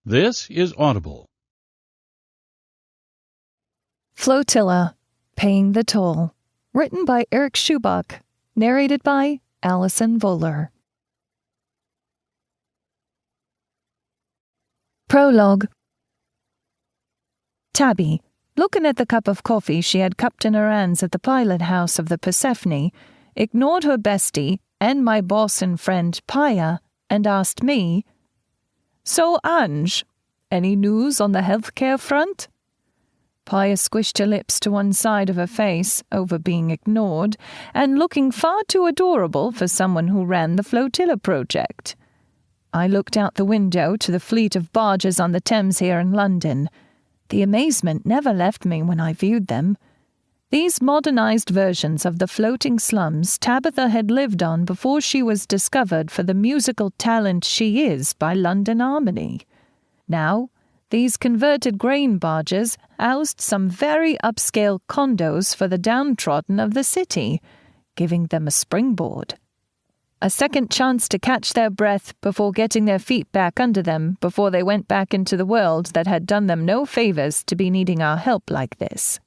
This is Audible. Flotilla, Paying the Toll. Written by Erik Schubach. Narrated by Alison Voller. Prologue. Tabby, looking at the cup of coffee she had cupped in her hands at the pilot house of the Persephone, ignored her bestie and my boss and friend Paya and asked me, "So, Ange, any news on the healthcare front?" Paya squished her lips to one side of her face over being ignored and looking far too adorable for someone who ran the Flotilla project. I looked out the window to the fleet of barges on the Thames here in London. The amazement never left me when I viewed them. These modernized versions of the floating slums Tabitha had lived on before she was discovered for the musical talent she is by London Harmony. Now, these converted grain barges housed some very upscale condos for the downtrodden of the city, giving them a springboard. A second chance to catch their breath before getting their feet back under them before they went back into the world that had done them no favors to be needing our help like this.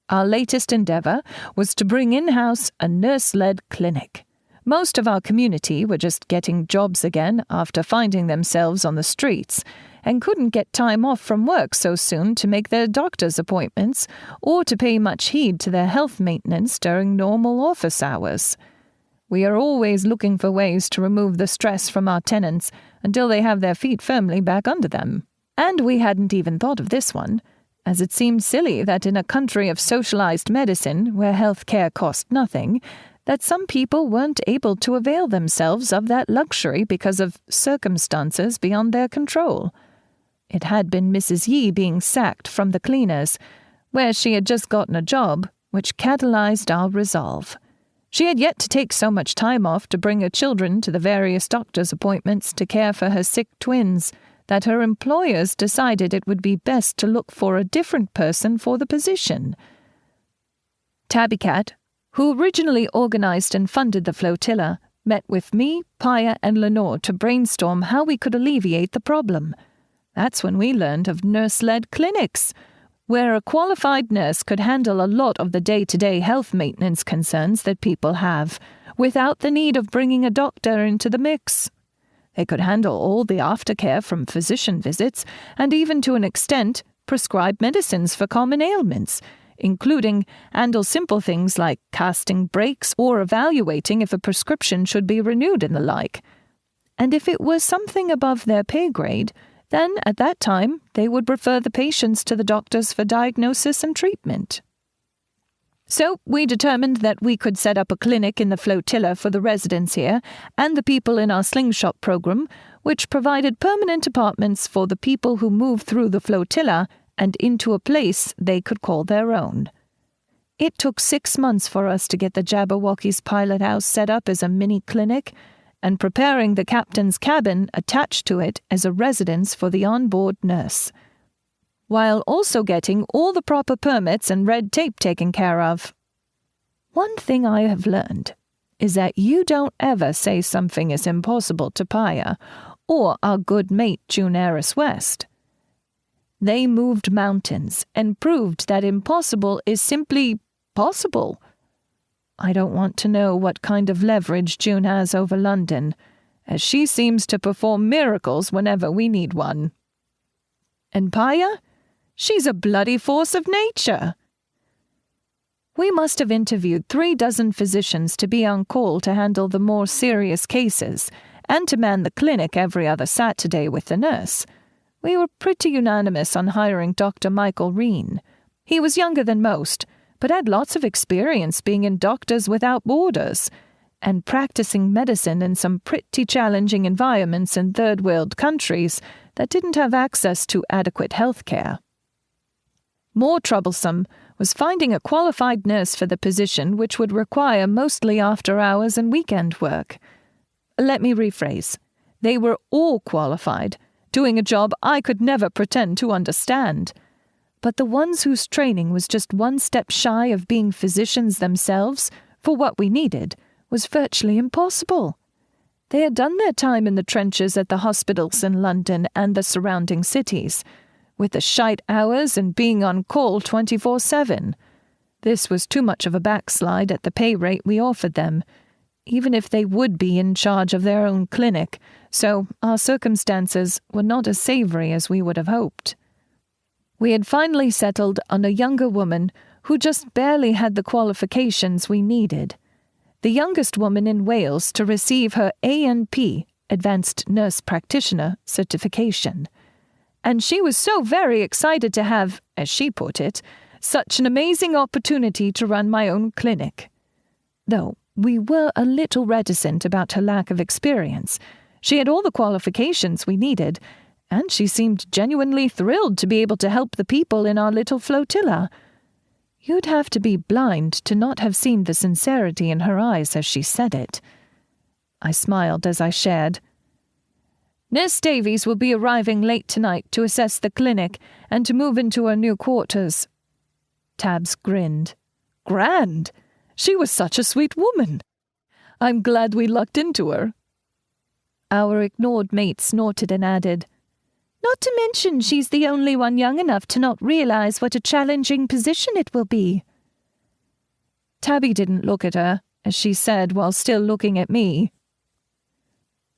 Our latest endeavor was to bring in-house a nurse-led clinic. Most of our community were just getting jobs again after finding themselves on the streets and couldn't get time off from work so soon to make their doctor's appointments or to pay much heed to their health maintenance during normal office hours. We are always looking for ways to remove the stress from our tenants until they have their feet firmly back under them. And we hadn't even thought of this one, as it seemed silly that in a country of socialized medicine where health care cost nothing, that some people weren't able to avail themselves of that luxury because of circumstances beyond their control. It had been Mrs. Yee being sacked from the cleaners, where she had just gotten a job, which catalyzed our resolve. She had yet to take so much time off to bring her children to the various doctor's appointments to care for her sick twins that her employers decided it would be best to look for a different person for the position. Tabby Cat, who originally organized and funded the Flotilla, met with me, Paya, and Lenore to brainstorm how we could alleviate the problem. That's when we learned of nurse-led clinics, where a qualified nurse could handle a lot of the day-to-day health maintenance concerns that people have, without the need of bringing a doctor into the mix. They could handle all the aftercare from physician visits, and even to an extent, prescribe medicines for common ailments, including handle simple things like casting breaks or evaluating if a prescription should be renewed and the like. And if it was something above their pay grade, then at that time they would refer the patients to the doctors for diagnosis and treatment. So we determined that we could set up a clinic in the Flotilla for the residents here and the people in our slingshot program, which provided permanent apartments for the people who moved through the Flotilla and into a place they could call their own. It took 6 months for us to get the Jabberwocky's pilot house set up as a mini clinic and preparing the captain's cabin attached to it as a residence for the onboard nurse, while also getting all the proper permits and red tape taken care of. One thing I have learned is that you don't ever say something is impossible to Paya or our good mate June Eris West. They moved mountains and proved that impossible is simply possible. I don't want to know what kind of leverage June has over London, as she seems to perform miracles whenever we need one. And Paya? She's a bloody force of nature. We must have interviewed 36 physicians to be on call to handle the more serious cases and to man the clinic every other Saturday with the nurse. We were pretty unanimous on hiring Dr. Michael Reen. He was younger than most, but had lots of experience being in Doctors Without Borders and practicing medicine in some pretty challenging environments in third-world countries that didn't have access to adequate health care. More troublesome was finding a qualified nurse for the position, which would require mostly after-hours and weekend work. Let me rephrase. They were all qualified, doing a job I could never pretend to understand. But the ones whose training was just one step shy of being physicians themselves, for what we needed, was virtually impossible. They had done their time in the trenches at the hospitals in London and the surrounding cities, with the shite hours and being on call 24/7. This was too much of a backslide at the pay rate we offered them, even if they would be in charge of their own clinic, so our circumstances were not as savoury as we would have hoped. We had finally settled on a younger woman who just barely had the qualifications we needed, the youngest woman in Wales to receive her ANP, Advanced Nurse Practitioner, certification. And she was so very excited to have, as she put it, such an amazing opportunity to run my own clinic. Though we were a little reticent about her lack of experience. She had all the qualifications we needed, and she seemed genuinely thrilled to be able to help the people in our little flotilla. You'd have to be blind to not have seen the sincerity in her eyes as she said it. I smiled as I shared. Nurse Davies will be arriving late tonight to assess the clinic and to move into her new quarters. Tabs grinned. Grand! She was such a sweet woman. I'm glad we lucked into her. Our ignored mate snorted and added, Not to mention she's the only one young enough to not realize what a challenging position it will be. Tabby didn't look at her, as she said while still looking at me.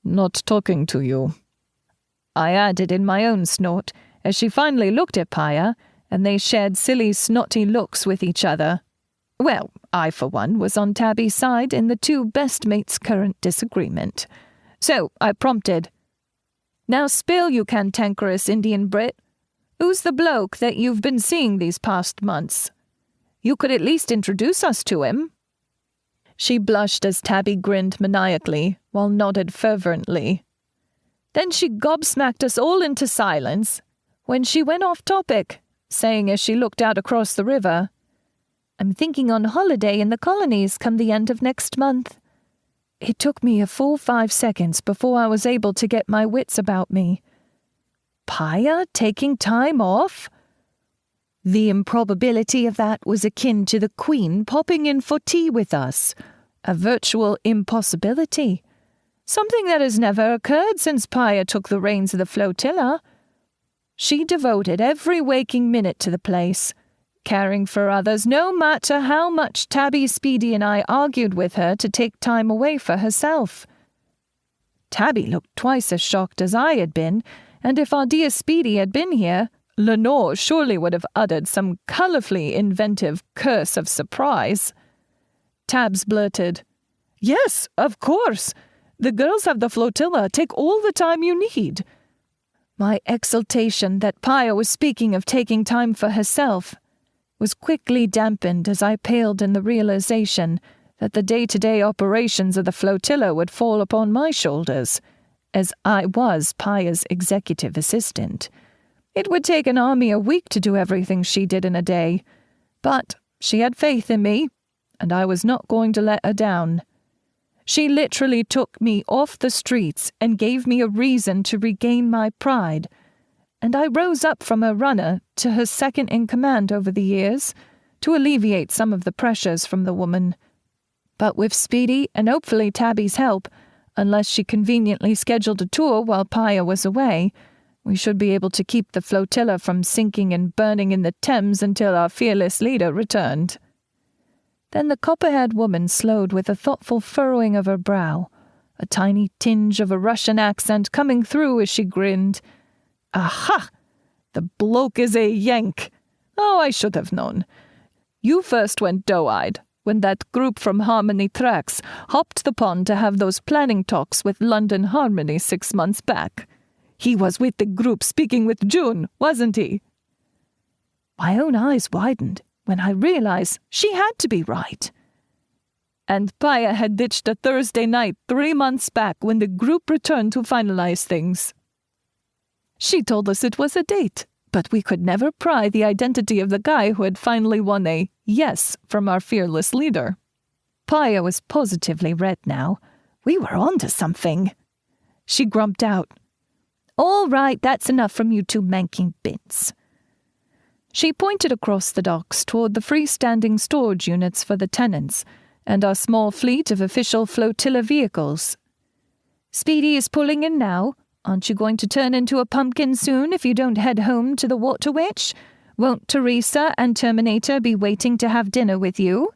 Not talking to you. I added in my own snort, as she finally looked at Paya, and they shared silly, snotty looks with each other. Well, I, for one, was on Tabby's side in the two best mates' current disagreement. So I prompted, Now spill, you cantankerous Indian Brit. Who's the bloke that you've been seeing these past months? You could at least introduce us to him. She blushed as Tabby grinned maniacally, while nodded fervently. Then she gobsmacked us all into silence, when she went off topic, saying as she looked out across the river, I'm thinking on holiday in the colonies come the end of next month. It took me a full 5 seconds before I was able to get my wits about me. Paya taking time off? The improbability of that was akin to the Queen popping in for tea with us. A virtual impossibility. Something that has never occurred since Paya took the reins of the flotilla. She devoted every waking minute to the place, caring for others no matter how much Tabby, Speedy and I argued with her to take time away for herself. Tabby looked twice as shocked as I had been, and if our dear Speedy had been here, Lenore surely would have uttered some colourfully inventive curse of surprise. Tabs blurted, Yes, of course. The girls of the flotilla take all the time you need. My exultation that Paya was speaking of taking time for herself was quickly dampened as I paled in the realization that the day-to-day operations of the flotilla would fall upon my shoulders, as I was Paya's executive assistant. It would take an army a week to do everything she did in a day, but she had faith in me, and I was not going to let her down. She literally took me off the streets and gave me a reason to regain my pride, and I rose up from a runner to her second-in-command over the years to alleviate some of the pressures from the woman. But with Speedy and hopefully Tabby's help, unless she conveniently scheduled a tour while Paya was away, we should be able to keep the flotilla from sinking and burning in the Thames until our fearless leader returned. Then the copper-haired woman slowed with a thoughtful furrowing of her brow, a tiny tinge of a Russian accent coming through as she grinned. Aha! The bloke is a Yank. Oh, I should have known. You first went doe-eyed when that group from Harmony Tracks hopped the pond to have those planning talks with London Harmony 6 months back. He was with the group speaking with June, wasn't he? My own eyes widened when I realized she had to be right. And Paya had ditched a Thursday night 3 months back when the group returned to finalize things. She told us it was a date, but we could never pry the identity of the guy who had finally won a yes from our fearless leader. Paya was positively red now. We were on to something. She grumped out, All right, that's enough from you two manking bits. She pointed across the docks toward the freestanding storage units for the tenants and our small fleet of official flotilla vehicles. Speedy is pulling in now. Aren't you going to turn into a pumpkin soon if you don't head home to the Water Witch? Won't Teresa and Terminator be waiting to have dinner with you?"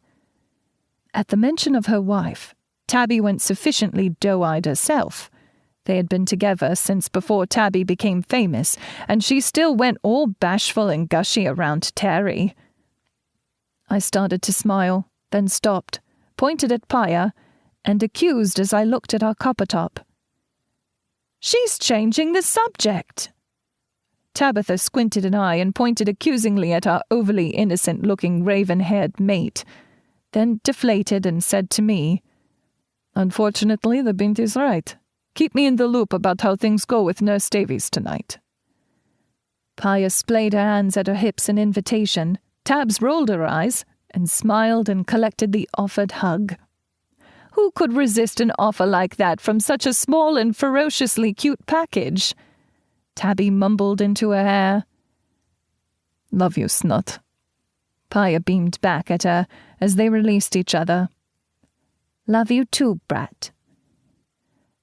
At the mention of her wife, Tabby went sufficiently doe-eyed herself. They had been together since before Tabby became famous, and she still went all bashful and gushy around Terry. I started to smile, then stopped, pointed at Paya, and accused as I looked at our copper-top. "She's changing the subject." Tabitha squinted an eye and pointed accusingly at our overly innocent-looking raven-haired mate, then deflated and said to me, "Unfortunately, the Bint is right. Keep me in the loop about how things go with Nurse Davies tonight." Paya splayed her hands at her hips in invitation. Tabs rolled her eyes and smiled and collected the offered hug. Who could resist an offer like that from such a small and ferociously cute package? Tabby mumbled into her hair, "Love you, Snot." Paya beamed back at her as they released each other. "Love you too, brat."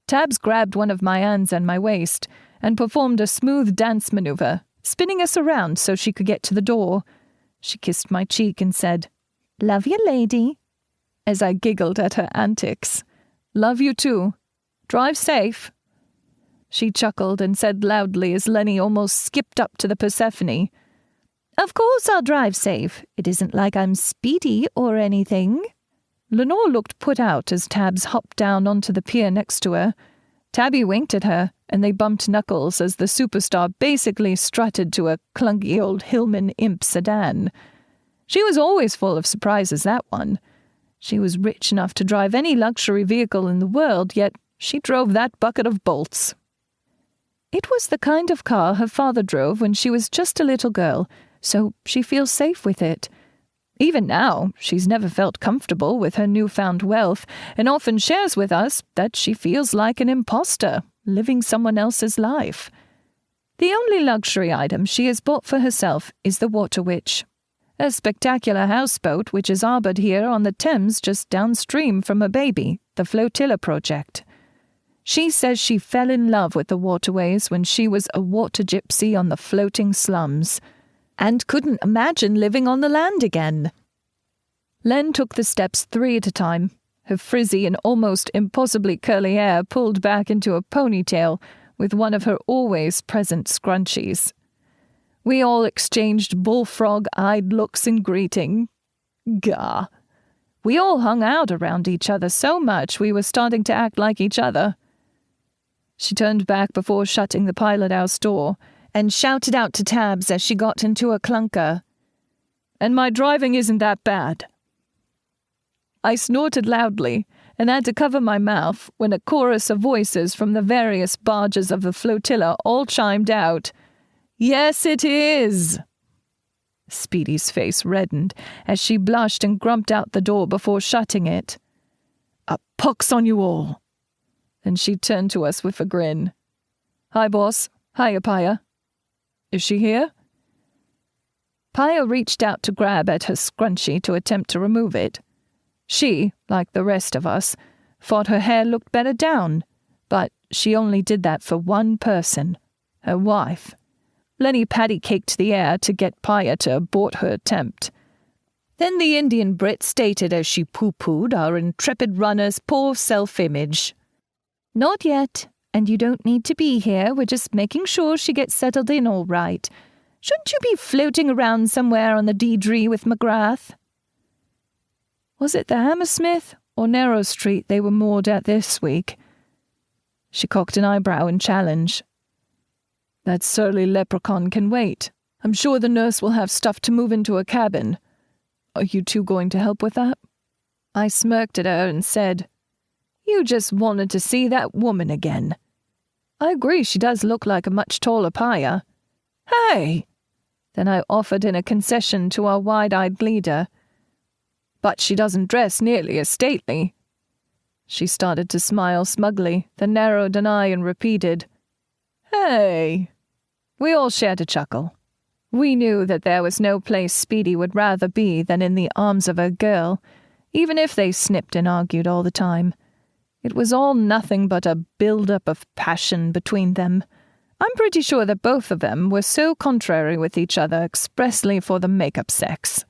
Tabs grabbed one of my hands and my waist and performed a smooth dance maneuver, spinning us around so she could get to the door. She kissed my cheek and said, "Love you, lady," as I giggled at her antics. "Love you too. Drive safe." She chuckled and said loudly as Lenny almost skipped up to the Persephone, "Of course I'll drive safe. It isn't like I'm speedy or anything." Lenore looked put out as Tabs hopped down onto the pier next to her. Tabby winked at her, and they bumped knuckles as the superstar basically strutted to a clunky old Hillman Imp sedan. She was always full of surprises, that one. She was rich enough to drive any luxury vehicle in the world, yet she drove that bucket of bolts. It was the kind of car her father drove when she was just a little girl, so she feels safe with it. Even now, she's never felt comfortable with her newfound wealth, and often shares with us that she feels like an imposter, living someone else's life. The only luxury item she has bought for herself is the Water Witch, a spectacular houseboat which is arboured here on the Thames just downstream from her baby, the Flotilla project. She says she fell in love with the waterways when she was a water gypsy on the floating slums, and couldn't imagine living on the land again. Len took the steps 3 at a time, her frizzy and almost impossibly curly hair pulled back into a ponytail with one of her always present scrunchies. We all exchanged bullfrog-eyed looks in greeting. Gah! We all hung out around each other so much we were starting to act like each other. She turned back before shutting the pilot house door and shouted out to Tabs as she got into a clunker, "And my driving isn't that bad." I snorted loudly and had to cover my mouth when a chorus of voices from the various barges of the flotilla all chimed out, "Yes, it is!" Speedy's face reddened as she blushed and grumped out the door before shutting it. "A pox on you all!" Then she turned to us with a grin. "Hi, boss. Hiya, Paya." "Is she here?" Paya reached out to grab at her scrunchie to attempt to remove it. She, like the rest of us, thought her hair looked better down, but she only did that for one person, her wife. Lenny patty-caked the air to get Paya to abort her attempt. Then the Indian Brit stated as she pooh-poohed our intrepid runner's poor self-image. "Not yet, and you don't need to be here. We're just making sure she gets settled in all right. Shouldn't you be floating around somewhere on the Deirdre with McGrath?" Was it the Hammersmith or Narrow Street they were moored at this week? She cocked an eyebrow in challenge. "That surly leprechaun can wait. I'm sure the nurse will have stuff to move into a cabin. Are you two going to help with that?" I smirked at her and said, "You just wanted to see that woman again. I agree she does look like a much taller Paya." "Hey!" Then I offered in a concession to our wide-eyed leader. "But she doesn't dress nearly as stately." She started to smile smugly, then narrowed an eye and repeated, "Hey!" We all shared a chuckle. We knew that there was no place Speedy would rather be than in the arms of a girl, even if they snipped and argued all the time. It was all nothing but a build-up of passion between them. I'm pretty sure that both of them were so contrary with each other expressly for the make-up sex.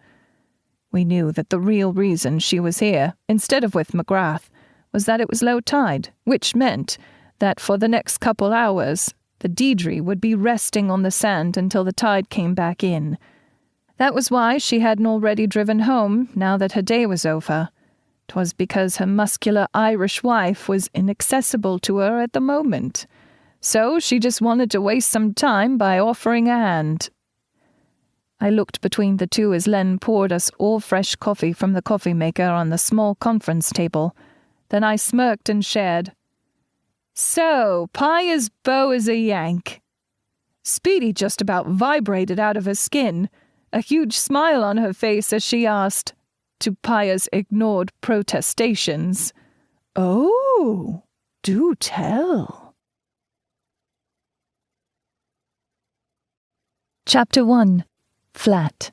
We knew that the real reason she was here, instead of with McGrath, was that it was low tide, which meant that for the next couple hours, the Deidre would be resting on the sand until the tide came back in. That was why she hadn't already driven home now that her day was over. 'Twas because her muscular Irish wife was inaccessible to her at the moment. So she just wanted to waste some time by offering a hand. I looked between the two as Len poured us all fresh coffee from the coffee maker on the small conference table. Then I smirked and shared. So, Paya's beau is a Yank. Speedy just about vibrated out of her skin, a huge smile on her face as she asked, to Paya's ignored protestations, "Oh, do tell." Chapter 1. Flat.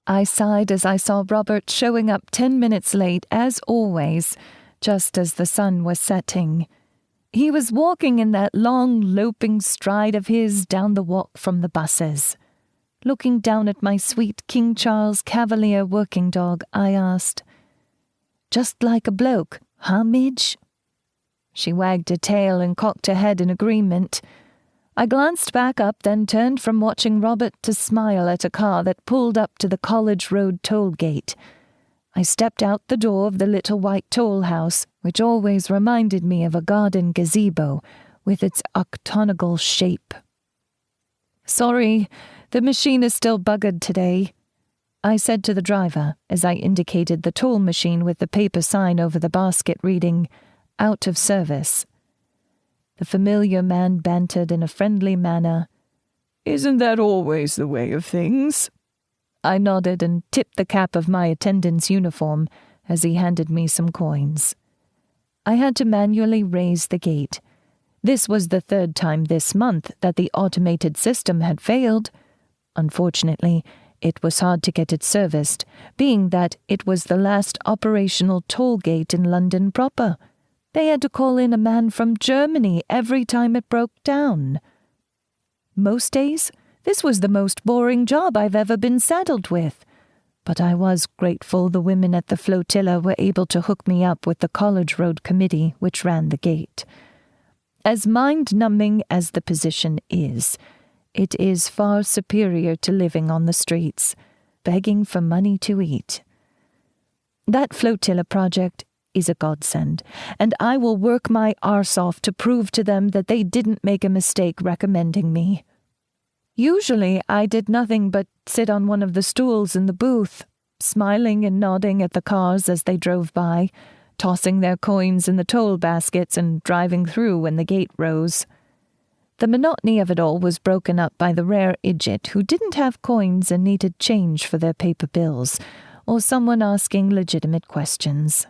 I sighed as I saw Robert showing up 10 minutes late, as always, just as the sun was setting. He was walking in that long, loping stride of his down the walk from the buses. Looking down at my sweet King Charles Cavalier working dog, I asked, "Just like a bloke, huh, Midge?" She wagged her tail and cocked her head in agreement. I glanced back up, then turned from watching Robert to smile at a car that pulled up to the College Road toll gate. I stepped out the door of the little white toll house, which always reminded me of a garden gazebo with its octagonal shape. "Sorry, the machine is still buggered today," I said to the driver as I indicated the toll machine with the paper sign over the basket reading, "Out of service." The familiar man bantered in a friendly manner, "Isn't that always the way of things?" I nodded and tipped the cap of my attendant's uniform as he handed me some coins. I had to manually raise the gate. This was the third time this month that the automated system had failed. Unfortunately, it was hard to get it serviced, being that it was the last operational toll gate in London proper. They had to call in a man from Germany every time it broke down. Most days, this was the most boring job I've ever been saddled with, but I was grateful the women at the Flotilla were able to hook me up with the College Road Committee, which ran the gate. As mind-numbing as the position is, it is far superior to living on the streets, begging for money to eat. That Flotilla project is a godsend, and I will work my arse off to prove to them that they didn't make a mistake recommending me. Usually I did nothing but sit on one of the stools in the booth, smiling and nodding at the cars as they drove by, tossing their coins in the toll baskets and driving through when the gate rose. The monotony of it all was broken up by the rare idiot who didn't have coins and needed change for their paper bills, or someone asking legitimate questions.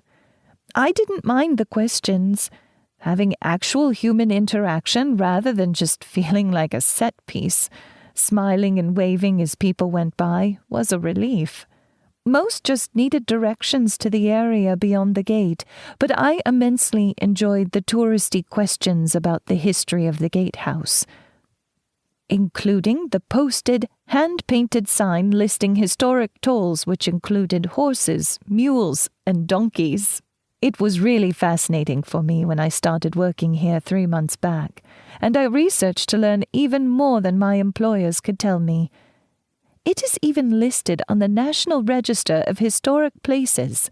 I didn't mind the questions. Having actual human interaction rather than just feeling like a set piece, smiling and waving as people went by, was a relief. Most just needed directions to the area beyond the gate, but I immensely enjoyed the touristy questions about the history of the gatehouse, including the posted, hand-painted sign listing historic tolls which included horses, mules, and donkeys. It was really fascinating for me when I started working here 3 months back, and I researched to learn even more than my employers could tell me. It is even listed on the National Register of Historic Places.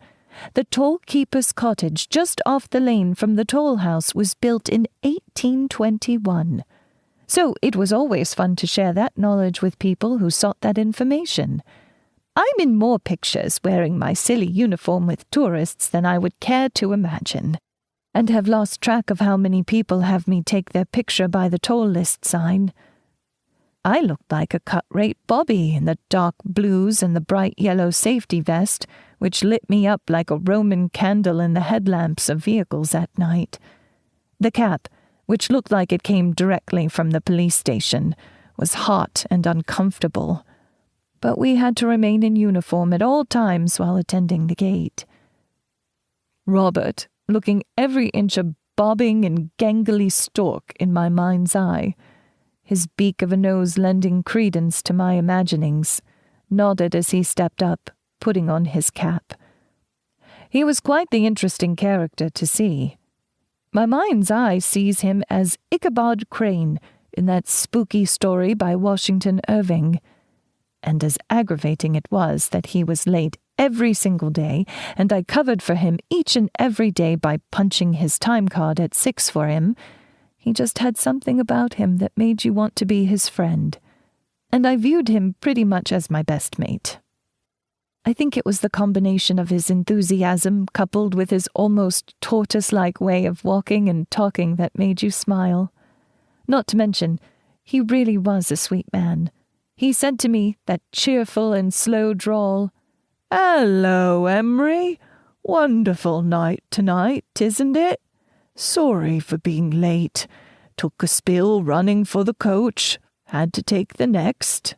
The toll keeper's cottage just off the lane from the toll house was built in 1821. So it was always fun to share that knowledge with people who sought that information. I'm in more pictures wearing my silly uniform with tourists than I would care to imagine, and have lost track of how many people have me take their picture by the toll list sign. I looked like a cut-rate Bobby in the dark blues and the bright yellow safety vest, which lit me up like a Roman candle in the headlamps of vehicles at night. The cap, which looked like it came directly from the police station, was hot and uncomfortable, but we had to remain in uniform at all times while attending the gate. Robert, looking every inch a bobbing and gangly stork in my mind's eye, his beak of a nose lending credence to my imaginings, nodded as he stepped up, putting on his cap. He was quite the interesting character to see. My mind's eye sees him as Ichabod Crane in that spooky story by Washington Irving, and as aggravating it was that he was late every single day, and I covered for him each and every day by punching his time card at 6 for him, he just had something about him that made you want to be his friend, and I viewed him pretty much as my best mate. I think it was the combination of his enthusiasm coupled with his almost tortoise-like way of walking and talking that made you smile. Not to mention, he really was a sweet man. He said to me, that cheerful and slow drawl, "Hello, Emery. Wonderful night tonight, isn't it? Sorry for being late. Took a spill running for the coach. Had to take the next."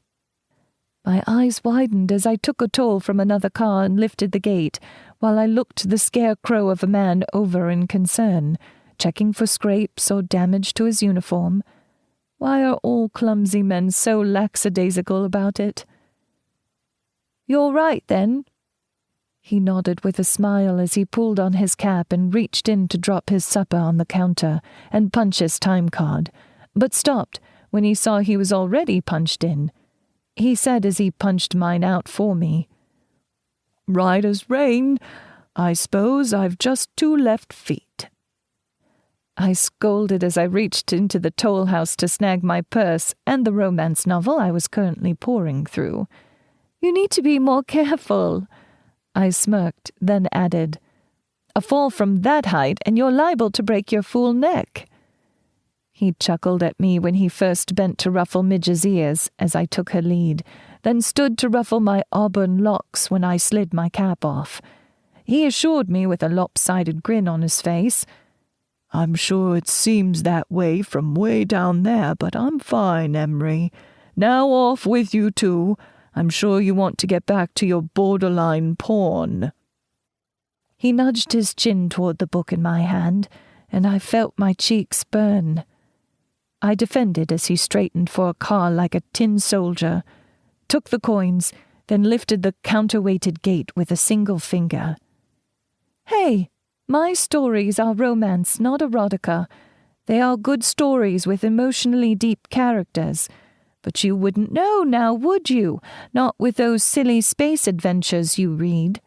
My eyes widened as I took a toll from another car and lifted the gate, while I looked the scarecrow of a man over in concern, checking for scrapes or damage to his uniform. Why are all clumsy men so lackadaisical about it? "You're right, then?" He nodded with a smile as he pulled on his cap and reached in to drop his supper on the counter and punch his time card, but stopped when he saw he was already punched in. He said as he punched mine out for me, "Right as rain. I suppose I've just 2 left feet." I scolded as I reached into the toll house to snag my purse and the romance novel I was currently poring through. "You need to be more careful." I smirked, then added, "A fall from that height and you're liable to break your fool neck." He chuckled at me when he first bent to ruffle Midge's ears as I took her lead, then stood to ruffle my auburn locks when I slid my cap off. He assured me with a lopsided grin on his face, "I'm sure it seems that way from way down there, but I'm fine, Emery. Now off with you two. I'm sure you want to get back to your borderline porn." He nudged his chin toward the book in my hand, and I felt my cheeks burn. I defended as he straightened for a car like a tin soldier, took the coins, then lifted the counterweighted gate with a single finger. "Hey, my stories are romance, not erotica. They are good stories with emotionally deep characters. But you wouldn't know now, would you? Not with those silly space adventures you read."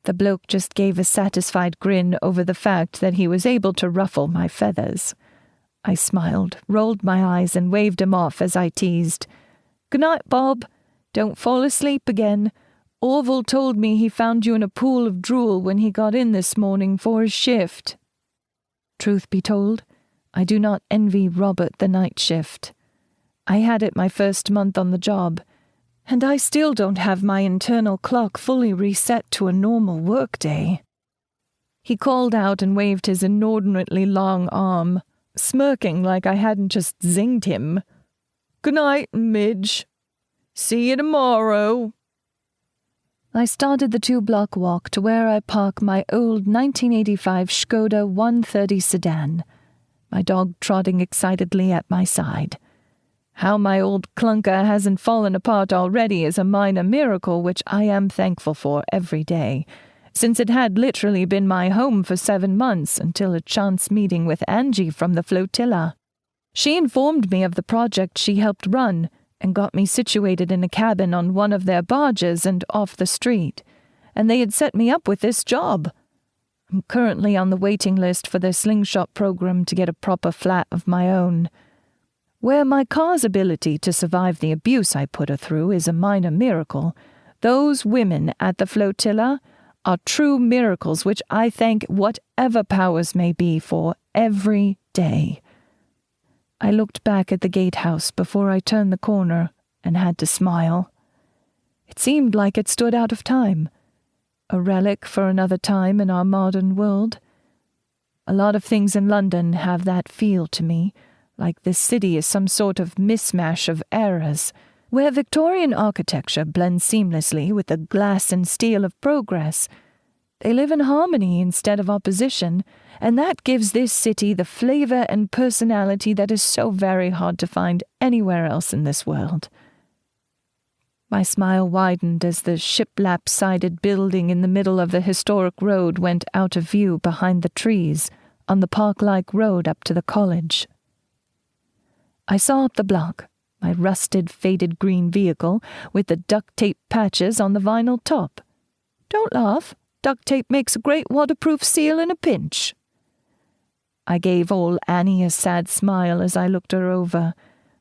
The bloke just gave a satisfied grin over the fact that he was able to ruffle my feathers. I smiled, rolled my eyes, and waved him off as I teased, "Good night, Bob. Don't fall asleep again. Orville told me he found you in a pool of drool when he got in this morning for his shift." Truth be told, I do not envy Robert the night shift. I had it my first month on the job, and I still don't have my internal clock fully reset to a normal workday. He called out and waved his inordinately long arm, smirking like I hadn't just zinged him. "Good night, Midge. See you tomorrow." I started the 2-block walk to where I park my old 1985 Skoda 130 sedan, my dog trotting excitedly at my side. How my old clunker hasn't fallen apart already is a minor miracle which I am thankful for every day, since it had literally been my home for 7 months until a chance meeting with Angie from the Flotilla. She informed me of the project she helped run and got me situated in a cabin on one of their barges and off the street, and they had set me up with this job. I'm currently on the waiting list for their slingshot program to get a proper flat of my own. Where my car's ability to survive the abuse I put her through is a minor miracle, those women at the Flotilla are true miracles which I thank whatever powers may be for every day. I looked back at the gatehouse before I turned the corner and had to smile. It seemed like it stood out of time, a relic for another time in our modern world. A lot of things in London have that feel to me, like this city is some sort of mismatch of eras, where Victorian architecture blends seamlessly with the glass and steel of progress. They live in harmony instead of opposition, and that gives this city the flavor and personality that is so very hard to find anywhere else in this world. My smile widened as the shiplap-sided building in the middle of the historic road went out of view behind the trees on the park-like road up to the college. I saw up the block, my rusted, faded green vehicle with the duct tape patches on the vinyl top. Don't laugh. Duct tape makes a great waterproof seal in a pinch. I gave old Annie a sad smile as I looked her over,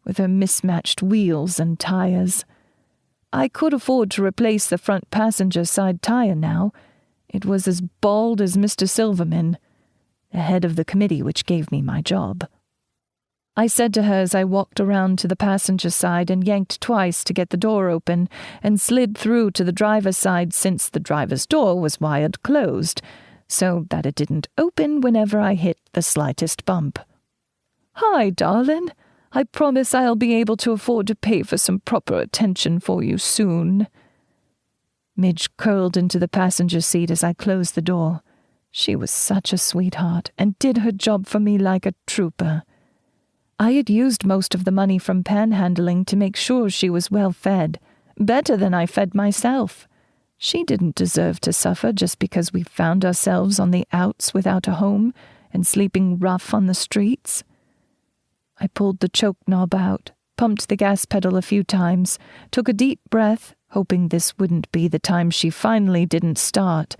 with her mismatched wheels and tires. I could afford to replace the front passenger side tire now. It was as bald as Mr. Silverman, the head of the committee which gave me my job. I said to her as I walked around to the passenger side and yanked twice to get the door open and slid through to the driver's side since the driver's door was wired closed, so that it didn't open whenever I hit the slightest bump. "Hi, darling. I promise I'll be able to afford to pay for some proper attention for you soon." Midge curled into the passenger seat as I closed the door. She was such a sweetheart and did her job for me like a trooper. I had used most of the money from panhandling to make sure she was well fed, better than I fed myself. She didn't deserve to suffer just because we found ourselves on the outs without a home and sleeping rough on the streets. I pulled the choke knob out, pumped the gas pedal a few times, took a deep breath, hoping this wouldn't be the time she finally didn't start,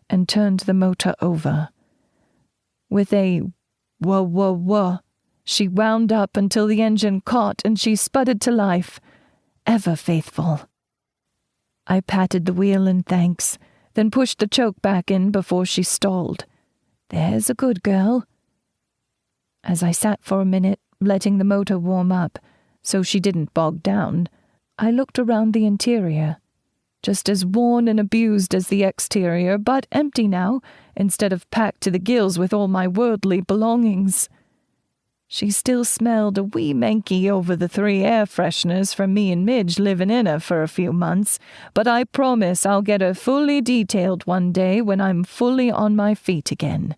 and turned the motor over. With a whoa, whoa, whoa, she wound up until the engine caught and she spudded to life, ever faithful. I patted the wheel in thanks, then pushed the choke back in before she stalled. There's a good girl. As I sat for a minute, letting the motor warm up, so she didn't bog down, I looked around the interior. Just as worn and abused as the exterior, but empty now, instead of packed to the gills with all my worldly belongings. She still smelled a wee manky over the 3 air fresheners from me and Midge living in her for a few months, but I promise I'll get her fully detailed one day when I'm fully on my feet again.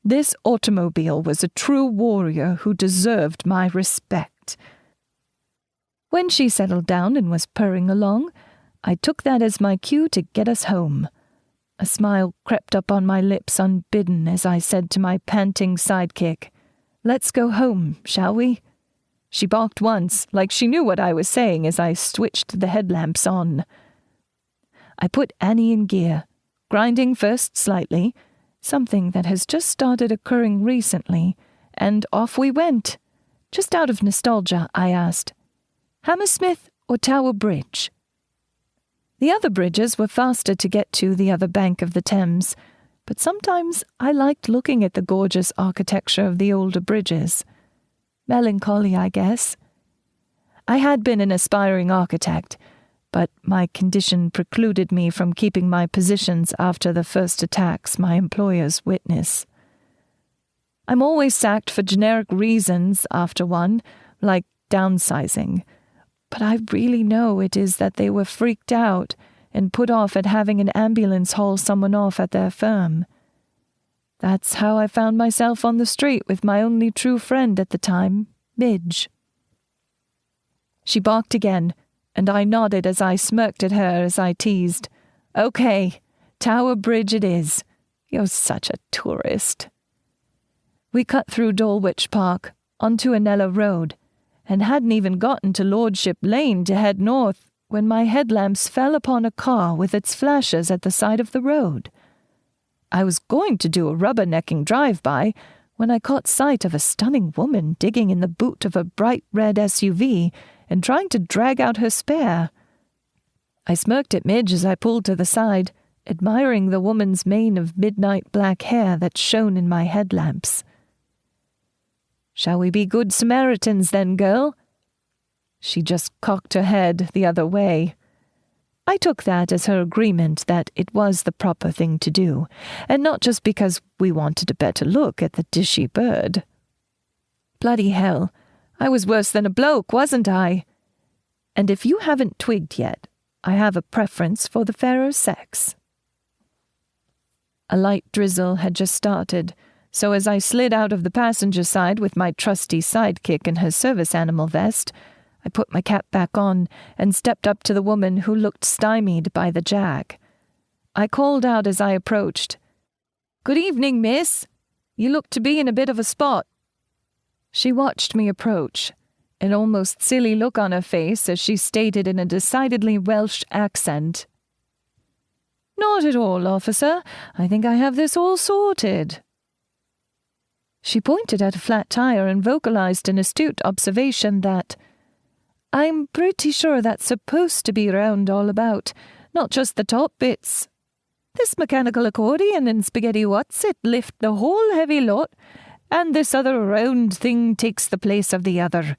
This automobile was a true warrior who deserved my respect. When she settled down and was purring along, I took that as my cue to get us home. A smile crept up on my lips unbidden as I said to my panting sidekick, "Let's go home, shall we?" She balked once, like she knew what I was saying as I switched the headlamps on. I put Annie in gear, grinding first slightly, something that has just started occurring recently, and off we went. Just out of nostalgia, I asked, "Hammersmith or Tower Bridge?" The other bridges were faster to get to the other bank of the Thames, but sometimes I liked looking at the gorgeous architecture of the older bridges. Melancholy, I guess. I had been an aspiring architect, but my condition precluded me from keeping my positions after the first attacks my employers witness. I'm always sacked for generic reasons after one, like downsizing, but I really know it is that they were freaked out and put off at having an ambulance haul someone off at their firm. That's how I found myself on the street with my only true friend at the time, Midge. She barked again, and I nodded as I smirked at her as I teased, "Okay, Tower Bridge it is. You're such a tourist." We cut through Dulwich Park, onto Anella Road, and hadn't even gotten to Lordship Lane to head north when my headlamps fell upon a car with its flashers at the side of the road. I was going to do a rubbernecking drive-by when I caught sight of a stunning woman digging in the boot of a bright red SUV and trying to drag out her spare. I smirked at Midge as I pulled to the side, admiring the woman's mane of midnight black hair that shone in my headlamps. "Shall we be good Samaritans then, girl?" She just cocked her head the other way. I took that as her agreement that it was the proper thing to do, and not just because we wanted a better look at the dishy bird. Bloody hell, I was worse than a bloke, wasn't I? And if you haven't twigged yet, I have a preference for the fairer sex. A light drizzle had just started, so as I slid out of the passenger side with my trusty sidekick in her service animal vest, I put my cap back on and stepped up to the woman who looked stymied by the jack. I called out as I approached, "Good evening, miss. You look to be in a bit of a spot." She watched me approach, an almost silly look on her face as she stated in a decidedly Welsh accent, "Not at all, officer. I think I have this all sorted." She pointed at a flat tire and vocalized an astute observation that, "I'm pretty sure that's supposed to be round all about, not just the top bits. This mechanical accordion and spaghetti what's-it lift the whole heavy lot, and this other round thing takes the place of the other."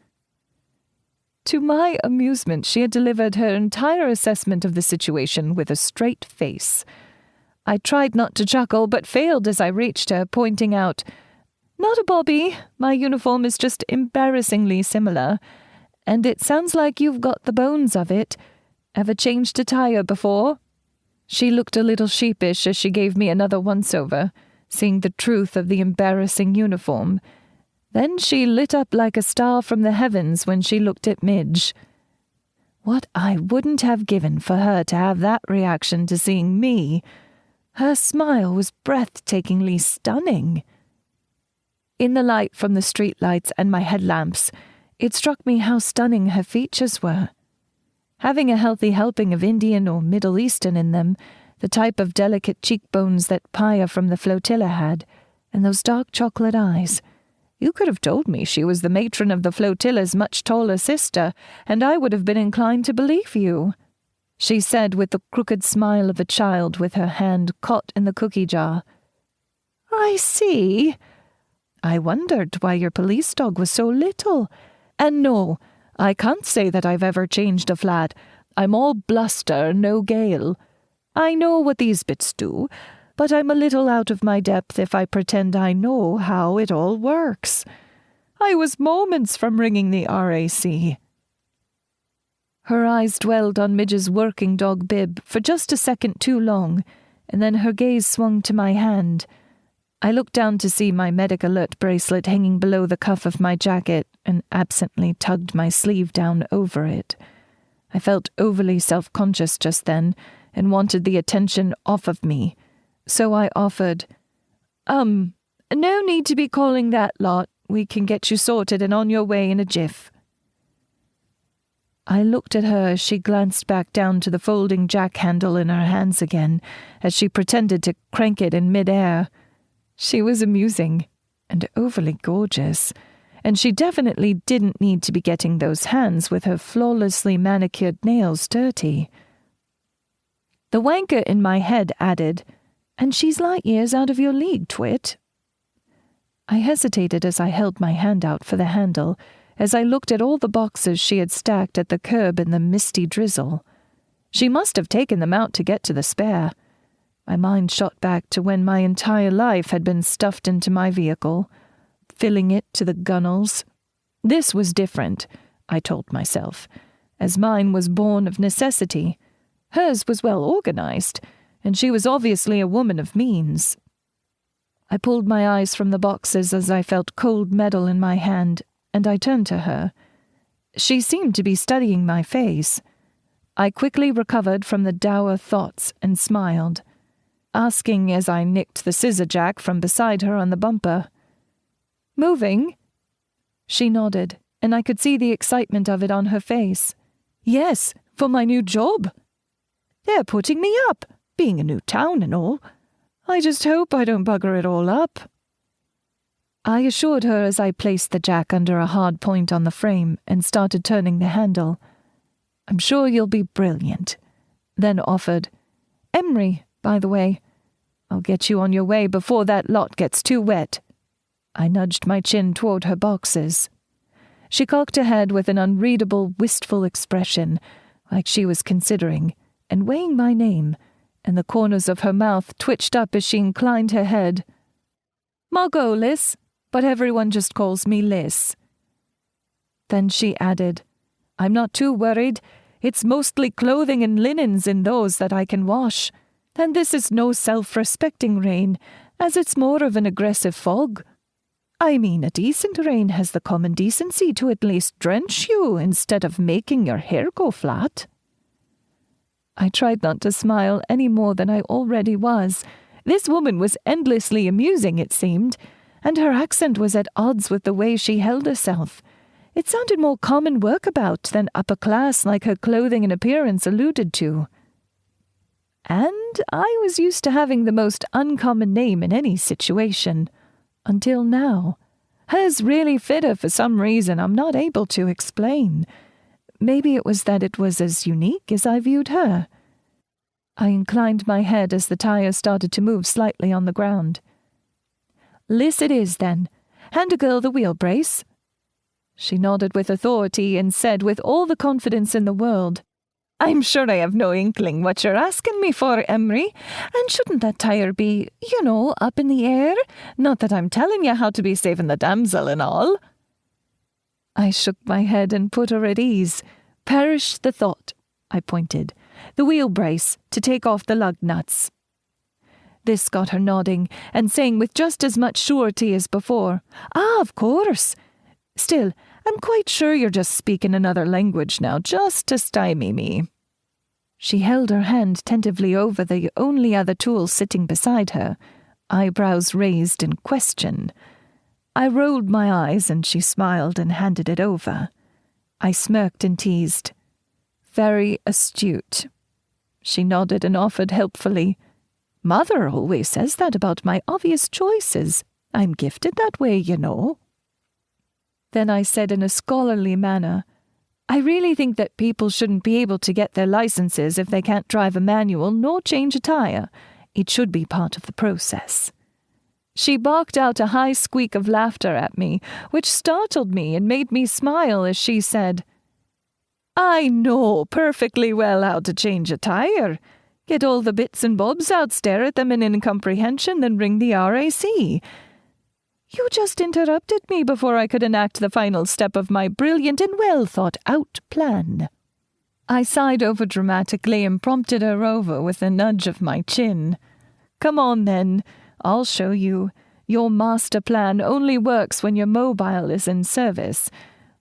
To my amusement, she had delivered her entire assessment of the situation with a straight face. I tried not to chuckle, but failed as I reached her, pointing out, "Not a bobby. My uniform is just embarrassingly similar. And it sounds like you've got the bones of it. Ever changed a tire before?" She looked a little sheepish as she gave me another once-over, seeing the truth of the embarrassing uniform. Then she lit up like a star from the heavens when she looked at Midge. What I wouldn't have given for her to have that reaction to seeing me. Her smile was breathtakingly stunning. In the light from the streetlights and my headlamps, it struck me how stunning her features were. Having a healthy helping of Indian or Middle Eastern in them, the type of delicate cheekbones that Paya from the Flotilla had, and those dark chocolate eyes. You could have told me she was the matron of the Flotilla's much taller sister, and I would have been inclined to believe you," she said with the crooked smile of a child with her hand caught in the cookie jar. "I see. I wondered why your police dog was so little. And no, I can't say that I've ever changed a flat. I'm all bluster, no gale. I know what these bits do, but I'm a little out of my depth if I pretend I know how it all works. I was moments from ringing the RAC." Her eyes dwelled on Midge's working dog Bib for just a second too long, and then her gaze swung to my hand. I looked down to see my medic alert bracelet hanging below the cuff of my jacket and absently tugged my sleeve down over it. I felt overly self-conscious just then and wanted the attention off of me. So I offered, no need to be calling that lot. We can get you sorted and on your way in a jiff." I looked at her as she glanced back down to the folding jack handle in her hands again, as she pretended to crank it in mid-air. She was amusing and overly gorgeous, and she definitely didn't need to be getting those hands with her flawlessly manicured nails dirty. The wanker in my head added, "And she's light years out of your league, Twit." I hesitated as I held my hand out for the handle, as I looked at all the boxes she had stacked at the curb in the misty drizzle. She must have taken them out to get to the spare. My mind shot back to when my entire life had been stuffed into my vehicle, filling it to the gunnels. This was different, I told myself, as mine was born of necessity. Hers was well organized, and she was obviously a woman of means. I pulled my eyes from the boxes as I felt cold metal in my hand, and I turned to her. She seemed to be studying my face. I quickly recovered from the dour thoughts and smiled, asking as I nicked the scissor jack from beside her on the bumper, "Moving?" She nodded, and I could see the excitement of it on her face. "Yes, for my new job. They're putting me up, being a new town and all. I just hope I don't bugger it all up." I assured her as I placed the jack under a hard point on the frame and started turning the handle. "I'm sure you'll be brilliant." Then offered, "Emery, by the way. I'll get you on your way before that lot gets too wet." I nudged my chin toward her boxes. She cocked her head with an unreadable, wistful expression, like she was considering and weighing my name, and the corners of her mouth twitched up as she inclined her head. "Margot, Liz, but everyone just calls me Liz." Then she added, "I'm not too worried. It's mostly clothing and linens in those that I can wash. And this is no self-respecting rain, as it's more of an aggressive fog. I mean, a decent rain has the common decency to at least drench you instead of making your hair go flat." I tried not to smile any more than I already was. This woman was endlessly amusing, it seemed, and her accent was at odds with the way she held herself. It sounded more common workabout than upper class, like her clothing and appearance alluded to. And I was used to having the most uncommon name in any situation. Until now. Hers really fit her for some reason I'm not able to explain. Maybe it was that it was as unique as I viewed her. I inclined my head as the tire started to move slightly on the ground. "Liss it is, then. Hand a girl the wheel brace." She nodded with authority and said with all the confidence in the world, "I'm sure I have no inkling what you're asking me for, Emery, and shouldn't that tire be, up in the air? Not that I'm telling you how to be saving the damsel and all." I shook my head and put her at ease. "Perish the thought," I pointed. "The wheel brace, to take off the lug nuts." This got her nodding and saying with just as much surety as before, "Ah, of course. Still, I'm quite sure you're just speaking another language now, just to stymie me." She held her hand tentatively over the only other tool sitting beside her, eyebrows raised in question. I rolled my eyes and she smiled and handed it over. I smirked and teased. "Very astute." She nodded and offered helpfully, "Mother always says that about my obvious choices. I'm gifted that way, you know." Then I said in a scholarly manner, "I really think that people shouldn't be able to get their licenses if they can't drive a manual nor change a tire. It should be part of the process." She barked out a high squeak of laughter at me, which startled me and made me smile as she said, "I know perfectly well how to change a tire. Get all the bits and bobs out, stare at them in incomprehension, then ring the RAC. You just interrupted me before I could enact the final step of my brilliant and well-thought-out plan." I sighed over-dramatically and prompted her over with a nudge of my chin. "Come on, then. I'll show you. Your master plan only works when your mobile is in service.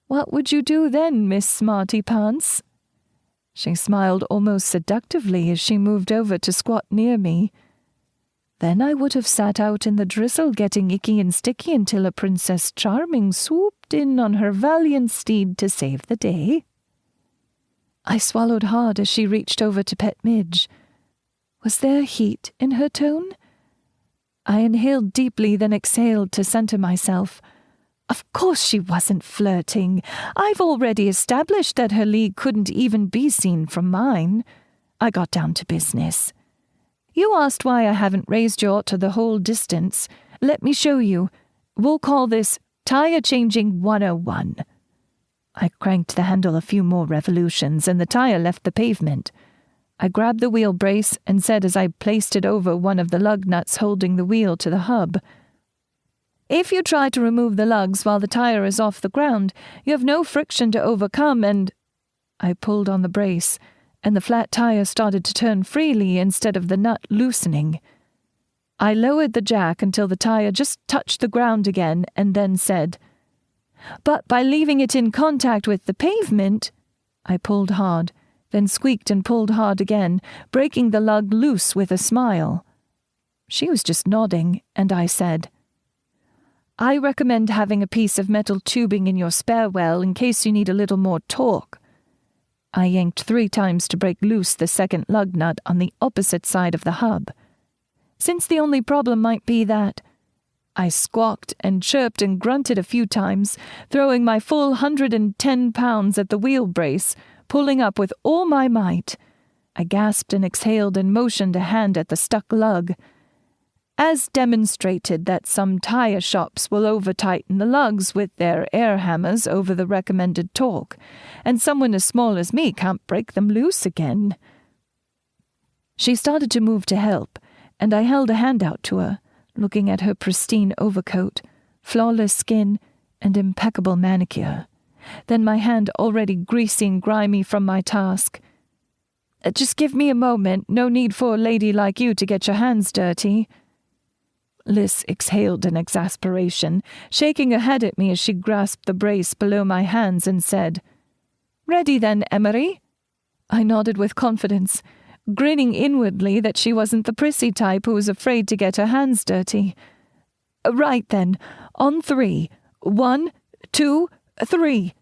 What would you do then, Miss Smarty Pants?" She smiled almost seductively as she moved over to squat near me. Then I would have sat out in the drizzle getting icky and sticky until a Princess Charming swooped in on her valiant steed to save the day. I swallowed hard as she reached over to pet Midge. Was there heat in her tone? I inhaled deeply, then exhaled to center myself. Of course she wasn't flirting. I've already established that her league couldn't even be seen from mine. I got down to business. "You asked why I haven't raised you out to the whole distance. Let me show you. We'll call this Tire Changing 101. I cranked the handle a few more revolutions, and the tire left the pavement. I grabbed the wheel brace and said as I placed it over one of the lug nuts holding the wheel to the hub, "If you try to remove the lugs while the tire is off the ground, you have no friction to overcome and—" I pulled on the brace, and the flat tire started to turn freely instead of the nut loosening. I lowered the jack until the tire just touched the ground again and then said, "But by leaving it in contact with the pavement—" I pulled hard, then squeaked and pulled hard again, breaking the lug loose with a smile. She was just nodding, and I said, "I recommend having a piece of metal tubing in your spare well in case you need a little more torque." I yanked 3 times to break loose the second lug nut on the opposite side of the hub. Since the only problem might be that, I squawked and chirped and grunted a few times, throwing my full 110 pounds at the wheel brace, pulling up with all my might. I gasped and exhaled and motioned a hand at the stuck lug. As demonstrated that some tire shops will over-tighten the lugs with their air hammers over the recommended torque, and someone as small as me can't break them loose again. She started to move to help, and I held a hand out to her, looking at her pristine overcoat, flawless skin, and impeccable manicure. Then my hand already greasy and grimy from my task. Just give me a moment. No need for a lady like you to get your hands dirty." Liz exhaled in exasperation, shaking her head at me as she grasped the brace below my hands and said, "Ready then, Emery?" I nodded with confidence, grinning inwardly that she wasn't the prissy type who was afraid to get her hands dirty. "Right then, on 3. 1, 2, 3.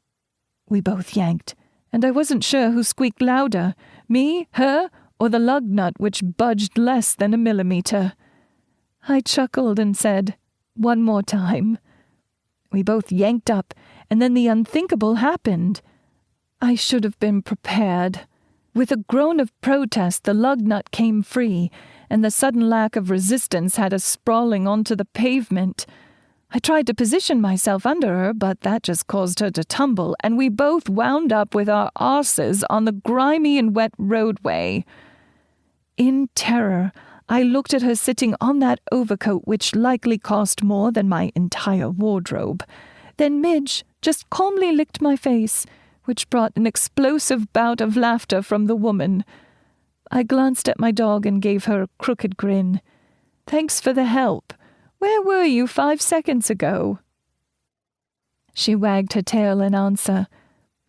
We both yanked, and I wasn't sure who squeaked louder, me, her, or the lug nut which budged less than a millimeter. I chuckled and said, "One more time." We both yanked up, and then the unthinkable happened. I should have been prepared. With a groan of protest, the lug nut came free, and the sudden lack of resistance had us sprawling onto the pavement. I tried to position myself under her, but that just caused her to tumble, and we both wound up with our arses on the grimy and wet roadway. In terror, I looked at her sitting on that overcoat which likely cost more than my entire wardrobe. Then Midge just calmly licked my face, which brought an explosive bout of laughter from the woman. I glanced at my dog and gave her a crooked grin. "Thanks for the help. Where were you 5 seconds ago?" She wagged her tail in answer.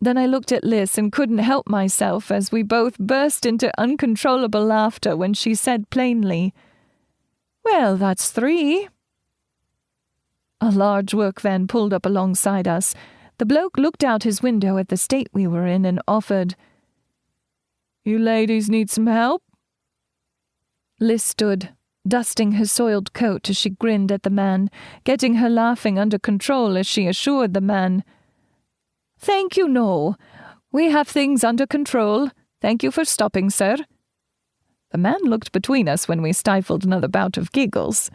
Then I looked at Liz and couldn't help myself as we both burst into uncontrollable laughter when she said plainly, "Well, that's 3. A large work van pulled up alongside us. The bloke looked out his window at the state we were in and offered, "You ladies need some help?" Liz stood, dusting her soiled coat as she grinned at the man, getting her laughing under control as she assured the man, "Thank you, no. We have things under control. Thank you for stopping, sir." The man looked between us when we stifled another bout of giggles.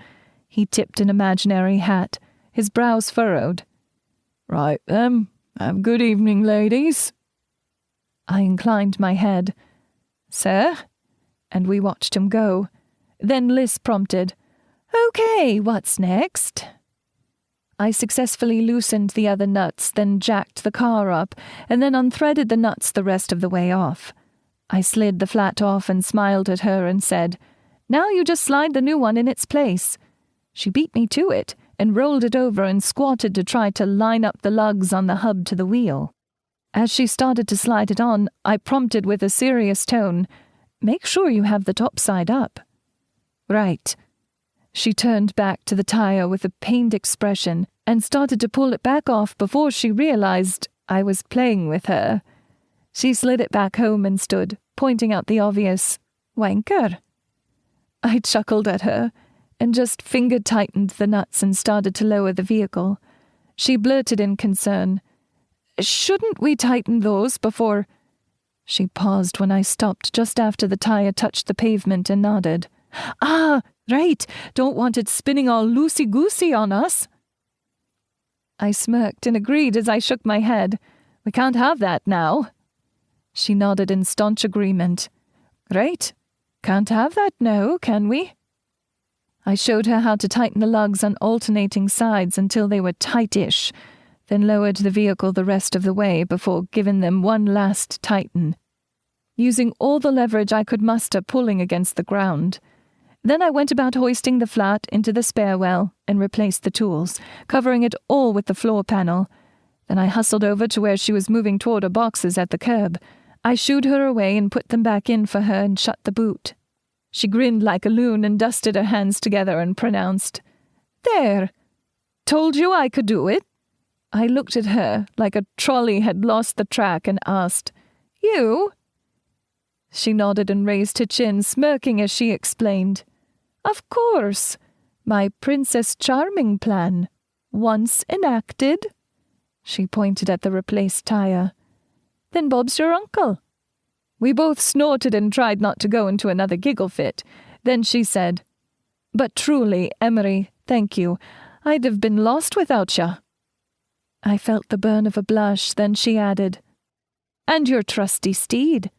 He tipped an imaginary hat, his brows furrowed. "Right then. Have a good evening, ladies." I inclined my head. "Sir?" And we watched him go. Then Liz prompted, "Okay, what's next?" I successfully loosened the other nuts, then jacked the car up, and then unthreaded the nuts the rest of the way off. I slid the flat off and smiled at her and said, "Now you just slide the new one in its place." She beat me to it and rolled it over and squatted to try to line up the lugs on the hub to the wheel. As she started to slide it on, I prompted with a serious tone, "Make sure you have the top side up." "Right." She turned back to the tire with a pained expression and started to pull it back off before she realized I was playing with her. She slid it back home and stood, pointing out the obvious, "Wanker." I chuckled at her and just finger-tightened the nuts and started to lower the vehicle. She blurted in concern, "Shouldn't we tighten those before—" She paused when I stopped just after the tire touched the pavement and nodded. "Ah, right, don't want it spinning all loosey-goosey on us." I smirked and agreed as I shook my head. "We can't have that now." She nodded in staunch agreement. "Right, can't have that now, can we?" I showed her how to tighten the lugs on alternating sides until they were tight-ish, then lowered the vehicle the rest of the way before giving them one last tighten, using all the leverage I could muster pulling against the ground. Then I went about hoisting the flat into the spare well and replaced the tools, covering it all with the floor panel. Then I hustled over to where she was moving toward her boxes at the curb. I shooed her away and put them back in for her and shut the boot. She grinned like a loon and dusted her hands together and pronounced, "There! Told you I could do it." I looked at her like a trolley had lost the track and asked, "You?" She nodded and raised her chin, smirking as she explained, "Of course, my Princess Charming plan, once enacted." She pointed at the replaced tire. "Then Bob's your uncle." We both snorted and tried not to go into another giggle fit. Then she said, "But truly, Emery, thank you. I'd have been lost without ya." I felt the burn of a blush, then she added, "And your trusty steed."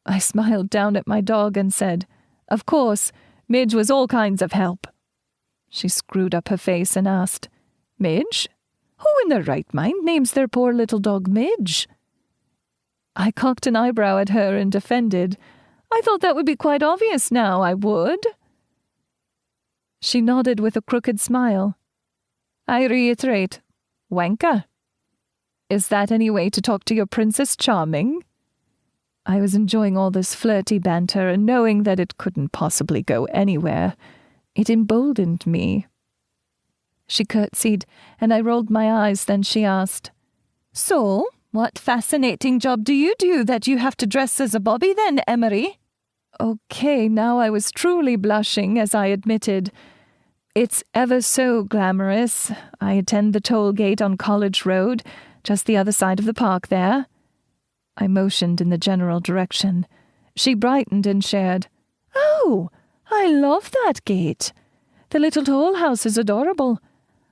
I smiled down at my dog and said, "Of course, Midge was all kinds of help." She screwed up her face and asked, "Midge? Who in their right mind names their poor little dog Midge?" I cocked an eyebrow at her and defended. I thought that would be quite obvious now, I would. She nodded with a crooked smile. I reiterate, wanker. Is that any way to talk to your Princess Charming? I was enjoying all this flirty banter and knowing that it couldn't possibly go anywhere. It emboldened me. She curtsied, and I rolled my eyes. Then she asked, So, what fascinating job do you do that you have to dress as a bobby then, Emery? Okay, now I was truly blushing as I admitted, It's ever so glamorous. I attend the toll gate on College Road, just the other side of the park there. I motioned in the general direction. She brightened and shared, Oh, I love that gate. The little toll house is adorable.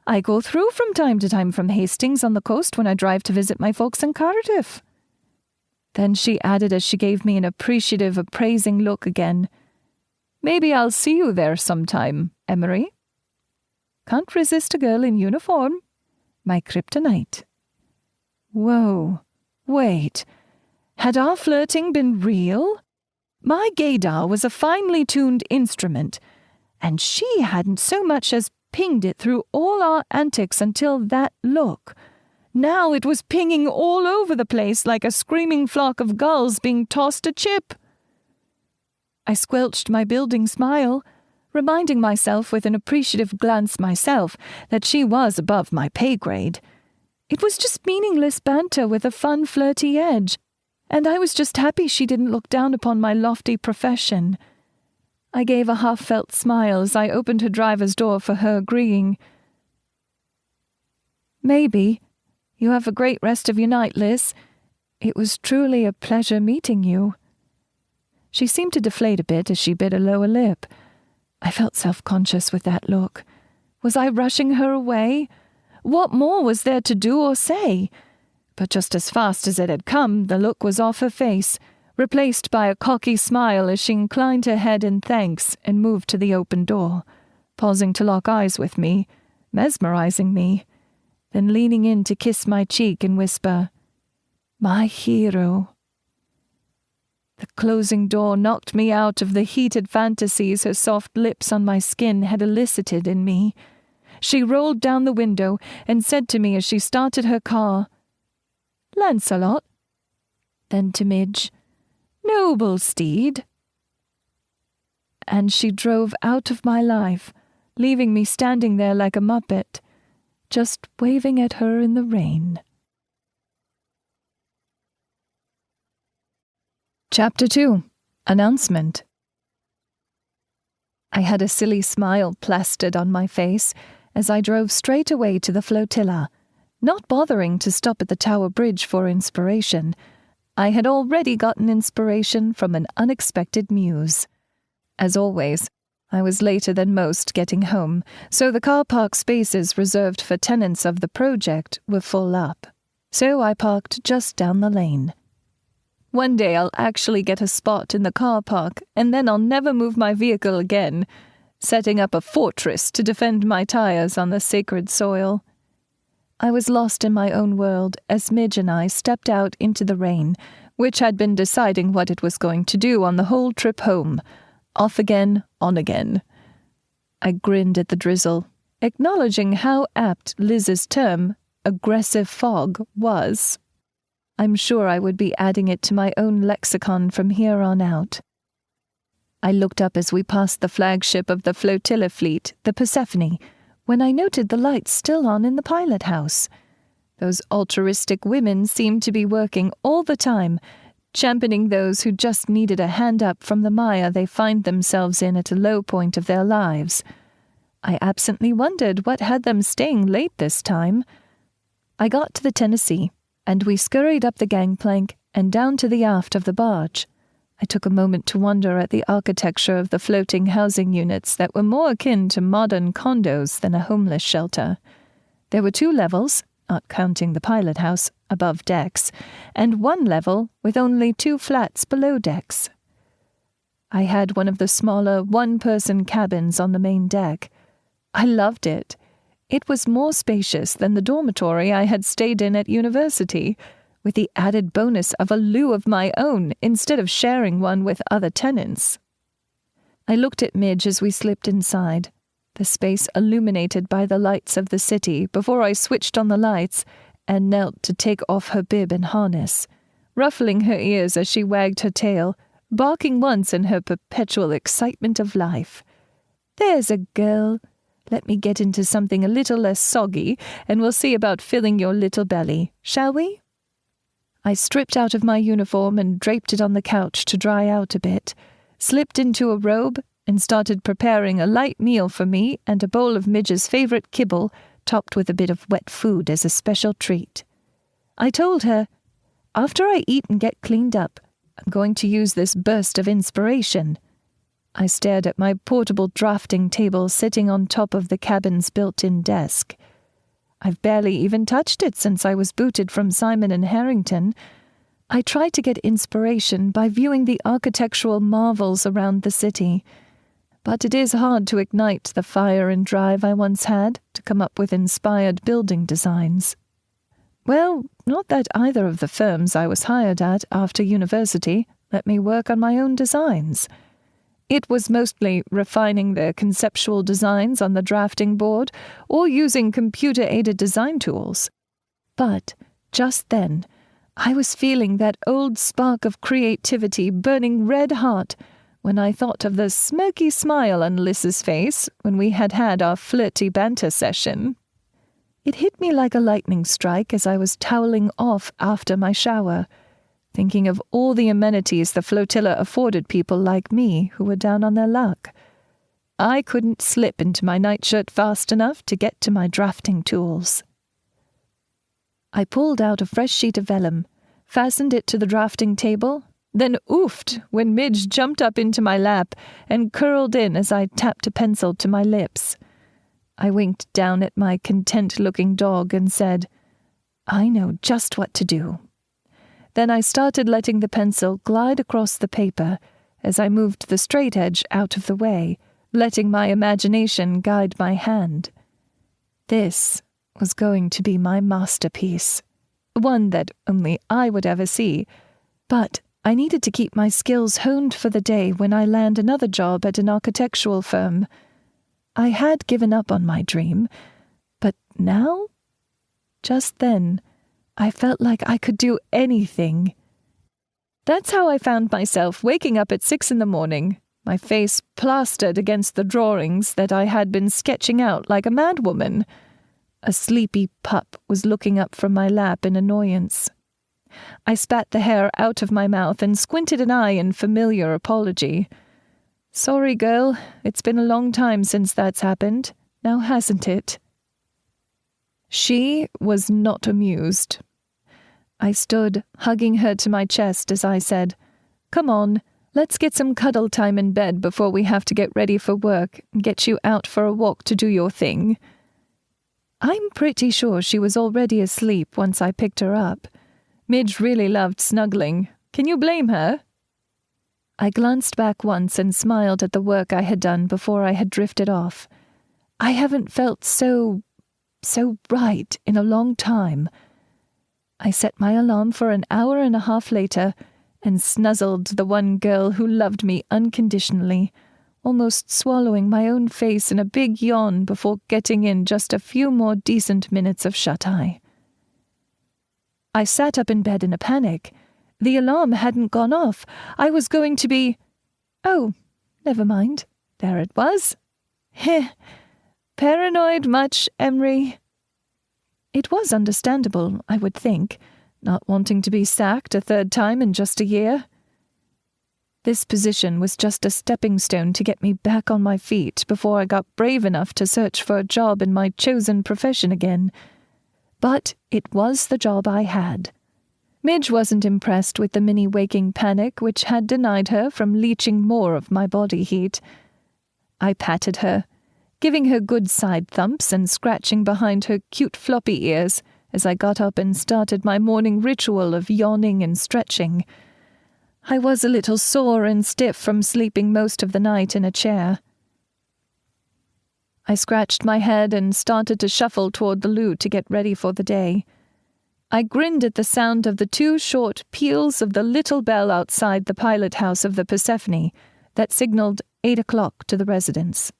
I go through from time to time from Hastings on the coast when I drive to visit my folks in Cardiff. Then she added as she gave me an appreciative, appraising look again, Maybe I'll see you there sometime, Emery. Can't resist a girl in uniform. My kryptonite. Whoa, wait. Had our flirting been real? My gaydar was a finely tuned instrument, and she hadn't so much as pinged it through all our antics until that look. Now it was pinging all over the place like a screaming flock of gulls being tossed a chip. I squelched my building smile, reminding myself with an appreciative glance myself that she was above my pay grade. It was just meaningless banter with a fun, flirty edge, and I was just happy she didn't look down upon my lofty profession. I gave a half-felt smile as I opened her driver's door for her agreeing. Maybe. You have a great rest of your night, Liz. It was truly a pleasure meeting you. She seemed to deflate a bit as she bit her lower lip. I felt self-conscious with that look. Was I rushing her away? What more was there to do or say? But just as fast as it had come, the look was off her face, replaced by a cocky smile as she inclined her head in thanks and moved to the open door, pausing to lock eyes with me, mesmerizing me, then leaning in to kiss my cheek and whisper, My hero. The closing door knocked me out of the heated fantasies her soft lips on my skin had elicited in me. She rolled down the window and said to me as she started her car, Lancelot. Then to Midge, Noble steed. And she drove out of my life, leaving me standing there like a muppet, just waving at her in the rain. Chapter 2. Announcement. I had a silly smile plastered on my face as I drove straight away to the Flotilla, not bothering to stop at the Tower Bridge for inspiration. I had already gotten inspiration from an unexpected muse. As always, I was later than most getting home, so the car park spaces reserved for tenants of the project were full up. So I parked just down the lane. One day I'll actually get a spot in the car park, and then I'll never move my vehicle again, setting up a fortress to defend my tires on the sacred soil. I was lost in my own world as Midge and I stepped out into the rain, which had been deciding what it was going to do on the whole trip home. Off again, on again. I grinned at the drizzle, acknowledging how apt Liz's term, aggressive fog, was. I'm sure I would be adding it to my own lexicon from here on out. I looked up as we passed the flagship of the Flotilla fleet, the Persephone, when I noted the lights still on in the pilot house. Those altruistic women seemed to be working all the time, championing those who just needed a hand up from the mire they find themselves in at a low point of their lives. I absently wondered what had them staying late this time. I got to the Tennessee, and we scurried up the gangplank and down to the aft of the barge. I took a moment to wonder at the architecture of the floating housing units that were more akin to modern condos than a homeless shelter. There were 2 levels, not counting the pilot house, above decks, and 1 level with only 2 flats below decks. I had one of the smaller one-person cabins on the main deck. I loved it. It was more spacious than the dormitory I had stayed in at university, with the added bonus of a loo of my own instead of sharing one with other tenants. I looked at Midge as we slipped inside, the space illuminated by the lights of the city before I switched on the lights and knelt to take off her bib and harness, ruffling her ears as she wagged her tail, barking once in her perpetual excitement of life. "There's a girl. Let me get into something a little less soggy, and we'll see about filling your little belly, shall we?" I stripped out of my uniform and draped it on the couch to dry out a bit, slipped into a robe, and started preparing a light meal for me and a bowl of Midge's favorite kibble, topped with a bit of wet food as a special treat. I told her, "After I eat and get cleaned up, I'm going to use this burst of inspiration." I stared at my portable drafting table sitting on top of the cabin's built-in desk. I've barely even touched it since I was booted from Simon and Harrington. I try to get inspiration by viewing the architectural marvels around the city, but it is hard to ignite the fire and drive I once had to come up with inspired building designs. Well, not that either of the firms I was hired at after university let me work on my own designs. It was mostly refining their conceptual designs on the drafting board or using computer-aided design tools. But just then, I was feeling that old spark of creativity burning red hot when I thought of the smirky smile on Lys's face when we had had our flirty banter session. It hit me like a lightning strike as I was toweling off after my shower, thinking of all the amenities the Flotilla afforded people like me who were down on their luck. I couldn't slip into my nightshirt fast enough to get to my drafting tools. I pulled out a fresh sheet of vellum, fastened it to the drafting table, then oofed when Midge jumped up into my lap and curled in as I tapped a pencil to my lips. I winked down at my content-looking dog and said, "I know just what to do." Then I started letting the pencil glide across the paper as I moved the straight edge out of the way, letting my imagination guide my hand. This was going to be my masterpiece, one that only I would ever see, but I needed to keep my skills honed for the day when I land another job at an architectural firm. I had given up on my dream, but now? Just then, I felt like I could do anything. That's how I found myself waking up at 6 a.m, my face plastered against the drawings that I had been sketching out like a madwoman. A sleepy pup was looking up from my lap in annoyance. I spat the hair out of my mouth and squinted an eye in familiar apology. "Sorry, girl, it's been a long time since that's happened, now hasn't it?" She was not amused. I stood, hugging her to my chest as I said, "Come on, let's get some cuddle time in bed before we have to get ready for work and get you out for a walk to do your thing." I'm pretty sure she was already asleep once I picked her up. Midge really loved snuggling. Can you blame her? I glanced back once and smiled at the work I had done before I had drifted off. I haven't felt so right in a long time. I set my alarm for an hour and a half later and snuzzled the one girl who loved me unconditionally, almost swallowing my own face in a big yawn before getting in just a few more decent minutes of shut-eye. I sat up in bed in a panic. The alarm hadn't gone off. I was going to be... Oh, never mind. There it was. Heh. Paranoid much, Emery? It was understandable, I would think, not wanting to be sacked a third time in just a year. This position was just a stepping stone to get me back on my feet before I got brave enough to search for a job in my chosen profession again. But it was the job I had. Midge wasn't impressed with the mini-waking panic which had denied her from leeching more of my body heat. I patted her, giving her good side thumps and scratching behind her cute floppy ears as I got up and started my morning ritual of yawning and stretching. I was a little sore and stiff from sleeping most of the night in a chair. I scratched my head and started to shuffle toward the loo to get ready for the day. I grinned at the sound of the 2 short peals of the little bell outside the pilot house of the Persephone that signaled 8 o'clock to the residents.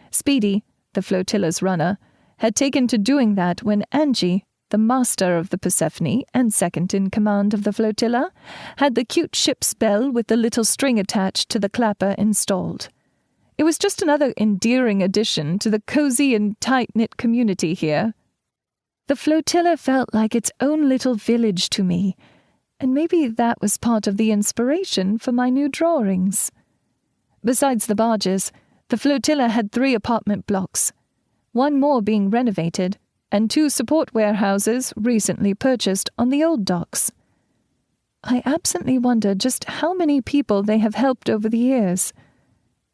Speedy, the flotilla's runner, had taken to doing that when Angie, the master of the Persephone and second in command of the flotilla, had the cute ship's bell with the little string attached to the clapper installed. It was just another endearing addition to the cozy and tight-knit community here. The flotilla felt like its own little village to me, and maybe that was part of the inspiration for my new drawings. Besides the barges, the flotilla had 3 apartment blocks, 1 more being renovated, and 2 support warehouses recently purchased on the old docks. I absently wonder just how many people they have helped over the years,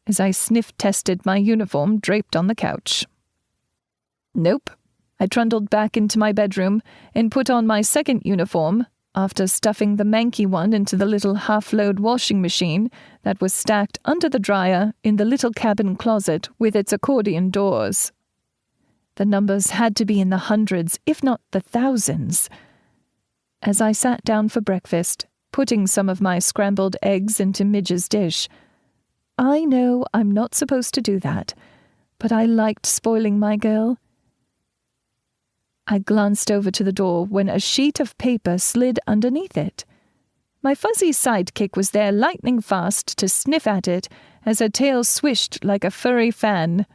as I sniff-tested my uniform draped on the couch. Nope. I trundled back into my bedroom and put on my second uniform after stuffing the manky one into the little half-load washing machine that was stacked under the dryer in the little cabin closet with its accordion doors. The numbers had to be in the hundreds, if not the thousands. As I sat down for breakfast, putting some of my scrambled eggs into Midge's dish, I know I'm not supposed to do that, but I liked spoiling my girl. I glanced over to the door when a sheet of paper slid underneath it. My fuzzy sidekick was there lightning fast to sniff at it as her tail swished like a furry fan.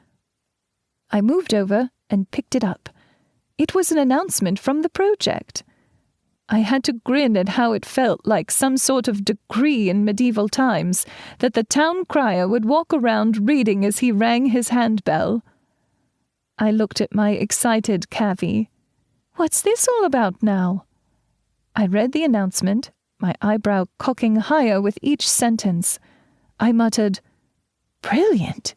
I moved over and picked it up. It was an announcement from the project. I had to grin at how it felt like some sort of decree in medieval times that the town crier would walk around reading as he rang his handbell. I looked at my excited Cavi. What's this all about now? I read the announcement, my eyebrow cocking higher with each sentence. I muttered, "Brilliant,"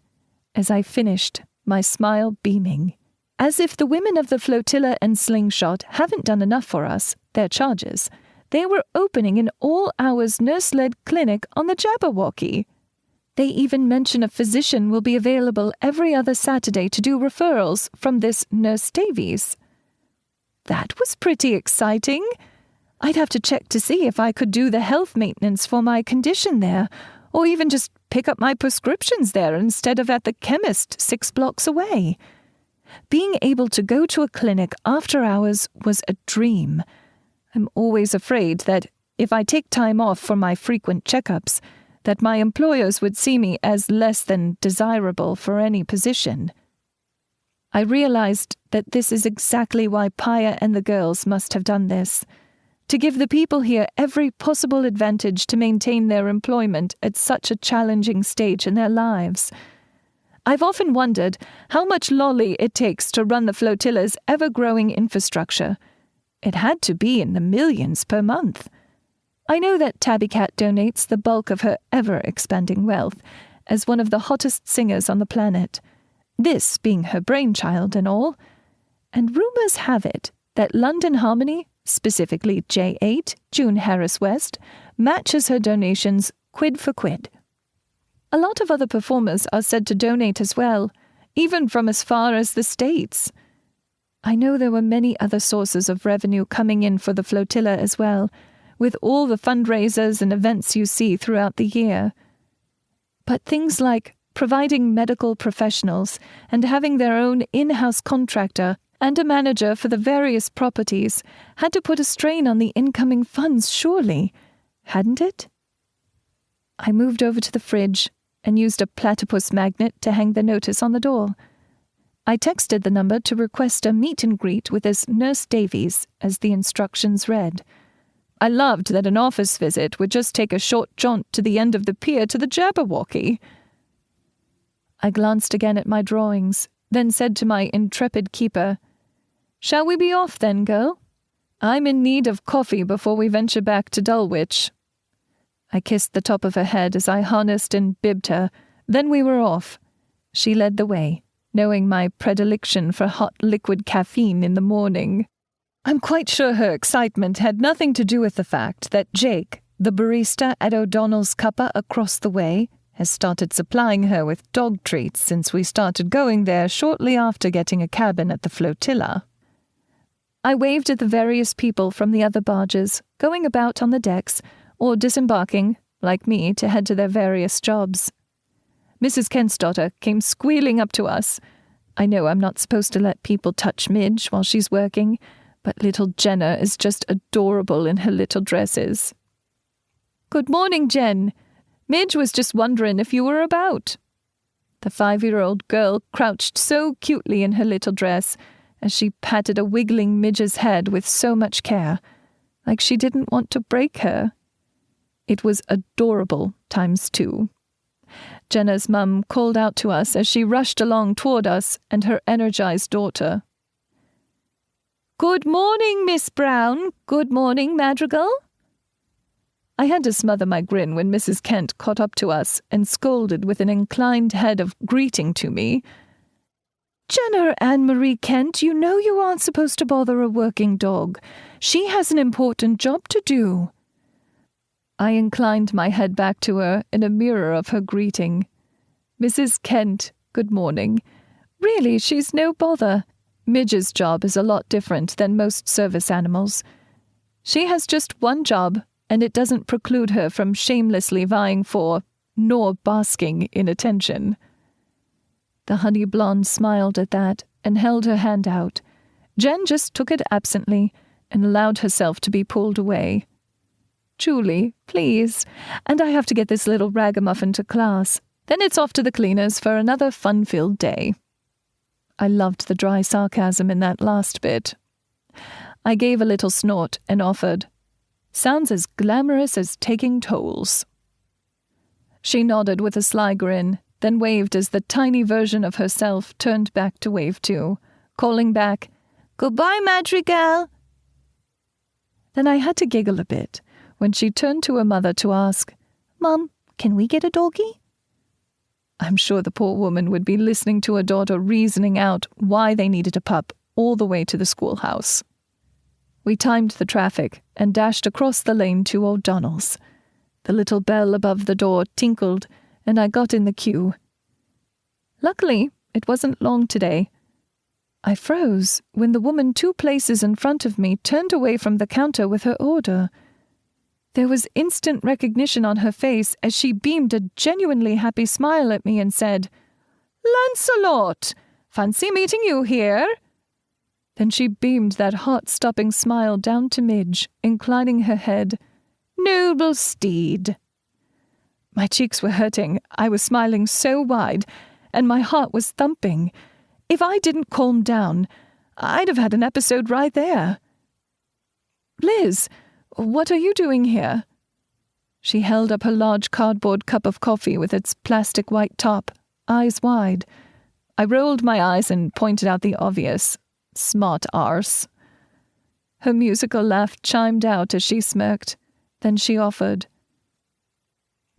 as I finished, my smile beaming. As if the women of the flotilla and slingshot haven't done enough for us, their charges, they were opening an all-hours nurse-led clinic on the Jabberwocky. They even mention a physician will be available every other Saturday to do referrals from this Nurse Davies. That was pretty exciting. I'd have to check to see if I could do the health maintenance for my condition there, or even just pick up my prescriptions there instead of at the chemist 6 blocks away. Being able to go to a clinic after hours was a dream. I'm always afraid that if I take time off for my frequent checkups, that my employers would see me as less than desirable for any position. I realized that this is exactly why Paya and the girls must have done this, to give the people here every possible advantage to maintain their employment at such a challenging stage in their lives. I've often wondered how much lolly it takes to run the flotilla's ever-growing infrastructure. It had to be in the millions per month. I know that Tabby Cat donates the bulk of her ever-expanding wealth as one of the hottest singers on the planet, this being her brainchild and all, and rumors have it that London Harmony, specifically J8, June Harris West, matches her donations quid for quid. A lot of other performers are said to donate as well, even from as far as the States. I know there were many other sources of revenue coming in for the flotilla as well, with all the fundraisers and events you see throughout the year. But things like providing medical professionals and having their own in-house contractor and a manager for the various properties had to put a strain on the incoming funds, surely, hadn't it? I moved over to the fridge and used a platypus magnet to hang the notice on the door. I texted the number to request a meet and greet with this Nurse Davies, as the instructions read. I loved that an office visit would just take a short jaunt to the end of the pier to the Jabberwocky. I glanced again at my drawings, then said to my intrepid keeper, "Shall we be off then, girl? I'm in need of coffee before we venture back to Dulwich." I kissed the top of her head as I harnessed and bibbed her. Then we were off. She led the way, knowing my predilection for hot liquid caffeine in the morning. I'm quite sure her excitement had nothing to do with the fact that Jake, the barista at O'Donnell's Cuppa across the way, has started supplying her with dog treats since we started going there shortly after getting a cabin at the flotilla. I waved at the various people from the other barges, going about on the decks, or disembarking, like me, to head to their various jobs. Mrs. Kent's daughter came squealing up to us. I know I'm not supposed to let people touch Midge while she's working, but little Jenna is just adorable in her little dresses. "Good morning, Jen. Midge was just wondering if you were about." The 5-year-old girl crouched so cutely in her little dress as she patted a wiggling Midge's head with so much care, like she didn't want to break her. It was adorable times 2. Jenna's mum called out to us as she rushed along toward us and her energized daughter. "Good morning, Miss Brown. Good morning, Madrigal." I had to smother my grin when Mrs. Kent caught up to us and scolded with an inclined head of greeting to me. "Jenna Anne-Marie Kent, you know you aren't supposed to bother a working dog. She has an important job to do." I inclined my head back to her in a mirror of her greeting. "Mrs. Kent, good morning. Really, she's no bother. Midge's job is a lot different than most service animals. She has just one job, and it doesn't preclude her from shamelessly vying for, nor basking in attention." The honey blonde smiled at that and held her hand out. Jen just took it absently and allowed herself to be pulled away. "Julie, please, and I have to get this little ragamuffin to class. Then it's off to the cleaners for another fun-filled day." I loved the dry sarcasm in that last bit. I gave a little snort and offered, "Sounds as glamorous as taking tolls." She nodded with a sly grin, then waved as the tiny version of herself turned back to wave too, calling back, "Goodbye, Madrigal." Then I had to giggle a bit when she turned to her mother to ask, "Mum, can we get a doggy?" I'm sure the poor woman would be listening to her daughter reasoning out why they needed a pup all the way to the schoolhouse. We timed the traffic and dashed across the lane to O'Donnell's. The little bell above the door tinkled, and I got in the queue. Luckily, it wasn't long today. I froze when the woman 2 places in front of me turned away from the counter with her order. There was instant recognition on her face as she beamed a genuinely happy smile at me and said, "Lancelot! Fancy meeting you here." Then she beamed that heart-stopping smile down to Midge, inclining her head. "Noble steed." My cheeks were hurting. I was smiling so wide, and my heart was thumping. If I didn't calm down, I'd have had an episode right there. "Liz, what are you doing here?" She held up her large cardboard cup of coffee with its plastic white top, eyes wide. I rolled my eyes and pointed out the obvious. Smart arse. Her musical laugh chimed out as she smirked. Then she offered,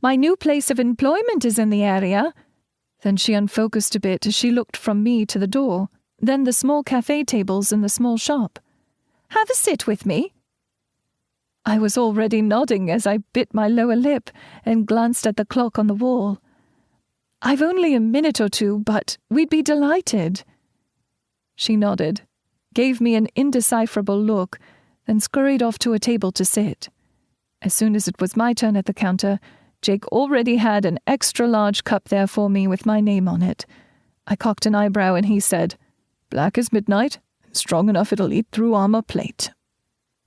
"My new place of employment is in the area." Then she unfocused a bit as she looked from me to the door, then the small cafe tables in the small shop. "Have a sit with me?" I was already nodding as I bit my lower lip and glanced at the clock on the wall. "I've only a minute or 2, but we'd be delighted." She nodded, gave me an indecipherable look, then scurried off to a table to sit. As soon as it was my turn at the counter, Jake already had an extra-large cup there for me with my name on it. I cocked an eyebrow and he said, "Black as midnight, strong enough it'll eat through armor plate."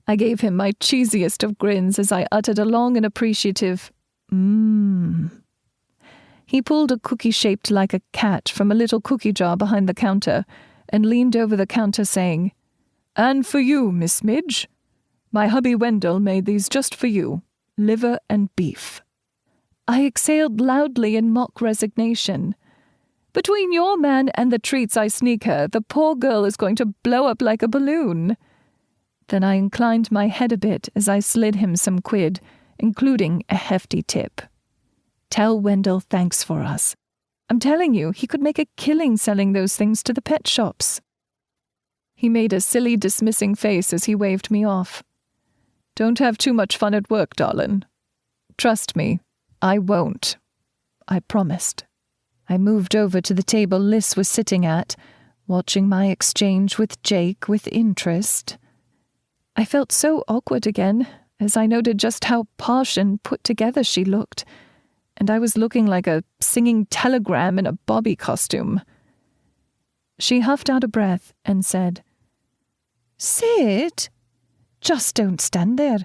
I gave him my cheesiest of grins as I uttered a long and appreciative, "Mmm." He pulled a cookie shaped like a cat from a little cookie jar behind the counter and leaned over the counter saying, "And for you, Miss Midge. My hubby Wendell made these just for you, liver and beef." I exhaled loudly in mock resignation. Between your man and the treats I sneak her, the poor girl is going to blow up like a balloon. Then I inclined my head a bit as I slid him some quid, including a hefty tip. "Tell Wendell thanks for us. I'm telling you, he could make a killing selling those things to the pet shops." He made a silly, dismissing face as he waved me off. "Don't have too much fun at work, darling." "Trust me, I won't," I promised. I moved over to the table Liz was sitting at, watching my exchange with Jake with interest. I felt so awkward again, as I noted just how posh and put together she looked, and I was looking like a singing telegram in a Bobby costume. She huffed out a breath and said, "Sid, just don't stand there.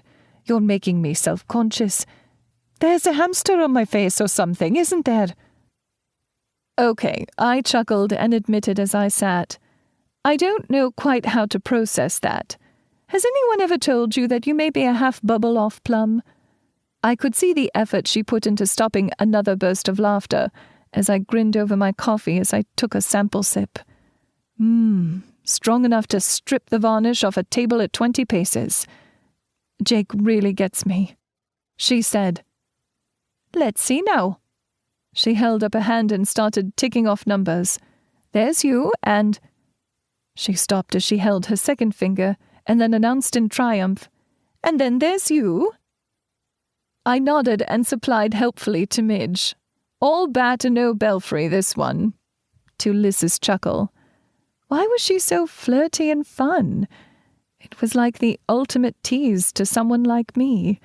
You're making me self-conscious. There's a hamster on my face or something, isn't there?" "Okay," I chuckled and admitted as I sat. "I don't know quite how to process that. Has anyone ever told you that you may be a half-bubble-off plum?" I could see the effort she put into stopping another burst of laughter as I grinned over my coffee as I took a sample sip. Strong enough to strip the varnish off a table at 20 paces. Jake really gets me. She said, "Let's see now." She held up a hand and started ticking off numbers. "There's you, and—" She stopped as she held her second finger and then announced in triumph, "And then there's you." I nodded and supplied helpfully to Midge. "All bat and no belfry, this one." To Liz's chuckle. Why was she so flirty and fun? It was like the ultimate tease to someone like me.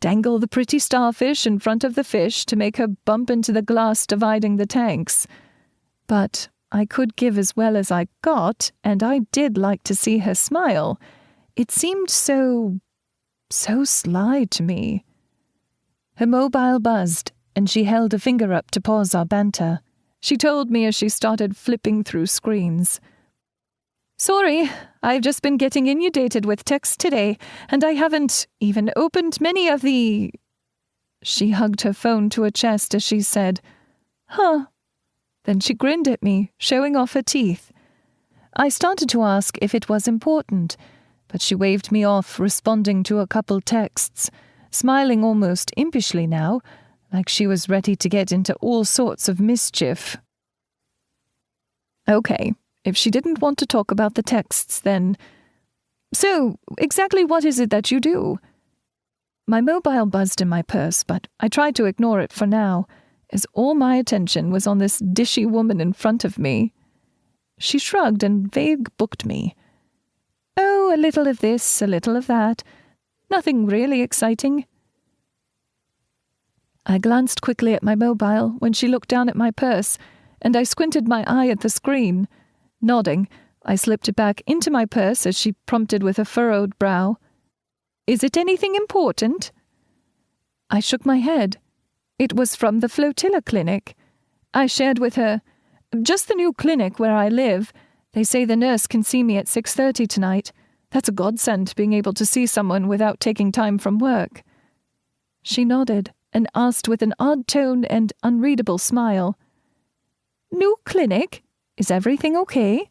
Dangle the pretty starfish in front of the fish to make her bump into the glass dividing the tanks. But I could give as well as I got, and I did like to see her smile. It seemed so sly to me. Her mobile buzzed, and she held a finger up to pause our banter. She told me as she started flipping through screens. "Sorry, I've just been getting inundated with texts today, and I haven't even opened many of the—" She hugged her phone to her chest as she said, "Huh." Then she grinned at me, showing off her teeth. I started to ask if it was important, but she waved me off, responding to a couple texts, smiling almost impishly now, like she was ready to get into all sorts of mischief. Okay, if she didn't want to talk about the texts, then... "So, exactly what is it that you do?" My mobile buzzed in my purse, but I tried to ignore it for now, as all my attention was on this dishy woman in front of me. She shrugged and vague-booked me. "Oh, a little of this, a little of that. Nothing really exciting." I glanced quickly at my mobile when she looked down at my purse, and I squinted my eye at the screen. Nodding, I slipped it back into my purse as she prompted with a furrowed brow. "Is it anything important?" I shook my head. It was from the Flotilla clinic. I shared with her, "Just the new clinic where I live. They say the nurse can see me at 6:30 tonight. That's a godsend, being able to see someone without taking time from work." She nodded and asked with an odd tone and unreadable smile, "New clinic? Is everything okay?"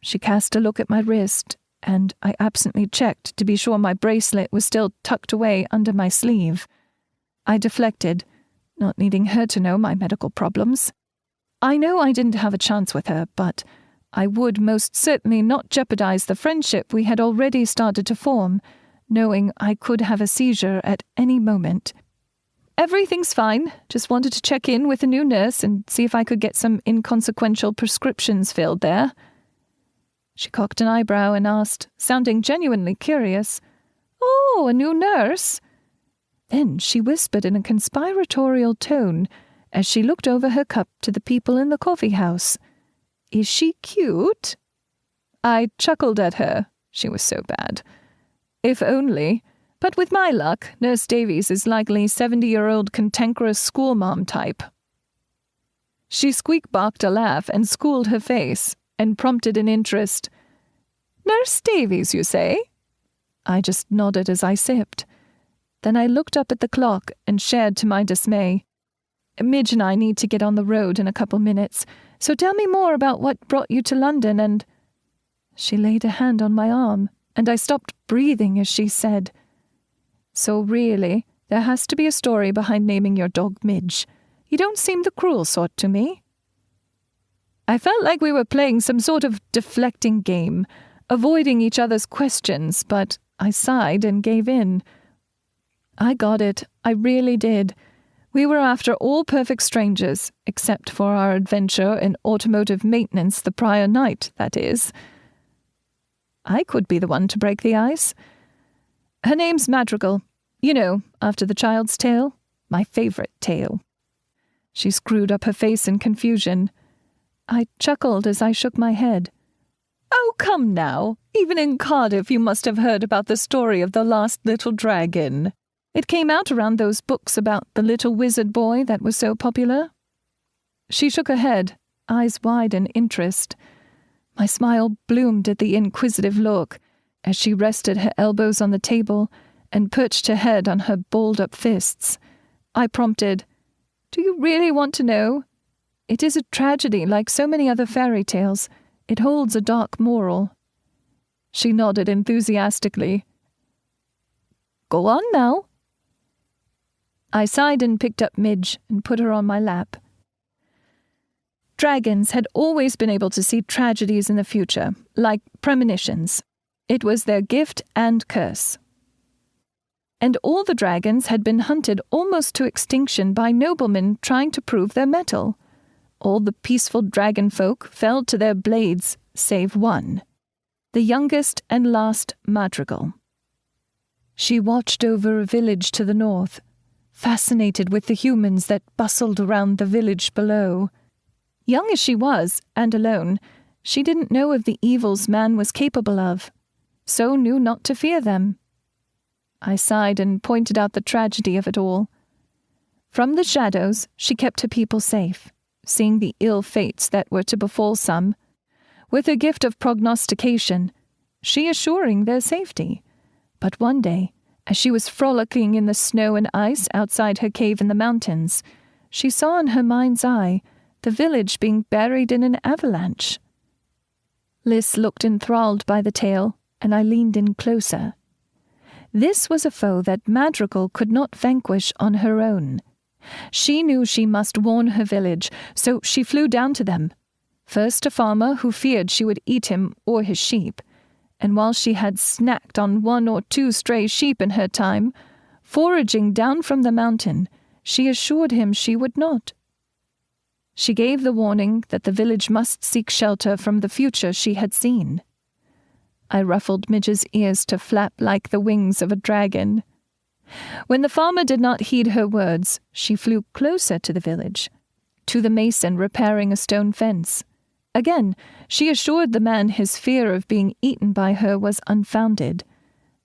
She cast a look at my wrist, and I absently checked to be sure my bracelet was still tucked away under my sleeve. I deflected, not needing her to know my medical problems. I know I didn't have a chance with her, but I would most certainly not jeopardize the friendship we had already started to form, knowing I could have a seizure at any moment. "Everything's fine. Just wanted to check in with a new nurse and see if I could get some inconsequential prescriptions filled there." She cocked an eyebrow and asked, sounding genuinely curious, "Oh, a new nurse?" Then she whispered in a conspiratorial tone as she looked over her cup to the people in the coffee house, "Is she cute?" I chuckled at her. She was so bad. If only. But with my luck, Nurse Davies is likely 70-year-old cantankerous schoolmom type. She squeak-barked a laugh and schooled her face, and prompted an interest. "Nurse Davies, you say?" I just nodded as I sipped. Then I looked up at the clock and shared to my dismay, "Midge and I need to get on the road in a couple minutes, so tell me more about what brought you to London and—" She laid a hand on my arm, and I stopped breathing as she said, "So really, there has to be a story behind naming your dog Midge. You don't seem the cruel sort to me." I felt like we were playing some sort of deflecting game, avoiding each other's questions, but I sighed and gave in. I got it. I really did. We were after all perfect strangers, except for our adventure in automotive maintenance the prior night, that is. I could be the one to break the ice. Her name's Madrigal. You know, after the child's tale. My favourite tale. She screwed up her face in confusion. I chuckled as I shook my head. Oh, come now. Even in Cardiff you must have heard about the story of the last little dragon. It came out around those books about the little wizard boy that was so popular. She shook her head, eyes wide in interest. My smile bloomed at the inquisitive look as she rested her elbows on the table and perched her head on her balled-up fists. I prompted, Do you really want to know? It is a tragedy like so many other fairy tales. It holds a dark moral. She nodded enthusiastically. Go on now. I sighed and picked up Midge and put her on my lap. Dragons had always been able to see tragedies in the future, like premonitions. It was their gift and curse. And all the dragons had been hunted almost to extinction by noblemen trying to prove their mettle. All the peaceful dragon folk fell to their blades, save one, the youngest and last Madrigal. She watched over a village to the north, fascinated with the humans that bustled around the village below. Young as she was, and alone, she didn't know of the evils man was capable of, so knew not to fear them. I sighed and pointed out the tragedy of it all. From the shadows, she kept her people safe, seeing the ill fates that were to befall some, with her gift of prognostication, she assuring their safety. But one day, as she was frolicking in the snow and ice outside her cave in the mountains, she saw in her mind's eye the village being buried in an avalanche. Liz looked enthralled by the tale, and I leaned in closer. This was a foe that Madrigal could not vanquish on her own. She knew she must warn her village, so she flew down to them. First a farmer who feared she would eat him or his sheep, and while she had snacked on 1 or 2 stray sheep in her time, foraging down from the mountain, she assured him she would not. She gave the warning that the village must seek shelter from the future she had seen. I ruffled Midge's ears to flap like the wings of a dragon. When the farmer did not heed her words, she flew closer to the village, to the mason repairing a stone fence. Again, she assured the man his fear of being eaten by her was unfounded.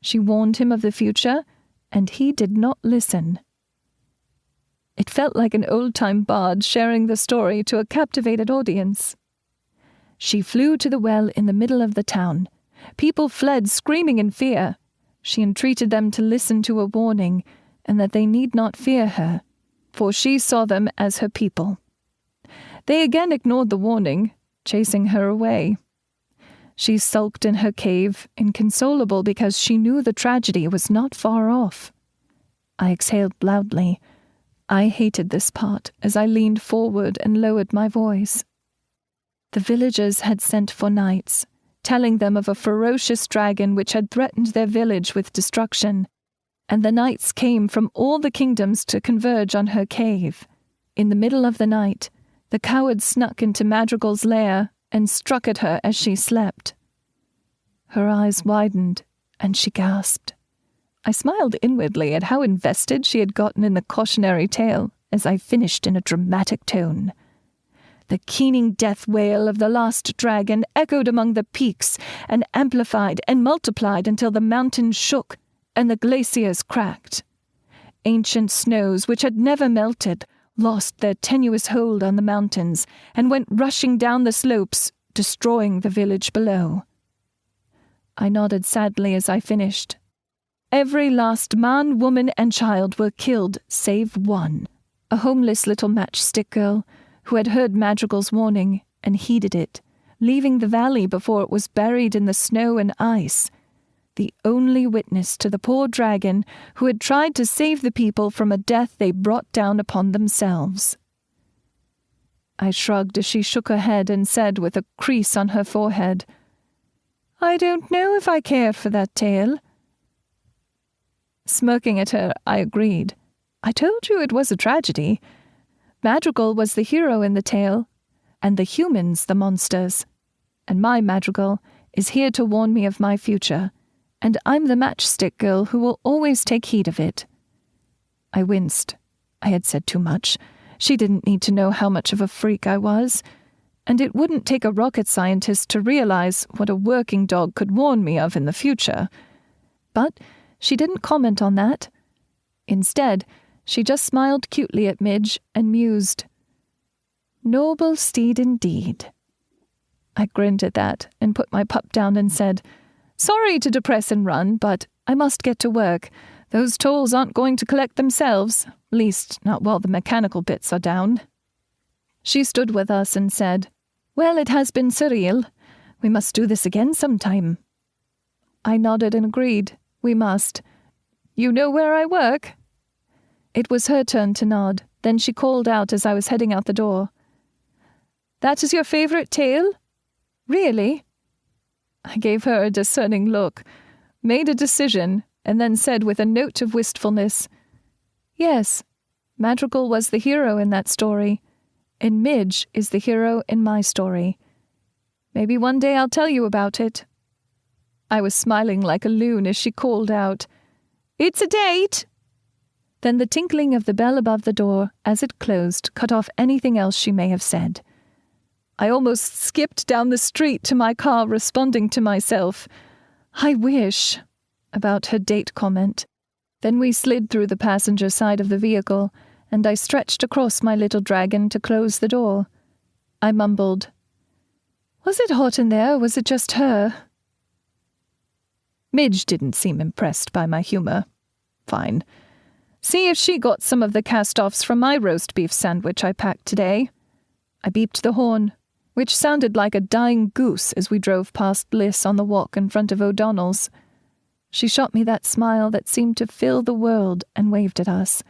She warned him of the future, and he did not listen. It felt like an old-time bard sharing the story to a captivated audience. She flew to the well in the middle of the town. People fled, screaming in fear. She entreated them to listen to a warning, and that they need not fear her, for she saw them as her people. They again ignored the warning, chasing her away. She sulked in her cave, inconsolable because she knew the tragedy was not far off. I exhaled loudly. I hated this part as I leaned forward and lowered my voice. The villagers had sent for knights, telling them of a ferocious dragon which had threatened their village with destruction, and the knights came from all the kingdoms to converge on her cave. In the middle of the night, the coward snuck into Madrigal's lair and struck at her as she slept. Her eyes widened, and she gasped. I smiled inwardly at how invested she had gotten in the cautionary tale as I finished in a dramatic tone. The keening death wail of the last dragon echoed among the peaks and amplified and multiplied until the mountains shook and the glaciers cracked. Ancient snows, which had never melted, lost their tenuous hold on the mountains and went rushing down the slopes, destroying the village below. I nodded sadly as I finished. Every last man, woman, and child were killed save one, a homeless little matchstick girl who had heard Madrigal's warning and heeded it, leaving the valley before it was buried in the snow and ice, the only witness to the poor dragon who had tried to save the people from a death they brought down upon themselves. I shrugged as she shook her head and said with a crease on her forehead, I don't know if I care for that tale. Smirking at her, I agreed. I told you it was a tragedy. Madrigal was the hero in the tale, and the humans the monsters. And my Madrigal is here to warn me of my future, and I'm the matchstick girl who will always take heed of it." I winced. I had said too much. She didn't need to know how much of a freak I was, and it wouldn't take a rocket scientist to realize what a working dog could warn me of in the future. But she didn't comment on that. Instead, she just smiled cutely at Midge and mused, "Noble steed indeed." I grinned at that and put my pup down and said, "Sorry to depress and run, but I must get to work. Those tolls aren't going to collect themselves, least not while the mechanical bits are down." She stood with us and said, "Well, it has been surreal. We must do this again sometime." I nodded and agreed. We must. "You know where I work?" It was her turn to nod. Then she called out as I was heading out the door, "That is your favorite tale? Really?" I gave her a discerning look, made a decision, and then said with a note of wistfulness, "Yes, Madrigal was the hero in that story, and Midge is the hero in my story. Maybe one day I'll tell you about it." I was smiling like a loon as she called out, "It's a date!" Then the tinkling of the bell above the door as it closed cut off anything else she may have said. I almost skipped down the street to my car, responding to myself, "I wish," about her date comment. Then we slid through the passenger side of the vehicle, and I stretched across my little dragon to close the door. I mumbled, "Was it hot in there, or was it just her?" Midge didn't seem impressed by my humor. Fine. See if she got some of the cast-offs from my roast beef sandwich I packed today. I beeped the horn, which sounded like a dying goose as we drove past Liz on the walk in front of O'Donnell's. She shot me that smile that seemed to fill the world and waved at us.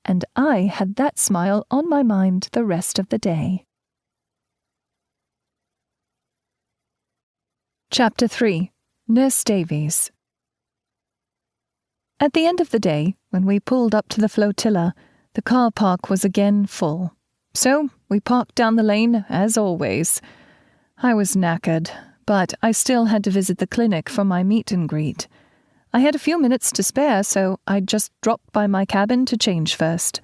And I had that smile on my mind the rest of the day. Chapter 3. Nurse Davies. At the end of the day, when we pulled up to the Flotilla, the car park was again full. So we parked down the lane, as always. I was knackered, but I still had to visit the clinic for my meet and greet. I had a few minutes to spare, so I just dropped by my cabin to change first.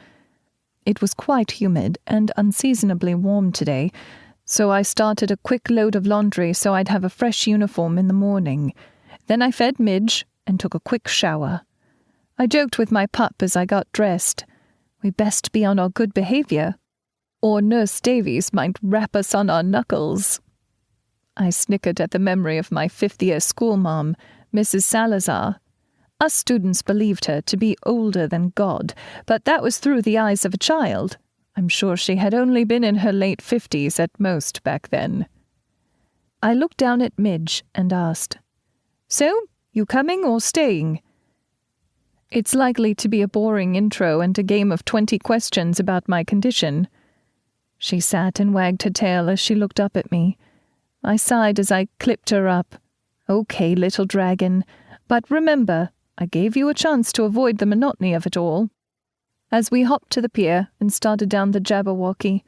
It was quite humid and unseasonably warm today, so I started a quick load of laundry so I'd have a fresh uniform in the morning. Then I fed Midge and took a quick shower. I joked with my pup as I got dressed. We best be on our good behavior, or Nurse Davies might rap us on our knuckles. I snickered at the memory of my fifth-year schoolmom, Mrs. Salazar. Us students believed her to be older than God, but that was through the eyes of a child. I'm sure she had only been in her late 50s at most back then. I looked down at Midge and asked, "So, you coming or staying?" It's likely to be a boring intro and a game of 20 questions about my condition. She sat and wagged her tail as she looked up at me. I sighed as I clipped her up. "Okay, little dragon, but remember, I gave you a chance to avoid the monotony of it all." As we hopped to the pier and started down the Jabberwocky,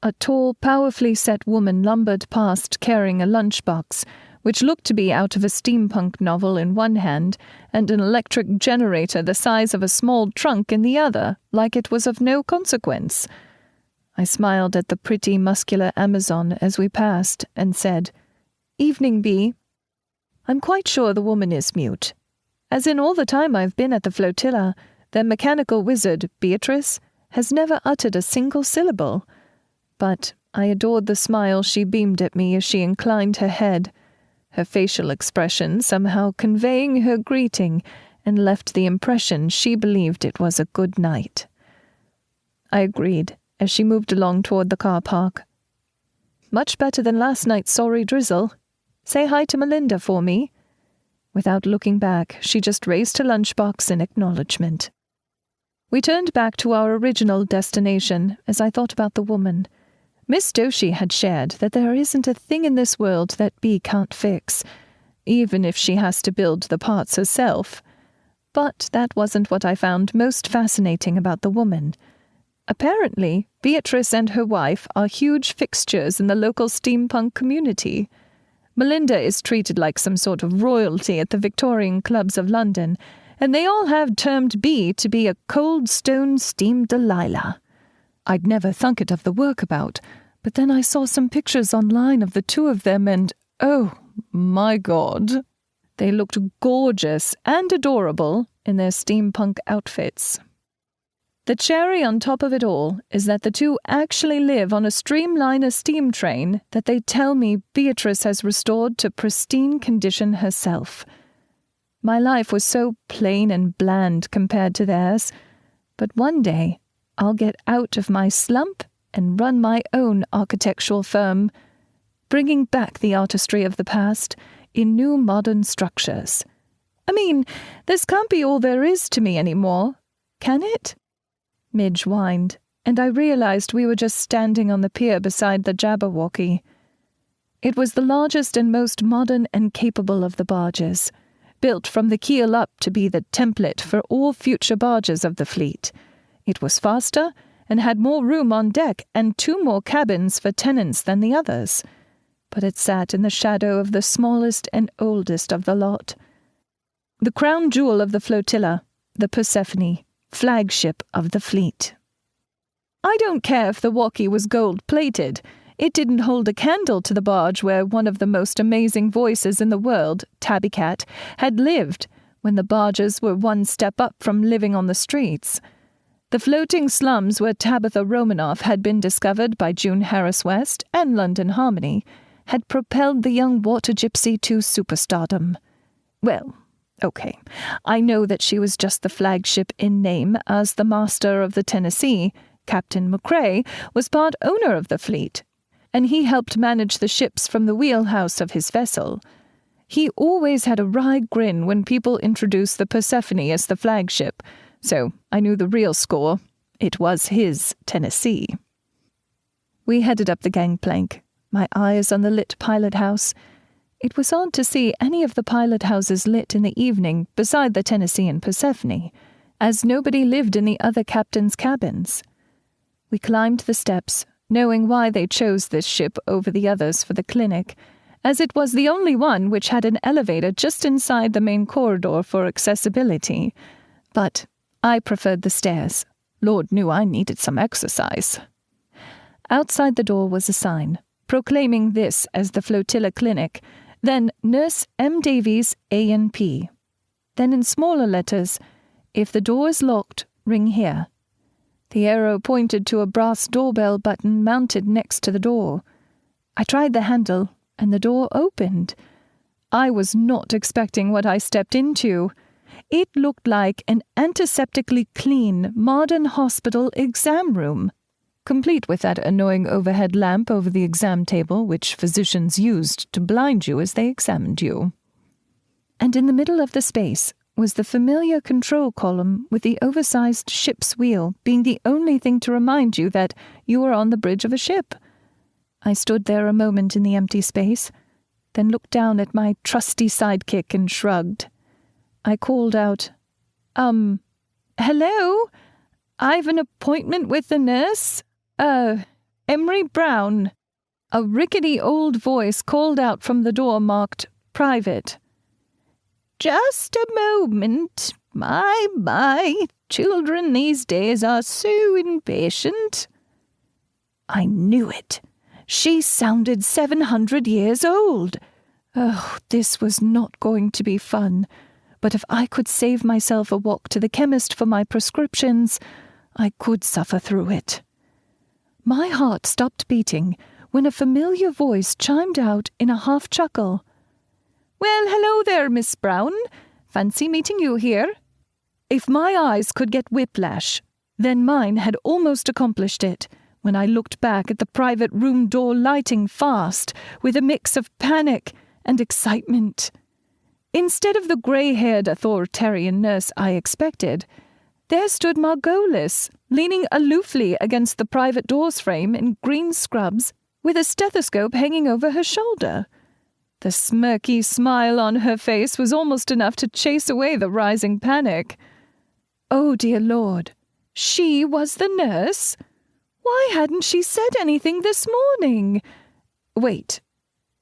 a tall, powerfully set woman lumbered past carrying a lunchbox, which looked to be out of a steampunk novel in one hand and an electric generator the size of a small trunk in the other, like it was of no consequence. I smiled at the pretty, muscular Amazon as we passed and said, "Evening, Bee." I'm quite sure the woman is mute. As in all the time I've been at the Flotilla, their mechanical wizard, Beatrice, has never uttered a single syllable. But I adored the smile she beamed at me as she inclined her head, her facial expression somehow conveying her greeting and left the impression she believed it was a good night. I agreed as she moved along toward the car park. "Much better than last night's sorry drizzle. Say hi to Melinda for me." Without looking back, she just raised her lunchbox in acknowledgement. We turned back to our original destination as I thought about the woman. Miss Doshi had shared that there isn't a thing in this world that Bee can't fix, even if she has to build the parts herself. But that wasn't what I found most fascinating about the woman. Apparently, Beatrice and her wife are huge fixtures in the local steampunk community. Melinda is treated like some sort of royalty at the Victorian clubs of London, and they all have termed B to be a cold stone steamed Delilah. I'd never thunk it of the workabout, but then I saw some pictures online of the two of them and, oh, my God. They looked gorgeous and adorable in their steampunk outfits. The cherry on top of it all is that the two actually live on a streamliner steam train that they tell me Beatrice has restored to pristine condition herself. My life was so plain and bland compared to theirs, but one day I'll get out of my slump and run my own architectural firm, bringing back the artistry of the past in new modern structures. I mean, this can't be all there is to me anymore, can it? Midge whined, and I realized we were just standing on the pier beside the Jabberwocky. It was the largest and most modern and capable of the barges, built from the keel up to be the template for all future barges of the fleet. It was faster and had more room on deck and 2 more cabins for tenants than the others, but it sat in the shadow of the smallest and oldest of the lot. The crown jewel of the flotilla, the Persephone, flagship of the fleet. I don't care if the Wocky was gold-plated. It didn't hold a candle to the barge where one of the most amazing voices in the world, Tabby Cat, had lived when the barges were one step up from living on the streets. The floating slums where Tabitha Romanoff had been discovered by June Harris West and London Harmony had propelled the young water gypsy to superstardom. Well, okay, I know that she was just the flagship in name, as the master of the Tennessee, Captain McCrae, was part owner of the fleet, and he helped manage the ships from the wheelhouse of his vessel. He always had a wry grin when people introduced the Persephone as the flagship, so I knew the real score. It was his Tennessee. We headed up the gangplank, my eyes on the lit pilot house. It was odd to see any of the pilot houses lit in the evening beside the Tennessee and Persephone, as nobody lived in the other captains' cabins. We climbed the steps, knowing why they chose this ship over the others for the clinic, as it was the only one which had an elevator just inside the main corridor for accessibility. But I preferred the stairs. Lord knew I needed some exercise. Outside the door was a sign, proclaiming this as the Flotilla Clinic, then Nurse M. Davies, A.N.P. Then in smaller letters, if the door is locked, ring here. The arrow pointed to a brass doorbell button mounted next to the door. I tried the handle, and the door opened. I was not expecting what I stepped into. It looked like an antiseptically clean, modern hospital exam room, complete with that annoying overhead lamp over the exam table which physicians used to blind you as they examined you. And in the middle of the space was the familiar control column with the oversized ship's wheel being the only thing to remind you that you were on the bridge of a ship. I stood there a moment in the empty space, then looked down at my trusty sidekick and shrugged. I called out, hello? I've an appointment with the nurse. Emery Brown. A rickety old voice called out from the door marked private. Just a moment. My, children these days are so impatient. I knew it. She sounded 700 years old. Oh, this was not going to be fun. But if I could save myself a walk to the chemist for my prescriptions, I could suffer through it. My heart stopped beating when a familiar voice chimed out in a half-chuckle. Well, hello there, Miss Brown. Fancy meeting you here. If my eyes could get whiplash, then mine had almost accomplished it when I looked back at the private room door lighting fast with a mix of panic and excitement. Instead of the grey-haired authoritarian nurse I expected, there stood Margolis, leaning aloofly against the private door's frame in green scrubs, with a stethoscope hanging over her shoulder. The smirky smile on her face was almost enough to chase away the rising panic. Oh, dear Lord, she was the nurse? Why hadn't she said anything this morning? Wait,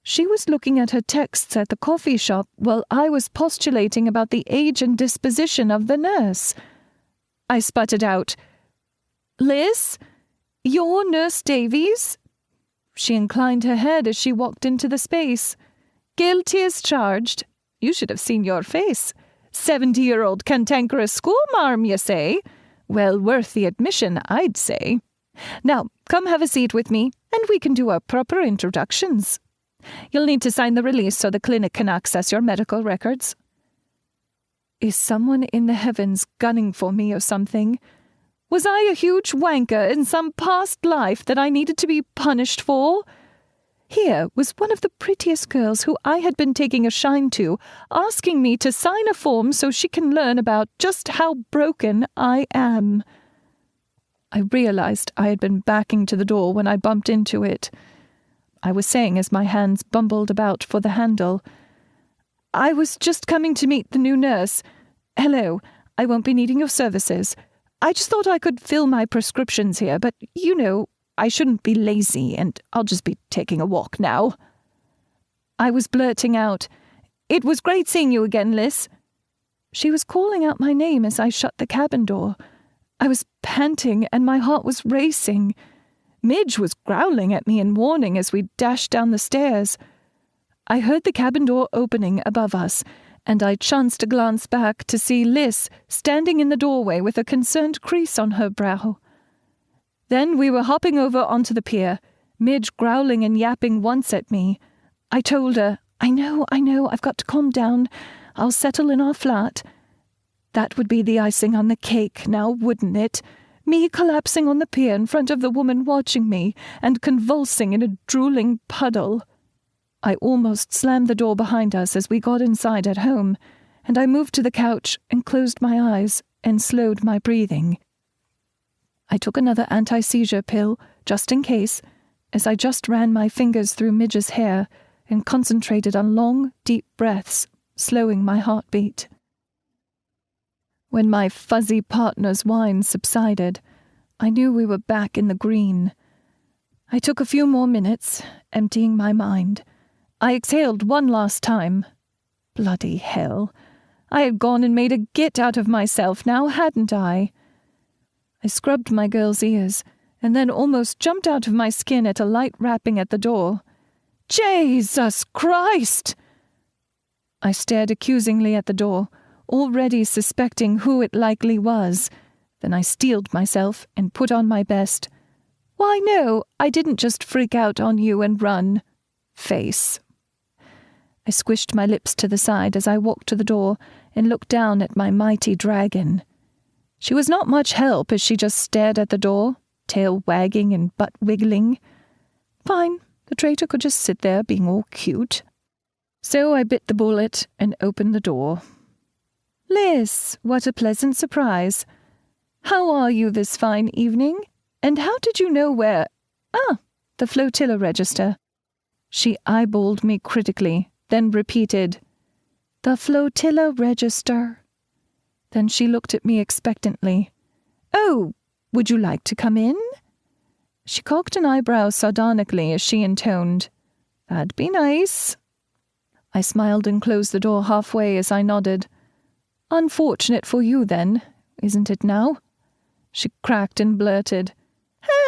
She was looking at her texts at the coffee shop while I was postulating about the age and disposition of the nurse. I sputtered out, "Liz, you're Nurse Davies?" She inclined her head as she walked into the space. "Guilty as charged. You should have seen your face. 70-year-old cantankerous schoolmarm, you say? Well worth the admission, I'd say. Now, come have a seat with me, and we can do our proper introductions. You'll need to sign the release so the clinic can access your medical records." Is someone in the heavens gunning for me or something? Was I a huge wanker in some past life that I needed to be punished for? Here was one of the prettiest girls who I had been taking a shine to, asking me to sign a form so she can learn about just how broken I am. I realized I had been backing to the door when I bumped into it. I was saying as my hands bumbled about for the handle, "I was just coming to meet the new nurse. Hello, I won't be needing your services. I just thought I could fill my prescriptions here, but, I shouldn't be lazy, and I'll just be taking a walk now." I was blurting out, "It was great seeing you again, Liz." She was calling out my name as I shut the cabin door. I was panting, and my heart was racing. Midge was growling at me in warning as we dashed down the stairs. I heard the cabin door opening above us, and I chanced to glance back to see Liz standing in the doorway with a concerned crease on her brow. Then we were hopping over onto the pier, Midge growling and yapping once at me. I told her, I know, I've got to calm down. I'll settle in our flat." That would be the icing on the cake now, wouldn't it? Me collapsing on the pier in front of the woman watching me and convulsing in a drooling puddle. I almost slammed the door behind us as we got inside at home, and I moved to the couch and closed my eyes and slowed my breathing. I took another anti-seizure pill, just in case, as I just ran my fingers through Midge's hair and concentrated on long, deep breaths, slowing my heartbeat. When my fuzzy partner's whine subsided, I knew we were back in the green. I took a few more minutes, emptying my mind. I exhaled one last time. Bloody hell. I had gone and made a git out of myself now, hadn't I? I scrubbed my girl's ears, and then almost jumped out of my skin at a light rapping at the door. Jesus Christ! I stared accusingly at the door, already suspecting who it likely was. Then I steeled myself and put on my best. "Why, no, I didn't just freak out on you and run." Face. I squished my lips to the side as I walked to the door and looked down at my mighty dragon. She was not much help as she just stared at the door, tail wagging and butt wiggling. Fine, the traitor could just sit there being all cute. So I bit the bullet and opened the door. "Liz, what a pleasant surprise. How are you this fine evening? And how did you know where—" "Ah, the Flotilla register." She eyeballed me critically, then repeated, "The Flotilla register." Then she looked at me expectantly. "Oh, would you like to come in?" She cocked an eyebrow sardonically as she intoned, "That'd be nice." I smiled and closed the door halfway as I nodded. "Unfortunate for you, then, isn't it now?" She cracked and blurted,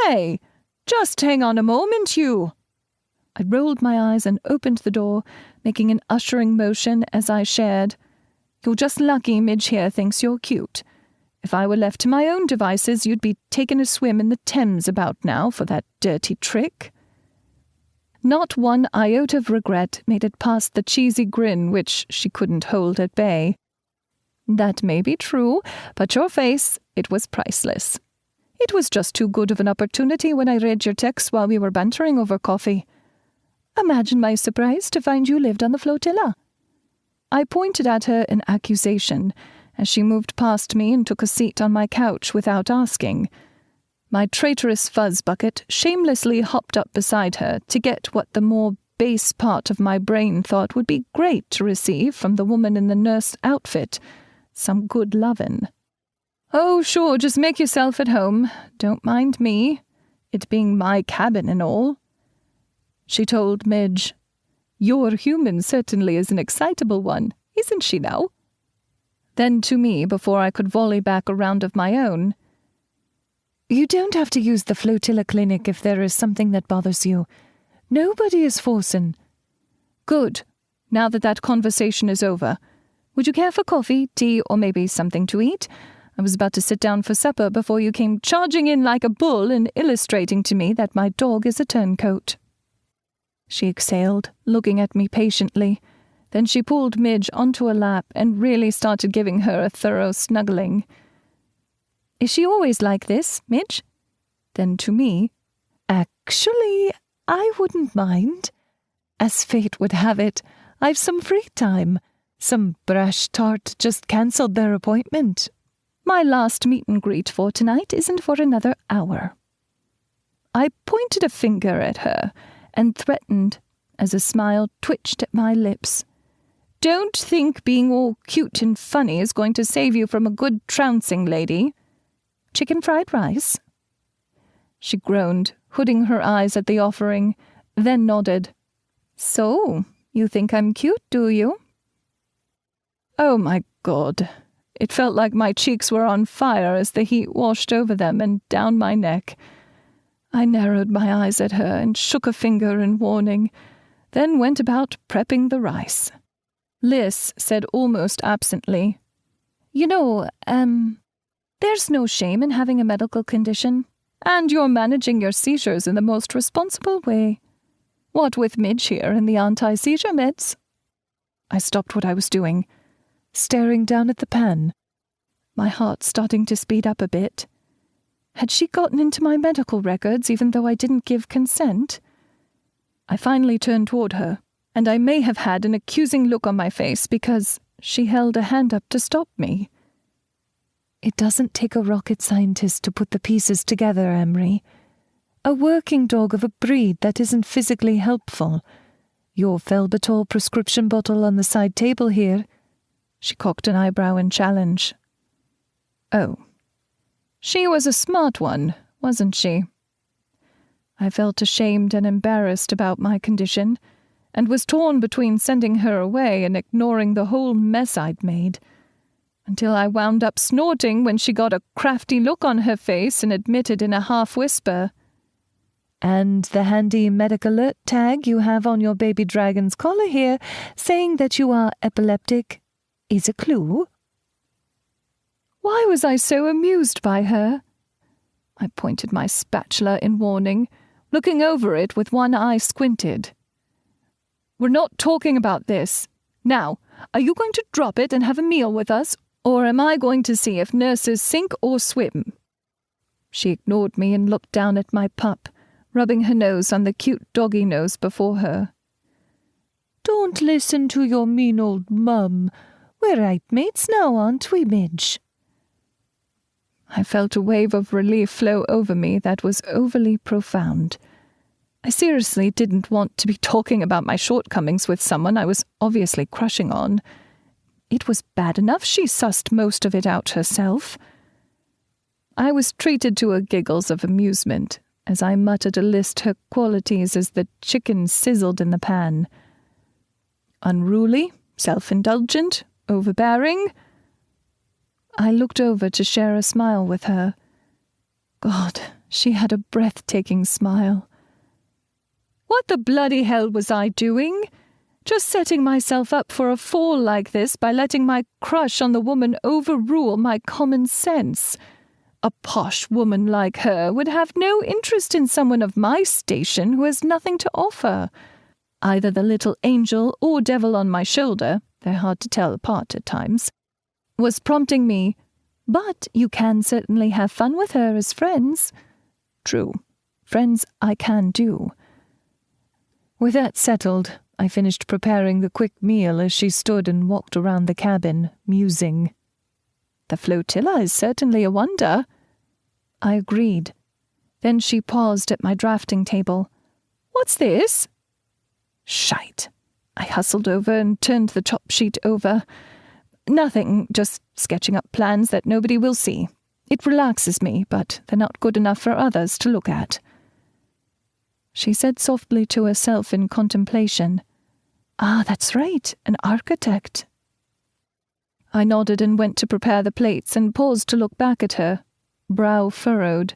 "Hey, just hang on a moment, you." I rolled my eyes and opened the door, making an ushering motion as I shared, "You're just lucky Midge here thinks you're cute. If I were left to my own devices, you'd be taking a swim in the Thames about now for that dirty trick." Not one iota of regret made it past the cheesy grin which she couldn't hold at bay. "That may be true, but your face, it was priceless. It was just too good of an opportunity when I read your text while we were bantering over coffee. Imagine my surprise to find you lived on the Flotilla." I pointed at her in accusation as she moved past me and took a seat on my couch without asking. My traitorous fuzz bucket shamelessly hopped up beside her to get what the more base part of my brain thought would be great to receive from the woman in the nurse outfit, some good lovin'. "Oh, sure, just make yourself at home. Don't mind me. It being my cabin and all," she told Midge. Your human certainly is an excitable one, isn't she now? Then to me, before I could volley back a round of my own. You don't have to use the Flotilla clinic if there is something that bothers you. Nobody is forcing. Good. Now that conversation is over. Would you care for coffee, tea, or maybe something to eat? I was about to sit down for supper before you came charging in like a bull and illustrating to me that my dog is a turncoat. She exhaled, looking at me patiently. Then she pulled Midge onto a lap and really started giving her a thorough snuggling. Is she always like this, Midge? Then to me, actually, I wouldn't mind. As fate would have it, I've some free time. Some brash tart just cancelled their appointment. My last meet and greet for tonight isn't for another hour. I pointed a finger at her and threatened as a smile twitched at my lips. Don't think being all cute and funny is going to save you from a good trouncing, lady. Chicken fried rice? She groaned, hooding her eyes at the offering, then nodded. So, you think I'm cute, do you? Oh my God. It felt like my cheeks were on fire as the heat washed over them and down my neck. I narrowed my eyes at her and shook a finger in warning, then went about prepping the rice. Liz said almost absently, You know, there's no shame in having a medical condition, and you're managing your seizures in the most responsible way. What with Midge here and the anti-seizure meds? I stopped what I was doing, staring down at the pan, my heart starting to speed up a bit. Had she gotten into my medical records even though I didn't give consent? I finally turned toward her, and I may have had an accusing look on my face because she held a hand up to stop me. It doesn't take a rocket scientist to put the pieces together, Emery. A working dog of a breed that isn't physically helpful. Your Felbatol prescription bottle on the side table here. She cocked an eyebrow in challenge. Oh. She was a smart one, wasn't she? I felt ashamed and embarrassed about my condition, and was torn between sending her away and ignoring the whole mess I'd made, until I wound up snorting when she got a crafty look on her face and admitted in a half-whisper, And the handy medic alert tag you have on your baby dragon's collar here, saying that you are epileptic, is a clue. Why was I so amused by her? I pointed my spatula in warning, looking over it with one eye squinted. We're not talking about this. Now, are you going to drop it and have a meal with us, or am I going to see if nurses sink or swim? She ignored me and looked down at my pup, rubbing her nose on the cute doggy nose before her. Don't listen to your mean old mum. We're right mates now, aren't we, Midge? I felt a wave of relief flow over me that was overly profound. I seriously didn't want to be talking about my shortcomings with someone I was obviously crushing on. It was bad enough she sussed most of it out herself. I was treated to a giggles of amusement as I muttered a list her qualities as the chicken sizzled in the pan. Unruly, self-indulgent, overbearing. I looked over to share a smile with her. God, she had a breathtaking smile. What the bloody hell was I doing? Just setting myself up for a fall like this by letting my crush on the woman overrule my common sense. A posh woman like her would have no interest in someone of my station who has nothing to offer. Either the little angel or devil on my shoulder, they're hard to tell apart at times, was prompting me, but you can certainly have fun with her as friends. True, friends I can do. With that settled, I finished preparing the quick meal as she stood and walked around the cabin, musing. The Flotilla is certainly a wonder. I agreed. Then she paused at my drafting table. What's this? Shite. I hustled over and turned the top sheet over. Nothing, just sketching up plans that nobody will see. It relaxes me, but they're not good enough for others to look at. She said softly to herself in contemplation, Ah, that's right, an architect. I nodded and went to prepare the plates and paused to look back at her, brow furrowed.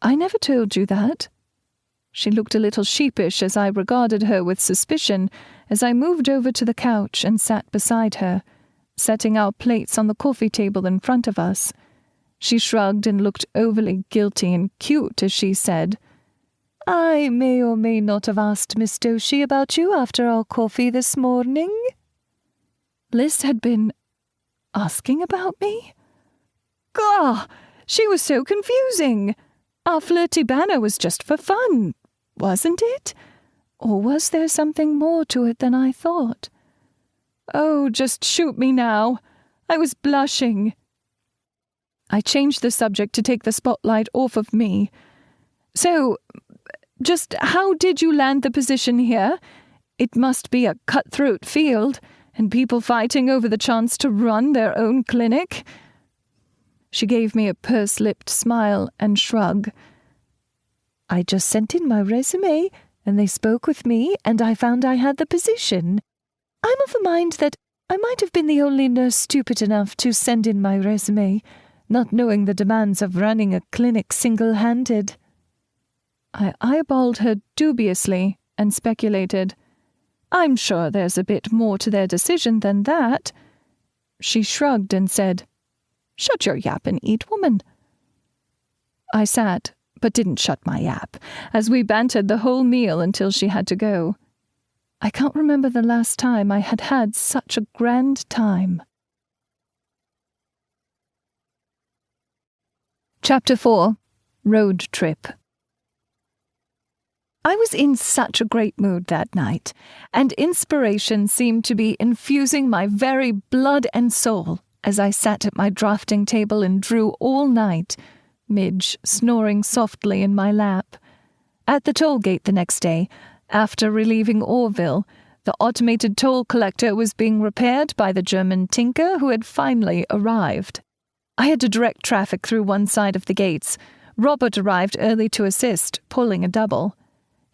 I never told you that. She looked a little sheepish as I regarded her with suspicion as I moved over to the couch and sat beside her, setting our plates on the coffee table in front of us. She shrugged and looked overly guilty and cute as she said, I may or may not have asked Miss Doshi about you after our coffee this morning. Liz had been asking about me? Gah! She was so confusing. Our flirty banner was just for fun, wasn't it? Or was there something more to it than I thought? Oh, just shoot me now. I was blushing. I changed the subject to take the spotlight off of me. So, just how did you land the position here? It must be a cutthroat field, and people fighting over the chance to run their own clinic. She gave me a purse-lipped smile and shrug. I just sent in my resume, and they spoke with me, and I found I had the position. I'm of the mind that I might have been the only nurse stupid enough to send in my resume, not knowing the demands of running a clinic single-handed. I eyeballed her dubiously and speculated, I'm sure there's a bit more to their decision than that. She shrugged and said, Shut your yap and eat, woman. I sat, but didn't shut my yap, as we bantered the whole meal until she had to go. I can't remember the last time I had had such a grand time. Chapter 4. Road Trip. I was in such a great mood that night, and inspiration seemed to be infusing my very blood and soul as I sat at my drafting table and drew all night, Midge snoring softly in my lap. At the toll gate the next day, after relieving Orville, the automated toll collector was being repaired by the German tinker who had finally arrived. I had to direct traffic through one side of the gates. Robert arrived early to assist, pulling a double.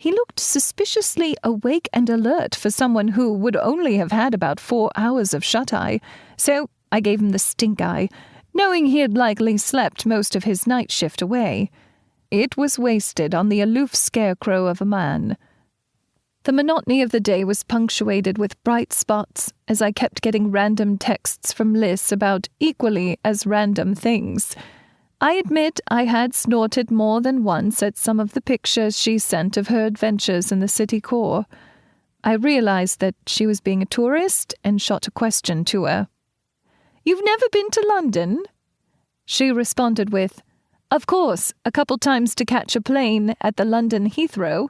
He looked suspiciously awake and alert for someone who would only have had about 4 hours of shut-eye, so I gave him the stink-eye, knowing he had likely slept most of his night shift away. It was wasted on the aloof scarecrow of a man. The monotony of the day was punctuated with bright spots as I kept getting random texts from Liz about equally as random things. I admit I had snorted more than once at some of the pictures she sent of her adventures in the city core. I realized that she was being a tourist and shot a question to her. You've never been to London? She responded with, Of course, a couple times to catch a plane at the London Heathrow.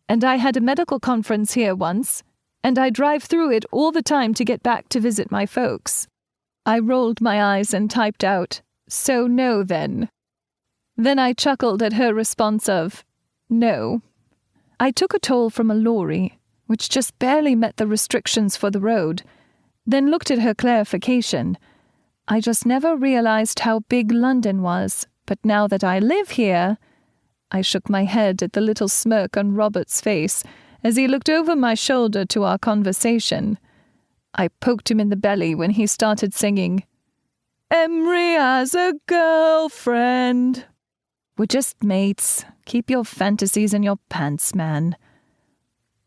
And I had a medical conference here once, and I drive through it all the time to get back to visit my folks. I rolled my eyes and typed out, So no, then. Then I chuckled at her response of, No. I took a toll from a lorry, which just barely met the restrictions for the road, then looked at her clarification. I just never realized how big London was, but now that I live here... I shook my head at the little smirk on Robert's face as he looked over my shoulder to our conversation. I poked him in the belly when he started singing, Emery has a girlfriend. We're just mates. Keep your fantasies in your pants, man.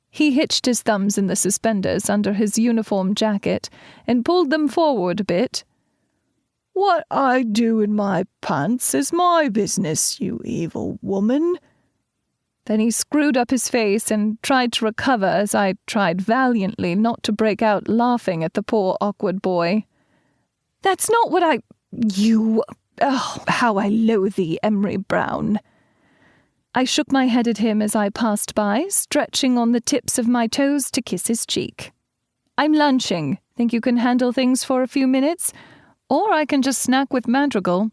He hitched his thumbs in the suspenders under his uniform jacket and pulled them forward a bit. What I do in my pants is my business, you evil woman. Then he screwed up his face and tried to recover as I tried valiantly not to break out laughing at the poor awkward boy. That's not what I... You... Oh, how I loathe thee, Emery Brown. I shook my head at him as I passed by, stretching on the tips of my toes to kiss his cheek. I'm lunching. Think you can handle things for a few minutes? Or I can just snack with Madrigal.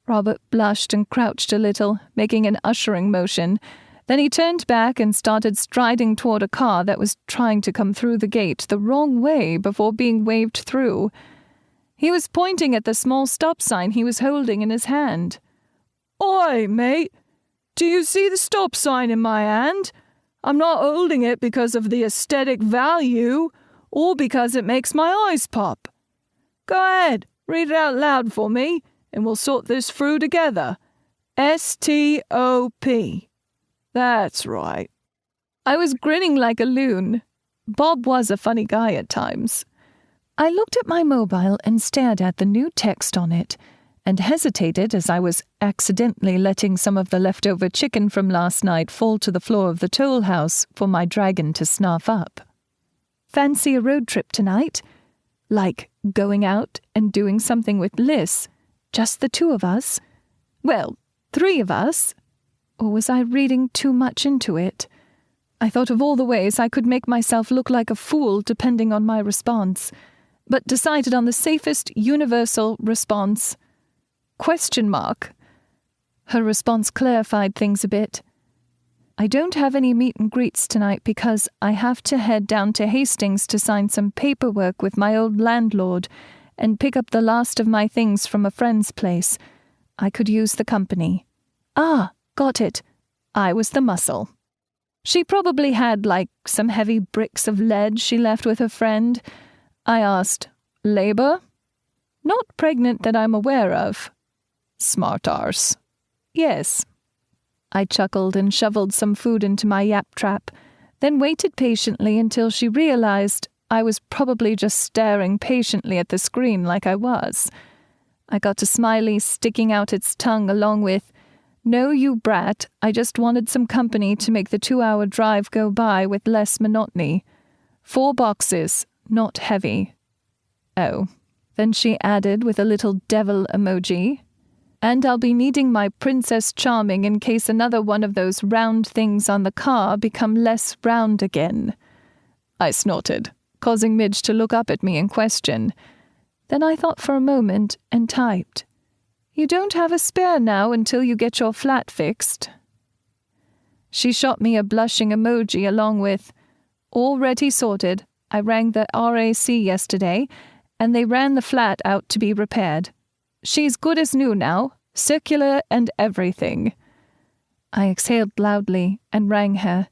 Robert blushed and crouched a little, making an ushering motion. Then he turned back and started striding toward a car that was trying to come through the gate the wrong way before being waved through. He was pointing at the small stop sign he was holding in his hand. Oi, mate! Do you see the stop sign in my hand? I'm not holding it because of the aesthetic value or because it makes my eyes pop. Go ahead, read it out loud for me, and we'll sort this through together. S-T-O-P. That's right. I was grinning like a loon. Bob was a funny guy at times. I looked at my mobile and stared at the new text on it, and hesitated as I was accidentally letting some of the leftover chicken from last night fall to the floor of the toll house for my dragon to snuff up. Fancy a road trip tonight? Like going out and doing something with Liz? Just the two of us? Well, 3 of us? Or was I reading too much into it? I thought of all the ways I could make myself look like a fool depending on my response, but decided on the safest universal response. Question mark. Her response clarified things a bit. I don't have any meet and greets tonight because I have to head down to Hastings to sign some paperwork with my old landlord and pick up the last of my things from a friend's place. I could use the company. Ah, got it. I was the muscle. She probably had, some heavy bricks of lead she left with her friend. I asked, labor? Not pregnant that I'm aware of. Smart arse. Yes. I chuckled and shoveled some food into my yap trap, then waited patiently until she realized I was probably just staring patiently at the screen like I was. I got a smiley sticking out its tongue along with, "No, you brat, I just wanted some company to make the 2-hour drive go by with less monotony. 4 boxes, not heavy." Oh. Then she added with a little devil emoji, "And I'll be needing my Princess Charming in case another one of those round things on the car become less round again." I snorted, causing Midge to look up at me in question. Then I thought for a moment and typed, "You don't have a spare now until you get your flat fixed." She shot me a blushing emoji along with, "Already sorted. I rang the RAC yesterday, and they ran the flat out to be repaired. She's good as new now, circular and everything." I exhaled loudly and rang her.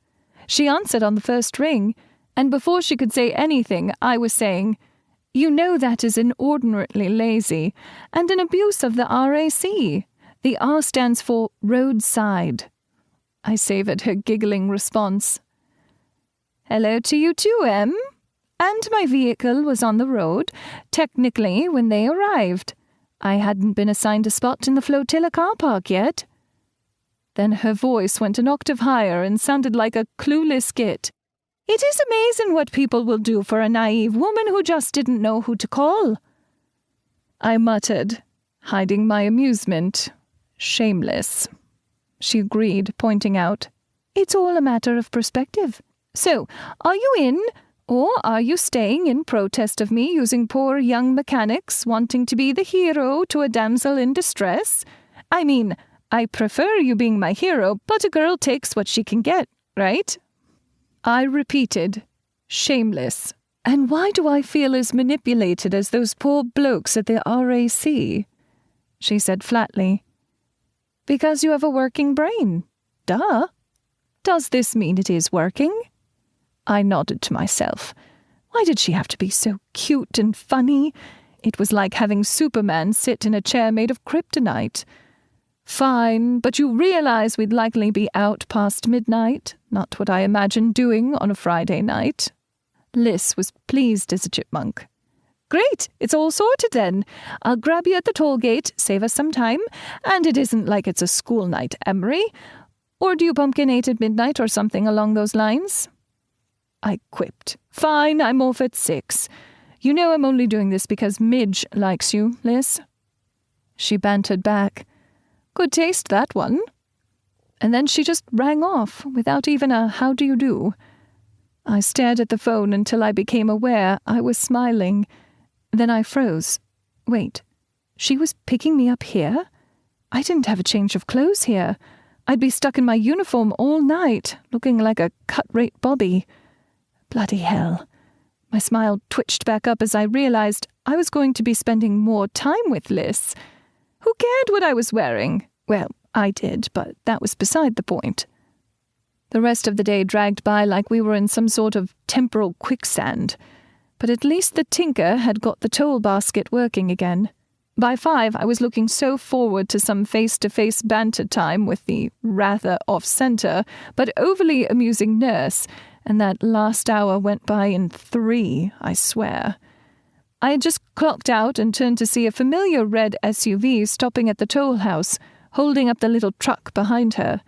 She answered on the first ring, and before she could say anything, I was saying, "You know that is inordinately lazy, and an abuse of the RAC. The R stands for roadside." I savored her giggling response. "Hello to you too, Em. And my vehicle was on the road, technically, when they arrived. I hadn't been assigned a spot in the Flotilla car park yet." Then her voice went an octave higher and sounded like a clueless git. "It is amazing what people will do for a naive woman who just didn't know who to call." I muttered, hiding my amusement. Shameless. She agreed, pointing out, "It's all a matter of perspective. So, are you in, or are you staying in protest of me using poor young mechanics wanting to be the hero to a damsel in distress? I mean, I prefer you being my hero, but a girl takes what she can get, right?" I repeated, shameless. And why do I feel as manipulated as those poor blokes at the RAC? She said flatly, "Because you have a working brain. Duh. Does this mean it is working?" I nodded to myself. Why did she have to be so cute and funny? It was like having Superman sit in a chair made of kryptonite. "Fine, but you realize we'd likely be out past midnight. Not what I imagined doing on a Friday night." Liz was pleased as a chipmunk. "Great, it's all sorted then. I'll grab you at the toll gate, save us some time, and it isn't like it's a school night, Emery. Or do you pumpkinate at midnight or something along those lines?" I quipped, "Fine, I'm off at 6. You know I'm only doing this because Midge likes you, Liz." She bantered back, "Good taste, that one." And then she just rang off without even a "how do you do." I stared at the phone until I became aware I was smiling. Then I froze. Wait, she was picking me up here? I didn't have a change of clothes here. I'd be stuck in my uniform all night, looking like a cut-rate Bobby. Bloody hell. My smile twitched back up as I realized I was going to be spending more time with Liz. Who cared what I was wearing? Well, I did, but that was beside the point. The rest of the day dragged by like we were in some sort of temporal quicksand. But at least the tinker had got the toll basket working again. By 5, I was looking so forward to some face-to-face banter time with the rather off-centre but overly amusing nurse, and that last hour went by in 3, I swear. I had just clocked out and turned to see a familiar red SUV stopping at the toll house, holding up the little truck behind her.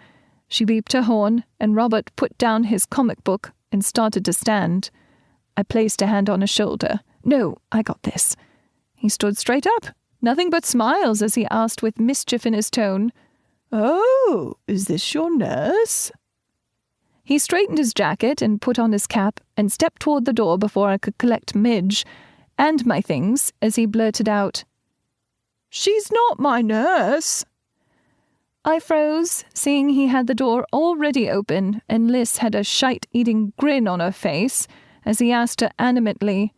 She beeped her horn, and Robert put down his comic book and started to stand. I placed a hand on his shoulder. "No, I got this." He stood straight up, nothing but smiles as he asked with mischief in his tone, "Oh, is this your nurse?" He straightened his jacket and put on his cap and stepped toward the door before I could collect Midge and my things as he blurted out, "She's not my nurse." I froze, seeing he had the door already open and Liz had a shite-eating grin on her face as he asked her animately,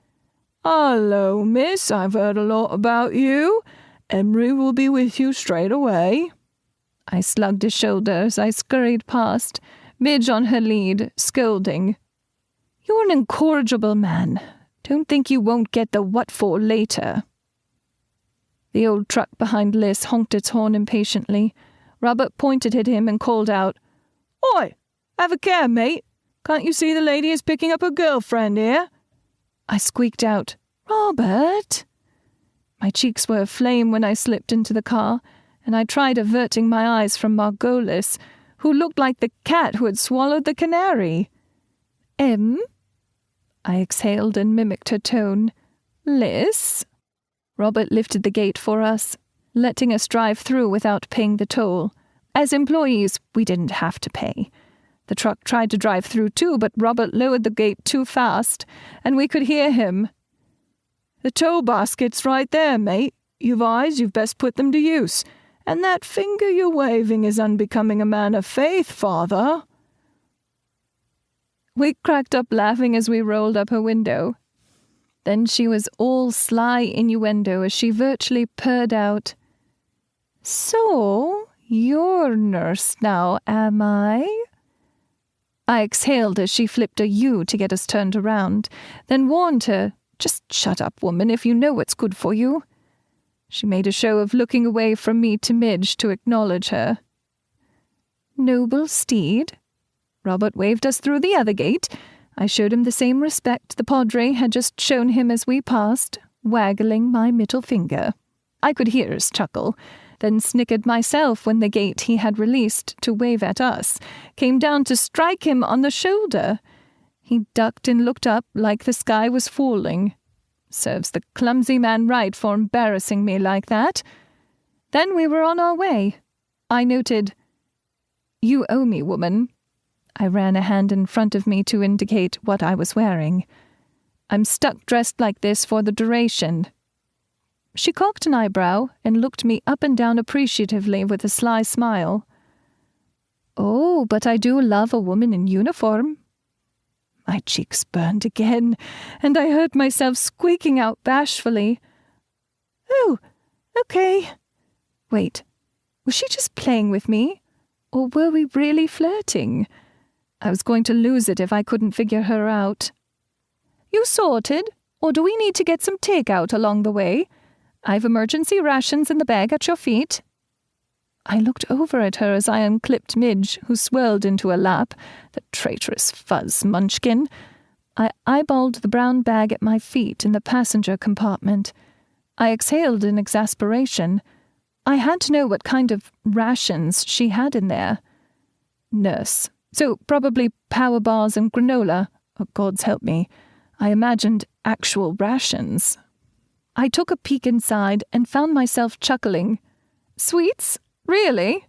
"Hello, miss, I've heard a lot about you. Emery will be with you straight away." I slugged his shoulder as I scurried past, Midge on her lead, scolding, "You're an incorrigible man. Don't think you won't get the what for later." The old truck behind Liz honked its horn impatiently. Robert pointed at him and called out, "Oi, have a care, mate. Can't you see the lady is picking up her girlfriend here?" I squeaked out, "Robert?" My cheeks were aflame when I slipped into the car, and I tried averting my eyes from Margolis, who looked like the cat who had swallowed the canary. "Em?" I exhaled and mimicked her tone. "Liz?" Robert lifted the gate for us, letting us drive through without paying the toll. As employees, we didn't have to pay. The truck tried to drive through too, but Robert lowered the gate too fast, and we could hear him. "The toll basket's right there, mate. You've eyes, you've best put them to use. And that finger you're waving is unbecoming a man of faith, father." We cracked up laughing as we rolled up her window. Then she was all sly innuendo as she virtually purred out, "So, you're nurse now, am I?" I exhaled as she flipped a U to get us turned around, then warned her, "Just shut up, woman, if you know what's good for you." She made a show of looking away from me to Midge to acknowledge her. "Noble steed." Robert waved us through the other gate. I showed him the same respect the Padre had just shown him as we passed, waggling my middle finger. I could hear his chuckle, then snickered myself when the gate he had released to wave at us came down to strike him on the shoulder. He ducked and looked up like the sky was falling. Serves the clumsy man right for embarrassing me like that. Then we were on our way. I noted, "You owe me, woman." I ran a hand in front of me to indicate what I was wearing. "I'm stuck dressed like this for the duration." She cocked an eyebrow and looked me up and down appreciatively with a sly smile. "Oh, but I do love a woman in uniform." My cheeks burned again, and I heard myself squeaking out bashfully, "Oh, okay." Wait, was she just playing with me? Or were we really flirting? I was going to lose it if I couldn't figure her out. "You sorted? Or do we need to get some takeout along the way? I've emergency rations in the bag at your feet." I looked over at her as I unclipped Midge, who swirled into a lap, the traitorous fuzz munchkin. I eyeballed the brown bag at my feet in the passenger compartment. I exhaled in exasperation. I had to know what kind of rations she had in there. Nurse. So probably power bars and granola. Oh, God's help me. I imagined actual rations. I took a peek inside and found myself chuckling. "Sweets? Really?"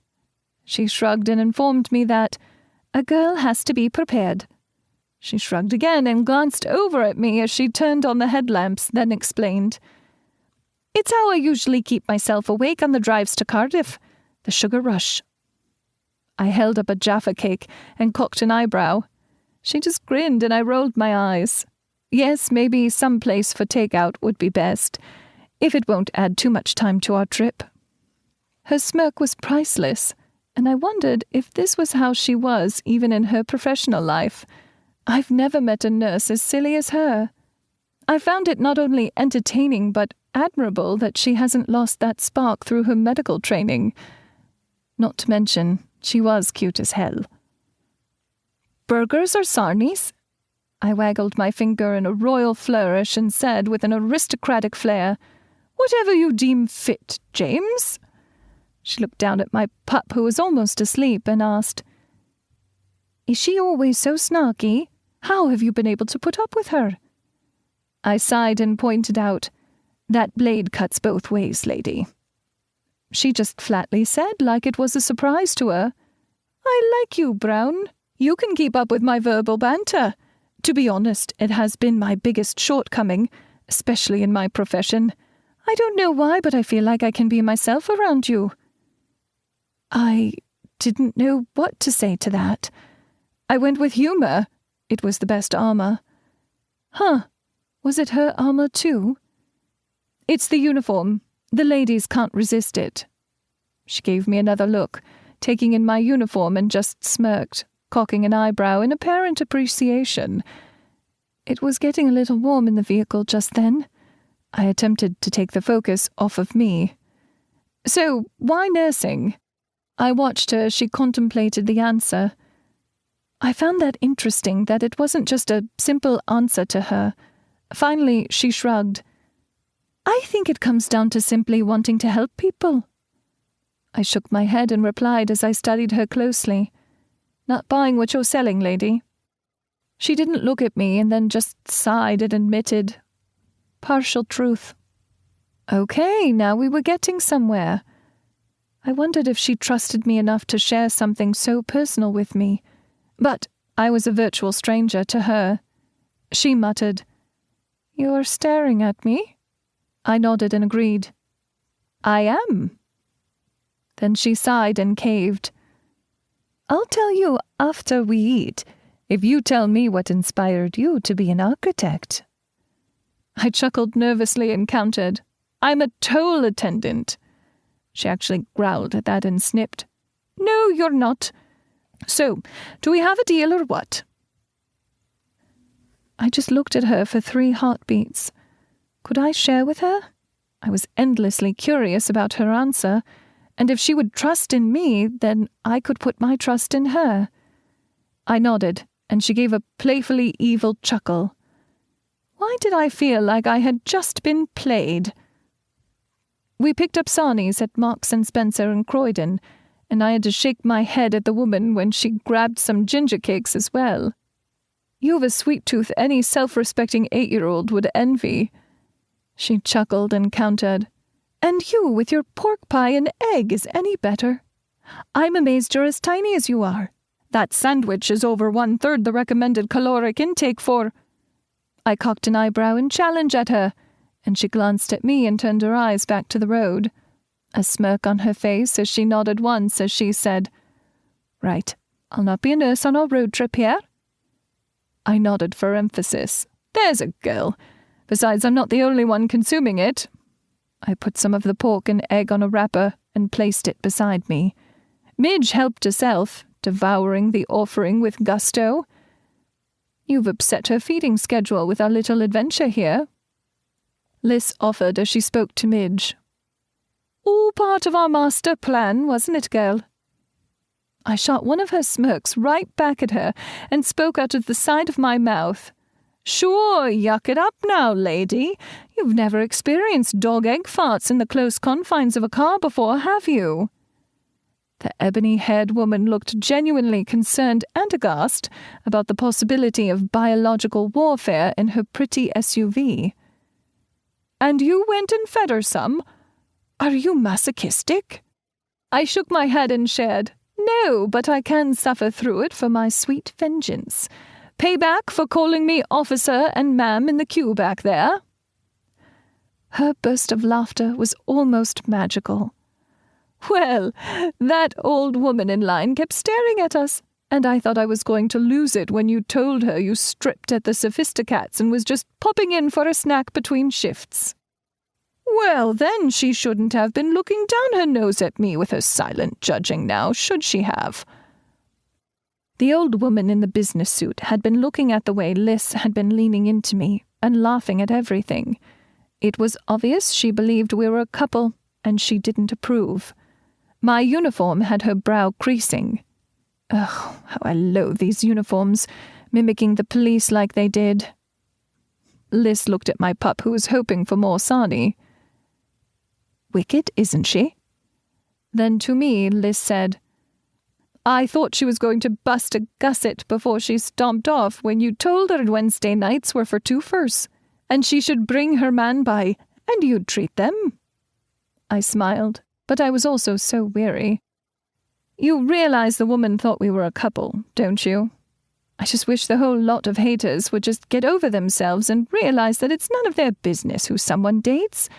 She shrugged and informed me that a girl has to be prepared. She shrugged again and glanced over at me as she turned on the headlamps, then explained, "It's how I usually keep myself awake on the drives to Cardiff. The sugar rush." I held up a Jaffa cake and cocked an eyebrow. She just grinned and I rolled my eyes. Yes, maybe some place for takeout would be best, if it won't add too much time to our trip. Her smirk was priceless. and I wondered if this was how she was even in her professional life. I've never met a nurse as silly as her. I found it not only entertaining but admirable that she hasn't lost that spark through her medical training. Not to mention, she was cute as hell. Burgers or sarnies? I waggled my finger in a royal flourish and said with an aristocratic flair, "Whatever you deem fit, James." She looked down at my pup, who was almost asleep, and asked, "Is she always so snarky? How have you been able to put up with her?" I sighed and pointed out, "That blade cuts both ways, lady." She just flatly said, like it was a surprise to her, "I like you, Brown. You can keep up with my verbal banter. To be honest, it has been my biggest shortcoming, especially in my profession. I don't know why, but I feel like I can be myself around you." I didn't know what to say to that. I went with humor. It was the best armor. Huh, was it her armor too? "It's the uniform. The ladies can't resist it." She gave me another look, taking in my uniform, and just smirked, cocking an eyebrow in apparent appreciation. It was getting a little warm in the vehicle just then. I attempted to take the focus off of me. "So, why nursing?" I watched her as she contemplated the answer. I found that interesting, that it wasn't just a simple answer to her. Finally, she shrugged. "I think it comes down to simply wanting to help people." I shook my head and replied as I studied her closely, "Not buying what you're selling, lady." She didn't look at me and then just sighed and admitted, "Partial truth." Okay, now we were getting somewhere. I wondered if she trusted me enough to share something so personal with me, but I was a virtual stranger to her. She muttered, "You're staring at me?" I nodded and agreed. "I am." Then she sighed and caved. "I'll tell you after we eat, if you tell me what inspired you to be an architect." I chuckled nervously and countered, "I'm a toll attendant." She actually growled at that and snipped, "No, you're not. So, do we have a deal or what?" I just looked at her for 3 heartbeats. Could I share with her? I was endlessly curious about her answer, and if she would trust in me, then I could put my trust in her. I nodded, and she gave a playfully evil chuckle. Why did I feel like I had just been played? We picked up sarnies at Marks & Spencer in Croydon, and I had to shake my head at the woman when she grabbed some ginger cakes as well. "You've a sweet tooth any self-respecting 8-year-old would envy." She chuckled and countered, "And you with your pork pie and egg is any better. I'm amazed you're as tiny as you are. That sandwich is over 1/3 the recommended caloric intake for—" I cocked an eyebrow in challenge at her, and she glanced at me and turned her eyes back to the road, a smirk on her face as she nodded once as she said, "Right, I'll not be a nurse on our road trip here." I nodded for emphasis. "There's a girl. Besides, I'm not the only one consuming it." I put some of the pork and egg on a wrapper and placed it beside me. Midge helped herself, devouring the offering with gusto. "You've upset her feeding schedule with our little adventure here," Liz offered as she spoke to Midge. "All part of our master plan, wasn't it, girl?" I shot one of her smirks right back at her and spoke out of the side of my mouth. "Sure, yuck it up now, lady. You've never experienced dog-egg farts in the close confines of a car before, have you?" The ebony-haired woman looked genuinely concerned and aghast about the possibility of biological warfare in her pretty SUV. "And you went and fed her some? Are you masochistic?" I shook my head and shared, "No, but I can suffer through it for my sweet vengeance. Payback for calling me officer and ma'am in the queue back there." Her burst of laughter was almost magical. "Well, that old woman in line kept staring at us, and I thought I was going to lose it when you told her you stripped at the Sophisticats and was just popping in for a snack between shifts." Well, then she shouldn't have been looking down her nose at me with her silent judging now, should she have? The old woman in the business suit had been looking at the way Liz had been leaning into me and laughing at everything. It was obvious she believed we were a couple, and she didn't approve. My uniform had her brow creasing. Ugh, how I loathe these uniforms, mimicking the police like they did. Liz looked at my pup, who was hoping for more sarnie. Wicked, isn't she? Then to me, Liz said, I thought she was going to bust a gusset before she stomped off when you told her Wednesday nights were for twofers, and she should bring her man by, and you'd treat them. I smiled, but I was also so weary. You realize the woman thought we were a couple, don't you? I just wish the whole lot of haters would just get over themselves and realize that it's none of their business who someone dates.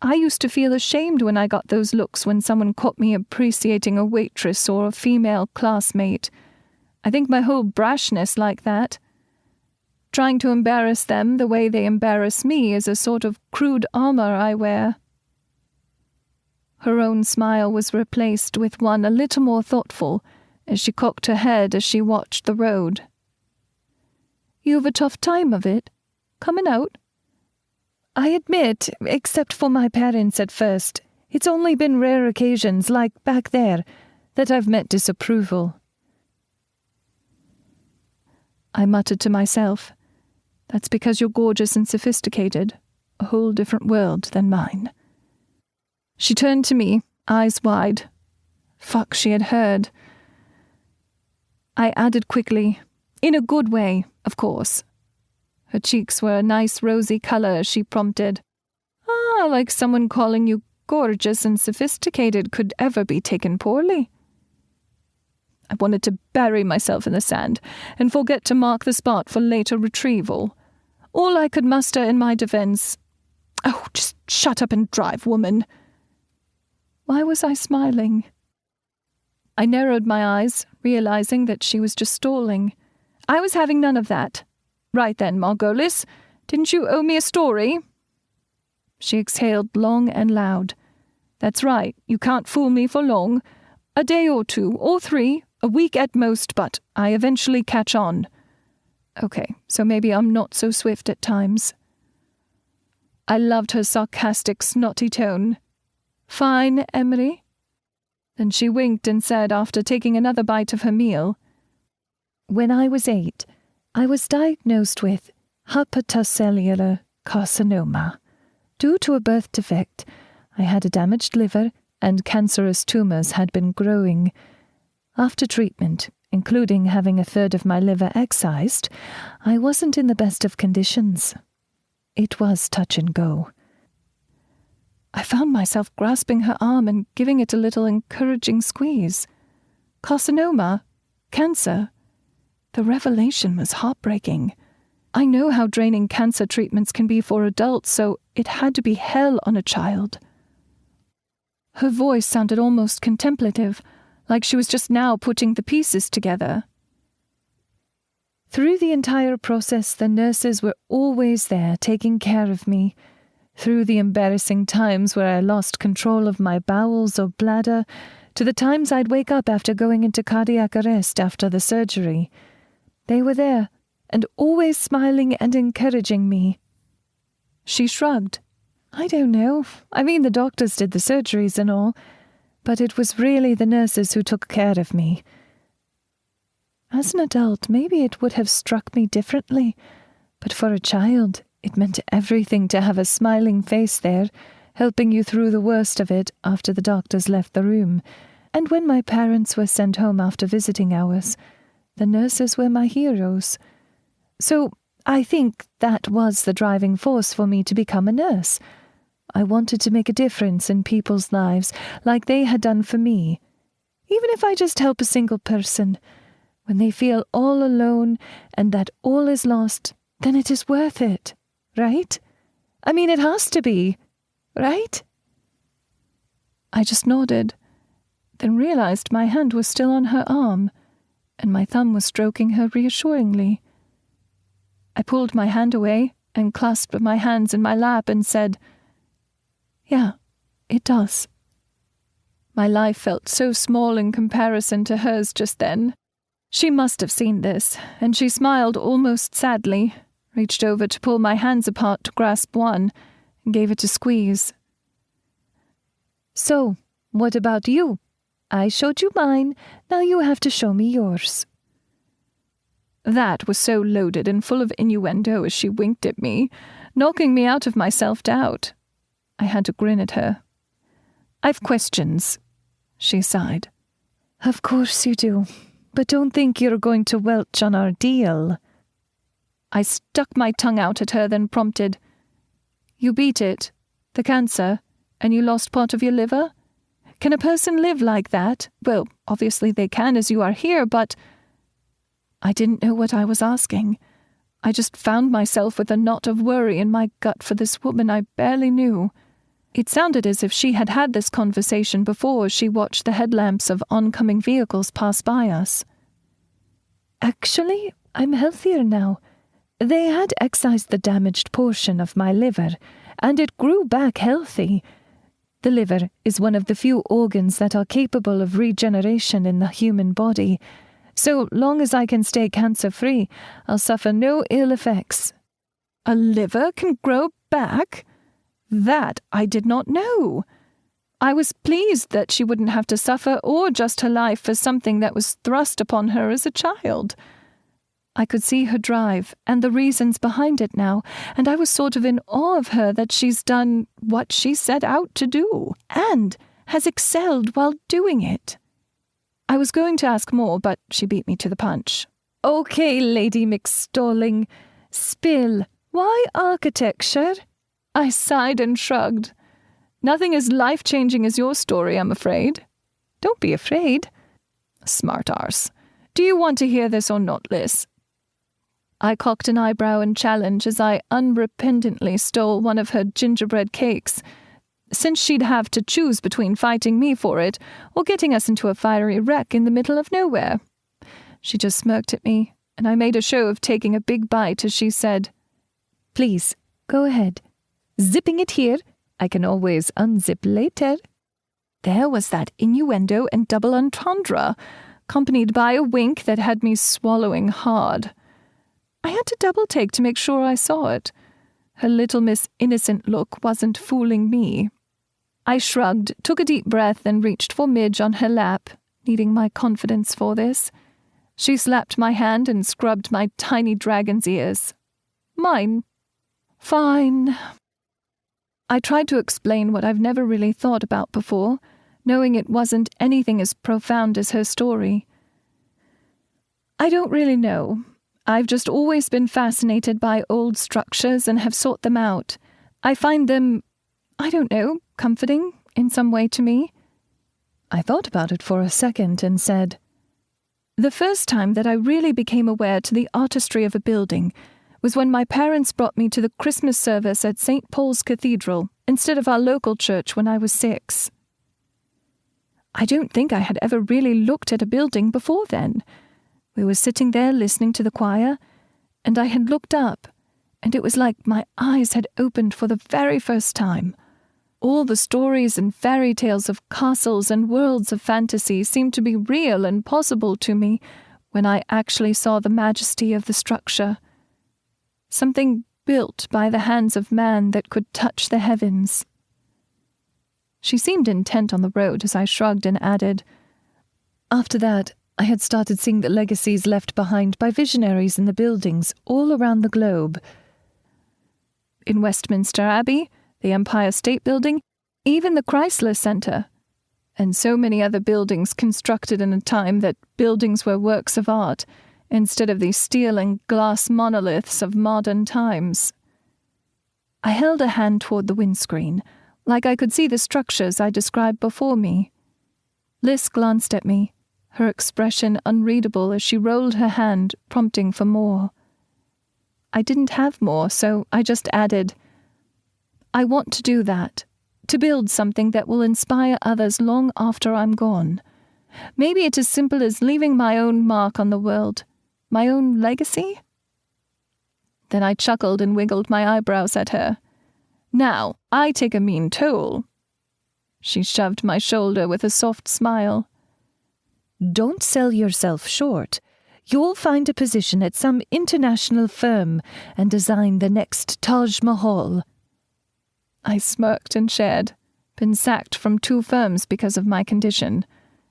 I used to feel ashamed when I got those looks when someone caught me appreciating a waitress or a female classmate. I think my whole brashness like that. Trying to embarrass them the way they embarrass me is a sort of crude armor I wear. Her own smile was replaced with one a little more thoughtful as she cocked her head as she watched the road. You've a tough time of it, coming out? I admit, except for my parents at first, it's only been rare occasions, like back there, that I've met disapproval. I muttered to myself, that's because you're gorgeous and sophisticated, a whole different world than mine. She turned to me, eyes wide. Fuck, she had heard. I added quickly, in a good way, of course. Her cheeks were a nice rosy colour as she prompted. Like someone calling you gorgeous and sophisticated could ever be taken poorly. I wanted to bury myself in the sand and forget to mark the spot for later retrieval. All I could muster in my defence, oh, just shut up and drive, woman. Why was I smiling? I narrowed my eyes, realizing that she was just stalling. I was having none of that. Right then, Margolis, didn't you owe me a story? She exhaled long and loud. That's right, you can't fool me for long. A day or two, or 3, a week at most, but I eventually catch on. Okay, so maybe I'm not so swift at times. I loved her sarcastic, snotty tone. Fine, Emery. Then she winked and said, after taking another bite of her meal, When I was 8, I was diagnosed with hepatocellular carcinoma. Due to a birth defect, I had a damaged liver and cancerous tumours had been growing. After treatment, including having a third of my liver excised, I wasn't in the best of conditions. It was touch and go. I found myself grasping her arm and giving it a little encouraging squeeze. Carcinoma? Cancer? The revelation was heartbreaking. I know how draining cancer treatments can be for adults, so it had to be hell on a child. Her voice sounded almost contemplative, like she was just now putting the pieces together. Through the entire process, the nurses were always there, taking care of me. Through the embarrassing times where I lost control of my bowels or bladder, to the times I'd wake up after going into cardiac arrest after the surgery. They were there, and always smiling and encouraging me. She shrugged. I don't know. I mean, the doctors did the surgeries and all, but it was really the nurses who took care of me. As an adult, maybe it would have struck me differently, but for a child, it meant everything to have a smiling face there, helping you through the worst of it after the doctors left the room, and when my parents were sent home after visiting hours. The nurses were my heroes. So I think that was the driving force for me to become a nurse. I wanted to make a difference in people's lives, like they had done for me. Even if I just help a single person, when they feel all alone and that all is lost, then it is worth it, right? I mean, it has to be, right? I just nodded, then realized my hand was still on her arm, and my thumb was stroking her reassuringly. I pulled my hand away and clasped my hands in my lap and said, Yeah, it does. My life felt so small in comparison to hers just then. She must have seen this, and she smiled almost sadly, reached over to pull my hands apart to grasp one, and gave it a squeeze. So, what about you? I showed you mine, now you have to show me yours. That was so loaded and full of innuendo as she winked at me, knocking me out of my self-doubt. I had to grin at her. I've questions, she sighed. Of course you do, but don't think you're going to welch on our deal. I stuck my tongue out at her, then prompted, You beat it, the cancer, and you lost part of your liver? Can a person live like that? Well, obviously they can as you are here, but... I didn't know what I was asking. I just found myself with a knot of worry in my gut for this woman I barely knew. It sounded as if she had had this conversation before she watched the headlamps of oncoming vehicles pass by us. Actually, I'm healthier now. They had excised the damaged portion of my liver, and it grew back healthy. The liver is one of the few organs that are capable of regeneration in the human body. So long as I can stay cancer-free, I'll suffer no ill effects. A liver can grow back? That I did not know. I was pleased that she wouldn't have to suffer or adjust her life for something that was thrust upon her as a child. I could see her drive and the reasons behind it now, and I was sort of in awe of her that she's done what she set out to do, and has excelled while doing it. I was going to ask more, but she beat me to the punch. Okay, Lady McStalling, spill. Why architecture? I sighed and shrugged. Nothing as life-changing as your story, I'm afraid. Don't be afraid. Smart arse. Do you want to hear this or not, Liz? I cocked an eyebrow in challenge as I unrepentantly stole one of her gingerbread cakes, since she'd have to choose between fighting me for it or getting us into a fiery wreck in the middle of nowhere. She just smirked at me, and I made a show of taking a big bite as she said, Please, go ahead. Zipping it here, I can always unzip later. There was that innuendo and double entendre, accompanied by a wink that had me swallowing hard. I had to double-take to make sure I saw it. Her little Miss Innocent look wasn't fooling me. I shrugged, took a deep breath, and reached for Midge on her lap, needing my confidence for this. She slapped my hand and scrubbed my tiny dragon's ears. Mine. Fine. I tried to explain what I've never really thought about before, knowing it wasn't anything as profound as her story. I don't really know. I've just always been fascinated by old structures and have sought them out. I find them, I don't know, comforting in some way to me. I thought about it for a second and said, The first time that I really became aware to the artistry of a building was when my parents brought me to the Christmas service at St. Paul's Cathedral instead of our local church when I was 6. I don't think I had ever really looked at a building before then. We were sitting there listening to the choir, and I had looked up, and it was like my eyes had opened for the very first time. All the stories and fairy tales of castles and worlds of fantasy seemed to be real and possible to me when I actually saw the majesty of the structure. Something built by the hands of man that could touch the heavens. She seemed intent on the road as I shrugged and added, After that, I had started seeing the legacies left behind by visionaries in the buildings all around the globe. In Westminster Abbey, the Empire State Building, even the Chrysler Center, and so many other buildings constructed in a time that buildings were works of art, instead of the steel and glass monoliths of modern times. I held a hand toward the windscreen, like I could see the structures I described before me. Liz glanced at me, her expression unreadable as she rolled her hand, prompting for more. I didn't have more, so I just added, I want to do that, to build something that will inspire others long after I'm gone. Maybe it's as simple as leaving my own mark on the world, my own legacy? Then I chuckled and wiggled my eyebrows at her. Now, I take a mean toll." She shoved my shoulder with a soft smile. "Don't sell yourself short. You'll find a position at some international firm and design the next Taj Mahal." I smirked and shared. Been sacked from 2 firms because of my condition.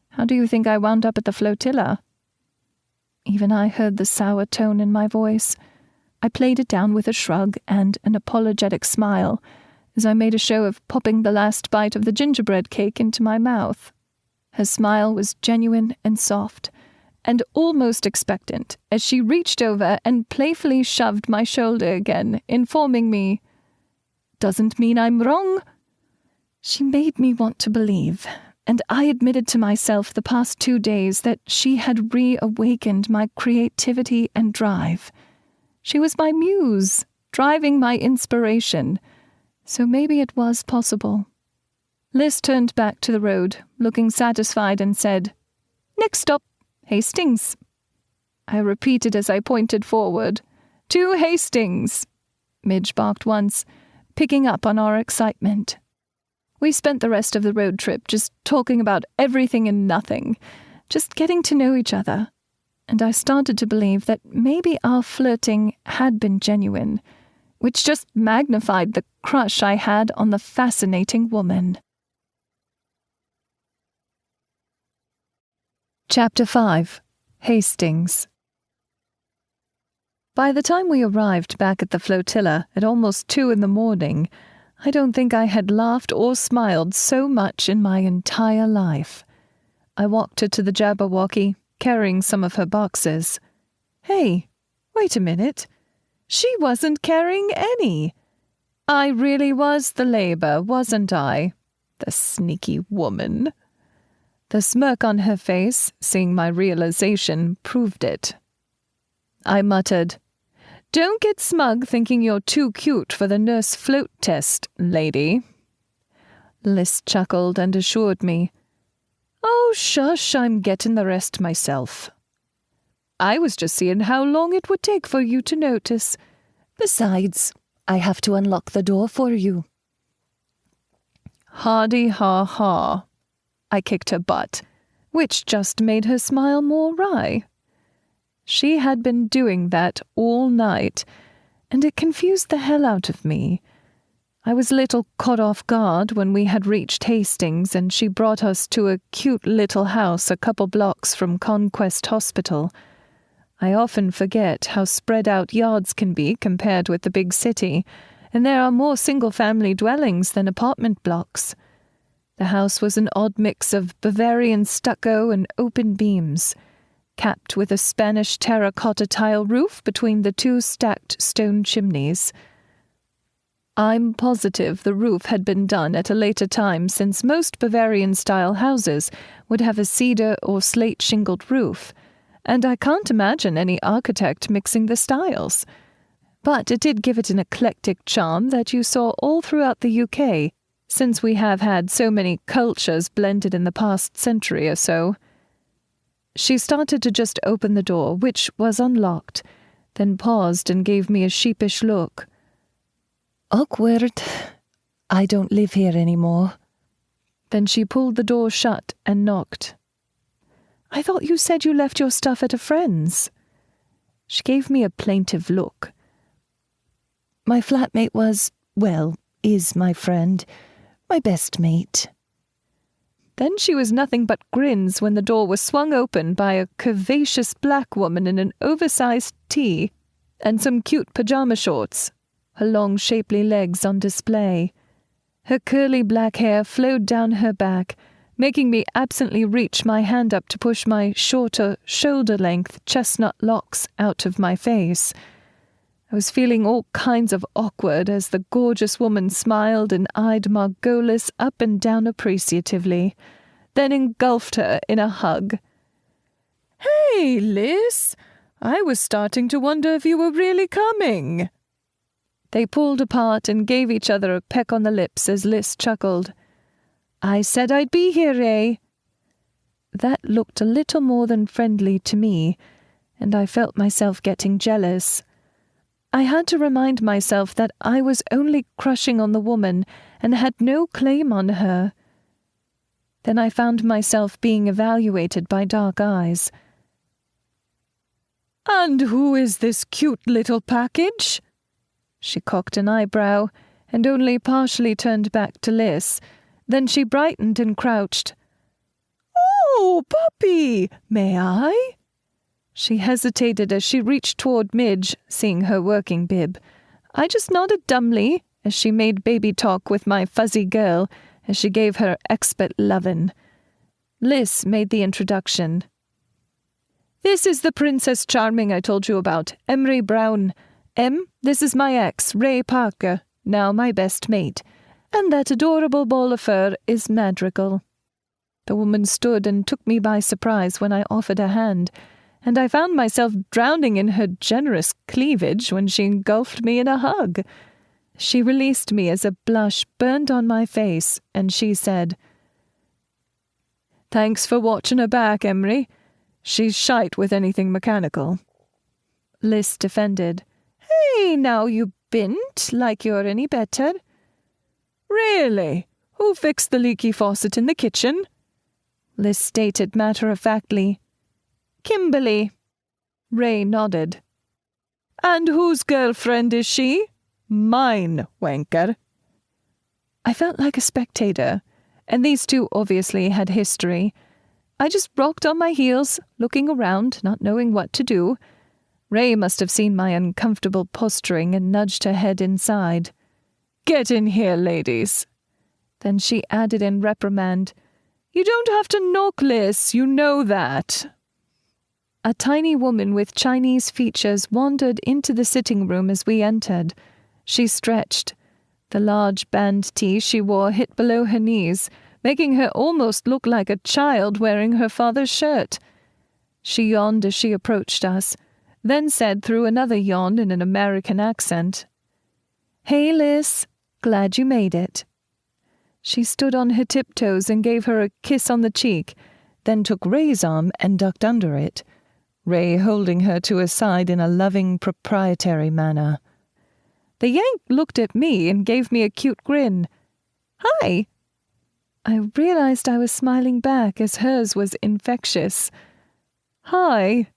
How do you think I wound up at the Flotilla? Even I heard the sour tone in my voice. I played it down with a shrug and an apologetic smile as I made a show of popping the last bite of the gingerbread cake into my mouth. Her smile was genuine and soft, and almost expectant as she reached over and playfully shoved my shoulder again, informing me, "Doesn't mean I'm wrong." She made me want to believe, and I admitted to myself the past 2 days that she had reawakened my creativity and drive. She was my muse, driving my inspiration, so maybe it was possible. Liz turned back to the road, looking satisfied, and said, "Next stop, Hastings." I repeated as I pointed forward. "To Hastings," Midge barked once, picking up on our excitement. We spent the rest of the road trip just talking about everything and nothing, just getting to know each other, and I started to believe that maybe our flirting had been genuine, which just magnified the crush I had on the fascinating woman. Chapter 5. Hastings. By the time we arrived back at the Flotilla at almost 2 a.m, I don't think I had laughed or smiled so much in my entire life. I walked her to the Jabberwocky, carrying some of her boxes. Hey, wait a minute. She wasn't carrying any. I really was the labor, wasn't I? The sneaky woman. The smirk on her face, seeing my realization, proved it. I muttered, "Don't get smug thinking you're too cute for the nurse float test, lady." Liz chuckled and assured me, "Oh, shush, I'm getting the rest myself. I was just seeing how long it would take for you to notice. Besides, I have to unlock the door for you." Hardy ha ha. I kicked her butt, which just made her smile more wry. She had been doing that all night, and it confused the hell out of me. I was a little caught off guard when we had reached Hastings and she brought us to a cute little house a couple blocks from Conquest Hospital. I often forget how spread out yards can be compared with the big city, and there are more single-family dwellings than apartment blocks. The house was an odd mix of Bavarian stucco and open beams, capped with a Spanish terracotta tile roof between the 2 stacked stone chimneys. I'm positive the roof had been done at a later time, since most Bavarian-style houses would have a cedar or slate-shingled roof, and I can't imagine any architect mixing the styles. But it did give it an eclectic charm that you saw all throughout the UK, since we have had so many cultures blended in the past century or so. She started to just open the door, which was unlocked, then paused and gave me a sheepish look. "Awkward. I don't live here anymore." Then she pulled the door shut and knocked. "I thought you said you left your stuff at a friend's." She gave me a plaintive look. "My flatmate is my friend. My best mate." Then she was nothing but grins when the door was swung open by a curvaceous black woman in an oversized tee and some cute pajama shorts, her long shapely legs on display. Her curly black hair flowed down her back, making me absently reach my hand up to push my shorter, shoulder-length chestnut locks out of my face. I was feeling all kinds of awkward as the gorgeous woman smiled and eyed Margolis up and down appreciatively, then engulfed her in a hug. "Hey, Liz! I was starting to wonder if you were really coming." They pulled apart and gave each other a peck on the lips as Liz chuckled. "I said I'd be here, eh?" That looked a little more than friendly to me, and I felt myself getting jealous. I had to remind myself that I was only crushing on the woman and had no claim on her. Then I found myself being evaluated by dark eyes. "And who is this cute little package?" She cocked an eyebrow and only partially turned back to Liz. Then she brightened and crouched. "Oh, puppy, may I?" She hesitated as she reached toward Midge, seeing her working bib. I just nodded dumbly as she made baby talk with my fuzzy girl as she gave her expert lovin'. Liz made the introduction. "This is the Princess Charming I told you about, Emery Brown. This is my ex, Ray Parker, now my best mate. And that adorable ball of fur is Madrigal." The woman stood and took me by surprise when I offered a hand, and I found myself drowning in her generous cleavage when she engulfed me in a hug. She released me as a blush burned on my face, and she said, "Thanks for watching her back, Emery. She's shite with anything mechanical." Liz defended. "Hey, now you bint like you're any better." "Really? Who fixed the leaky faucet in the kitchen?" Liz stated matter-of-factly. "Kimberly." Ray nodded. "And whose girlfriend is she?" "Mine, wanker." I felt like a spectator, and these two obviously had history. I just rocked on my heels, looking around, not knowing what to do. Ray must have seen my uncomfortable posturing and nudged her head inside. "Get in here, ladies." Then she added in reprimand, "You don't have to knock, Liz, you know that." A tiny woman with Chinese features wandered into the sitting room as we entered. She stretched. The large band tee she wore hit below her knees, making her almost look like a child wearing her father's shirt. She yawned as she approached us, then said through another yawn in an American accent, "Hey, Liz, glad you made it." She stood on her tiptoes and gave her a kiss on the cheek, then took Ray's arm and ducked under it, Ray holding her to his side in a loving, proprietary manner. The Yank looked at me and gave me a cute grin. "Hi." I realized I was smiling back as hers was infectious. "Hi."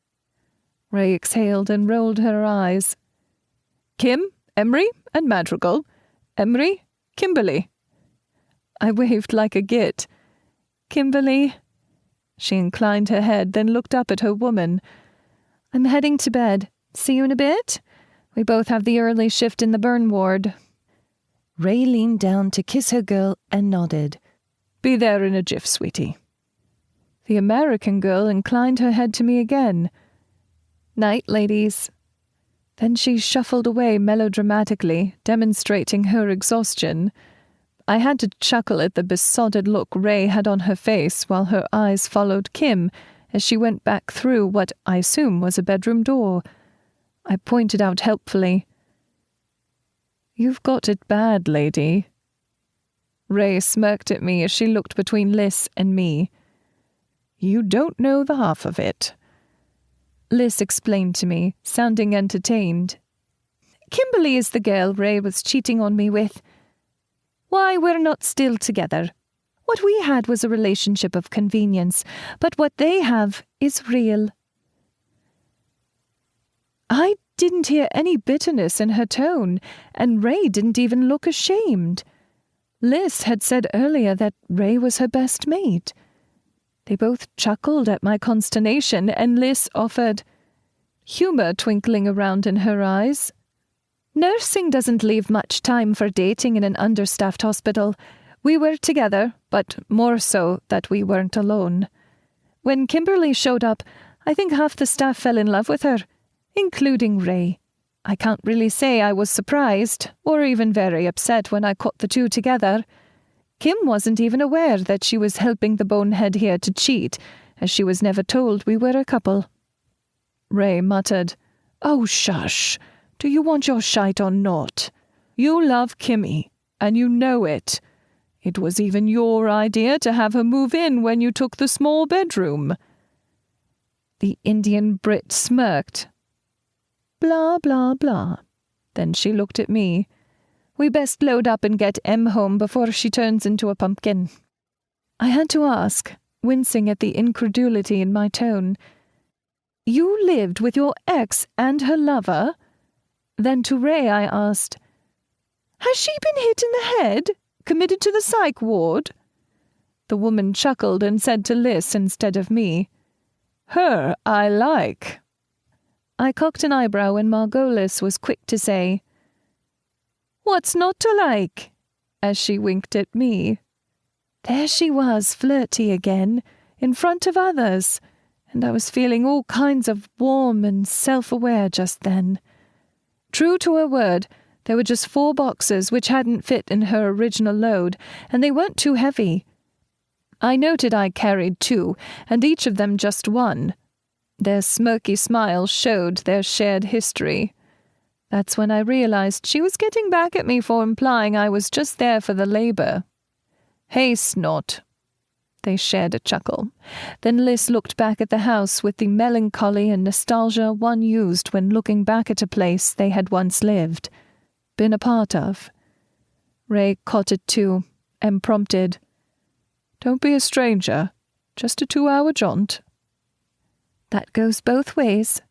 Ray exhaled and rolled her eyes. "Kim, Emery, and Madrigal. Emery, Kimberly." I waved like a git. "Kimberly." She inclined her head, then looked up at her woman. "I'm heading to bed. See you in a bit? We both have the early shift in the burn ward." Ray leaned down to kiss her girl and nodded. "Be there in a jiff, sweetie." The American girl inclined her head to me again. "Night, ladies." Then she shuffled away melodramatically, demonstrating her exhaustion. I had to chuckle at the besotted look Ray had on her face while her eyes followed Kim as she went back through what I assume was a bedroom door. I pointed out helpfully, "You've got it bad, lady." Ray smirked at me as she looked between Liz and me. "You don't know the half of it." Liz explained to me, sounding entertained. "Kimberly is the girl Ray was cheating on me with. Why, we're not still together. What we had was a relationship of convenience, but what they have is real." I didn't hear any bitterness in her tone, and Ray didn't even look ashamed. Liz had said earlier that Ray was her best mate. They both chuckled at my consternation, and Liz offered, humor twinkling around in her eyes. "Nursing doesn't leave much time for dating in an understaffed hospital. We were together, but more so that we weren't alone. When Kimberly showed up, I think half the staff fell in love with her, including Ray. I can't really say I was surprised, or even very upset when I caught the two together. Kim wasn't even aware that she was helping the bonehead here to cheat, as she was never told we were a couple." Ray muttered, "Oh, shush. Do you want your shite or not? You love Kimmy, and you know it. It was even your idea to have her move in when you took the small bedroom." The Indian Brit smirked. "Blah, blah, blah." Then she looked at me. We best load up and get Em home before she turns into a pumpkin. I had to ask, wincing at the incredulity in my tone. You lived with your ex and her lover? Then to Ray I asked, Has she been hit in the head? Committed to the psych ward? The woman chuckled and said to Liz instead of me, Her I like. I cocked an eyebrow and Margolis was quick to say, What's not to like? As she winked at me. There she was, flirty again, in front of others, and I was feeling all kinds of warm and self-aware just then. True to her word, there were just 4 boxes which hadn't fit in her original load, and they weren't too heavy. I noted I carried 2, and each of them just 1. Their smirky smiles showed their shared history. That's when I realized she was getting back at me for implying I was just there for the labor. Hey, Snot. They shared a chuckle. Then Liz looked back at the house with the melancholy and nostalgia one used when looking back at a place they had once lived, been a part of. Ray caught it too, and prompted, Don't be a stranger, just a 2-hour jaunt. That goes both ways.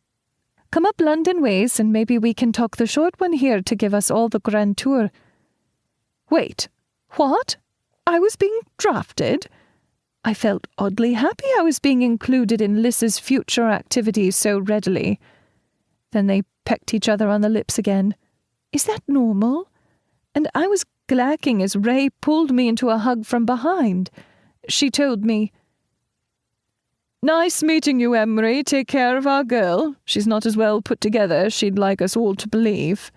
Come up London ways and maybe we can talk the short one here to give us all the grand tour. Wait, what? I was being drafted? I felt oddly happy I was being included in Liz's future activities so readily. Then they pecked each other on the lips again. Is that normal? And I was glacking as Ray pulled me into a hug from behind. She told me, Nice meeting you, Emery. Take care of our girl. She's not as well put together as she'd like us all to believe.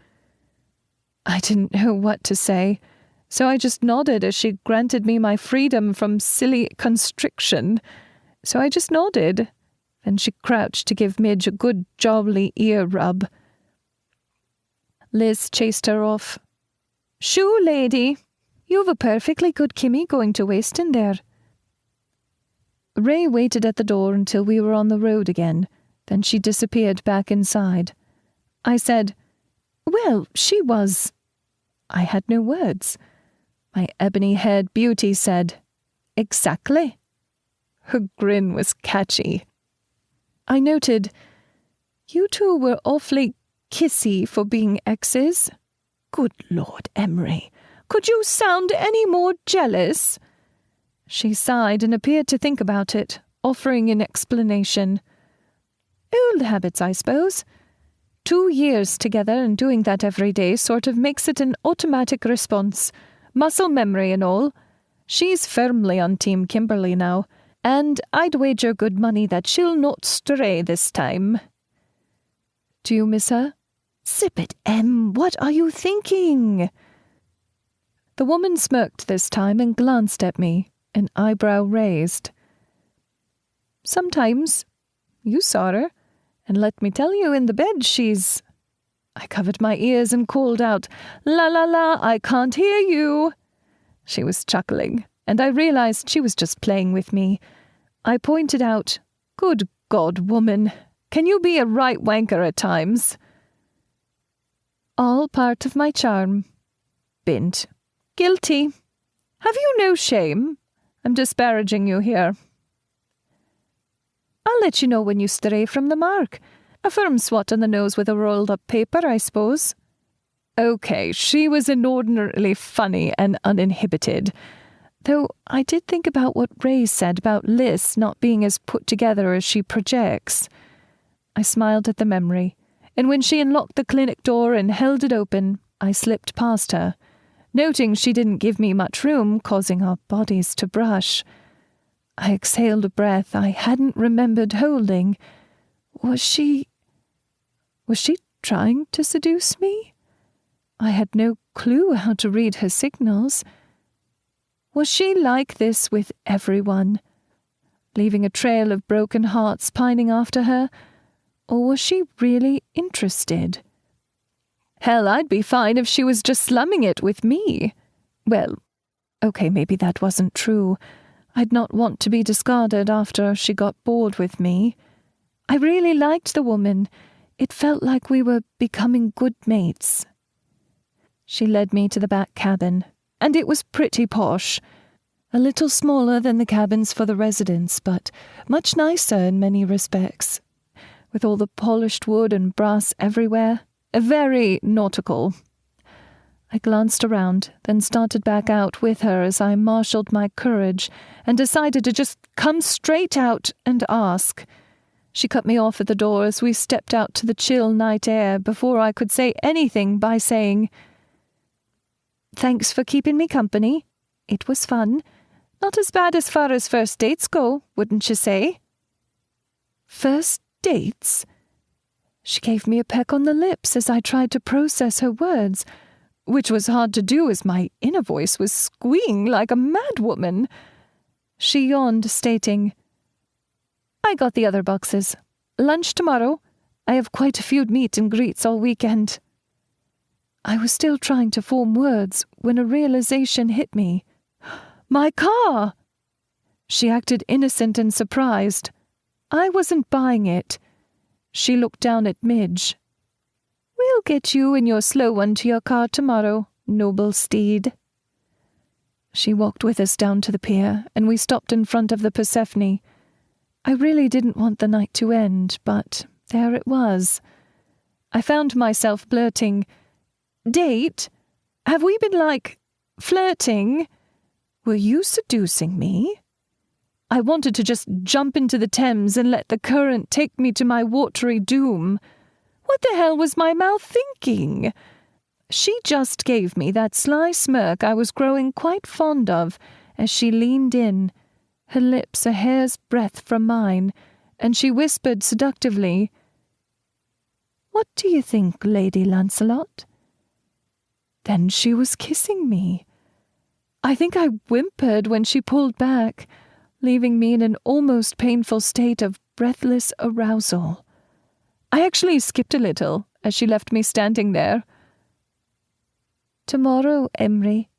I didn't know what to say, so I just nodded as she granted me my freedom from silly constriction. So I just nodded. Then she crouched to give Midge a good jolly ear rub. Liz chased her off. Shoo, lady. You've a perfectly good Kimmy going to waste in there. Ray waited at the door until we were on the road again. Then she disappeared back inside. I said, Well, she was... I had no words. My ebony-haired beauty said, Exactly. Her grin was catchy. I noted, You two were awfully kissy for being exes. Good Lord, Emery, could you sound any more jealous? She sighed and appeared to think about it, offering an explanation. Old habits, I suppose. 2 years together and doing that every day sort of makes it an automatic response. Muscle memory and all. She's firmly on Team Kimberly now, and I'd wager good money that she'll not stray this time. Do you miss her? Zip it, Em. What are you thinking? The woman smirked this time and glanced at me, an eyebrow raised. Sometimes. You saw her, and let me tell you, in the bed she's... I covered my ears and called out, La la la, I can't hear you. She was chuckling, and I realized she was just playing with me. I pointed out, Good God, woman, can you be a right wanker at times? All part of my charm. Bint. Guilty. Have you no shame? I'm disparaging you here. I'll let you know when you stray from the mark. A firm swat on the nose with a rolled-up paper, I suppose. Okay, she was inordinately funny and uninhibited. Though I did think about what Ray said about Liz not being as put together as she projects. I smiled at the memory, and when she unlocked the clinic door and held it open, I slipped past her, noting she didn't give me much room, causing our bodies to brush. I exhaled a breath I hadn't remembered holding. Was she trying to seduce me? I had no clue how to read her signals. Was she like this with everyone, leaving a trail of broken hearts pining after her? Or was she really interested? Hell, I'd be fine if she was just slumming it with me. Well, okay, maybe that wasn't true. I'd not want to be discarded after she got bored with me. I really liked the woman. It felt like we were becoming good mates, She led me to the back cabin, and it was pretty posh. A little smaller than the cabins for the residents, but much nicer in many respects, with all the polished wood and brass everywhere. Very nautical. I glanced around, then started back out with her as I marshalled my courage and decided to just come straight out and ask. She cut me off at the door as we stepped out to the chill night air before I could say anything by saying, "Thanks for keeping me company. It was fun. Not as bad as far as first dates go, wouldn't you say?" First dates? She gave me a peck on the lips as I tried to process her words, which was hard to do as my inner voice was squealing like a madwoman. She yawned, stating, "I got the other boxes. Lunch tomorrow. I have quite a few meet and greets all weekend." I was still trying to form words when a realization hit me. My car! She acted innocent and surprised. I wasn't buying it. She looked down at Midge. "We'll get you and your slow one to your car tomorrow, noble steed." She walked with us down to the pier, and we stopped in front of the Persephone. I really didn't want the night to end, but there it was. I found myself blurting, "Date? Have we been, flirting? Were you seducing me?" I wanted to just jump into the Thames and let the current take me to my watery doom. What the hell was my mouth thinking? She just gave me that sly smirk I was growing quite fond of as she leaned in, her lips a hair's breadth from mine, and she whispered seductively, "What do you think, Lady Lancelot?" Then she was kissing me. I think I whimpered when she pulled back, leaving me in an almost painful state of breathless arousal. I actually skipped a little as she left me standing there. "Tomorrow, Emery."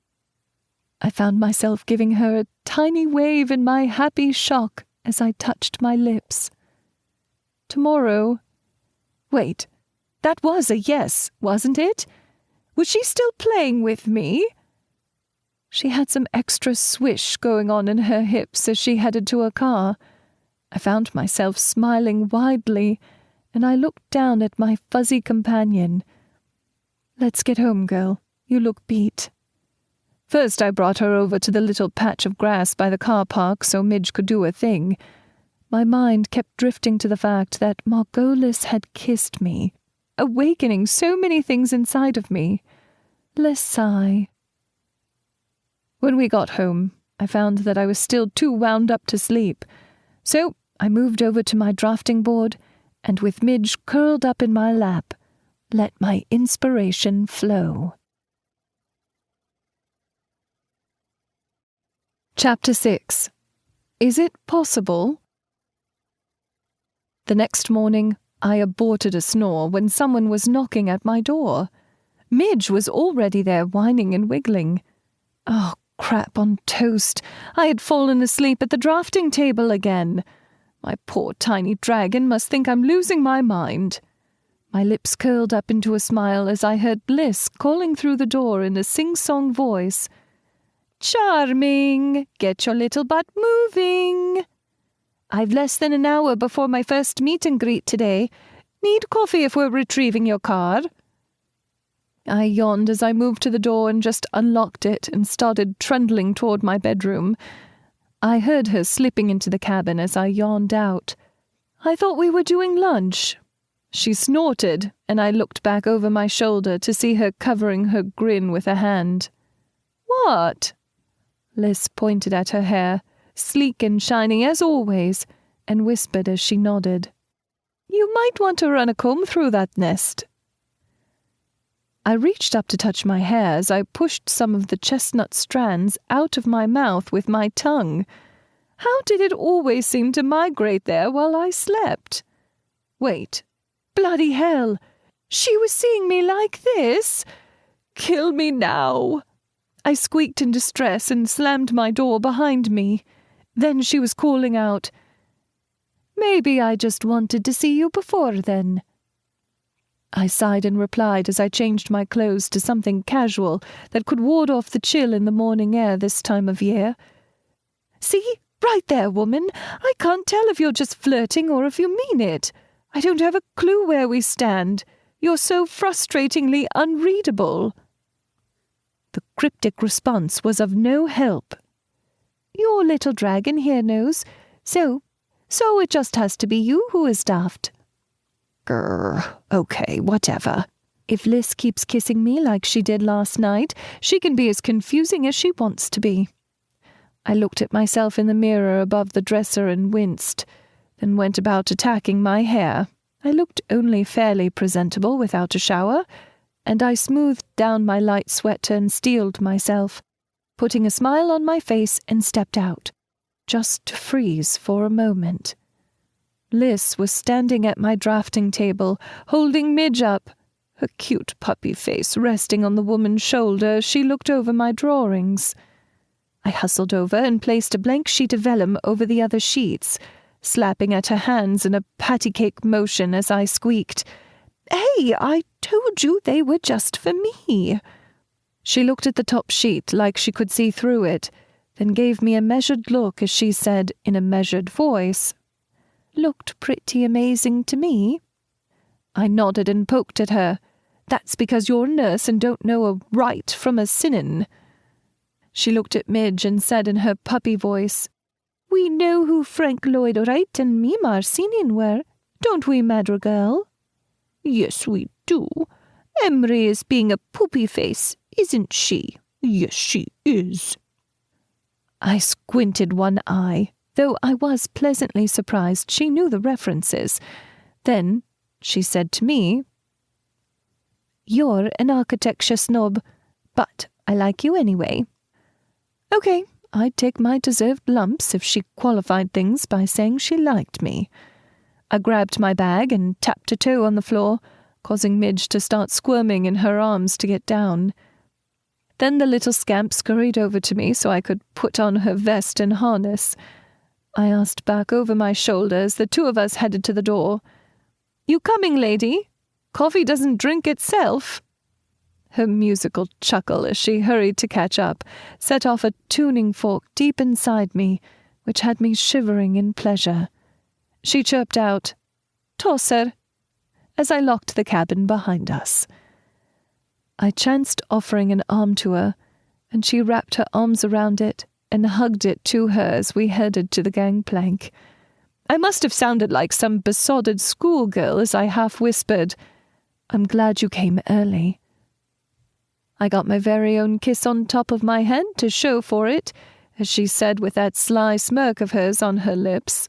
I found myself giving her a tiny wave in my happy shock as I touched my lips. Tomorrow? Wait, that was a yes, wasn't it? Was she still playing with me? She had some extra swish going on in her hips as she headed to her car. I found myself smiling widely, and I looked down at my fuzzy companion. "Let's get home, girl. You look beat." First I brought her over to the little patch of grass by the car park so Midge could do a thing. My mind kept drifting to the fact that Margolis had kissed me, awakening so many things inside of me. Let's sigh. When we got home, I found that I was still too wound up to sleep, so I moved over to my drafting board and, with Midge curled up in my lap, let my inspiration flow. Chapter 6. Is it possible? The next morning, I aborted a snore when someone was knocking at my door. Midge was already there whining and wiggling. Oh, crap on toast. I had fallen asleep at the drafting table again. My poor tiny dragon must think I'm losing my mind. My lips curled up into a smile as I heard Bliss calling through the door in a sing-song voice. "Charming! Get your little butt moving! I've less than an hour before my first meet and greet today. Need coffee if we're retrieving your car?" I yawned as I moved to the door and just unlocked it and started trundling toward my bedroom. I heard her slipping into the cabin as I yawned out. "I thought we were doing lunch." She snorted, and I looked back over my shoulder to see her covering her grin with a hand. "What?" Liz pointed at her hair, sleek and shiny as always, and whispered as she nodded. "You might want to run a comb through that nest." I reached up to touch my hair as I pushed some of the chestnut strands out of my mouth with my tongue. How did it always seem to migrate there while I slept? Wait, bloody hell! She was seeing me like this? Kill me now! I squeaked in distress and slammed my door behind me. Then she was calling out, "Maybe I just wanted to see you before then." I sighed and replied as I changed my clothes to something casual that could ward off the chill in the morning air this time of year. "See, right there, woman. I can't tell if you're just flirting or if you mean it. I don't have a clue where we stand. You're so frustratingly unreadable." The cryptic response was of no help. "Your little dragon here knows. So it just has to be you who is daft." Grr, okay, whatever. If Liz keeps kissing me like she did last night, she can be as confusing as she wants to be. I looked at myself in the mirror above the dresser and winced, then went about attacking my hair. I looked only fairly presentable without a shower, and I smoothed down my light sweater and steeled myself, putting a smile on my face and stepped out, just to freeze for a moment. Liz was standing at my drafting table, holding Midge up, her cute puppy face resting on the woman's shoulder as she looked over my drawings. I hustled over and placed a blank sheet of vellum over the other sheets, slapping at her hands in a patty cake motion as I squeaked, "Hey, I told you they were just for me." She looked at the top sheet like she could see through it, then gave me a measured look as she said in a measured voice, "Looked pretty amazing to me." I nodded and poked at her. "That's because you're a nurse and don't know a right from a sinnin." She looked at Midge and said in her puppy voice, "We know who Frank Lloyd Wright and Mima Arsenian were, don't we, Madrigal?" "Yes, we do. Emery is being a poopy face, isn't she?" "Yes, she is." I squinted one eye, though I was pleasantly surprised she knew the references. Then she said to me, "You're an architecture snob, but I like you anyway." Okay, I'd take my deserved lumps if she qualified things by saying she liked me. I grabbed my bag and tapped a toe on the floor, causing Midge to start squirming in her arms to get down. Then the little scamp scurried over to me so I could put on her vest and harness. I asked back over my shoulder as the two of us headed to the door, "You coming, lady? Coffee doesn't drink itself." Her musical chuckle as she hurried to catch up set off a tuning fork deep inside me, which had me shivering in pleasure. She chirped out, "Tosser," as I locked the cabin behind us. I chanced offering an arm to her, and she wrapped her arms around it and hugged it to her as we headed to the gangplank. I must have sounded like some besotted schoolgirl as I half whispered, "I'm glad you came early." I got my very own kiss on top of my head to show for it, as she said with that sly smirk of hers on her lips,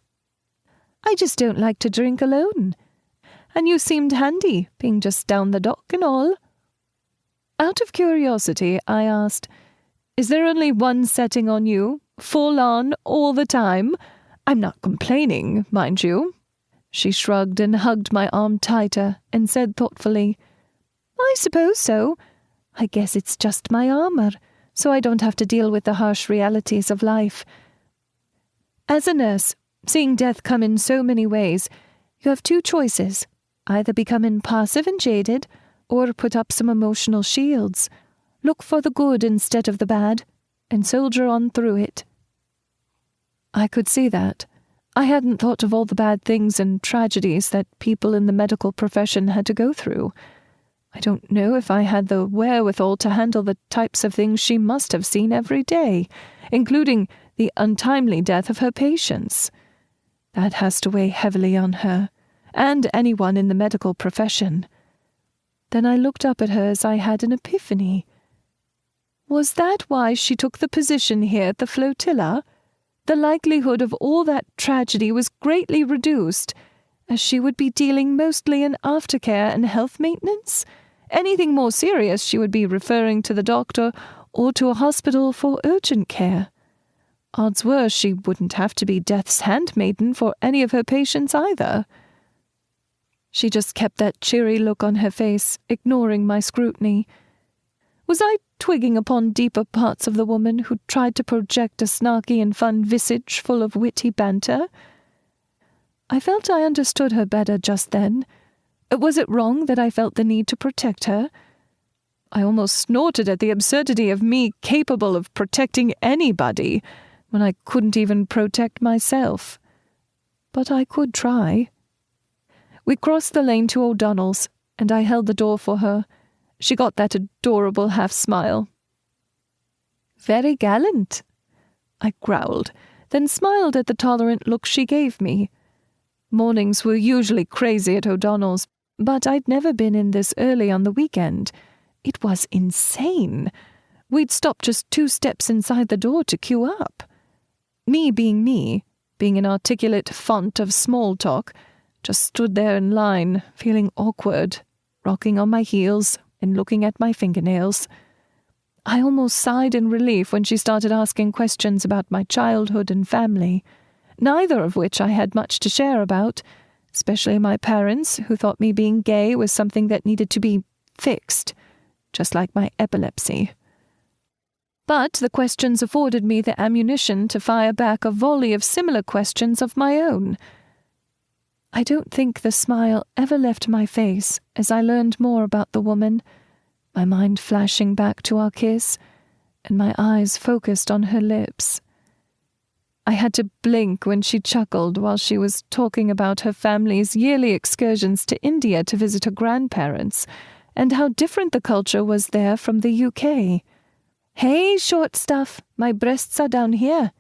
"I just don't like to drink alone. And you seemed handy, being just down the dock and all." Out of curiosity, I asked, "Is there only one setting on you, full on, all the time? I'm not complaining, mind you." She shrugged and hugged my arm tighter and said thoughtfully, "I suppose so. I guess it's just my armor, so I don't have to deal with the harsh realities of life. As a nurse, seeing death come in so many ways, you have two choices, either become impassive and jaded, or put up some emotional shields, look for the good instead of the bad, and soldier on through it." I could see that. I hadn't thought of all the bad things and tragedies that people in the medical profession had to go through. I don't know if I had the wherewithal to handle the types of things she must have seen every day, including the untimely death of her patients. That has to weigh heavily on her, and anyone in the medical profession. Then I looked up at her as I had an epiphany. Was that why she took the position here at the Flotilla? The likelihood of all that tragedy was greatly reduced, as she would be dealing mostly in aftercare and health maintenance. Anything more serious she would be referring to the doctor or to a hospital for urgent care. Odds were she wouldn't have to be death's handmaiden for any of her patients either. She just kept that cheery look on her face, ignoring my scrutiny. Was I twigging upon deeper parts of the woman who tried to project a snarky and fun visage full of witty banter? I felt I understood her better just then, Was it wrong that I felt the need to protect her? I almost snorted at the absurdity of me capable of protecting anybody when I couldn't even protect myself. But I could try. We crossed the lane to O'Donnell's, and I held the door for her. She got that adorable half-smile. "Very gallant," I growled, then smiled at the tolerant look she gave me. Mornings were usually crazy at O'Donnell's, but I'd never been in this early on the weekend. It was insane. We'd stop just 2 steps inside the door to queue up. Me, being an articulate font of small talk, just stood there in line, feeling awkward, rocking on my heels and looking at my fingernails. I almost sighed in relief when she started asking questions about my childhood and family, neither of which I had much to share about, especially my parents, who thought me being gay was something that needed to be fixed, just like my epilepsy. But the questions afforded me the ammunition to fire back a volley of similar questions of my own. I don't think the smile ever left my face as I learned more about the woman, my mind flashing back to our kiss, and my eyes focused on her lips. I had to blink when she chuckled while she was talking about her family's yearly excursions to India to visit her grandparents, and how different the culture was there from the UK. "Hey, short stuff, my breasts are down here."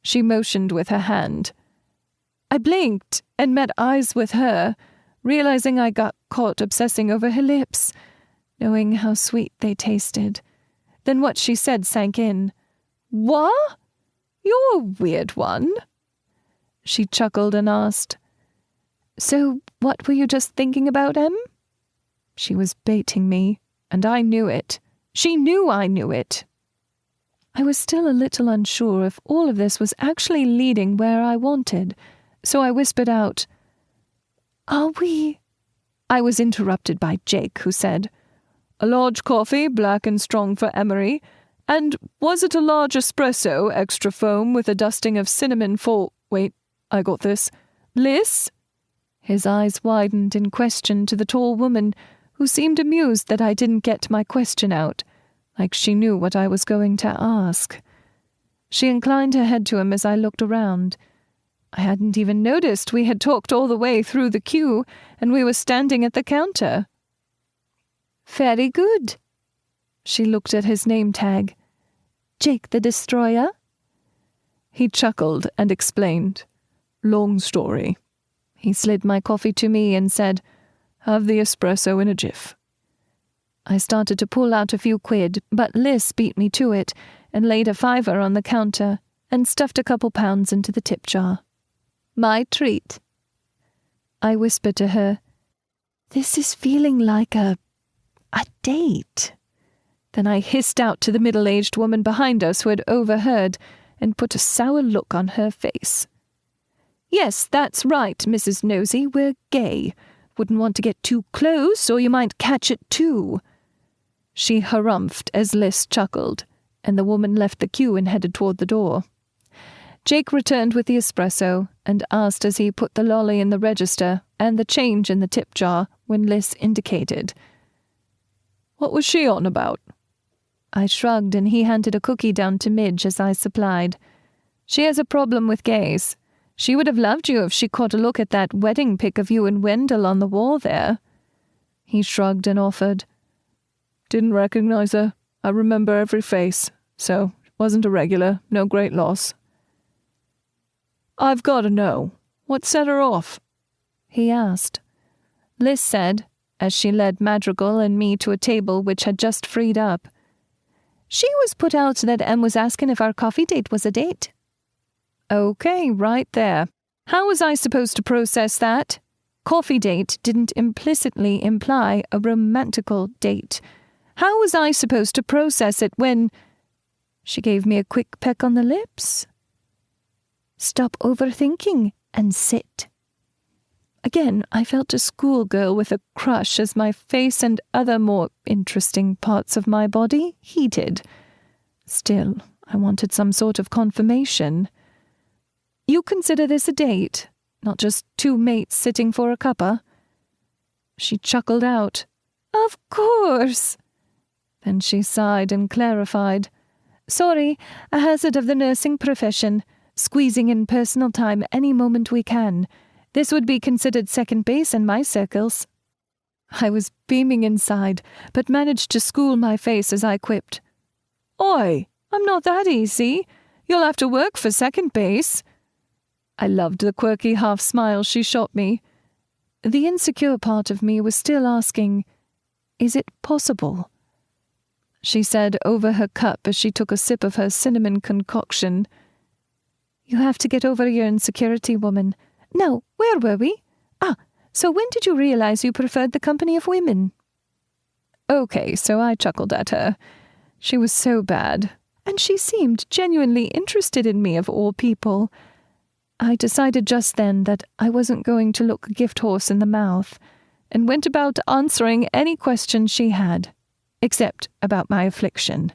She motioned with her hand. I blinked and met eyes with her, realizing I got caught obsessing over her lips, knowing how sweet they tasted. Then what she said sank in. "What? You're a weird one." She chuckled and asked, "So what were you just thinking about, Em?" She was baiting me, and I knew it. She knew I knew it. I was still a little unsure if all of this was actually leading where I wanted, so I whispered out, "Are we—" I was interrupted by Jake, who said, "A large coffee, black and strong for Emery, and was it a large espresso, extra foam with a dusting of cinnamon for— wait, I got this— Liz?" His eyes widened in question to the tall woman, who seemed amused that I didn't get my question out, like she knew what I was going to ask. She inclined her head to him as I looked around. I hadn't even noticed we had talked all the way through the queue, and we were standing at the counter. "Very good." She looked at his name tag. "Jake the Destroyer?" He chuckled and explained. "Long story." He slid my coffee to me and said, "Have the espresso in a jiff." I started to pull out a few quid, but Liz beat me to it and laid a $5 on the counter and stuffed a couple pounds into the tip jar. "My treat." I whispered to her, "This is feeling like a date." Then I hissed out to the middle-aged woman behind us who had overheard and put a sour look on her face. "Yes, that's right, Mrs. Nosy, we're gay. Wouldn't want to get too close or you might catch it too." She harumphed as Liz chuckled, and the woman left the queue and headed toward the door. Jake returned with the espresso and asked as he put the lolly in the register and the change in the tip jar when Liz indicated. "What was she on about?" I shrugged and he handed a cookie down to Midge as I supplied. "She has a problem with gays. She would have loved you if she caught a look at that wedding pic of you and Wendell on the wall there." He shrugged and offered, "Didn't recognize her. I remember every face, so wasn't a regular, no great loss." "I've got to know. What set her off?" he asked. Liz said, as she led Madrigal and me to a table which had just freed up. "She was put out that Em was asking if our coffee date was a date." Okay, right there. How was I supposed to process that? Coffee date didn't implicitly imply a romantical date. How was I supposed to process it when— She gave me a quick peck on the lips. "Stop overthinking and sit." Again, I felt a schoolgirl with a crush as my face and other more interesting parts of my body heated. Still, I wanted some sort of confirmation. "You consider this a date, not just 2 mates sitting for a cuppa?" She chuckled out, "Of course." Then she sighed and clarified, "Sorry, a hazard of the nursing profession, squeezing in personal time any moment we can. This would be considered second base in my circles." I was beaming inside, but managed to school my face as I quipped, "Oi, I'm not that easy. You'll have to work for second base." I loved the quirky half-smile she shot me. The insecure part of me was still asking, "Is it possible?" She said over her cup as she took a sip of her cinnamon concoction, "You have to get over your insecurity, woman. Now, where were we? So when did you realize you preferred the company of women?" Okay, so I chuckled at her. She was so bad, and she seemed genuinely interested in me of all people. I decided just then that I wasn't going to look a gift horse in the mouth, and went about answering any questions she had, except about my affliction.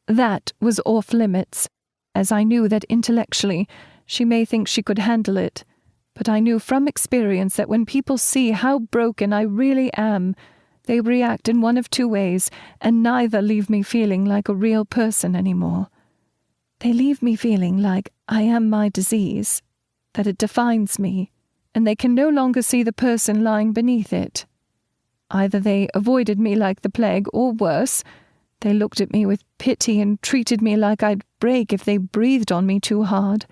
That was off limits, as I knew that intellectually she may think she could handle it, but I knew from experience that when people see how broken I really am, they react in one of two ways, and neither leave me feeling like a real person anymore. They leave me feeling like I am my disease, that it defines me, and they can no longer see the person lying beneath it. Either they avoided me like the plague, or worse, they looked at me with pity and treated me like I'd break if they breathed on me too hard.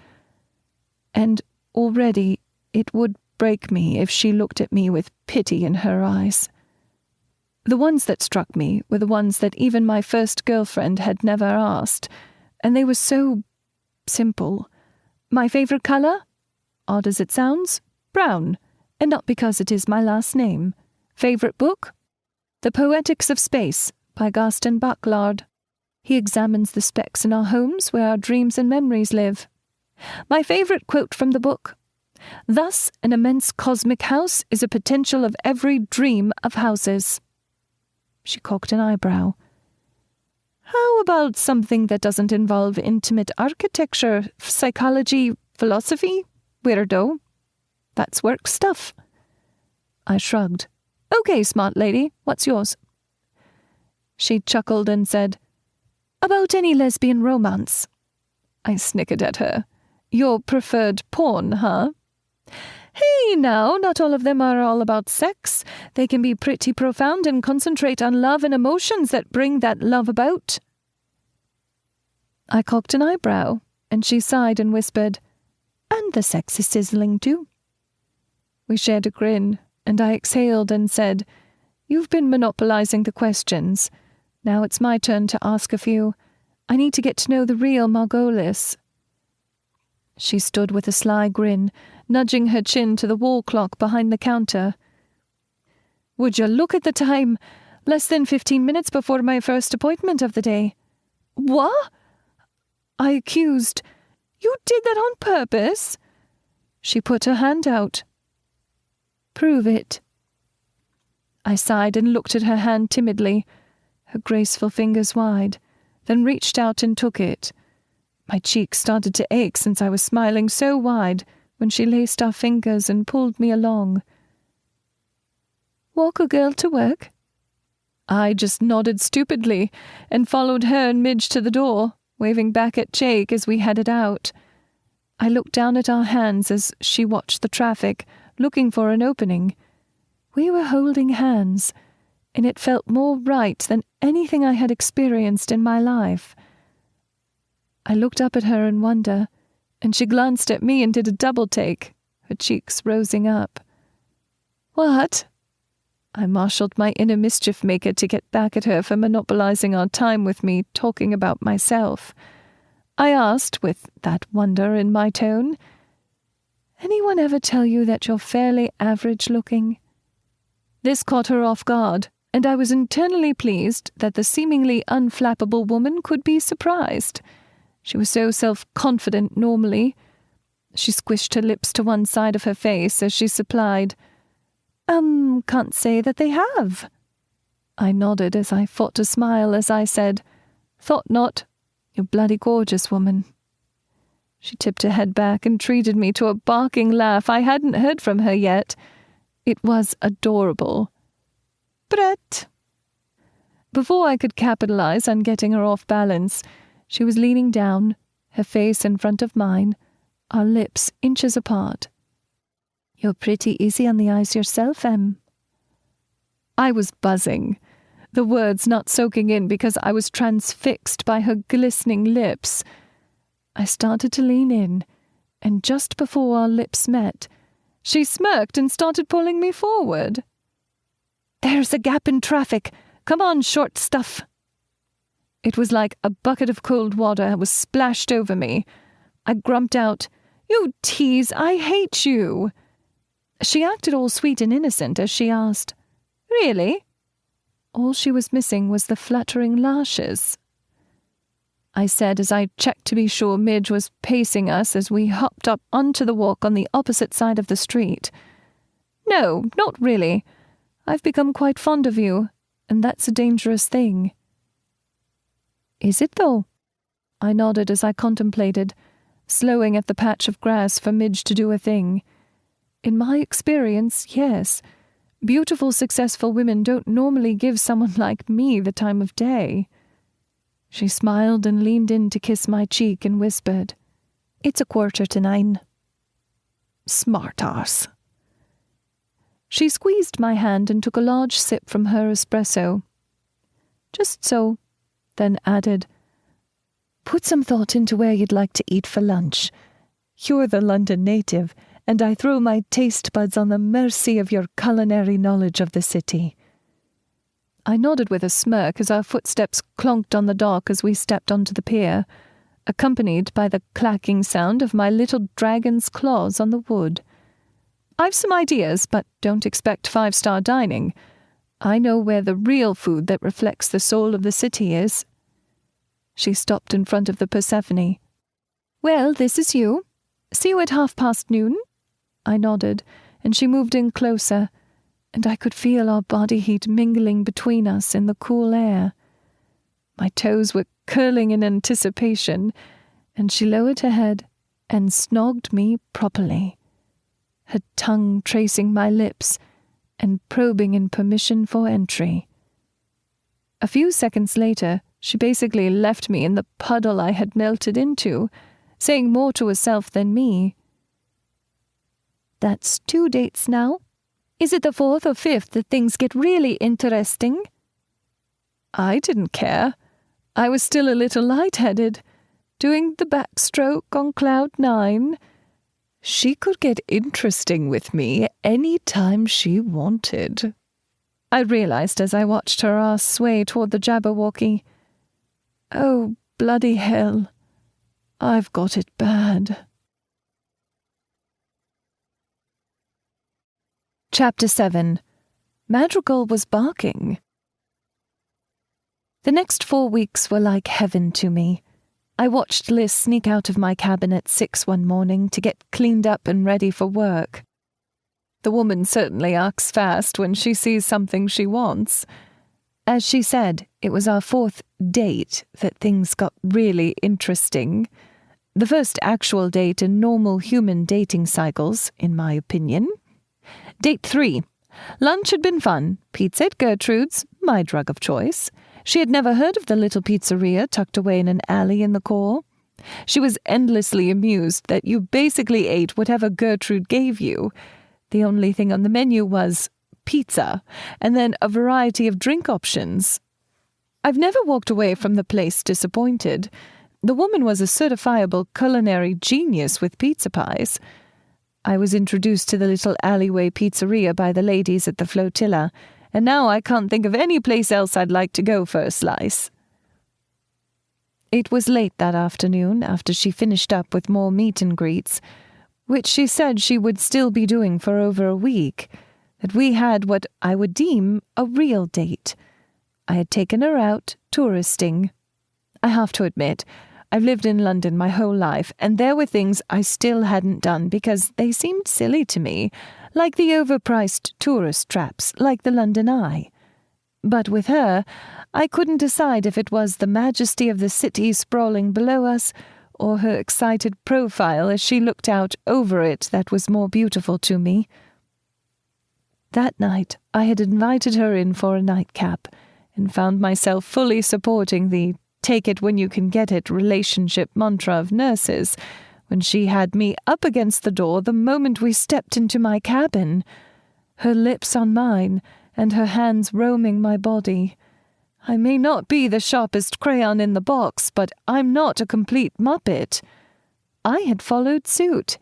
And already it would break me if she looked at me with pity in her eyes. The ones that struck me were the ones that even my first girlfriend had never asked, and they were so simple. My favorite color? Odd as it sounds, brown, and not because it is my last name. Favorite book? The Poetics of Space by Gaston Bachelard. He examines the specks in our homes where our dreams and memories live. My favorite quote from the book: "Thus, an immense cosmic house is a potential of every dream of houses." She cocked an eyebrow. How about something that doesn't involve intimate architecture, psychology, philosophy? Weirdo. That's work stuff. I shrugged. Okay, smart lady, what's yours? She chuckled and said, "About any lesbian romance." I snickered at her. Your preferred porn, huh? Hey, now, not all of them are all about sex. They can be pretty profound and concentrate on love and emotions that bring that love about. I cocked an eyebrow, and she sighed and whispered, "And the sex is sizzling too." We shared a grin, and I exhaled and said, "You've been monopolizing the questions. Now it's my turn to ask a few. I need to get to know the real Margolis." She stood with a sly grin, nudging her chin to the wall clock behind the counter. "Would you look at the time? Less than 15 minutes before my first appointment of the day." "What?" I accused. "You did that on purpose?" She put her hand out. "Prove it." I sighed and looked at her hand timidly, her graceful fingers wide, then reached out and took it. My cheeks started to ache since I was smiling so wide when she laced our fingers and pulled me along. "Walk a girl to work?" I just nodded stupidly and followed her and Midge to the door, waving back at Jake as we headed out. I looked down at our hands as she watched the traffic, looking for an opening. We were holding hands, and it felt more right than anything I had experienced in my life. I looked up at her in wonder, and she glanced at me and did a double take, her cheeks rosing up. "What?" I marshaled my inner mischief maker to get back at her for monopolizing our time with me talking about myself. I asked, with that wonder in my tone, "Anyone ever tell you that you're fairly average-looking?" This caught her off guard, and I was internally pleased that the seemingly unflappable woman could be surprised. She was so self-confident normally. She squished her lips to one side of her face as she supplied, Can't say that they have." I nodded as I fought to smile as I said, "Thought not. You're bloody gorgeous, woman." She tipped her head back and treated me to a barking laugh I hadn't heard from her yet. It was adorable, Brett. Before I could capitalize on getting her off balance, she was leaning down, her face in front of mine, our lips inches apart. You're pretty easy on the eyes yourself, Em. I was buzzing, the words not soaking in because I was transfixed by her glistening lips. I started to lean in, and just before our lips met, she smirked and started pulling me forward. There's a gap in traffic. Come on, short stuff. It was like a bucket of cold water was splashed over me. I grumped out, You tease, I hate you. She acted all sweet and innocent as she asked, Really? All she was missing was the fluttering lashes. I said as I checked to be sure Midge was pacing us as we hopped up onto the walk on the opposite side of the street. No, not really. I've become quite fond of you, and that's a dangerous thing. Is it, though? I nodded as I contemplated, slowing at the patch of grass for Midge to do a thing. In my experience, yes. Beautiful, successful women don't normally give someone like me the time of day. She smiled and leaned in to kiss my cheek and whispered, It's 9:15. Smart arse. She squeezed my hand and took a large sip from her espresso. Just so, then added, Put some thought into where you'd like to eat for lunch. You're the London native, and I throw my taste buds on the mercy of your culinary knowledge of the city. I nodded with a smirk as our footsteps clonked on the dock as we stepped onto the pier, accompanied by the clacking sound of my little dragon's claws on the wood. I've some ideas, but don't expect 5-star dining. I know where the real food that reflects the soul of the city is. She stopped in front of the Persephone. Well, this is you. See you at noon. I nodded, and she moved in closer, and I could feel our body heat mingling between us in the cool air. My toes were curling in anticipation, and she lowered her head and snogged me properly, her tongue tracing my lips and probing in permission for entry. A few seconds later, she basically left me in the puddle I had melted into, saying more to herself than me. That's 2 dates now. Is it the 4th or 5th that things get really interesting? I didn't care. I was still a little lightheaded, doing the backstroke on cloud 9. She could get interesting with me any time she wanted. I realized as I watched her ass sway toward the Jabberwocky. Oh, bloody hell. I've got it bad. Chapter 7. Madrigal was barking. The next 4 weeks were like heaven to me. I watched Liz sneak out of my cabin at 6 one morning to get cleaned up and ready for work. The woman certainly acts fast when she sees something she wants. As she said, it was our 4th date that things got really interesting. The first actual date in normal human dating cycles, in my opinion. Date 3. Lunch had been fun. Pizza at Gertrude's, my drug of choice. She had never heard of the little pizzeria tucked away in an alley in the core. She was endlessly amused that you basically ate whatever Gertrude gave you. The only thing on the menu was pizza, and then a variety of drink options. I've never walked away from the place disappointed. The woman was a certifiable culinary genius with pizza pies. I was introduced to the little alleyway pizzeria by the ladies at the Flotilla, and now I can't think of any place else I'd like to go for a slice. It was late that afternoon, after she finished up with more meet and greets, which she said she would still be doing for over a week, that we had what I would deem a real date. I had taken her out touristing. I have to admit, I've lived in London my whole life, and there were things I still hadn't done because they seemed silly to me, like the overpriced tourist traps, like the London Eye. But with her, I couldn't decide if it was the majesty of the city sprawling below us, or her excited profile as she looked out over it that was more beautiful to me. That night, I had invited her in for a nightcap and found myself fully supporting the take it when you can get it relationship mantra of nurses when she had me up against the door the moment we stepped into my cabin, her lips on mine and her hands roaming my body. I may not be the sharpest crayon in the box, but I'm not a complete muppet. I had followed suit,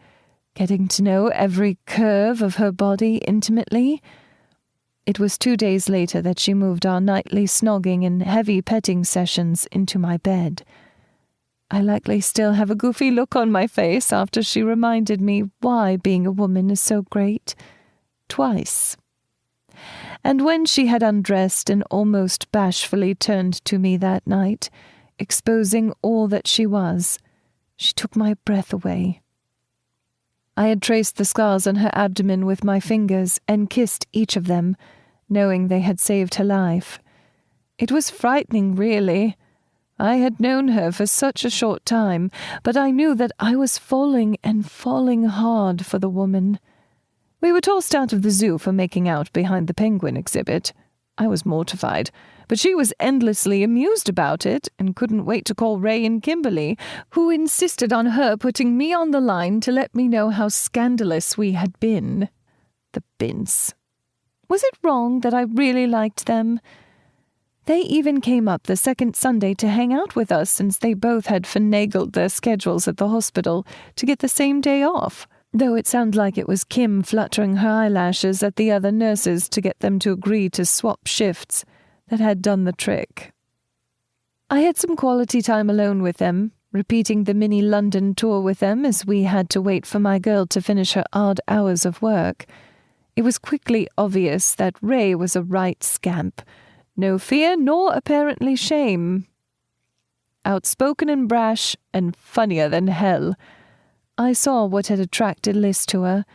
getting to know every curve of her body intimately. It was 2 days later that she moved our nightly snogging and heavy petting sessions into my bed. I likely still have a goofy look on my face after she reminded me why being a woman is so great. Twice. And when she had undressed and almost bashfully turned to me that night, exposing all that she was, she took my breath away. I had traced the scars on her abdomen with my fingers and kissed each of them, knowing they had saved her life. It was frightening, really. I had known her for such a short time, but I knew that I was falling and falling hard for the woman. We were tossed out of the zoo for making out behind the penguin exhibit. I was mortified, but she was endlessly amused about it and couldn't wait to call Ray and Kimberly, who insisted on her putting me on the line to let me know how scandalous we had been. The Binns. Was it wrong that I really liked them? They even came up the second Sunday to hang out with us since they both had finagled their schedules at the hospital to get the same day off, though it sounded like it was Kim fluttering her eyelashes at the other nurses to get them to agree to swap shifts that had done the trick. I had some quality time alone with them, repeating the mini London tour with them as we had to wait for my girl to finish her odd hours of work. It was quickly obvious that Ray was a right scamp. No fear nor apparently shame. Outspoken and brash and funnier than hell. I saw what had attracted Liz to her,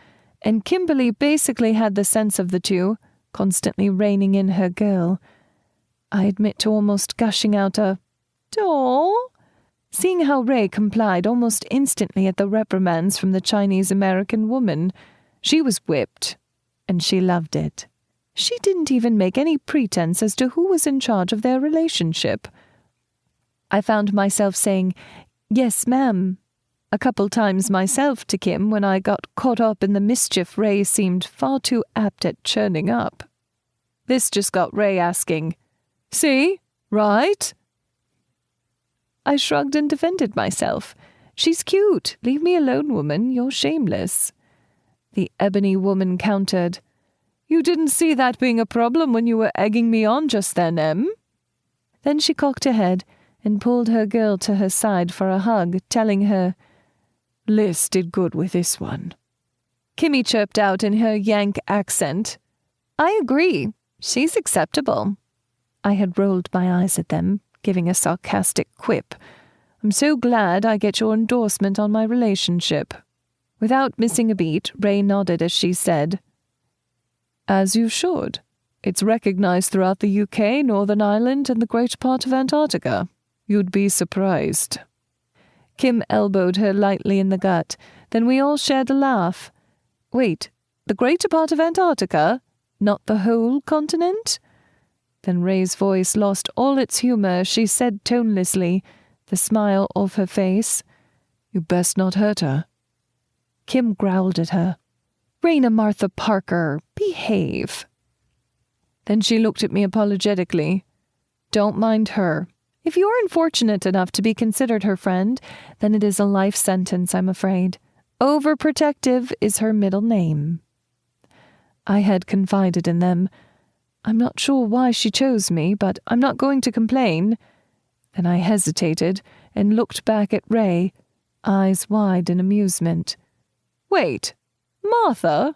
and Kimberly basically had the sense of the two, constantly reining in her girl. I admit to almost gushing out a "Daw," seeing how Ray complied almost instantly at the reprimands from the Chinese-American woman. She was whipped, and she loved it. She didn't even make any pretense as to who was in charge of their relationship. I found myself saying, "Yes, ma'am," a couple times myself to Kim when I got caught up in the mischief Ray seemed far too apt at churning up. This just got Ray asking, "See? Right?" I shrugged and defended myself. "She's cute. Leave me alone, woman. You're shameless." The ebony woman countered, "You didn't see that being a problem when you were egging me on just then, Em?" Then she cocked her head and pulled her girl to her side for a hug, telling her, "Liz did good with this one." Kimmy chirped out in her Yank accent, "I agree. She's acceptable." I had rolled my eyes at them, giving a sarcastic quip. "I'm so glad I get your endorsement on my relationship." Without missing a beat, Ray nodded as she said, "As you should. It's recognized throughout the UK, Northern Ireland, and the great part of Antarctica. You'd be surprised." Kim elbowed her lightly in the gut. Then we all shared a laugh. "Wait, the greater part of Antarctica? Not the whole continent?" Then Ray's voice lost all its humor. She said tonelessly, the smile off her face, "You best not hurt her." Kim growled at her, "Raina Martha Parker, behave." Then she looked at me apologetically. "Don't mind her. If you're unfortunate enough to be considered her friend, then it is a life sentence, I'm afraid. Overprotective is her middle name." I had confided in them. I'm not sure why she chose me, but I'm not going to complain. Then I hesitated and looked back at Ray, eyes wide in amusement. "Wait, Martha?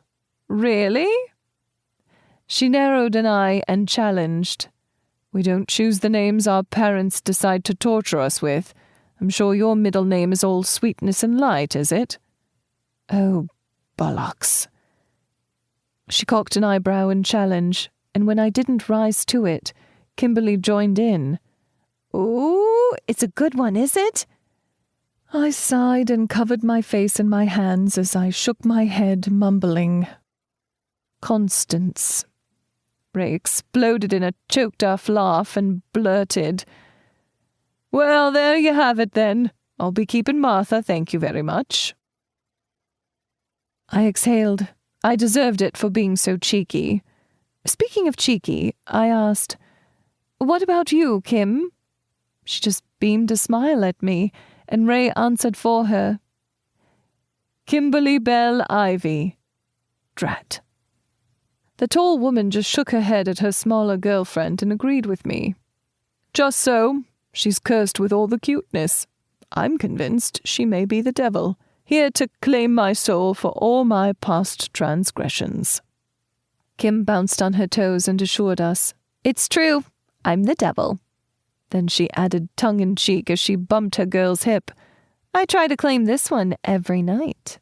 Really?" She narrowed an eye and challenged, "We don't choose the names our parents decide to torture us with. I'm sure your middle name is all sweetness and light, is it?" "Oh, bollocks." She cocked an eyebrow in challenge, and when I didn't rise to it, Kimberly joined in. "Ooh, it's a good one, is it?" I sighed and covered my face in my hands as I shook my head, mumbling, Constance. Ray exploded in a choked-off laugh and blurted, "Well, there you have it then. I'll be keeping Martha, thank you very much." I exhaled. I deserved it for being so cheeky. Speaking of cheeky, I asked, "What about you, Kim?" She just beamed a smile at me, and Ray answered for her. "Kimberly Bell Ivy." Drat. The tall woman just shook her head at her smaller girlfriend and agreed with me. "Just so. She's cursed with all the cuteness. I'm convinced she may be the devil, here to claim my soul for all my past transgressions." Kim bounced on her toes and assured us, "It's true, I'm the devil." Then she added tongue-in-cheek as she bumped her girl's hip, "I try to claim this one every night."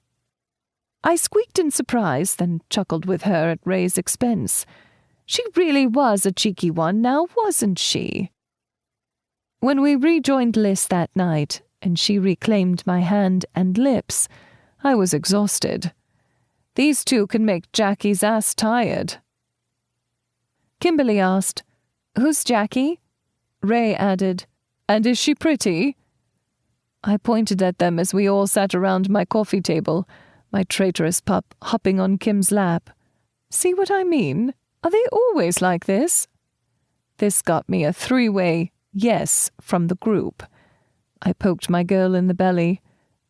I squeaked in surprise, then chuckled with her at Ray's expense. She really was a cheeky one now, wasn't she? When we rejoined Liz that night, and she reclaimed my hand and lips, I was exhausted. These two can make Jackie's ass tired. Kimberly asked, "Who's Jackie?" Ray added, "And is she pretty?" I pointed at them as we all sat around my coffee table, my traitorous pup hopping on Kim's lap. See what I mean? Are they always like this? This got me a three-way yes from the group. I poked my girl in the belly.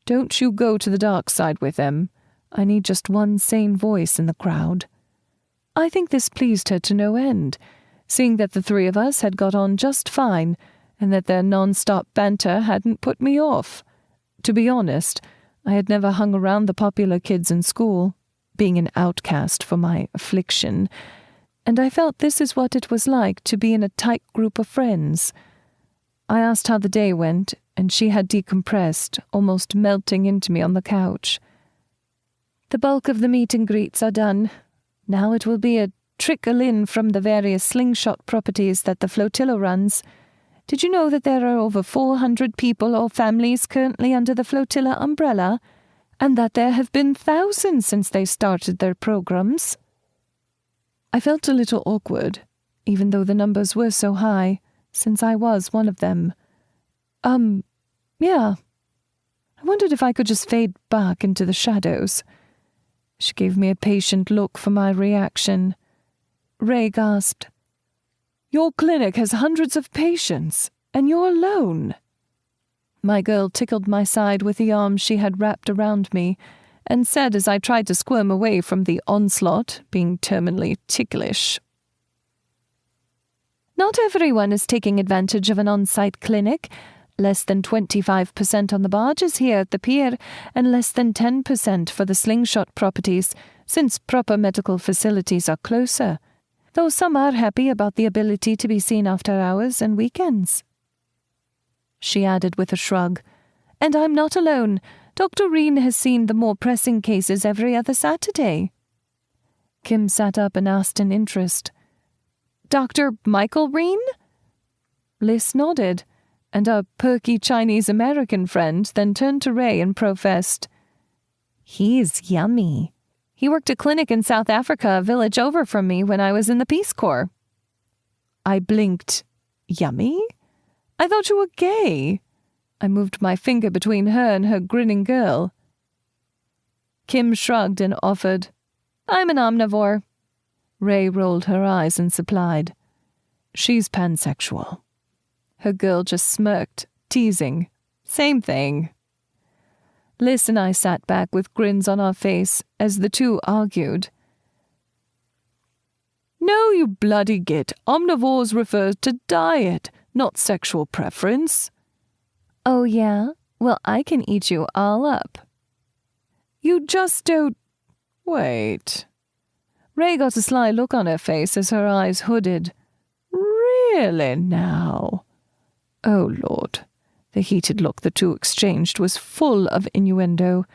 "Don't you go to the dark side with them. I need just one sane voice in the crowd." I think this pleased her to no end, seeing that the three of us had got on just fine, and that their non-stop banter hadn't put me off. To be honest, I had never hung around the popular kids in school, being an outcast for my affliction, and I felt this is what it was like to be in a tight group of friends. I asked how the day went, and she had decompressed, almost melting into me on the couch. "The bulk of the meet and greets are done. Now it will be a trickle in from the various slingshot properties that the Flotilla runs. Did you know that there are over 400 people or families currently under the Flotilla umbrella, and that there have been thousands since they started their programs?" I felt a little awkward, even though the numbers were so high, since I was one of them. Yeah. I wondered if I could just fade back into the shadows. She gave me a patient look for my reaction. Ray gasped, "Your clinic has hundreds of patients, and you're alone." My girl tickled my side with the arm she had wrapped around me, and said as I tried to squirm away from the onslaught, being terminally ticklish, "Not everyone is taking advantage of an on-site clinic. Less than 25% on the barges here at the pier, and less than 10% for the slingshot properties, since proper medical facilities are closer. Though some are happy about the ability to be seen after hours and weekends." She added with a shrug, "And I'm not alone. Dr. Reen has seen the more pressing cases every other Saturday." Kim sat up and asked in interest, "Dr. Michael Reen?" Liz nodded, and our perky Chinese-American friend then turned to Ray and professed, "He's yummy. He worked a clinic in South Africa, a village over from me, when I was in the Peace Corps." I blinked. "Yummy? I thought you were gay." I moved my finger between her and her grinning girl. Kim shrugged and offered, "I'm an omnivore." Ray rolled her eyes and supplied, "She's pansexual." Her girl just smirked, teasing, "Same thing." Liz and I sat back with grins on our face as the two argued. "No, you bloody git. Omnivores refers to diet, not sexual preference." "Oh, yeah? Well, I can eat you all up." "You just don't—" Wait. Ray got a sly look on her face as her eyes hooded. "Really now?" Oh, Lord. The heated look the two exchanged was full of innuendo.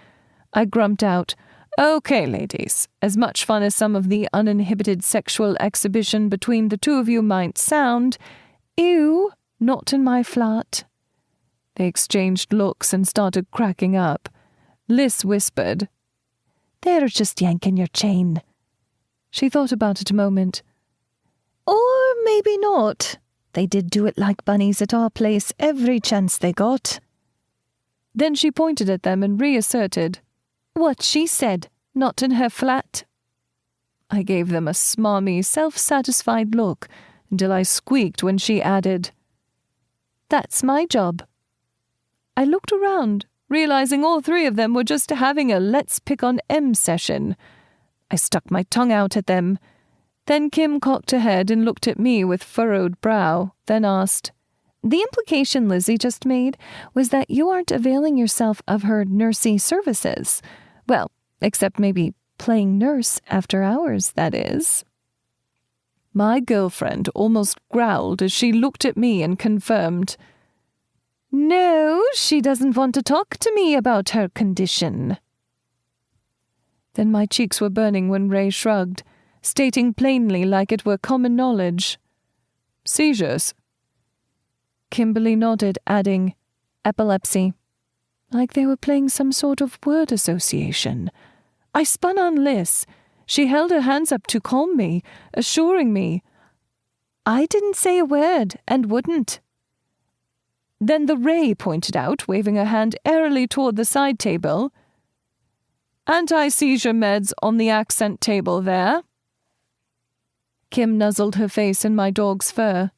I grumped out, "Okay, ladies, as much fun as some of the uninhibited sexual exhibition between the two of you might sound, ew, not in my flat." They exchanged looks and started cracking up. Liz whispered, "They're just yanking your chain." She thought about it a moment. Or maybe not. They did do it like bunnies at our place every chance they got. Then she pointed at them and reasserted, what she said, not in her flat. I gave them a smarmy, self-satisfied look until I squeaked when she added, that's my job. I looked around, realizing all three of them were just having a let's pick on M session. I stuck my tongue out at them. Then Kim cocked her head and looked at me with furrowed brow, then asked, the implication Lizzie just made was that you aren't availing yourself of her nursey services. Well, except maybe playing nurse after hours, that is. My girlfriend almost growled as she looked at me and confirmed, no, she doesn't want to talk to me about her condition. Then my cheeks were burning when Ray shrugged, stating plainly like it were common knowledge, seizures. Kimberly nodded, adding, epilepsy, like they were playing some sort of word association. I spun on Liz. She held her hands up to calm me, assuring me, I didn't say a word and wouldn't. Then the Ray pointed out, waving her hand airily toward the side table, anti-seizure meds on the accent table there. Kim nuzzled her face in my dog's fur.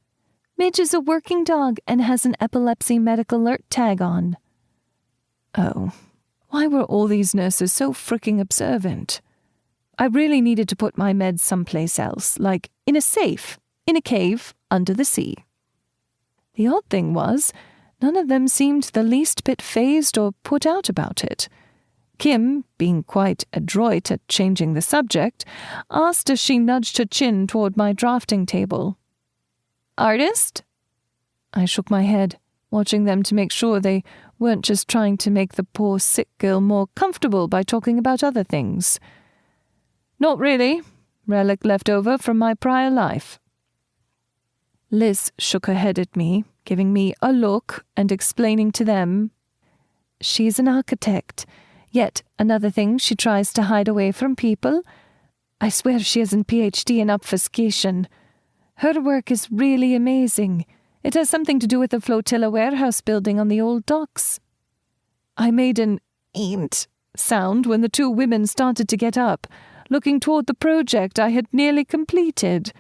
Midge is a working dog and has an epilepsy medical alert tag on. Oh, why were all these nurses so fricking observant? I really needed to put my meds someplace else, like in a safe, in a cave, under the sea. The odd thing was, none of them seemed the least bit fazed or put out about it. Kim, being quite adroit at changing the subject, asked as she nudged her chin toward my drafting table. Artist? I shook my head, watching them to make sure they weren't just trying to make the poor sick girl more comfortable by talking about other things. Not really. Relic left over from my prior life. Liz shook her head at me, giving me a look and explaining to them, she's an architect, yet another thing she tries to hide away from people. I swear she has a PhD in obfuscation. Her work is really amazing. It has something to do with the Flotilla warehouse building on the old docks. I made an ain't sound when the two women started to get up, looking toward the project I had nearly completed.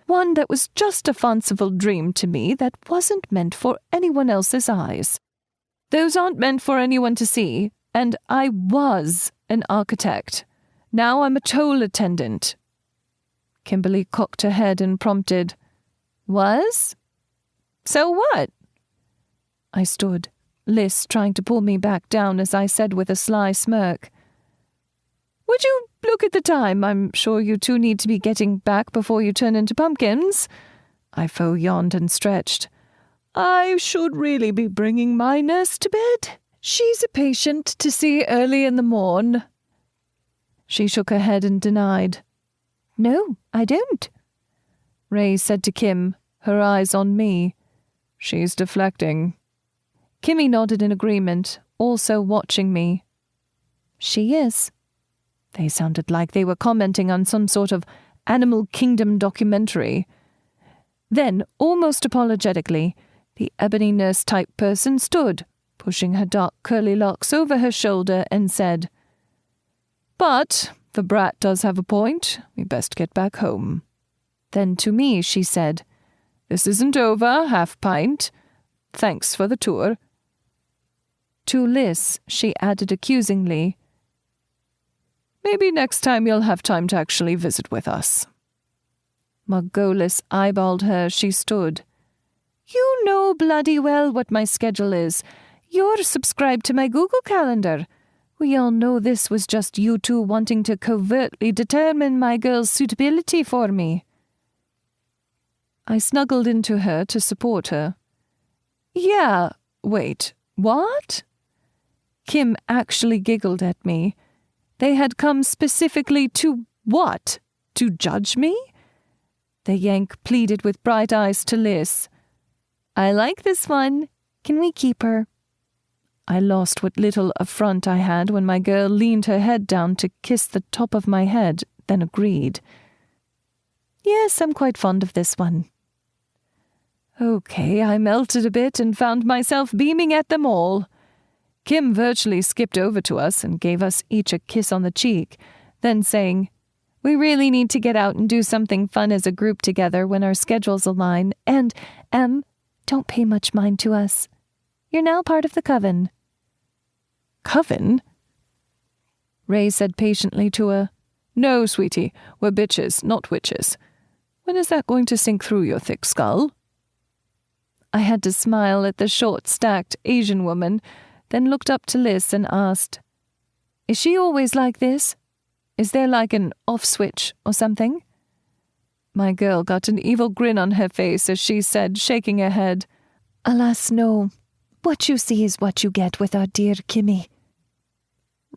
One that was just a fanciful dream to me that wasn't meant for anyone else's eyes. Those aren't meant for anyone to see, and I was an architect. Now I'm a toll attendant. Kimberly cocked her head and prompted, was? So what? I stood, Liz trying to pull me back down as I said with a sly smirk, would you look at the time? I'm sure you two need to be getting back before you turn into pumpkins. I faux yawned and stretched. I should really be bringing my nurse to bed. She's a patient to see early in the morn. She shook her head and denied. No, I don't. Ray said to Kim, her eyes on me. She's deflecting. Kimmy nodded in agreement, also watching me. She is. They sounded like they were commenting on some sort of Animal Kingdom documentary. Then, almost apologetically, the ebony nurse-type person stood, pushing her dark curly locks over her shoulder, and said, But the brat does have a point. We best get back home. Then to me she said, This isn't over, half pint. Thanks for the tour. To Liz she added accusingly, Maybe next time you'll have time to actually visit with us. Margolis eyeballed her as she stood. You know bloody well what my schedule is. You're subscribed to my Google Calendar. We all know this was just you two wanting to covertly determine my girl's suitability for me. I snuggled into her to support her. Yeah, wait, what? Kim actually giggled at me. They had come specifically to what? To judge me? The Yank pleaded with bright eyes to Liz. I like this one. Can we keep her? I lost what little affront I had when my girl leaned her head down to kiss the top of my head, then agreed. Yes, I'm quite fond of this one. Okay, I melted a bit and found myself beaming at them all. Kim virtually skipped over to us and gave us each a kiss on the cheek, then saying, "We really need to get out and do something fun as a group together when our schedules align, and, don't pay much mind to us. You're now part of the coven." "Coven?" Ray said patiently to her, "No, sweetie, we're bitches, not witches. When is that going to sink through your thick skull?" I had to smile at the short-stacked Asian woman, then looked up to Liz and asked, "Is she always like this? Is there like an off switch or something?" My girl got an evil grin on her face as she said, shaking her head, "Alas, no. What you see is what you get with our dear Kimmy."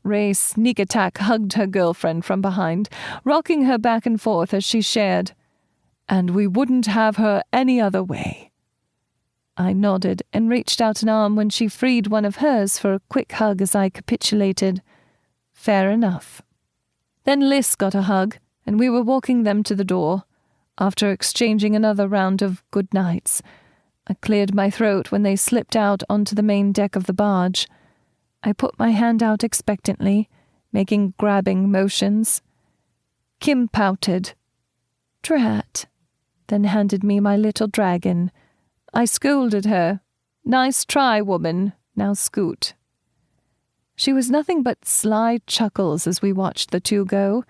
Ray sneak attack hugged her girlfriend from behind, rocking her back and forth as she shared, "And we wouldn't have her any other way." I nodded and reached out an arm when she freed one of hers for a quick hug as I capitulated. Fair enough. Then Liz got a hug, and we were walking them to the door. After exchanging another round of good nights, I cleared my throat when they slipped out onto the main deck of the barge. I put my hand out expectantly, making grabbing motions. Kim pouted. "Drat," then handed me my little dragon. I scolded her. "Nice try, woman. Now scoot." She was nothing but sly chuckles as we watched the two go.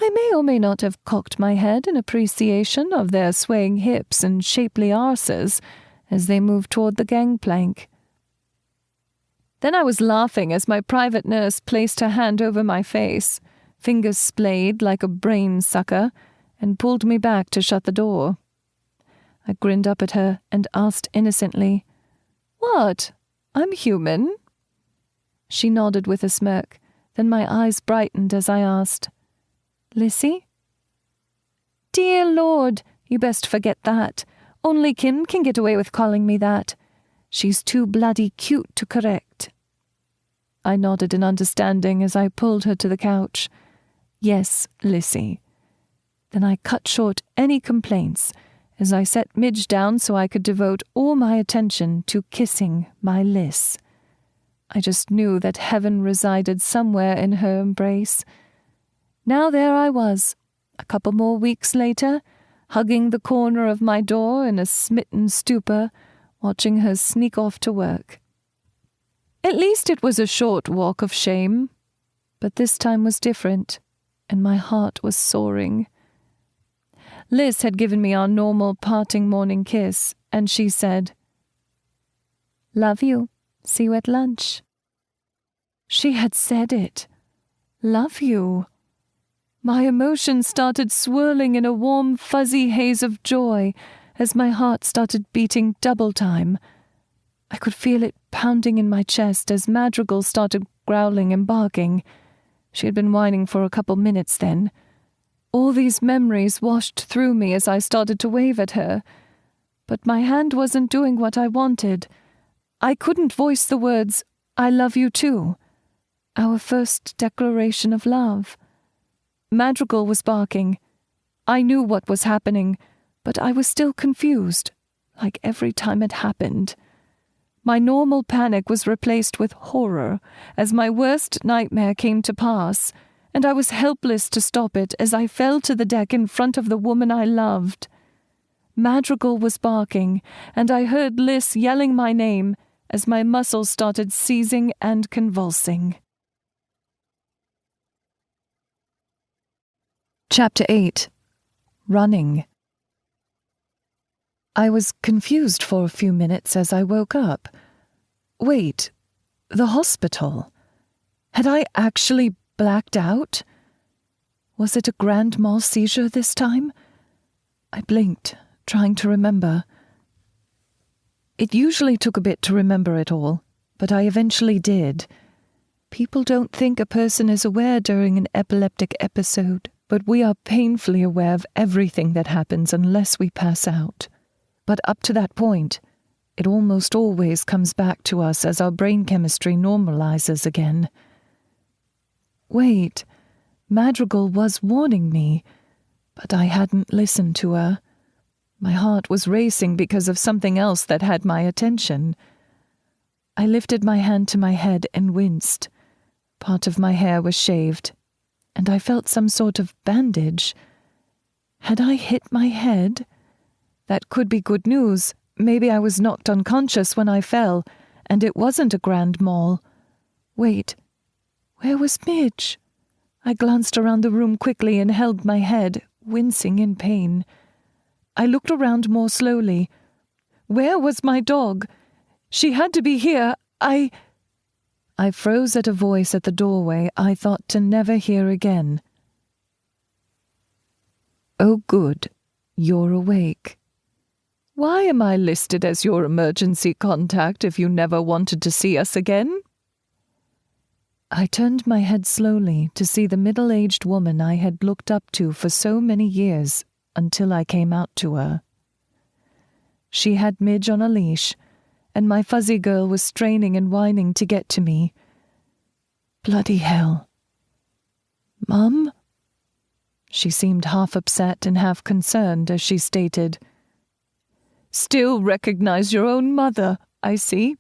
I may or may not have cocked my head in appreciation of their swaying hips and shapely arses as they moved toward the gangplank. Then I was laughing as my private nurse placed her hand over my face, fingers splayed like a brain sucker, and pulled me back to shut the door. I grinned up at her and asked innocently, "What? I'm human?" She nodded with a smirk, then my eyes brightened as I asked, "Lissy?" "Dear Lord, you best forget that. Only Kim can get away with calling me that. She's too bloody cute to correct." I nodded in understanding as I pulled her to the couch. "Yes, Lissy." Then I cut short any complaints as I set Midge down so I could devote all my attention to kissing my Liz. I just knew that heaven resided somewhere in her embrace. Now there I was, a couple more weeks later, hugging the corner of my door in a smitten stupor, watching her sneak off to work. At least it was a short walk of shame, but this time was different, and my heart was soaring. Liz had given me our normal parting morning kiss, and she said, "Love you. See you at lunch." She had said it. Love you. My emotions started swirling in a warm, fuzzy haze of joy as my heart started beating double time. I could feel it pounding in my chest as Madrigal started growling and barking. She had been whining for a couple minutes then. All these memories washed through me as I started to wave at her. But my hand wasn't doing what I wanted. I couldn't voice the words, "I love you too," our first declaration of love. Madrigal was barking. I knew what was happening, but I was still confused, like every time it happened. My normal panic was replaced with horror as my worst nightmare came to pass, and I was helpless to stop it as I fell to the deck in front of the woman I loved. Madrigal was barking, and I heard Liz yelling my name as my muscles started seizing and convulsing. Chapter 8. Running. I was confused for a few minutes as I woke up. Wait, the hospital? Had I actually blacked out? Was it a grand mal seizure this time? I blinked, trying to remember. It usually took a bit to remember it all, but I eventually did. People don't think a person is aware during an epileptic episode, but we are painfully aware of everything that happens unless we pass out. But up to that point, it almost always comes back to us as our brain chemistry normalizes again. Wait, Madrigal was warning me. But I hadn't listened to her. My heart was racing because of something else that had my attention. I lifted my hand to my head and winced. Part of my hair was shaved, and I felt some sort of bandage. Had I hit my head? That could be good news. Maybe I was knocked unconscious when I fell, and it wasn't a grand mal. Wait, where was Midge? I glanced around the room quickly and held my head, wincing in pain. I looked around more slowly. Where was my dog? She had to be here. I froze at a voice at the doorway I thought to never hear again. Oh, good. You're awake. Why am I listed as your emergency contact if you never wanted to see us again? I turned my head slowly to see the middle-aged woman I had looked up to for so many years until I came out to her. She had Midge on a leash, and my fuzzy girl was straining and whining to get to me. Bloody hell. Mum? She seemed half upset and half concerned as she stated, Still recognize your own mother, I see.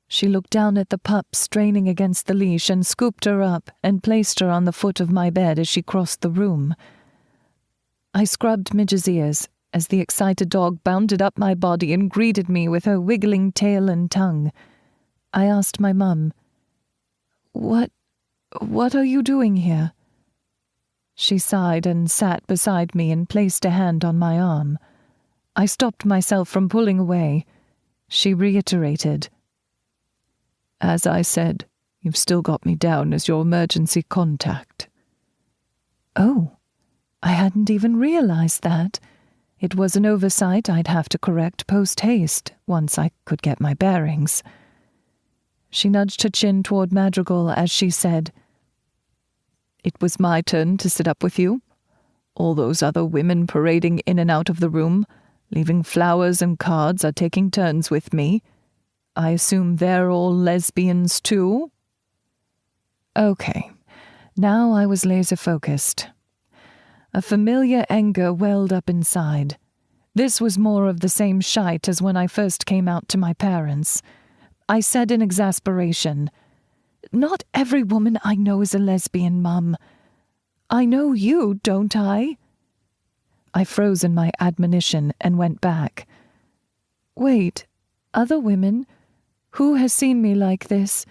She looked down at the pup straining against the leash and scooped her up and placed her on the foot of my bed as she crossed the room. I scrubbed Midge's ears as the excited dog bounded up my body and greeted me with her wiggling tail and tongue. I asked my mum, What are you doing here? She sighed and sat beside me and placed a hand on my arm. I stopped myself from pulling away. She reiterated, As I said, you've still got me down as your emergency contact. Oh, I hadn't even realized that. It was an oversight I'd have to correct post-haste once I could get my bearings. She nudged her chin toward Madrigal as she said, It was my turn to sit up with you. All those other women parading in and out of the room, leaving flowers and cards, are taking turns with me. I assume they're all lesbians too? Okay, now I was laser-focused. A familiar anger welled up inside. This was more of the same shite as when I first came out to my parents. I said in exasperation, Not every woman I know is a lesbian, Mum. I know you, don't I? I froze in my admonition and went back. Wait, other women? Who has seen me like this?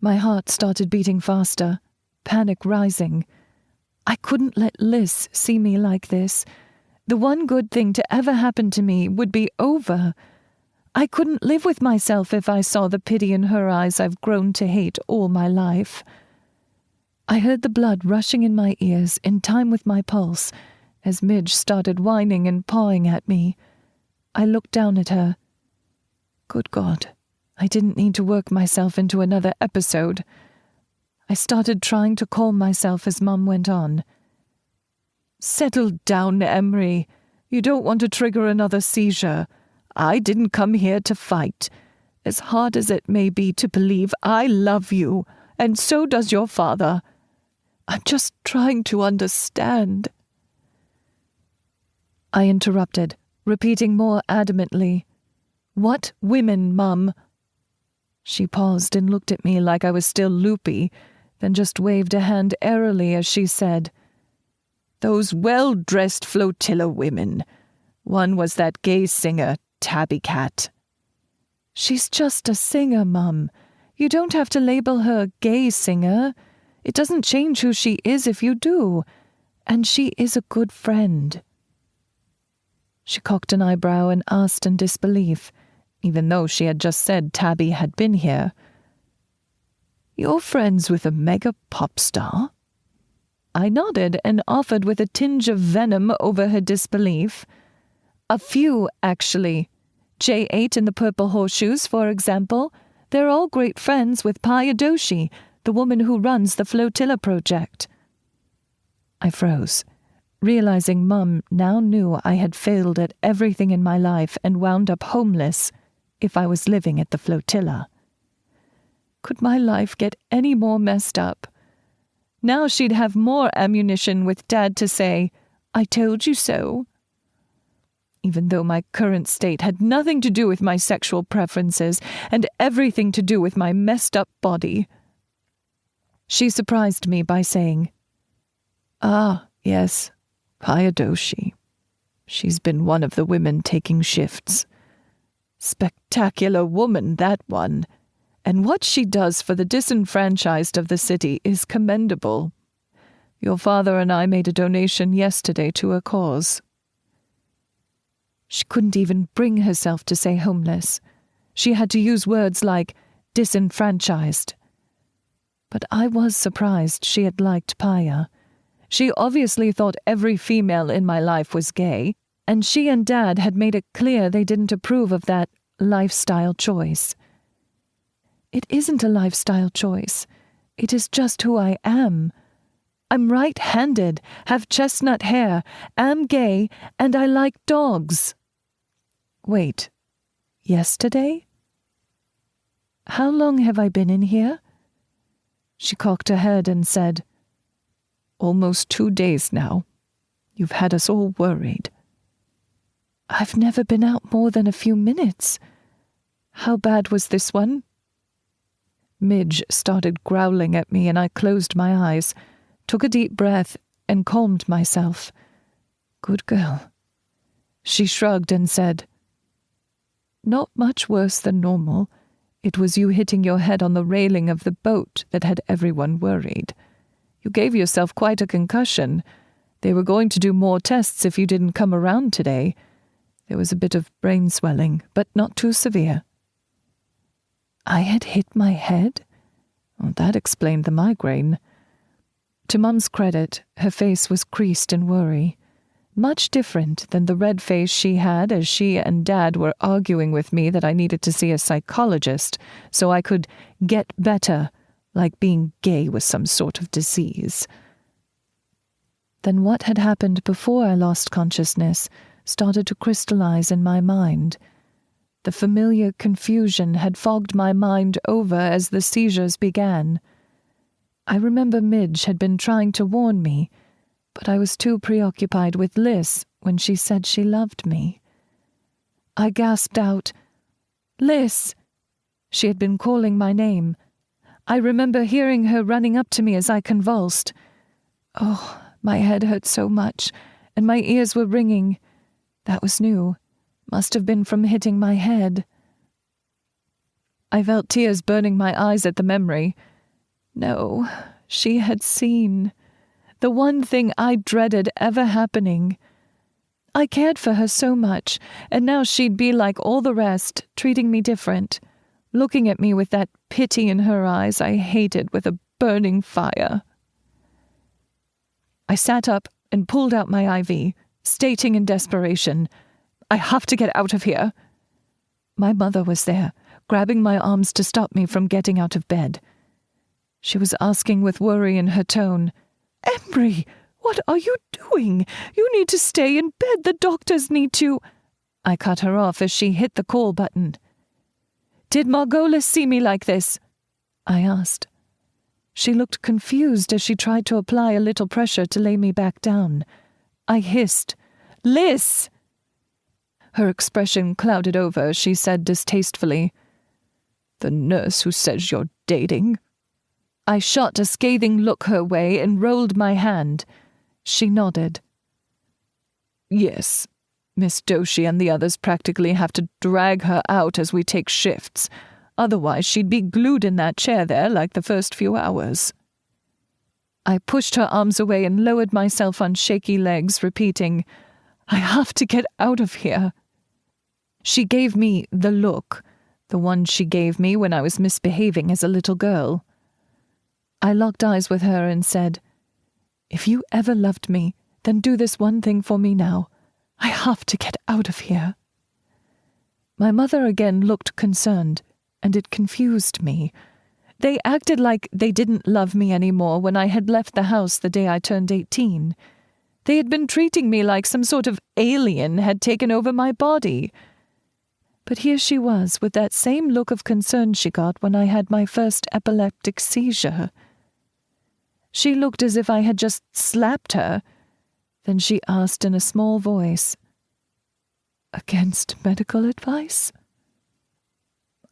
My heart started beating faster, panic rising. I couldn't let Liz see me like this. The one good thing to ever happen to me would be over. I couldn't live with myself if I saw the pity in her eyes I've grown to hate all my life. I heard the blood rushing in my ears in time with my pulse as Midge started whining and pawing at me. I looked down at her. Good God, I didn't need to work myself into another episode. I started trying to calm myself as Mum went on. Settle down, Emery. You don't want to trigger another seizure. I didn't come here to fight. As hard as it may be to believe, I love you, and so does your father. I'm just trying to understand. I interrupted, repeating more adamantly, What women, Mum? She paused and looked at me like I was still loopy, then just waved a hand airily as she said, Those well-dressed Flotilla women. One was that gay singer, Tabby Cat. She's just a singer, Mum. You don't have to label her a gay singer. It doesn't change who she is if you do. And she is a good friend. She cocked an eyebrow and asked in disbelief, even though she had just said Tabby had been here. You're friends with a mega pop star? I nodded and offered with a tinge of venom over her disbelief. A few, actually. J8 and the Purple Horseshoes, for example. They're all great friends with Paya Doshi, the woman who runs the Flotilla project. I froze, realizing Mum now knew I had failed at everything in my life and wound up homeless if I was living at the Flotilla. Could my life get any more messed up? Now she'd have more ammunition with Dad to say, "I told you so." Even though my current state had nothing to do with my sexual preferences and everything to do with my messed up body. She surprised me by saying, "Ah, yes, Payadoshi. She's been one of the women taking shifts. Spectacular woman, that one. And what she does for the disenfranchised of the city is commendable. Your father and I made a donation yesterday to a cause." She couldn't even bring herself to say homeless. She had to use words like disenfranchised. But I was surprised she had liked Paya. She obviously thought every female in my life was gay, and she and Dad had made it clear they didn't approve of that lifestyle choice. It isn't a lifestyle choice. It is just who I am. I'm right-handed, have chestnut hair, am gay, and I like dogs. Wait, yesterday? How long have I been in here? She cocked her head and said, "Almost 2 days now. You've had us all worried." I've never been out more than a few minutes. How bad was this one? Midge started growling at me and I closed my eyes, took a deep breath, and calmed myself. Good girl. She shrugged and said, "Not much worse than normal. It was you hitting your head on the railing of the boat that had everyone worried. You gave yourself quite a concussion. They were going to do more tests if you didn't come around today. There was a bit of brain swelling, but not too severe." I had hit my head? Well, that explained the migraine. To Mum's credit, her face was creased in worry, much different than the red face she had as she and Dad were arguing with me that I needed to see a psychologist so I could get better, like being gay was some sort of disease. Then what had happened before I lost consciousness started to crystallize in my mind. The familiar confusion had fogged my mind over as the seizures began. I remember Midge had been trying to warn me, but I was too preoccupied with Liz when she said she loved me. I gasped out, "Liz!" She had been calling my name. I remember hearing her running up to me as I convulsed. Oh, my head hurt so much, and my ears were ringing. That was new. Must have been from hitting my head. I felt tears burning my eyes at the memory. No, she had seen. The one thing I dreaded ever happening. I cared for her so much, and now she'd be like all the rest, treating me different, looking at me with that pity in her eyes I hated with a burning fire. I sat up and pulled out my IV, stating in desperation, "I have to get out of here." My mother was there, grabbing my arms to stop me from getting out of bed. She was asking with worry in her tone, "Embry, what are you doing? You need to stay in bed. The doctors need to—" I cut her off as she hit the call button. "Did Margolis see me like this?" I asked. She looked confused as she tried to apply a little pressure to lay me back down. I hissed, "Liz!" Her expression clouded over as she said distastefully, "The nurse who says you're dating." I shot a scathing look her way and rolled my hand. She nodded. "Yes, Miss Doshi and the others practically have to drag her out as we take shifts. Otherwise she'd be glued in that chair there like the first few hours." I pushed her arms away and lowered myself on shaky legs, repeating, "I have to get out of here." She gave me the look, the one she gave me when I was misbehaving as a little girl. I locked eyes with her and said, "If you ever loved me, then do this one thing for me now. I have to get out of here." My mother again looked concerned, and it confused me. They acted like they didn't love me anymore when I had left the house the day I turned 18. They had been treating me like some sort of alien had taken over my body. But here she was with that same look of concern she got when I had my first epileptic seizure. She looked as if I had just slapped her. Then she asked in a small voice, "Against medical advice?"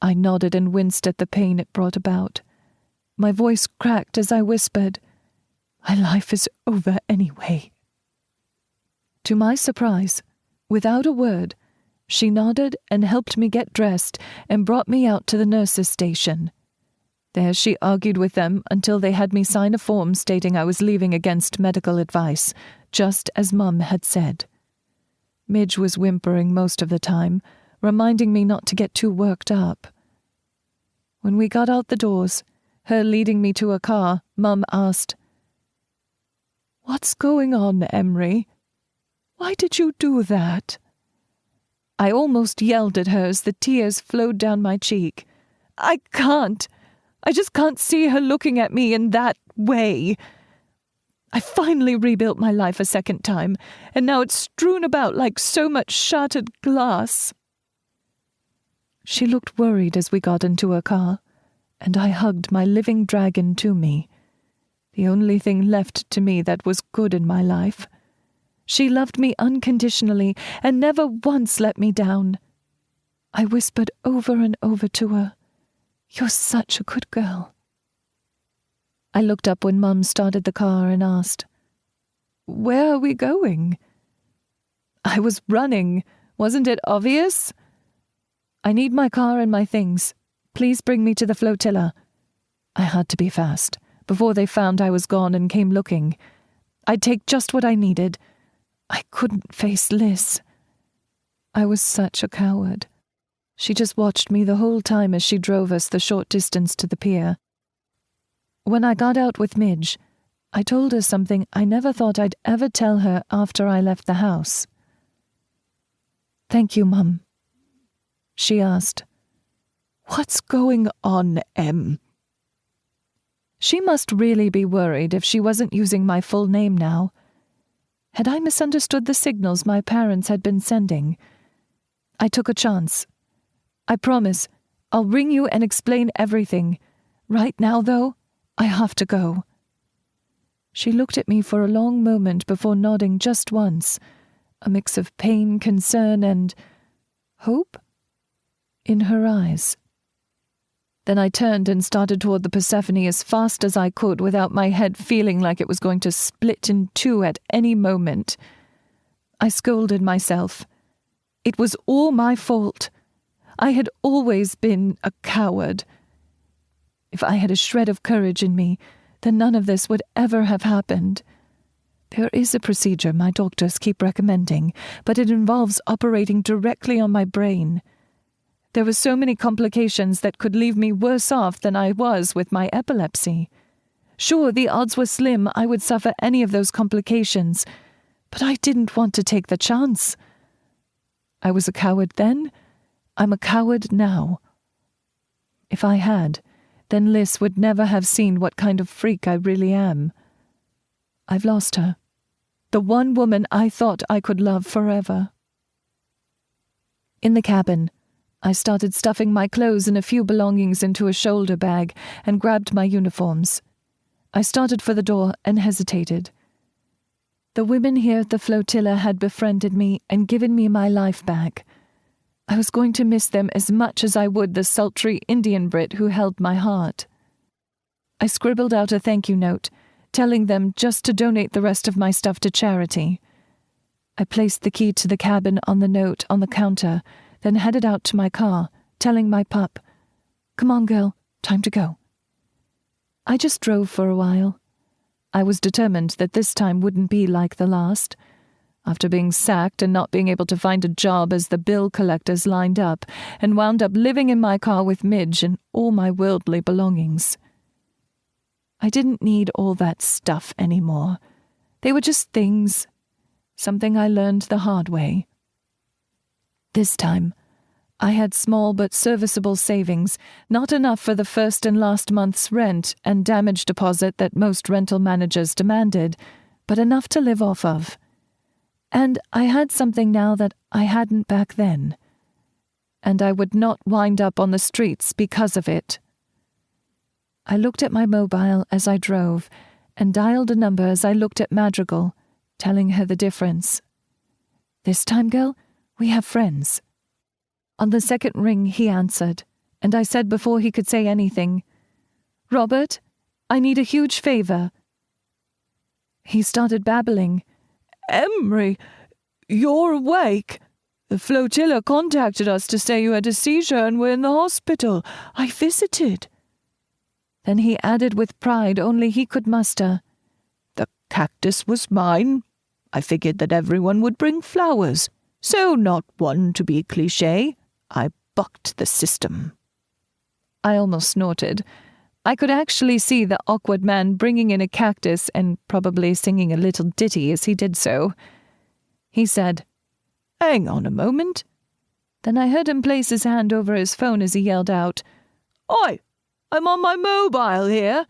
I nodded and winced at the pain it brought about. My voice cracked as I whispered, "My life is over anyway." To my surprise, without a word, she nodded and helped me get dressed and brought me out to the nurses' station. There she argued with them until they had me sign a form stating I was leaving against medical advice, just as Mum had said. Midge was whimpering most of the time, reminding me not to get too worked up. When we got out the doors, her leading me to a car, Mum asked, "What's going on, Emery? Why did you do that?" I almost yelled at her as the tears flowed down my cheek. I just can't see her looking at me in that way. I finally rebuilt my life a second time, and now it's strewn about like so much shattered glass. She looked worried as we got into her car, and I hugged my living dragon to me, the only thing left to me that was good in my life. She loved me unconditionally and never once let me down. I whispered over and over to her, "You're such a good girl." I looked up when Mum started the car and asked, "Where are we going?" I was running. Wasn't it obvious? "I need my car and my things. Please bring me to the Flotilla." I had to be fast, before they found I was gone and came looking. I'd take just what I needed. I couldn't face Liz. I was such a coward. She just watched me the whole time as she drove us the short distance to the pier. When I got out with Midge, I told her something I never thought I'd ever tell her after I left the house. "Thank you, Mum." She asked, "What's going on, Em?" She must really be worried if she wasn't using my full name now. Had I misunderstood the signals my parents had been sending? I took a chance. "I promise, I'll ring you and explain everything. Right now, though, I have to go." She looked at me for a long moment before nodding just once, a mix of pain, concern, and hope in her eyes. Then I turned and started toward the Persephone as fast as I could without my head feeling like it was going to split in two at any moment. I scolded myself. It was all my fault. I had always been a coward. If I had a shred of courage in me, then none of this would ever have happened. There is a procedure my doctors keep recommending, but it involves operating directly on my brain. There were so many complications that could leave me worse off than I was with my epilepsy. Sure, the odds were slim I would suffer any of those complications, but I didn't want to take the chance. I was a coward then. I'm a coward now. If I had, then Liz would never have seen what kind of freak I really am. I've lost her. The one woman I thought I could love forever. In the cabin, I started stuffing my clothes and a few belongings into a shoulder bag and grabbed my uniforms. I started for the door and hesitated. The women here at the Flotilla had befriended me and given me my life back. I was going to miss them as much as I would the sultry Indian Brit who held my heart. I scribbled out a thank you note, telling them just to donate the rest of my stuff to charity. I placed the key to the cabin on the note on the counter, then headed out to my car, telling my pup, "Come on, girl, time to go." I just drove for a while. I was determined that this time wouldn't be like the last. After being sacked and not being able to find a job as the bill collectors lined up, and wound up living in my car with Midge and all my worldly belongings. I didn't need all that stuff anymore. They were just things, something I learned the hard way. This time, I had small but serviceable savings, not enough for the first and last month's rent and damage deposit that most rental managers demanded, but enough to live off of. And I had something now that I hadn't back then. And I would not wind up on the streets because of it. I looked at my mobile as I drove, and dialed a number as I looked at Madrigal, telling her the difference. "This time, girl, we have friends." On the second ring, he answered, and I said before he could say anything, "Robert, I need a huge favor." He started babbling. "Emery, you're awake. The Flotilla contacted us to say you had a seizure and were in the hospital. I visited." Then he added with pride only he could muster, "The cactus was mine. I figured that everyone would bring flowers, so not one to be cliché. I bucked the system." I almost snorted. I could actually see the awkward man bringing in a cactus and probably singing a little ditty as he did so. He said, "Hang on a moment." Then I heard him place his hand over his phone as he yelled out, "Oi, I'm on my mobile here.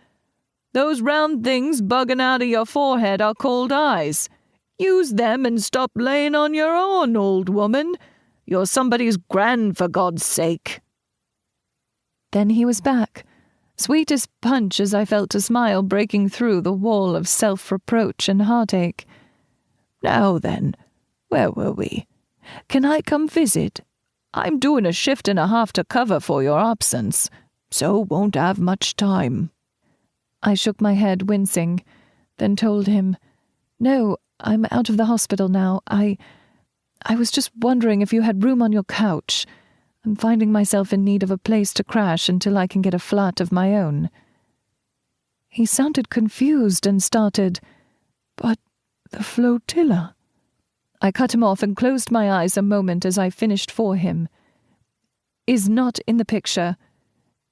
Those round things bugging out of your forehead are called eyes. Use them and stop laying on your own, old woman. You're somebody's gran, for God's sake." Then he was back, sweet as punch as I felt a smile breaking through the wall of self-reproach and heartache. "Now then, where were we? Can I come visit? I'm doing a shift and a half to cover for your absence, so won't have much time." I shook my head, wincing, then told him, "No, I'm out of the hospital now. I was just wondering if you had room on your couch. I'm finding myself in need of a place to crash until I can get a flat of my own." He sounded confused and started, "But the Flotilla." I cut him off and closed my eyes a moment as I finished for him. "Is not in the picture.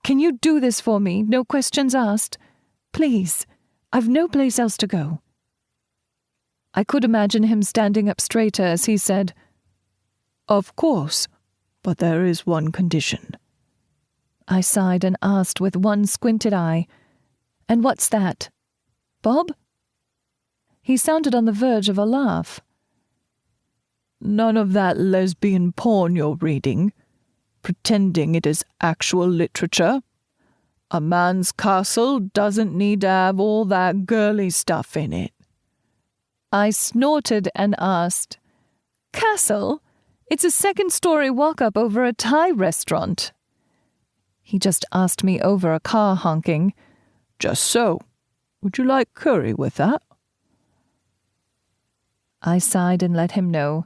Can you do this for me? No questions asked? Please, I've no place else to go." I could imagine him standing up straighter as he said, "Of course, but there is one condition." I sighed and asked with one squinted eye, "And what's that? Bob?" He sounded on the verge of a laugh. "None of that lesbian porn you're reading, pretending it is actual literature. A man's castle doesn't need to have all that girly stuff in it." I snorted and asked, "Castle? It's a second-story walk-up over a Thai restaurant." He just asked me over a car honking, "Just so. Would you like curry with that?" I sighed and let him know,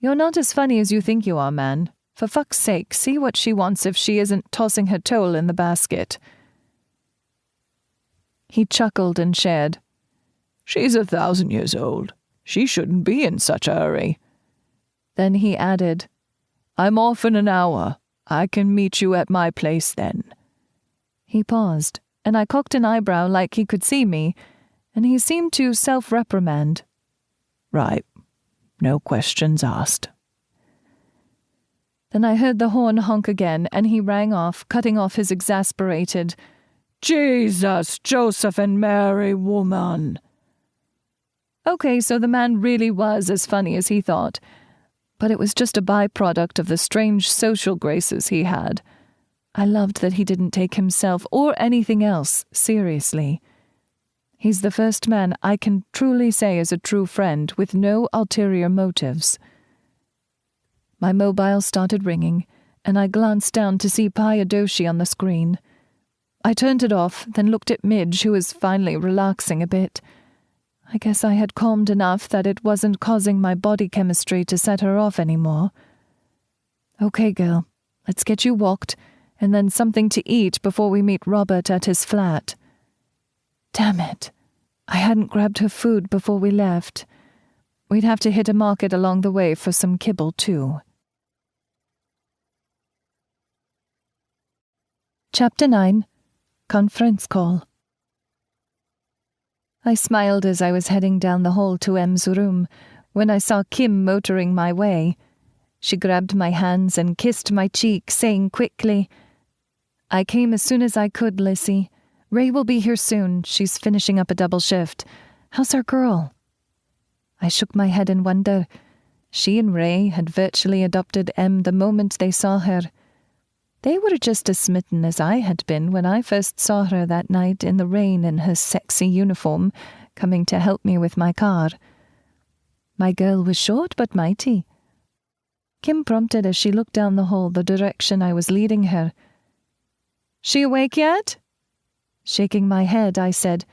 "You're not as funny as you think you are, man. For fuck's sake, see what she wants if she isn't tossing her towel in the basket." He chuckled and shared, "She's 1,000 years old. She shouldn't be in such a hurry." Then he added, "I'm off in an hour. I can meet you at my place then." He paused, and I cocked an eyebrow like he could see me, and he seemed to self-reprimand. "Right. No questions asked." Then I heard the horn honk again, and he rang off, cutting off his exasperated, "Jesus, Joseph and Mary, woman." Okay, so the man really was as funny as he thought, but it was just a byproduct of the strange social graces he had. I loved that he didn't take himself or anything else seriously. He's the first man I can truly say is a true friend with no ulterior motives. My mobile started ringing, and I glanced down to see Paya Doshi on the screen. I turned it off, then looked at Midge, who was finally relaxing a bit. I guess I had calmed enough that it wasn't causing my body chemistry to set her off anymore. "Okay, girl, let's get you walked, and then something to eat before we meet Robert at his flat." Damn it, I hadn't grabbed her food before we left. We'd have to hit a market along the way for some kibble, too. Chapter 9. Conference Call. I smiled as I was heading down the hall to M's room when I saw Kim motoring my way. She grabbed my hands and kissed my cheek, saying quickly, "I came as soon as I could, Lissy. Ray will be here soon. She's finishing up a double shift. How's our girl?" I shook my head in wonder. She and Ray had virtually adopted M the moment they saw her. They were just as smitten as I had been when I first saw her that night in the rain in her sexy uniform, coming to help me with my car. My girl was short but mighty. Kim prompted as she looked down the hall the direction I was leading her. "She awake yet?" Shaking my head, I said,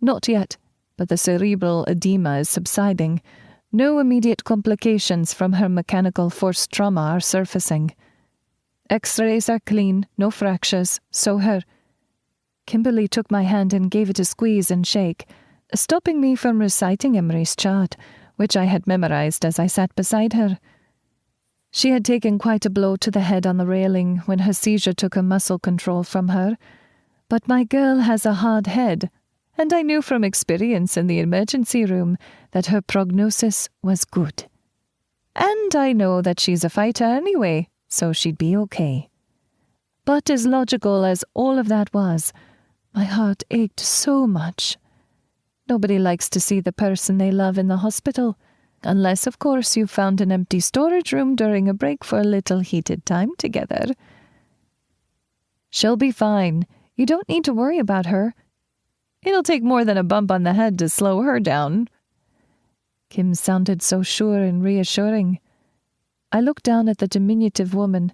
"Not yet, but the cerebral edema is subsiding. No immediate complications from her mechanical force trauma are surfacing. X-rays are clean, no fractures, so her—" Kimberly took my hand and gave it a squeeze and shake, stopping me from reciting Emery's chart, which I had memorized as I sat beside her. She had taken quite a blow to the head on the railing when her seizure took her muscle control from her, but my girl has a hard head, and I knew from experience in the emergency room that her prognosis was good. And I know that she's a fighter anyway, so she'd be okay. But as logical as all of that was, my heart ached so much. Nobody likes to see the person they love in the hospital, unless, of course, you found an empty storage room during a break for a little heated time together. "She'll be fine. You don't need to worry about her. It'll take more than a bump on the head to slow her down." Kim sounded so sure and reassuring. I looked down at the diminutive woman,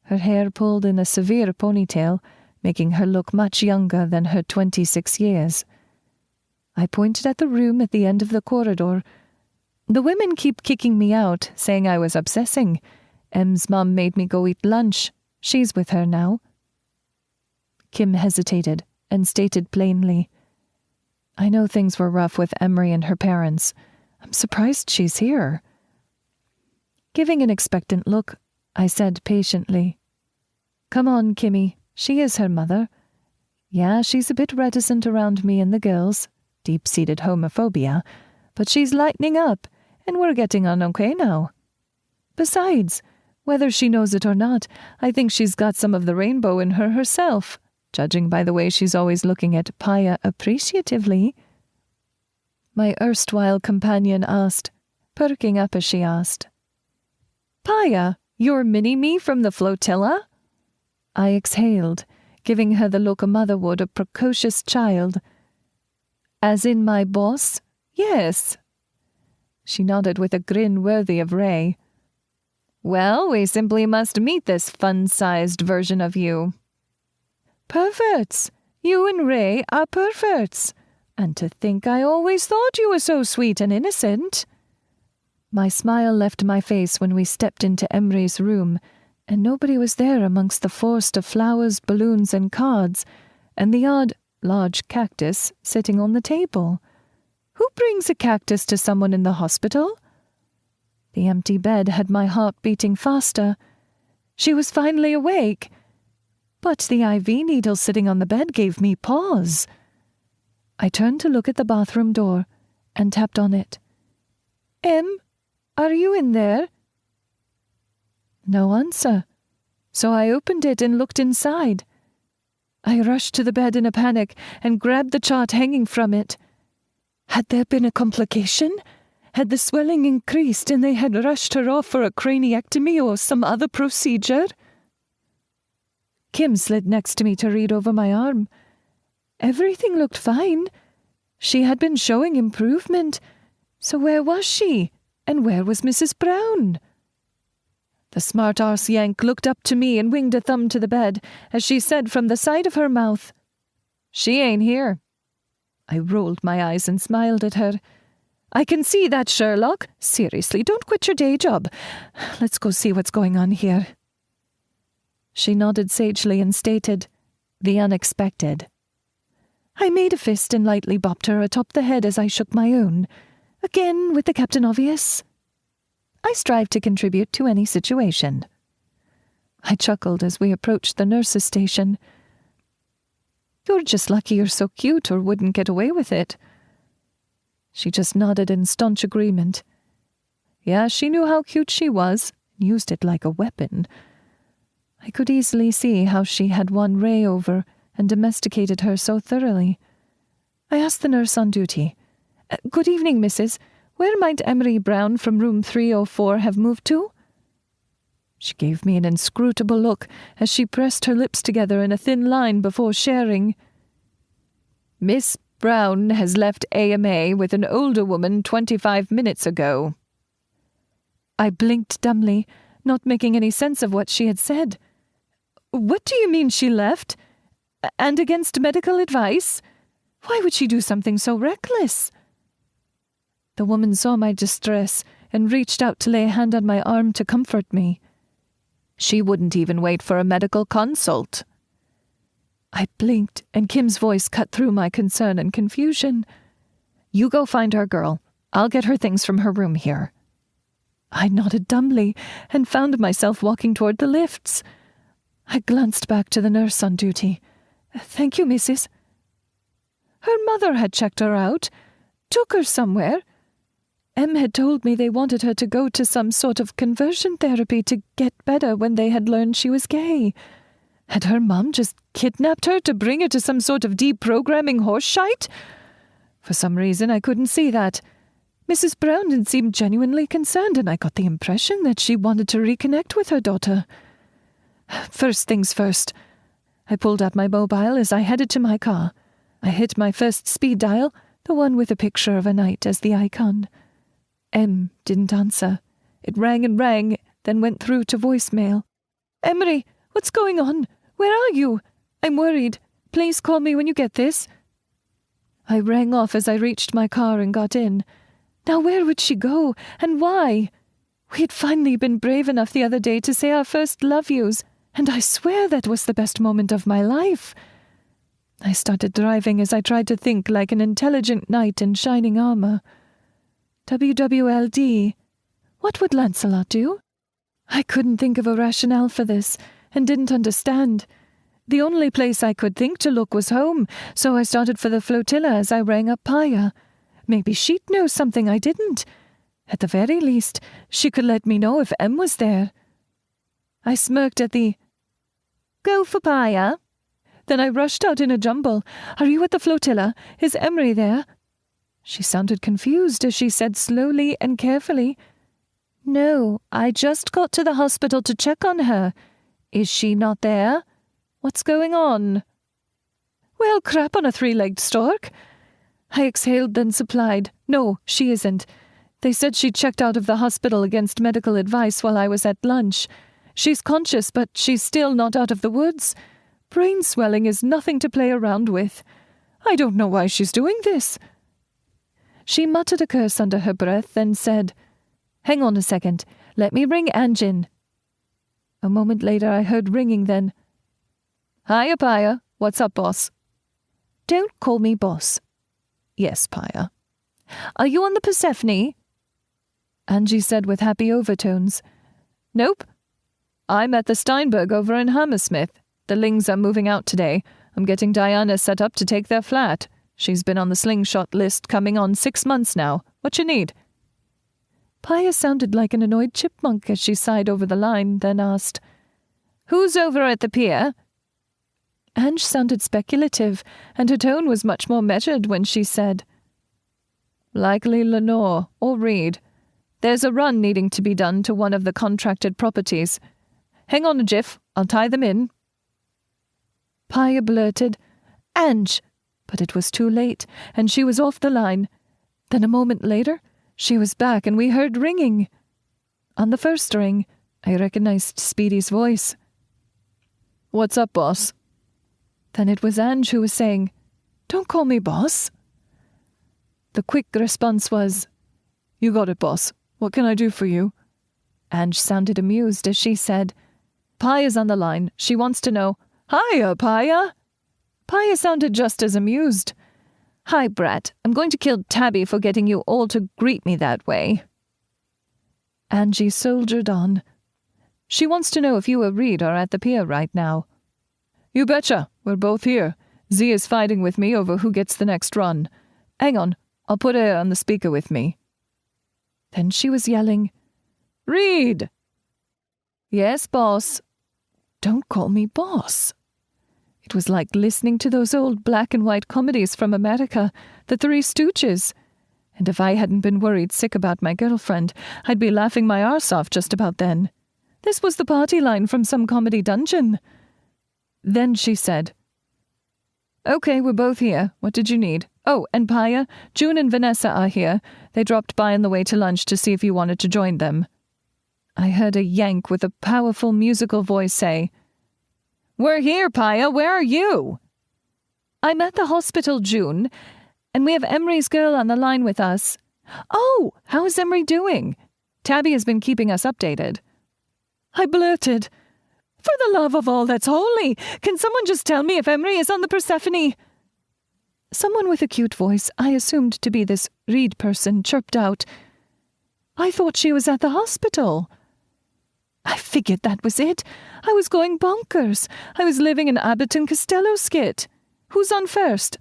her hair pulled in a severe ponytail, making her look much younger than her 26 years. I pointed at the room at the end of the corridor. "The women keep kicking me out, saying I was obsessing. Em's mum made me go eat lunch. She's with her now." Kim hesitated and stated plainly, "I know things were rough with Emery and her parents. I'm surprised she's here." Giving an expectant look, I said patiently, "Come on, Kimmy. She is her mother. Yeah, she's a bit reticent around me and the girls, deep-seated homophobia, but she's lightening up, and we're getting on okay now. Besides, whether she knows it or not, I think she's got some of the rainbow in her herself, judging by the way she's always looking at Paya appreciatively." My erstwhile companion asked, perking up as she asked, "Paya, you're Mini-Me from the Flotilla?" I exhaled, giving her the look a mother would a precocious child. "As in my boss? Yes." She nodded with a grin worthy of Ray. "Well, we simply must meet this fun-sized version of you." "Perverts! You and Ray are perverts. And to think I always thought you were so sweet and innocent." My smile left my face when we stepped into Emery's room, and nobody was there amongst the forest of flowers, balloons, and cards, and the odd, large cactus sitting on the table. Who brings a cactus to someone in the hospital? The empty bed had my heart beating faster. She was finally awake. But the IV needle sitting on the bed gave me pause. I turned to look at the bathroom door and tapped on it. "Em, are you in there?" No answer, so I opened it and looked inside. I rushed to the bed in a panic and grabbed the chart hanging from it. Had there been a complication? Had the swelling increased and they had rushed her off for a craniectomy or some other procedure? Kim slid next to me to read over my arm. Everything looked fine. She had been showing improvement. So where was she? And where was Mrs. Brown? The smart-arse Yank looked up to me and winged a thumb to the bed as she said from the side of her mouth, "She ain't here." I rolled my eyes and smiled at her. "I can see that, Sherlock. Seriously, don't quit your day job. Let's go see what's going on here." She nodded sagely and stated, "The unexpected." I made a fist and lightly bopped her atop the head as I shook my own. Again with the Captain Obvious. I strive to contribute to any situation. I chuckled as we approached the nurse's station. "You're just lucky you're so cute or wouldn't get away with it." She just nodded in staunch agreement. Yeah, she knew how cute she was, and used it like a weapon. I could easily see how she had won Ray over and domesticated her so thoroughly. I asked the nurse on duty, "Good evening, Mrs. Where might Emery Brown from room 304 have moved to?" She gave me an inscrutable look as she pressed her lips together in a thin line before sharing. Miss Brown has left AMA with an older woman 25 minutes ago. I blinked dumbly, not making any sense of what she had said. What do you mean she left? And against medical advice? Why would she do something so reckless? The woman saw my distress and reached out to lay a hand on my arm to comfort me. She wouldn't even wait for a medical consult. I blinked, and Kim's voice cut through my concern and confusion. You go find her, girl. I'll get her things from her room here. I nodded dumbly and found myself walking toward the lifts. I glanced back to the nurse on duty. Thank you, Mrs. Her mother had checked her out, took her somewhere. Em had told me they wanted her to go to some sort of conversion therapy to get better when they had learned she was gay. Had her mom just kidnapped her to bring her to some sort of deprogramming horseshite? For some reason, I couldn't see that. Mrs. Brown seemed genuinely concerned, and I got the impression that she wanted to reconnect with her daughter. First things first. I pulled out my mobile as I headed to my car. I hit my first speed dial, the one with a picture of a knight as the icon. Em didn't answer. It rang and rang, then went through to voicemail. Emery, what's going on? Where are you? I'm worried. Please call me when you get this. I rang off as I reached my car and got in. Now where would she go, and why? We had finally been brave enough the other day to say our first love yous, and I swear that was the best moment of my life. I started driving as I tried to think like an intelligent knight in shining armor. WWLD. What would Lancelot do? I couldn't think of a rationale for this, and didn't understand. The only place I could think to look was home, so I started for the Flotilla as I rang up Paya. Maybe she'd know something I didn't. At the very least, she could let me know if Em was there. I smirked at the "Go for Paya." Then I rushed out in a jumble. Are you at the Flotilla? Is Emery there? She sounded confused as she said slowly and carefully, No, I just got to the hospital to check on her. Is she not there? What's going on? Well, crap on a three-legged stork. I exhaled, then supplied, No, she isn't. They said she checked out of the hospital against medical advice while I was at lunch. She's conscious, but she's still not out of the woods. Brain swelling is nothing to play around with. I don't know why she's doing this. She muttered a curse under her breath, then said, Hang on a second. Let me ring Anjin. A moment later I heard ringing then. Hiya, Paya. What's up, boss? Don't call me boss. Yes, Paya. Are you on the Persephone? Angie said with happy overtones. Nope. I'm at the Steinberg over in Hammersmith. The Lings are moving out today. I'm getting Diana set up to take their flat. She's been on the slingshot list coming on 6 months now. What you need? Paya sounded like an annoyed chipmunk as she sighed over the line, then asked, Who's over at the pier? Ange sounded speculative, and her tone was much more measured when she said, Likely Lenore or Reed. There's a run needing to be done to one of the contracted properties. Hang on a jiff, I'll tie them in. Paya blurted, Ange, but it was too late, and she was off the line. Then a moment later, she was back and we heard ringing. On the first ring, I recognized Speedy's voice. What's up, boss? Then it was Ange who was saying, Don't call me boss. The quick response was, You got it, boss. What can I do for you? Ange sounded amused as she said, Paya's on the line. She wants to know, Hiya, Paya. Paya sounded just as amused. Hi, brat. I'm going to kill Tabby for getting you all to greet me that way. Angie soldiered on. She wants to know if you or Reed are at the pier right now. You betcha. We're both here. Z is fighting with me over who gets the next run. Hang on. I'll put her on the speaker with me. Then she was yelling, Reed! Yes, boss. Don't call me boss. It was like listening to those old black and white comedies from America, The Three Stooges. And if I hadn't been worried sick about my girlfriend, I'd be laughing my arse off just about then. This was the party line from some comedy dungeon. Then she said, "Okay, we're both here. What did you need? Oh, and Paya, June and Vanessa are here. They dropped by on the way to lunch to see if you wanted to join them." I heard a Yank with a powerful musical voice say, "We're here, Paya. Where are you?" "I'm at the hospital, June, and we have Emery's girl on the line with us." "Oh, how is Emery doing?" "Tabby has been keeping us updated." I blurted, "For the love of all that's holy, can someone just tell me if Emery is on the Persephone?" Someone with a cute voice, I assumed to be this Reed person, chirped out, "I thought she was at the hospital." I figured that was it. I was going bonkers. I was living an Abbott and Costello skit. "Who's on first?"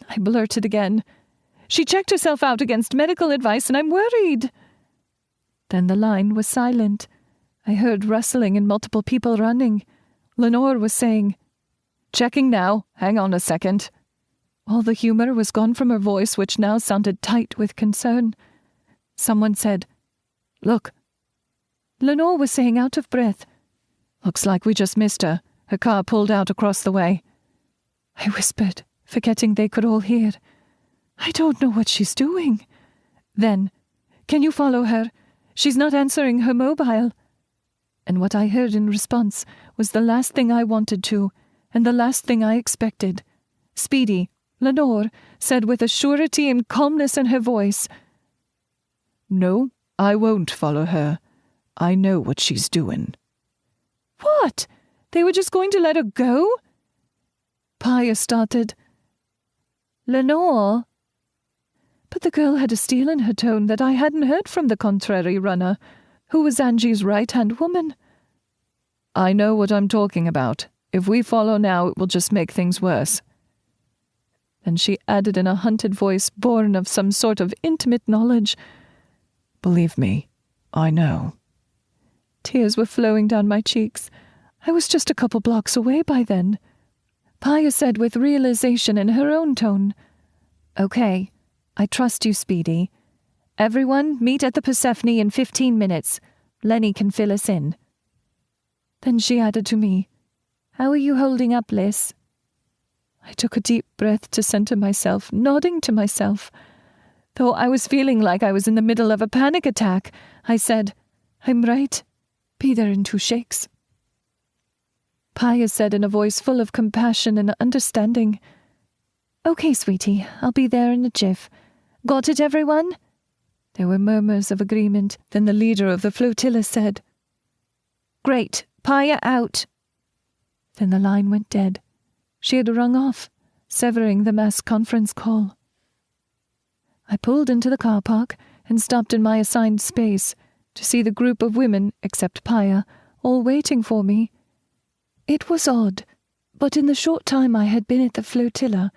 I blurted again. "She checked herself out against medical advice and I'm worried." Then the line was silent. I heard rustling and multiple people running. Lenore was saying, "Checking now. Hang on a second." All the humor was gone from her voice, which now sounded tight with concern. Someone said, "Look." Lenore was saying out of breath, "Looks like we just missed her. Her car pulled out across the way." I whispered, forgetting they could all hear, "I don't know what she's doing." Then, "Can you follow her? She's not answering her mobile." And what I heard in response was the last thing I wanted to, and the last thing I expected. Speedy, Lenore, said with a surety and calmness in her voice, "No, I won't follow her. I know what she's doing." "What? They were just going to let her go?" Paya started, "Lenore." But the girl had a steel in her tone that I hadn't heard from the contrary runner, who was Angie's right-hand woman. "I know what I'm talking about. If we follow now, it will just make things worse." Then she added in a hunted voice born of some sort of intimate knowledge, "Believe me, I know." Tears were flowing down my cheeks. I was just a couple blocks away by then. Paya said with realization in her own tone, "Okay, I trust you, Speedy. Everyone, meet at the Persephone in 15 minutes. Lenny can fill us in." Then she added to me, "How are you holding up, Liz?" I took a deep breath to center myself, nodding to myself. Though I was feeling like I was in the middle of a panic attack, I said, "I'm right. Be there in 2 shakes." Paya said in a voice full of compassion and understanding, "Okay, sweetie, I'll be there in a jiff. Got it, everyone?" There were murmurs of agreement. Then the leader of the flotilla said, "Great, Paya out." Then the line went dead. She had rung off, severing the mass conference call. I pulled into the car park and stopped in my assigned space to see the group of women, except Paya, all waiting for me. It was odd, but in the short time I had been at the flotilla,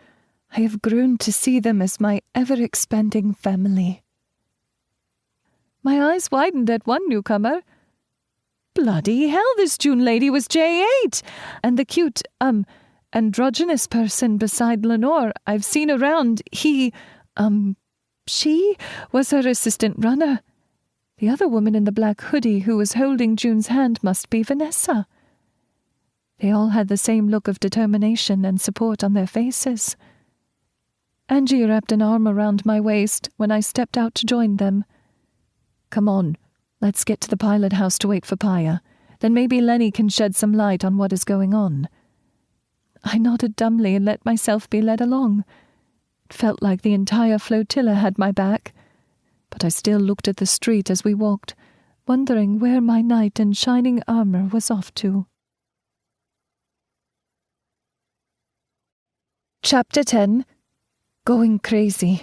I have grown to see them as my ever-expanding family. My eyes widened at one newcomer. Bloody hell, this June lady was J8, and the cute, androgynous person beside Lenore I've seen around, she was her assistant runner. The other woman in the black hoodie who was holding June's hand must be Vanessa. They all had the same look of determination and support on their faces. Angie wrapped an arm around my waist when I stepped out to join them. "Come on, let's get to the pilot house to wait for Paya. Then maybe Lenny can shed some light on what is going on." I nodded dumbly and let myself be led along. It felt like the entire flotilla had my back, but I still looked at the street as we walked, wondering where my knight in shining armor was off to. Chapter 10. Going Crazy.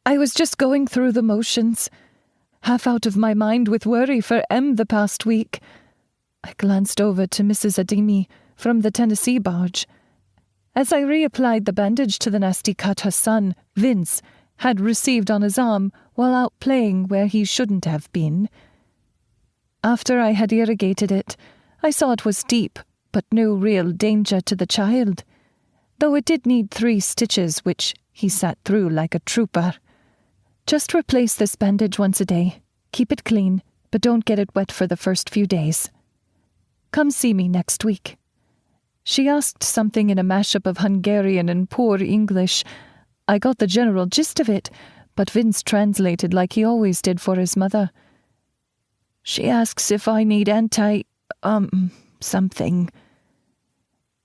I was just going through the motions, half out of my mind with worry for Em the past week. I glanced over to Mrs. Adimi from the Tennessee barge. As I reapplied the bandage to the nasty cut her son, Vince, had received on his arm while out playing where he shouldn't have been. After I had irrigated it, I saw it was deep, but no real danger to the child, though it did need 3 stitches, which he sat through like a trooper. "Just replace this bandage once a day. Keep it clean. but don't get it wet for the first few days. Come see me next week." She asked something in a mashup of Hungarian and poor English. I got the general gist of it, but Vince translated like he always did for his mother. "She asks if I need something."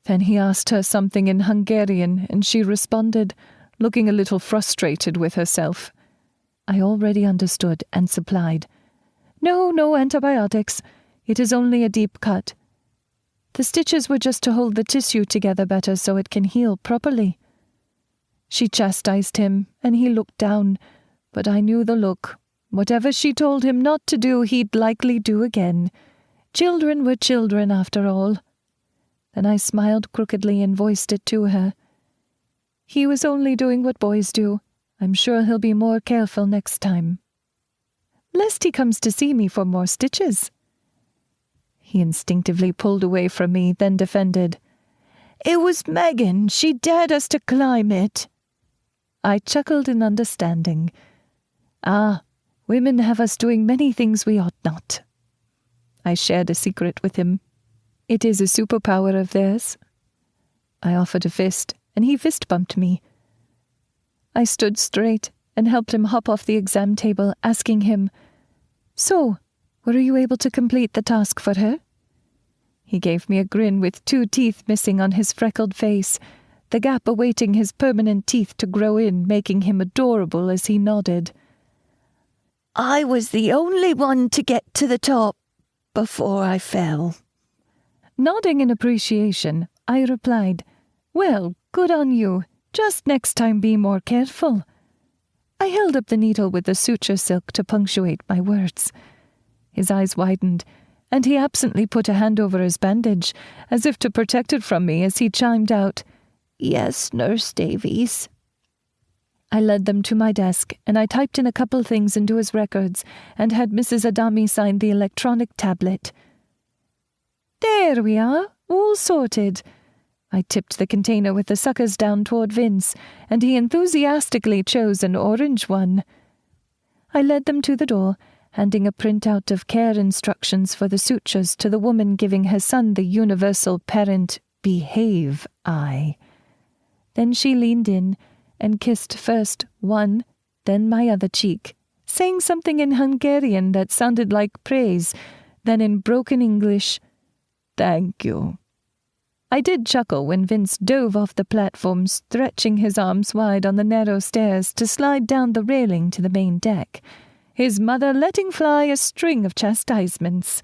Then he asked her something in Hungarian, and she responded, looking a little frustrated with herself. I already understood and supplied. No antibiotics. It is only a deep cut. The stitches were just to hold the tissue together better so it can heal properly." She chastised him, and he looked down, but I knew the look. Whatever she told him not to do, he'd likely do again. Children were children, after all. Then I smiled crookedly and voiced it to her. "He was only doing what boys do. I'm sure he'll be more careful next time. Lest he comes to see me for more stitches." He instinctively pulled away from me, then defended. "It was Megan. She dared us to climb it." I chuckled in understanding. Women have us doing many things we ought not. I shared a secret with him. It is a superpower of theirs. I offered a fist, and he fist-bumped me. I stood straight and helped him hop off the exam table, asking him, "So, were you able to complete the task for her?" He gave me a grin with 2 teeth missing on his freckled face, the gap awaiting his permanent teeth to grow in, making him adorable as he nodded. "I was the only one to get to the top before I fell." Nodding in appreciation, I replied, "Well, good on you. Just next time be more careful." I held up the needle with the suture silk to punctuate my words. His eyes widened, and he absently put a hand over his bandage, as if to protect it from me as he chimed out, "Yes, Nurse Davies." I led them to my desk, and I typed in a couple things into his records and had Mrs. Adami sign the electronic tablet. "There we are, all sorted." I tipped the container with the suckers down toward Vince, and he enthusiastically chose an orange one. I led them to the door, handing a printout of care instructions for the sutures to the woman giving her son the universal parent behave eye. Then she leaned in and kissed first one, then my other cheek, saying something in Hungarian that sounded like praise, then in broken English, "Thank you." I did chuckle when Vince dove off the platform, stretching his arms wide on the narrow stairs to slide down the railing to the main deck, his mother letting fly a string of chastisements.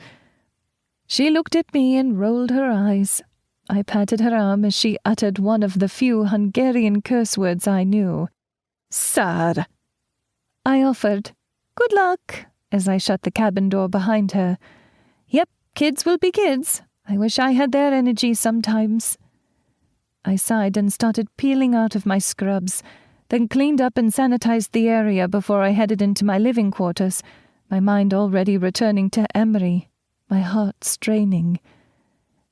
She looked at me and rolled her eyes. I patted her arm as she uttered one of the few Hungarian curse words I knew. "Sir." I offered, "Good luck," as I shut the cabin door behind her. Yep, kids will be kids. I wish I had their energy sometimes. I sighed and started peeling out of my scrubs, then cleaned up and sanitized the area before I headed into my living quarters, my mind already returning to Emery, my heart straining.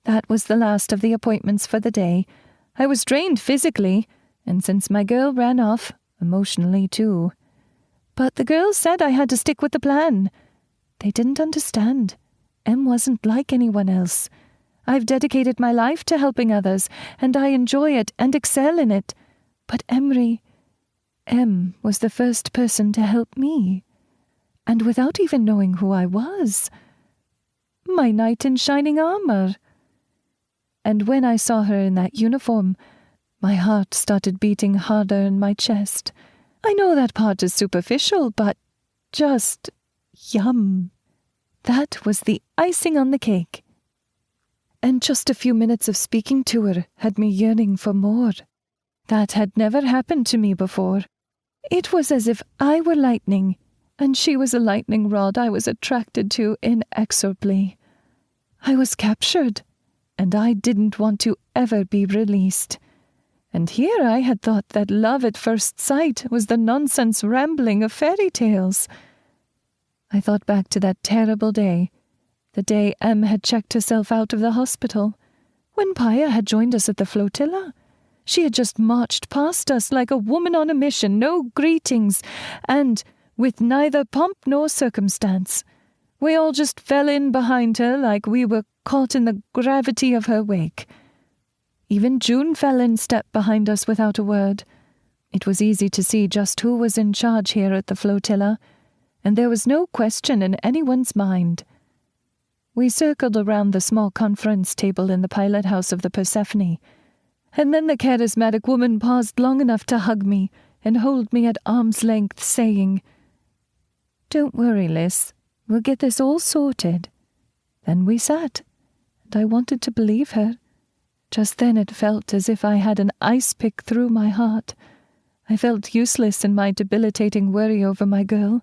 That was the last of the appointments for the day. I was drained physically, and since my girl ran off, emotionally too. But the girls said I had to stick with the plan. They didn't understand. Em wasn't like anyone else. I've dedicated my life to helping others, and I enjoy it and excel in it. But Em was the first person to help me. And without even knowing who I was. My knight in shining armor. And when I saw her in that uniform, my heart started beating harder in my chest. I know that part is superficial, but just yum. That was the icing on the cake. And just a few minutes of speaking to her had me yearning for more. That had never happened to me before. It was as if I were lightning, and she was a lightning rod I was attracted to inexorably. I was captured, and I didn't want to ever be released. And here I had thought that love at first sight was the nonsense rambling of fairy tales. I thought back to that terrible day, the day Em had checked herself out of the hospital, when Paya had joined us at the Flotilla. She had just marched past us like a woman on a mission, no greetings, and with neither pomp nor circumstance. We all just fell in behind her like we were caught in the gravity of her wake. Even June fell in step behind us without a word. It was easy to see just who was in charge here at the Flotilla, and there was no question in anyone's mind. We circled around the small conference table in the pilot house of the Persephone, and then the charismatic woman paused long enough to hug me and hold me at arm's length, saying, "Don't worry, Liz. We'll get this all sorted." Then we sat, and I wanted to believe her. Just then it felt as if I had an ice pick through my heart. I felt useless in my debilitating worry over my girl.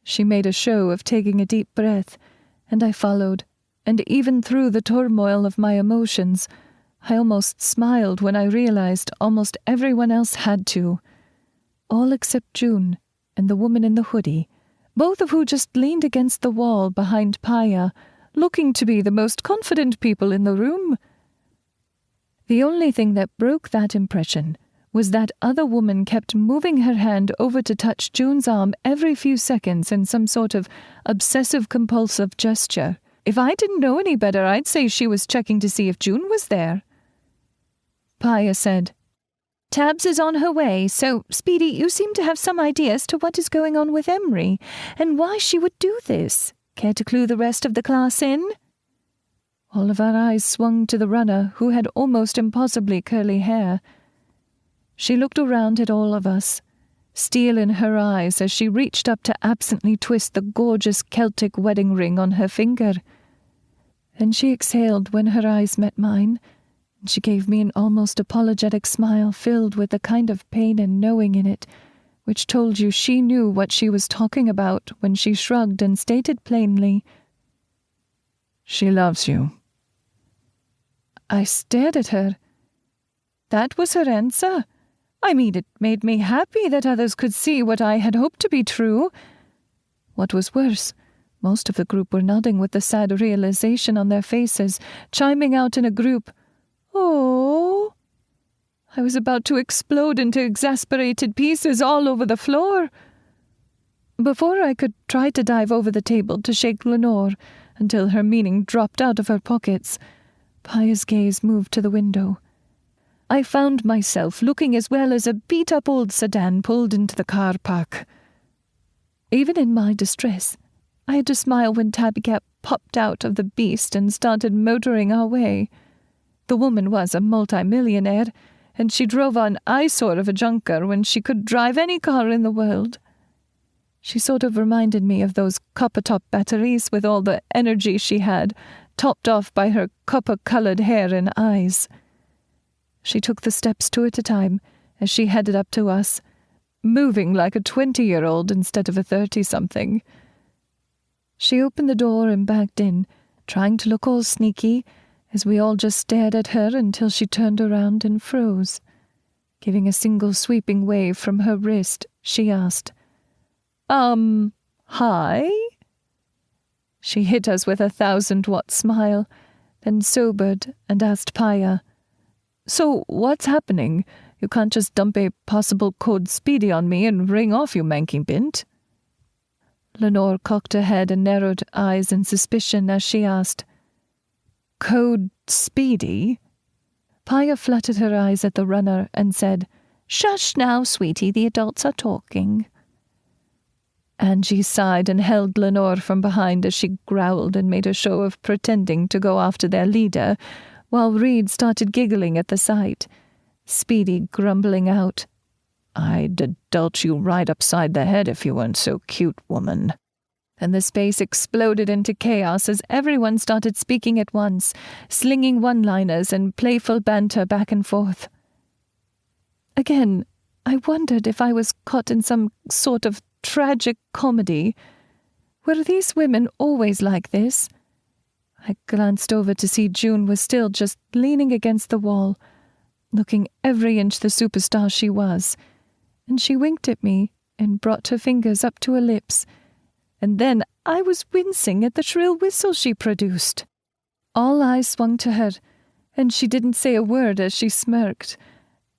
She made a show of taking a deep breath, and I followed, and even through the turmoil of my emotions, I almost smiled when I realized almost everyone else had to. All except June and the woman in the hoodie, both of who just leaned against the wall behind Paya, looking to be the most confident people in the room. The only thing that broke that impression was that other woman kept moving her hand over to touch June's arm every few seconds in some sort of obsessive-compulsive gesture. If I didn't know any better, I'd say she was checking to see if June was there. Paya said, "Tabs is on her way, so, Speedy, you seem to have some idea as to what is going on with Emery, and why she would do this. Care to clue the rest of the class in?" All of our eyes swung to the runner, who had almost impossibly curly hair. She looked around at all of us, steel in her eyes as she reached up to absently twist the gorgeous Celtic wedding ring on her finger. Then she exhaled when her eyes met mine, and she gave me an almost apologetic smile filled with the kind of pain and knowing in it, which told you she knew what she was talking about when she shrugged and stated plainly, "She loves you." I stared at her. That was her answer. I mean, it made me happy that others could see what I had hoped to be true. What was worse, most of the group were nodding with the sad realization on their faces, chiming out in a group, "Oh!" I was about to explode into exasperated pieces all over the floor. Before I could try to dive over the table to shake Lenore until her meaning dropped out of her pockets, Paya's gaze moved to the window. I found myself looking as well as a beat-up old sedan pulled into the car park. Even in my distress, I had to smile when Tabby Cat popped out of the beast and started motoring our way. The woman was a multi-millionaire, and she drove an eyesore of a junker when she could drive any car in the world. She sort of reminded me of those copper-top batteries with all the energy she had, topped off by her copper-colored hair and eyes. She took the steps two at a time as she headed up to us, moving like a 20-year-old instead of a 30-something. She opened the door and backed in, trying to look all sneaky, as we all just stared at her until she turned around and froze. Giving a single sweeping wave from her wrist, she asked, Hi?" She hit us with a 1,000-watt smile, then sobered and asked Paya, "So, what's happening? You can't just dump a possible code Speedy on me and ring off, you manky bint." Lenore cocked her head and narrowed eyes in suspicion as she asked, "Code Speedy?" Paya fluttered her eyes at the runner and said, "Shush now, sweetie, the adults are talking." Angie sighed and held Lenore from behind as she growled and made a show of pretending to go after their leader, while Reed started giggling at the sight, Speedy grumbling out, "I'd adult you right upside the head if you weren't so cute, woman." And the space exploded into chaos as everyone started speaking at once, slinging one-liners and playful banter back and forth. Again, I wondered if I was caught in some sort of tragic comedy. Were these women always like this? I glanced over to see June was still just leaning against the wall, looking every inch the superstar she was, and she winked at me and brought her fingers up to her lips, and then I was wincing at the shrill whistle she produced. All eyes swung to her, and she didn't say a word as she smirked,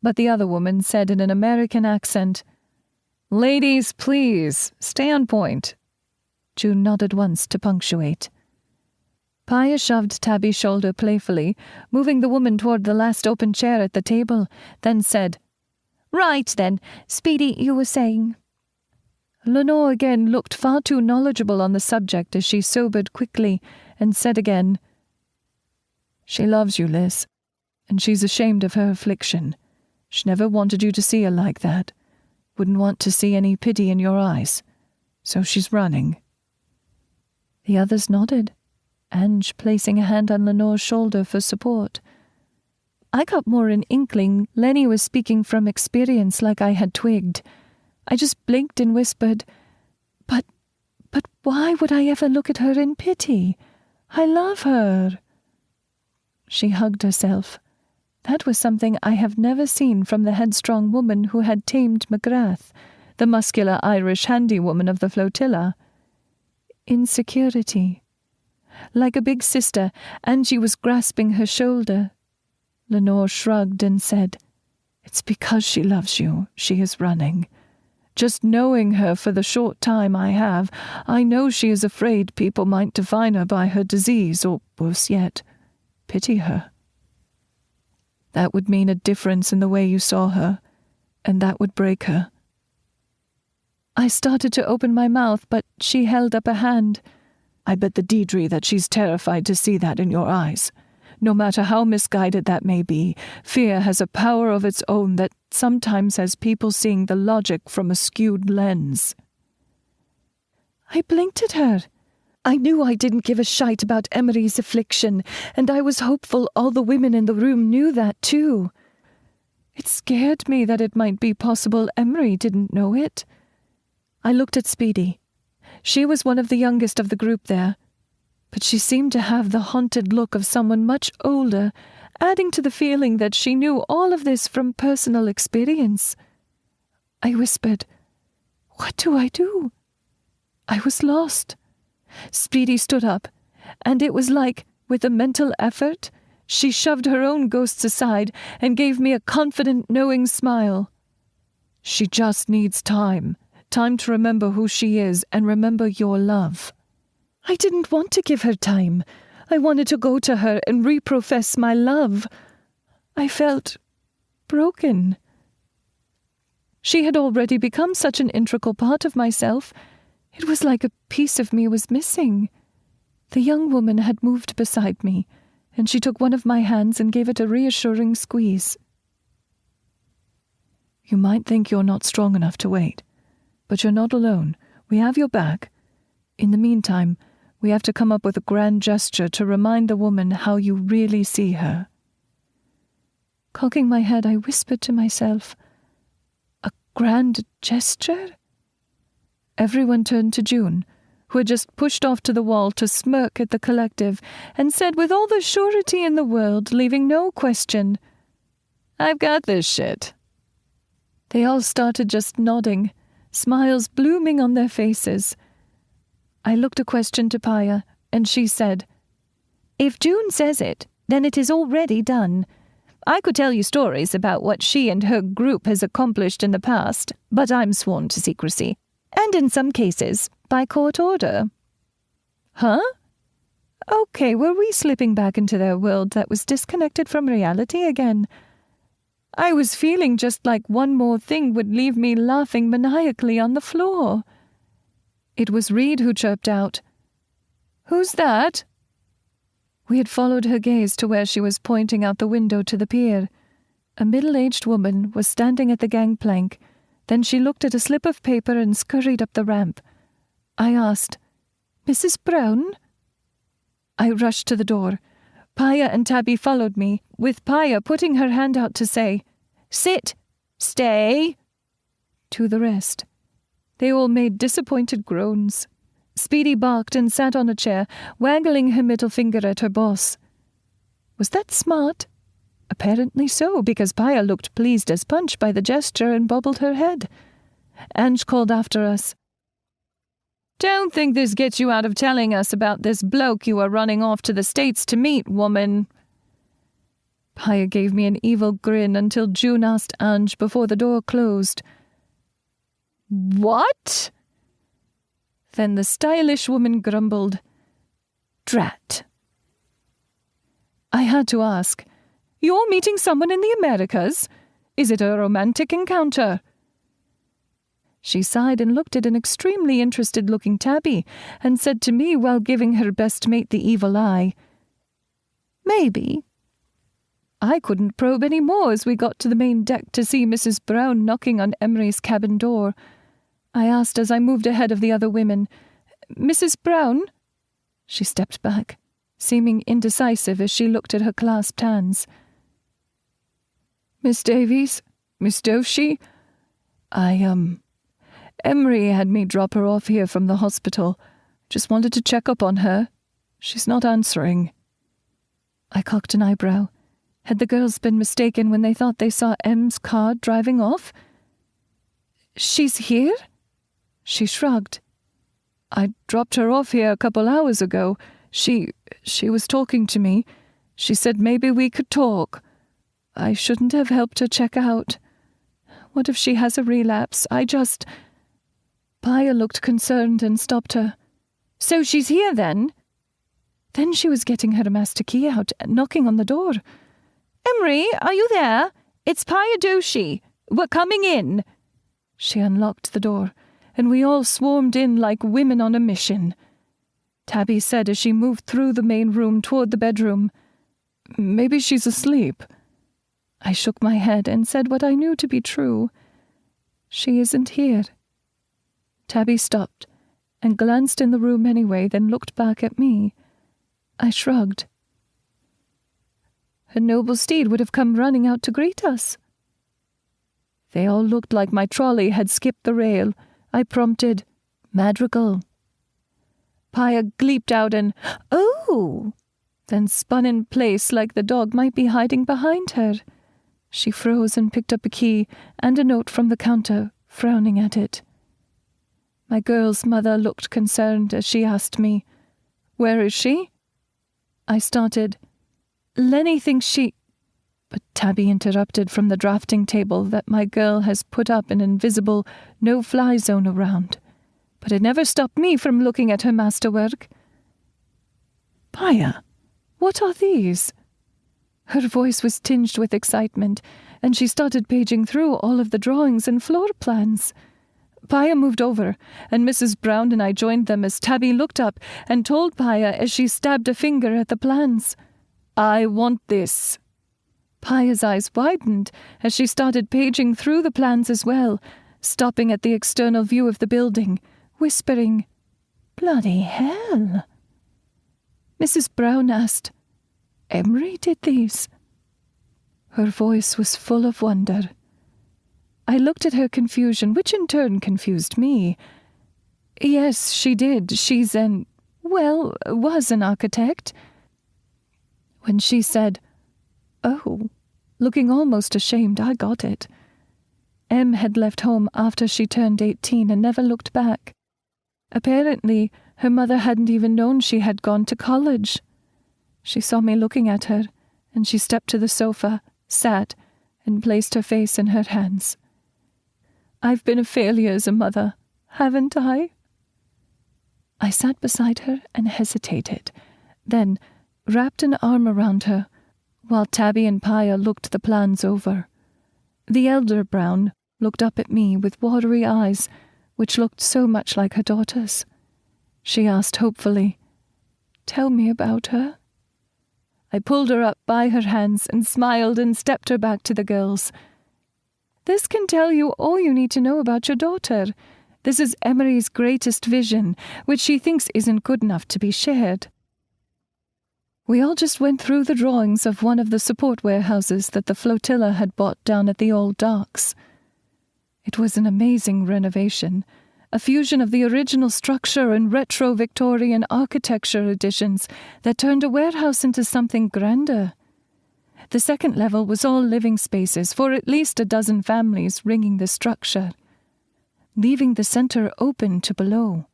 but the other woman said in an American accent, "Ladies, please, stay on point." June nodded once to punctuate. Paya shoved Tabby's shoulder playfully, moving the woman toward the last open chair at the table, then said, "Right then, Speedy, you were saying." Lenore again looked far too knowledgeable on the subject as she sobered quickly and said again, "She loves you, Liz, and she's ashamed of her affliction. She never wanted you to see her like that. Wouldn't want to see any pity in your eyes. So she's running." The others nodded, Ange placing a hand on Lenore's shoulder for support. I got more an inkling Lenny was speaking from experience, like I had twigged. I just blinked and whispered, But why would I ever look at her in pity? I love her." She hugged herself. That was something I have never seen from the headstrong woman who had tamed McGrath, the muscular Irish handywoman of the Flotilla. Insecurity. Like a big sister, Angie was grasping her shoulder. Lenore shrugged and said, "It's because she loves you she is running. Just knowing her for the short time I have, I know she is afraid people might define her by her disease, or worse yet, pity her. That would mean a difference in the way you saw her, and that would break her." I started to open my mouth, but she held up a hand. "I bet the Deidre that she's terrified to see that in your eyes. No matter how misguided that may be, fear has a power of its own that sometimes has people seeing the logic from a skewed lens." I blinked at her. I knew I didn't give a shite about Emery's affliction, and I was hopeful all the women in the room knew that too. It scared me that it might be possible Emery didn't know it. I looked at Speedy. She was one of the youngest of the group there, but she seemed to have the haunted look of someone much older, adding to the feeling that she knew all of this from personal experience. I whispered, "What do I do?" I was lost. Speedy stood up, and it was like, with a mental effort, she shoved her own ghosts aside and gave me a confident, knowing smile. "She just needs time to remember who she is and remember your love." I didn't want to give her time. I wanted to go to her and reprofess my love. I felt broken. She had already become such an integral part of myself. It was like a piece of me was missing. The young woman had moved beside me, and she took one of my hands and gave it a reassuring squeeze. "You might think you're not strong enough to wait, but you're not alone. We have your back. In the meantime, we have to come up with a grand gesture to remind the woman how you really see her." Cocking my head, I whispered to myself, "A grand gesture?" Everyone turned to June, who had just pushed off to the wall to smirk at the collective, and said with all the surety in the world, leaving no question, "I've got this shit." They all started just nodding, smiles blooming on their faces. I looked a question to Paya, and she said, "If June says it, then it is already done. I could tell you stories about what she and her group has accomplished in the past, but I'm sworn to secrecy, and in some cases, by court order." Huh? Okay, were we slipping back into their world that was disconnected from reality again? I was feeling just like one more thing would leave me laughing maniacally on the floor. It was Reed who chirped out, "Who's that?" We had followed her gaze to where she was pointing out the window to the pier. A middle-aged woman was standing at the gangplank. Then she looked at a slip of paper and scurried up the ramp. I asked, "Mrs. Brown?" I rushed to the door. Paya and Tabby followed me, with Paya putting her hand out to say, "Sit! Stay!" to the rest. They all made disappointed groans. Speedy barked and sat on a chair, waggling her middle finger at her boss. Was that smart? Apparently so, because Paya looked pleased as punch by the gesture and bobbled her head. Ange called after us, "Don't think this gets you out of telling us about this bloke you are running off to the States to meet, woman." Paya gave me an evil grin until June asked Ange before the door closed, "What?" Then the stylish woman grumbled, "Drat." I had to ask, "You're meeting someone in the Americas? Is it a romantic encounter?" She sighed and looked at an extremely interested-looking tabby and said to me while giving her best mate the evil eye, "Maybe." I couldn't probe any more as we got to the main deck to see Mrs. Brown knocking on Emery's cabin door. I asked as I moved ahead of the other women, "Mrs. Brown?" She stepped back, seeming indecisive as she looked at her clasped hands. "Miss Davies? Miss Doshi? Emery had me drop her off here from the hospital. Just wanted to check up on her. She's not answering." I cocked an eyebrow. Had the girls been mistaken when they thought they saw M's car driving off? "She's here?" She shrugged. "I dropped her off here a couple hours ago. She was talking to me. She said maybe we could talk. I shouldn't have helped her check out. What if she has a relapse? Paya looked concerned and stopped her. "So she's here then?" Then she was getting her master key out and knocking on the door. "Emery, are you there? It's Paya Doshi. We're coming in." She unlocked the door, and we all swarmed in like women on a mission. Tabby said as she moved through the main room toward the bedroom, "Maybe she's asleep." I shook my head and said what I knew to be true. "She isn't here." Tabby stopped and glanced in the room anyway, then looked back at me. I shrugged. "Her noble steed would have come running out to greet us." They all looked like my trolley had skipped the rail. I prompted, "Madrigal." Paya gleeped out and, "Oh!" then spun in place like the dog might be hiding behind her. She froze and picked up a key and a note from the counter, frowning at it. My girl's mother looked concerned as she asked me, "Where is she?" I started, "Lenny thinks she—" But Tabby interrupted from the drafting table that my girl has put up an invisible no-fly zone around. But it never stopped me from looking at her masterwork. "Paya, what are these?" Her voice was tinged with excitement, and she started paging through all of the drawings and floor plans. Paya moved over, and Mrs. Brown and I joined them as Tabby looked up and told Paya as she stabbed a finger at the plans, "I want this." Paya's eyes widened as she started paging through the plans as well, stopping at the external view of the building, whispering, "Bloody hell." Mrs. Brown asked, "Emery did these?" Her voice was full of wonder. I looked at her confusion, which in turn confused me. "Yes, she did. She's was an architect." When she said, "Oh," looking almost ashamed, I got it. Em had left home after she turned 18 and never looked back. Apparently, her mother hadn't even known she had gone to college. She saw me looking at her, and she stepped to the sofa, sat, and placed her face in her hands. "I've been a failure as a mother, haven't I?" I sat beside her and hesitated, then wrapped an arm around her, while Tabby and Paya looked the plans over. The elder Brown looked up at me with watery eyes, which looked so much like her daughter's. She asked hopefully, "Tell me about her." I pulled her up by her hands and smiled and stepped her back to the girls. "This can tell you all you need to know about your daughter. This is Emery's greatest vision, which she thinks isn't good enough to be shared." We all just went through the drawings of one of the support warehouses that the Flotilla had bought down at the old docks. It was an amazing renovation, a fusion of the original structure and retro Victorian architecture additions that turned a warehouse into something grander. The second level was all living spaces for at least a dozen families ringing the structure, leaving the center open to below.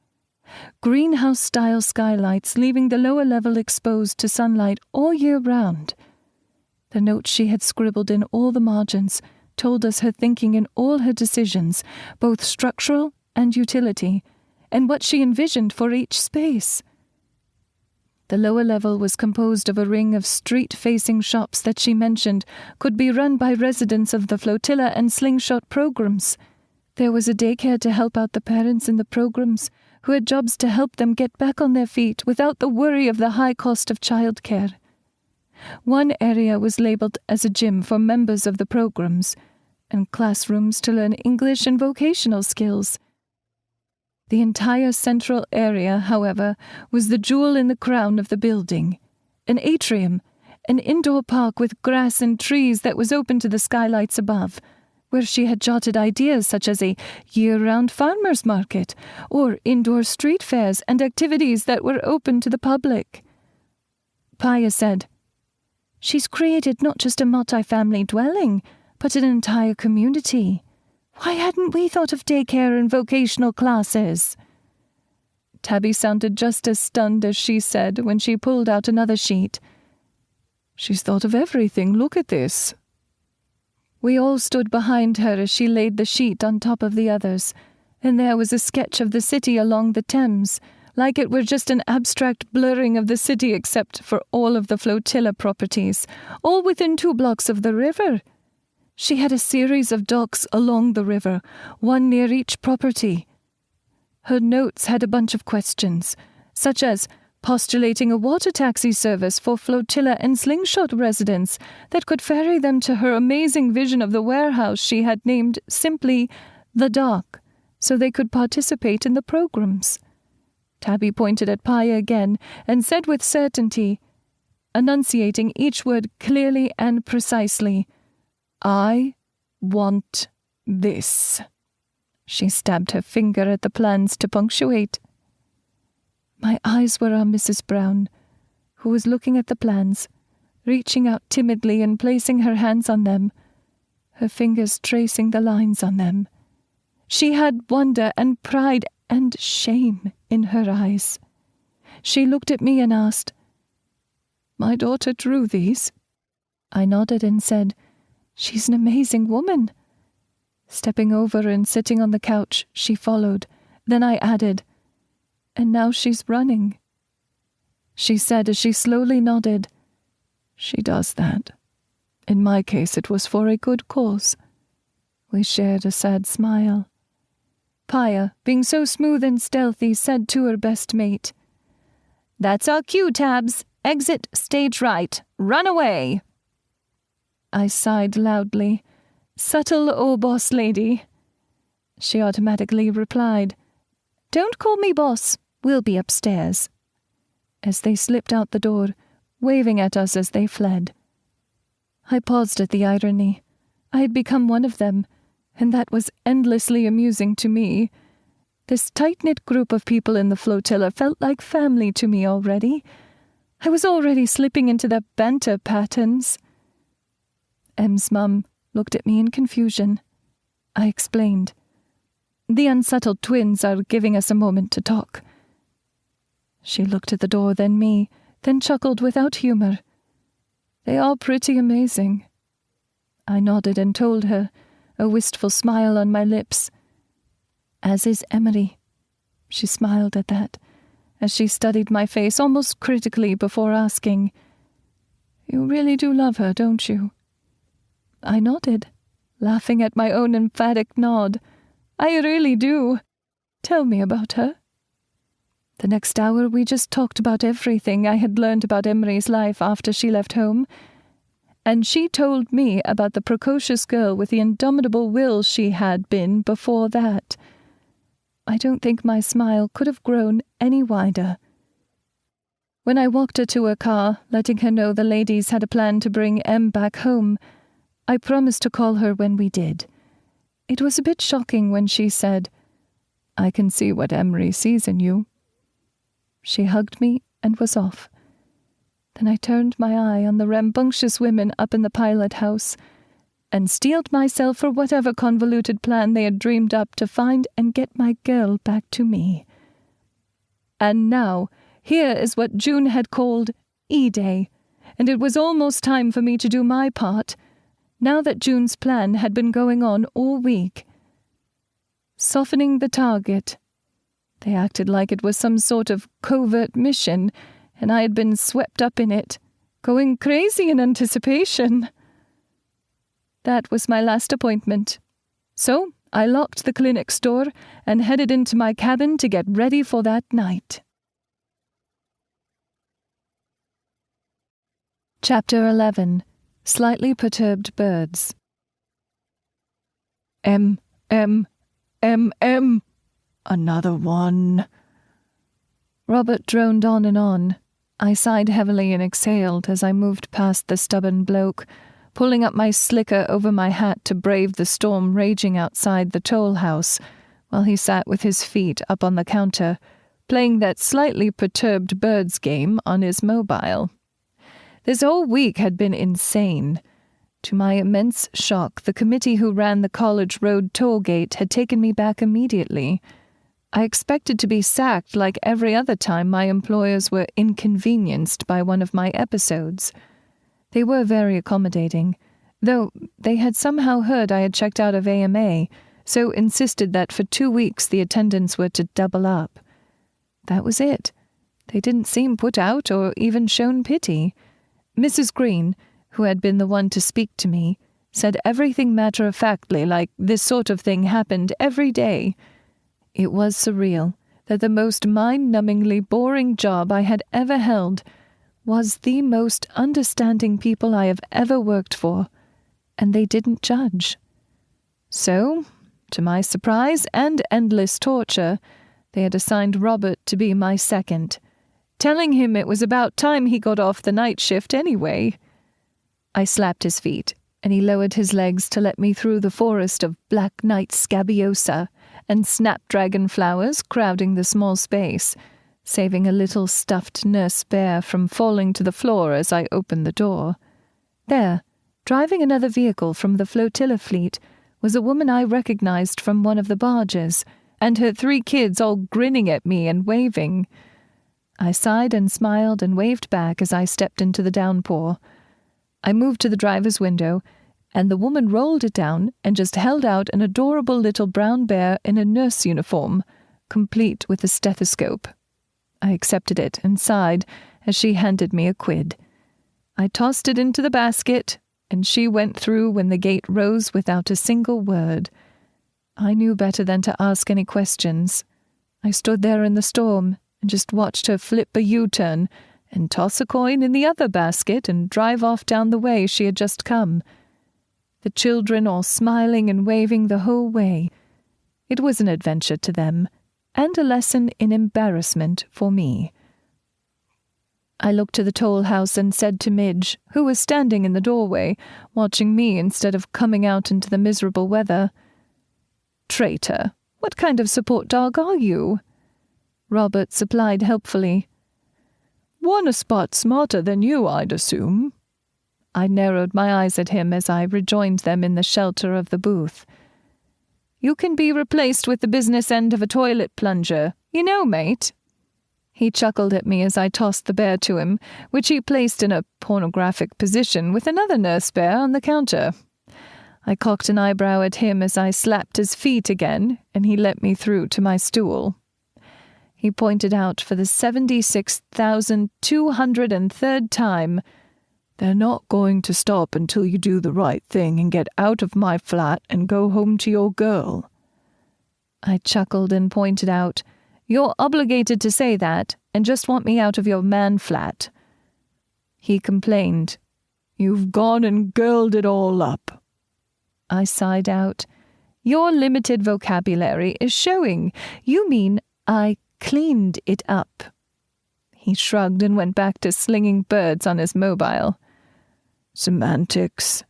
Greenhouse-style skylights leaving the lower level exposed to sunlight all year round. The notes she had scribbled in all the margins told us her thinking in all her decisions, both structural and utility, and what she envisioned for each space. The lower level was composed of a ring of street-facing shops that she mentioned could be run by residents of the Flotilla and Slingshot programs. There was a daycare to help out the parents in the programs, who had jobs to help them get back on their feet without the worry of the high cost of childcare. One area was labelled as a gym for members of the programs, and classrooms to learn English and vocational skills. The entire central area, however, was the jewel in the crown of the building, an atrium, an indoor park with grass and trees that was open to the skylights above, where she had jotted ideas such as a year-round farmers' market or indoor street fairs and activities that were open to the public. Paya said, "She's created not just a multi-family dwelling, but an entire community. Why hadn't we thought of daycare and vocational classes?" Tabby sounded just as stunned as she said when she pulled out another sheet. "She's thought of everything. Look at this." We all stood behind her as she laid the sheet on top of the others, and there was a sketch of the city along the Thames, like it were just an abstract blurring of the city except for all of the Flotilla properties, all within 2 blocks of the river. She had a series of docks along the river, one near each property. Her notes had a bunch of questions, such as postulating a water taxi service for Flotilla and Slingshot residents that could ferry them to her amazing vision of the warehouse she had named simply The Dock, so they could participate in the programs. Tabby pointed at Paya again and said with certainty, enunciating each word clearly and precisely, "I want this." She stabbed her finger at the plans to punctuate. My eyes were on Mrs. Brown, who was looking at the plans, reaching out timidly and placing her hands on them, her fingers tracing the lines on them. She had wonder and pride and shame in her eyes. She looked at me and asked, "My daughter drew these?" I nodded and said, "She's an amazing woman." Stepping over and sitting on the couch, she followed. Then I added, "And now she's running." She said as she slowly nodded, "She does that. In my case, it was for a good cause." We shared a sad smile. Paya, being so smooth and stealthy, said to her best mate, "That's our cue, Tabs. Exit stage right. Run away." I sighed loudly. "Subtle, oh boss lady." She automatically replied, "Don't call me boss. We'll be upstairs," as they slipped out the door, waving at us as they fled. I paused at the irony. I had become one of them, and that was endlessly amusing to me. This tight-knit group of people in the Flotilla felt like family to me already. I was already slipping into their banter patterns. Em's mum looked at me in confusion. I explained. "The unsettled twins are giving us a moment to talk." She looked at the door, then me, then chuckled without humor. "They are pretty amazing." I nodded and told her, a wistful smile on my lips. "As is Emery." She smiled at that, as she studied my face almost critically before asking, "You really do love her, don't you?" I nodded, laughing at my own emphatic nod. "I really do. Tell me about her." The next hour we just talked about everything I had learned about Emery's life after she left home, and she told me about the precocious girl with the indomitable will she had been before that. I don't think my smile could have grown any wider. When I walked her to her car, letting her know the ladies had a plan to bring Em back home, I promised to call her when we did. It was a bit shocking when she said, "I can see what Emery sees in you." She hugged me and was off. Then I turned my eye on the rambunctious women up in the pilot house and steeled myself for whatever convoluted plan they had dreamed up to find and get my girl back to me. And now, here is what June had called E-Day, and it was almost time for me to do my part, now that June's plan had been going on all week. Softening the target, They acted like it was some sort of covert mission, and I had been swept up in it, going crazy in anticipation. That was my last appointment. So I locked the clinic's door and headed into my cabin to get ready for that night. Chapter 11. Slightly Perturbed Birds. M. Another one. Robert droned on and on. I sighed heavily and exhaled as I moved past the stubborn bloke, pulling up my slicker over my hat to brave the storm raging outside the toll house, while he sat with his feet up on the counter, playing that slightly perturbed birds game on his mobile. This whole week had been insane. To my immense shock, the committee who ran the College Road toll gate had taken me back immediately. I expected to be sacked like every other time my employers were inconvenienced by one of my episodes. They were very accommodating, though they had somehow heard I had checked out of AMA, so insisted that for 2 weeks the attendants were to double up. That was it. They didn't seem put out or even shown pity. Mrs. Green, who had been the one to speak to me, said everything matter-of-factly like this sort of thing happened every day. It was surreal that the most mind-numbingly boring job I had ever held was the most understanding people I have ever worked for, and they didn't judge. So, to my surprise and endless torture, they had assigned Robert to be my second, telling him it was about time he got off the night shift anyway. I slapped his feet, and he lowered his legs to let me through the forest of black night scabiosa and snapdragon flowers crowding the small space, saving a little stuffed nurse bear from falling to the floor as I opened the door. There, driving another vehicle from the Flotilla fleet, was a woman I recognized from one of the barges, and her 3 kids all grinning at me and waving. I sighed and smiled and waved back as I stepped into the downpour. I moved to the driver's window, and the woman rolled it down and just held out an adorable little brown bear in a nurse uniform, complete with a stethoscope. I accepted it and sighed as she handed me a quid. I tossed it into the basket, and she went through when the gate rose without a single word. I knew better than to ask any questions. I stood there in the storm and just watched her flip a U-turn and toss a coin in the other basket and drive off down the way she had just come. The children all smiling and waving the whole way. It was an adventure to them, and a lesson in embarrassment for me. I looked to the toll house and said to Midge, who was standing in the doorway, watching me instead of coming out into the miserable weather, "Traitor, what kind of support dog are you?" Robert supplied helpfully. "One a spot smarter than you, I'd assume." I narrowed my eyes at him as I rejoined them in the shelter of the booth. "You can be replaced with the business end of a toilet plunger, you know, mate." He chuckled at me as I tossed the bear to him, which he placed in a pornographic position with another nurse bear on the counter. I cocked an eyebrow at him as I slapped his feet again, and he let me through to my stool. He pointed out for the 76,203rd time, "They're not going to stop until you do the right thing and get out of my flat and go home to your girl." I chuckled and pointed out, "You're obligated to say that and just want me out of your man flat." He complained, "You've gone and girled it all up." I sighed out, "Your limited vocabulary is showing. You mean I cleaned it up." He shrugged and went back to slinging birds on his mobile. "Semantics.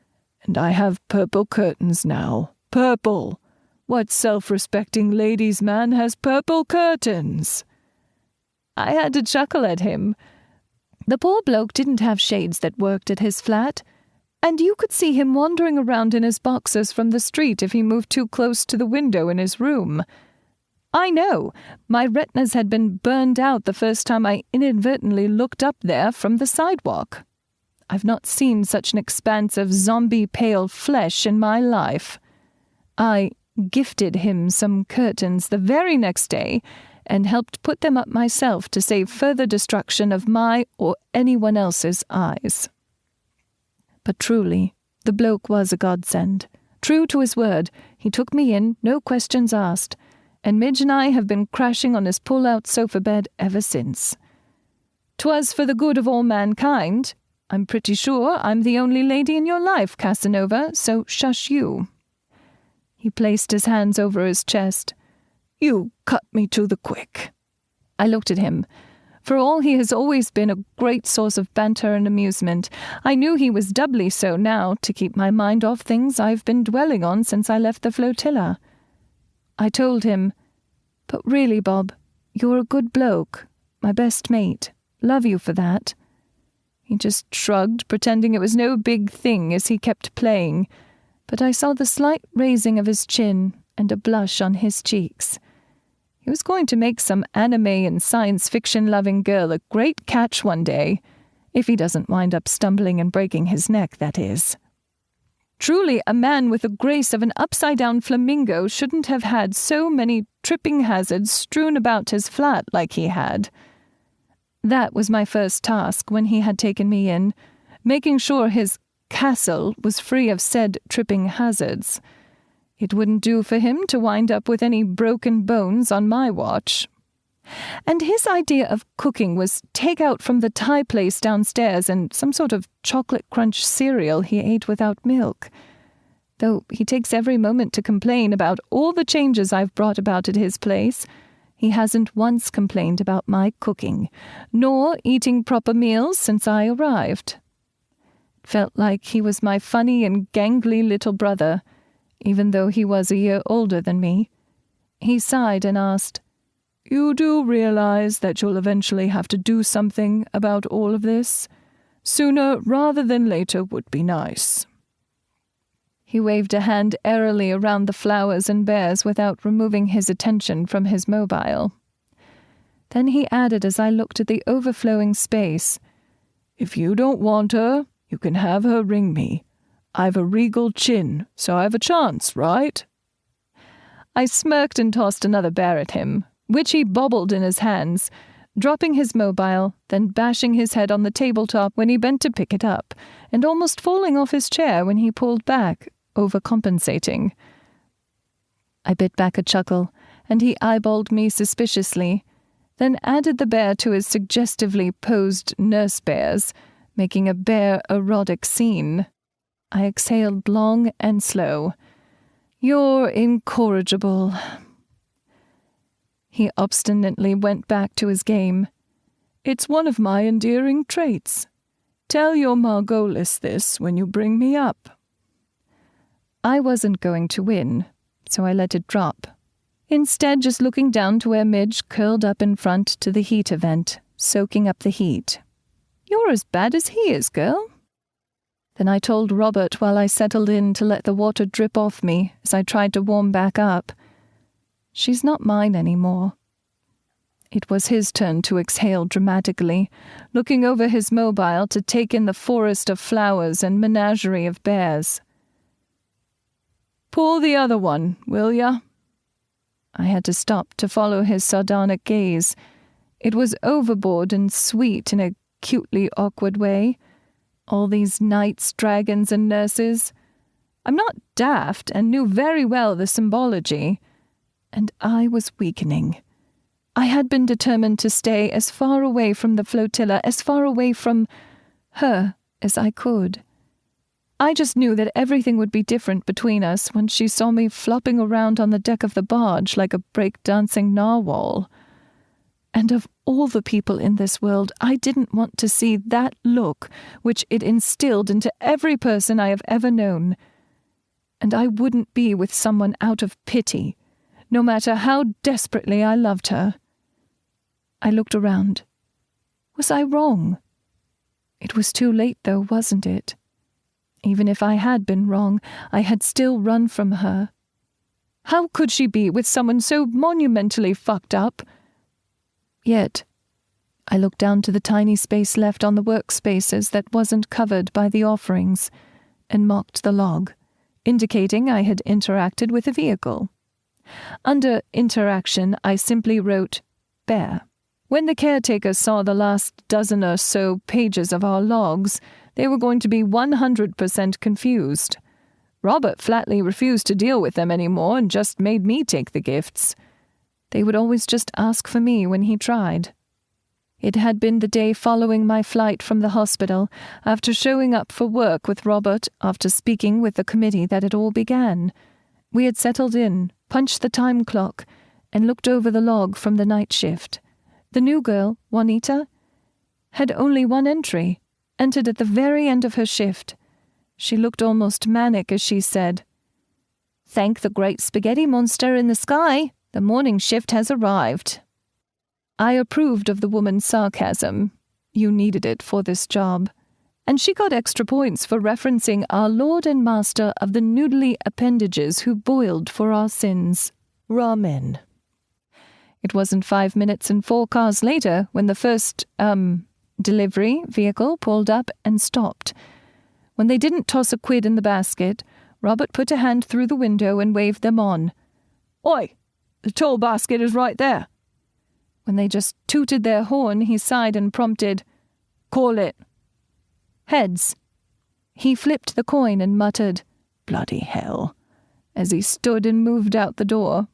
And I have purple curtains now. Purple. What self-respecting ladies' man has purple curtains?" I had to chuckle at him. The poor bloke didn't have shades that worked at his flat, and you could see him wandering around in his boxers from the street if he moved too close to the window in his room. I know, my retinas had been burned out the first time I inadvertently looked up there from the sidewalk. I've not seen such an expanse of zombie-pale flesh in my life. I gifted him some curtains the very next day, and helped put them up myself to save further destruction of my or anyone else's eyes. But truly, the bloke was a godsend. True to his word, he took me in, no questions asked, and Midge and I have been crashing on his pull-out sofa bed ever since. 'Twas for the good of all mankind. I'm pretty sure I'm the only lady in your life, Casanova, so shush you. He placed his hands over his chest. You cut me to the quick. I looked at him. For all he has always been a great source of banter and amusement, I knew he was doubly so now to keep my mind off things I've been dwelling on since I left the Flotilla. I told him, but really, Bob, you're a good bloke, my best mate. Love you for that. He just shrugged, pretending it was no big thing as he kept playing, but I saw the slight raising of his chin and a blush on his cheeks. He was going to make some anime and science fiction-loving girl a great catch one day, if he doesn't wind up stumbling and breaking his neck, that is. Truly, a man with the grace of an upside-down flamingo shouldn't have had so many tripping hazards strewn about his flat like he had. That was my first task when he had taken me in, making sure his castle was free of said tripping hazards. It wouldn't do for him to wind up with any broken bones on my watch. And his idea of cooking was take out from the Thai place downstairs and some sort of chocolate crunch cereal he ate without milk. Though he takes every moment to complain about all the changes I've brought about at his place, he hasn't once complained about my cooking, nor eating proper meals since I arrived. It felt like he was my funny and gangly little brother, even though he was a year older than me. He sighed and asked, You do realize that you'll eventually have to do something about all of this? Sooner rather than later would be nice. He waved a hand airily around the flowers and bears without removing his attention from his mobile. Then he added as I looked at the overflowing space, If you don't want her, you can have her ring me. I've a regal chin, so I've a chance, right? I smirked and tossed another bear at him, which he bobbled in his hands, dropping his mobile, then bashing his head on the tabletop when he bent to pick it up, and almost falling off his chair when he pulled back, overcompensating. I bit back a chuckle, and he eyeballed me suspiciously, then added the bear to his suggestively posed nurse bears, making a bear erotic scene. I exhaled long and slow. You're incorrigible. He obstinately went back to his game. It's one of my endearing traits. Tell your Margolis this when you bring me up. I wasn't going to win, so I let it drop. Instead, just looking down to where Midge curled up in front to the heater vent, soaking up the heat. You're as bad as he is, girl. Then I told Robert while I settled in to let the water drip off me as I tried to warm back up. She's not mine anymore. It was his turn to exhale dramatically, looking over his mobile to take in the forest of flowers and menagerie of bears. Pull the other one, will ya? I had to stop to follow his sardonic gaze. It was overboard and sweet in a cutely awkward way. All these knights, dragons, and nurses. I'm not daft and knew very well the symbology. And I was weakening. I had been determined to stay as far away from the Flotilla, as far away from her as I could. I just knew that everything would be different between us when she saw me flopping around on the deck of the barge like a break-dancing narwhal. And of all the people in this world, I didn't want to see that look which it instilled into every person I have ever known. And I wouldn't be with someone out of pity, no matter how desperately I loved her. I looked around. Was I wrong? It was too late, though, wasn't it? Even if I had been wrong, I had still run from her. How could she be with someone so monumentally fucked up? Yet, I looked down to the tiny space left on the workspaces that wasn't covered by the offerings, and marked the log, indicating I had interacted with a vehicle. Under interaction, I simply wrote despair. When the caretakers saw the last dozen or so pages of our logs, they were going to be 100% confused. Robert flatly refused to deal with them anymore and just made me take the gifts. They would always just ask for me when he tried. It had been the day following my flight from the hospital, after showing up for work with Robert after speaking with the committee that it all began. We had settled in, punched the time clock, and looked over the log from the night shift. The new girl, Juanita, had only one entry, entered at the very end of her shift. She looked almost manic as she said, "Thank the great spaghetti monster in the sky, the morning shift has arrived." I approved of the woman's sarcasm. You needed it for this job. And she got extra points for referencing our Lord and Master of the noodly appendages who boiled for our sins, ramen. It wasn't 5 minutes and 4 cars later when the first, delivery vehicle pulled up and stopped. When they didn't toss a quid in the basket, Robert put a hand through the window and waved them on. "Oi, the toll basket is right there." When they just tooted their horn, he sighed and prompted, "Call it." "Heads." He flipped the coin and muttered, "Bloody hell," as he stood and moved out the door.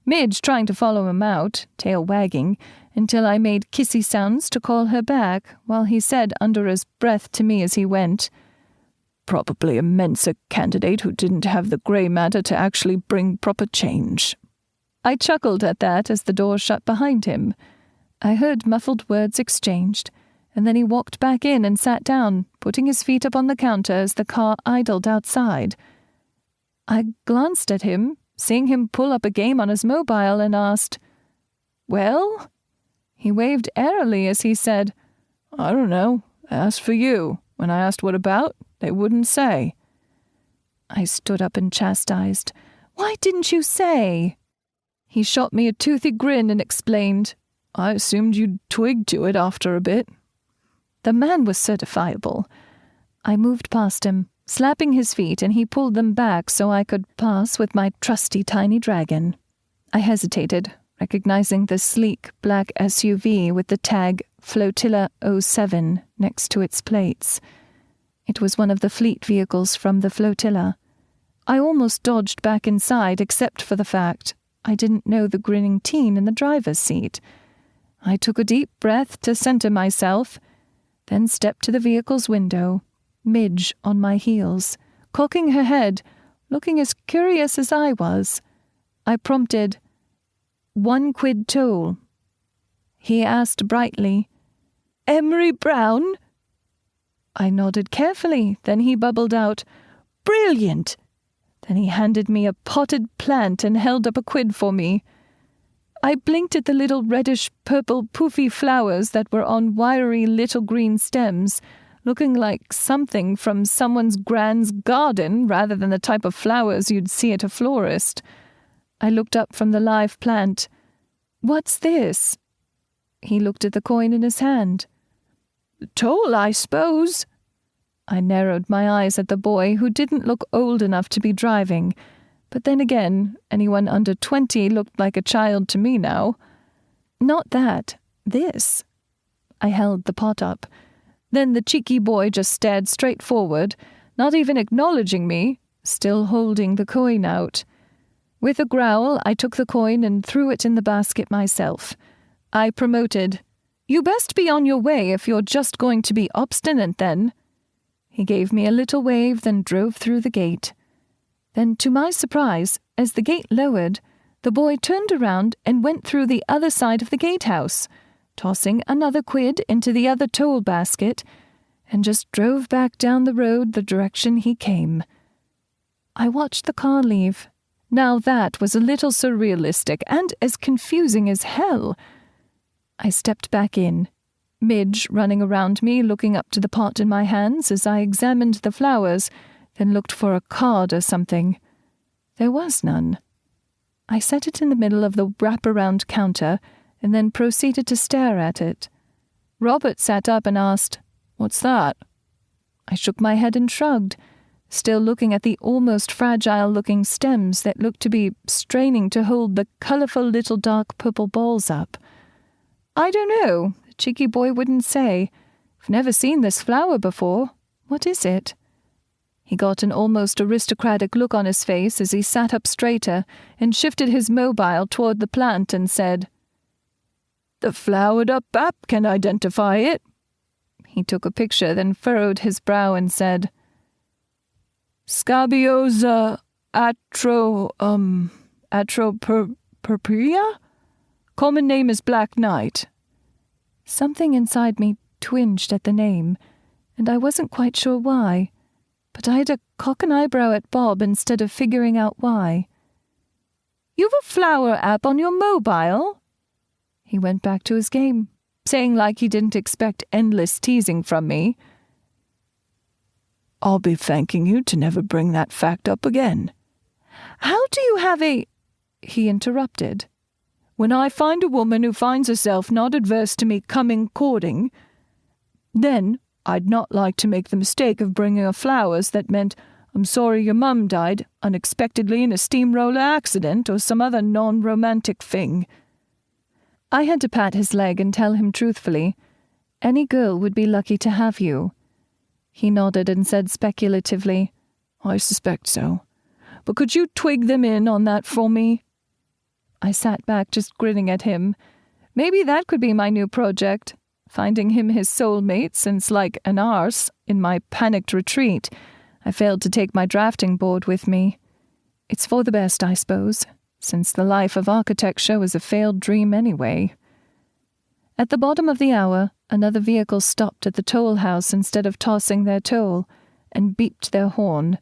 Midge trying to follow him out, tail wagging, until I made kissy sounds to call her back, while he said under his breath to me as he went, "Probably a Mensa candidate who didn't have the grey matter to actually bring proper change." I chuckled at that as the door shut behind him. I heard muffled words exchanged, and then he walked back in and sat down, putting his feet up on the counter as the car idled outside. I glanced at him, seeing him pull up a game on his mobile, and asked, "Well?" He waved airily as he said, "I don't know. I asked for you. When I asked what about, they wouldn't say." I stood up and chastised, "Why didn't you say?" He shot me a toothy grin and explained, "I assumed you'd twig to it after a bit." The man was certifiable. I moved past him, slapping his feet, and he pulled them back so I could pass with my trusty tiny dragon. I hesitated, recognizing the sleek black SUV with the tag Flotilla 07 next to its plates. It was one of the fleet vehicles from the flotilla. I almost dodged back inside except for the fact I didn't know the grinning teen in the driver's seat. I took a deep breath to center myself, then stepped to the vehicle's window, Midge on my heels, cocking her head, looking as curious as I was. I prompted, "1 quid toll." He asked brightly, "Emery Brown?" I nodded carefully, then he bubbled out, "Brilliant!" Then he handed me a potted plant and held up a quid for me. I blinked at the little reddish-purple poofy flowers that were on wiry little green stems, looking like something from someone's grand's garden rather than the type of flowers you'd see at a florist. I looked up from the live plant. "What's this?" He looked at the coin in his hand. "Toll, I suppose." I narrowed my eyes at the boy, who didn't look old enough to be driving. But then again, anyone under 20 looked like a child to me now. "Not that. This." I held the pot up. Then the cheeky boy just stared straight forward, not even acknowledging me, still holding the coin out. With a growl, I took the coin and threw it in the basket myself. I promoted, "You best be on your way if you're just going to be obstinate then." He gave me a little wave, then drove through the gate. Then, to my surprise, as the gate lowered, the boy turned around and went through the other side of the gatehouse, tossing another quid into the other toll basket, and just drove back down the road the direction he came. I watched the car leave. Now that was a little surrealistic and as confusing as hell. I stepped back in, Midge running around me, looking up to the pot in my hands as I examined the flowers, then looked for a card or something. There was none. I set it in the middle of the wraparound counter and then proceeded to stare at it. Robert sat up and asked, "What's that?" I shook my head and shrugged, still looking at the almost fragile-looking stems that looked to be straining to hold the colorful little dark purple balls up. I don't know. The cheeky boy wouldn't say. I've never seen this flower before. What is it? He got an almost aristocratic look on his face as he sat up straighter and shifted his mobile toward the plant and said, "The flowered-up app can identify it." He took a picture, then furrowed his brow and said, "Scabiosa atropurpurea? Common name is Black Knight." Something inside me twinged at the name, and I wasn't quite sure why, but I had to cock an eyebrow at Bob instead of figuring out why. "You've a flower app on your mobile?" He went back to his game, saying like he didn't expect endless teasing from me. "I'll be thanking you to never bring that fact up again." "How do you have a—" He interrupted. "When I find a woman who finds herself not adverse to me coming courting, then I'd not like to make the mistake of bringing her flowers that meant, 'I'm sorry your mum died unexpectedly in a steamroller accident,' or some other non-romantic thing." I had to pat his leg and tell him truthfully, "Any girl would be lucky to have you." He nodded and said speculatively, "I suspect so. But could you twig them in on that for me?" I sat back just grinning at him. Maybe that could be my new project, finding him his soulmate, since like an arse, in my panicked retreat, I failed to take my drafting board with me. It's for the best, I suppose, since the life of architecture was a failed dream anyway. At the bottom of the hour, another vehicle stopped at the toll house instead of tossing their toll, and beeped their horn.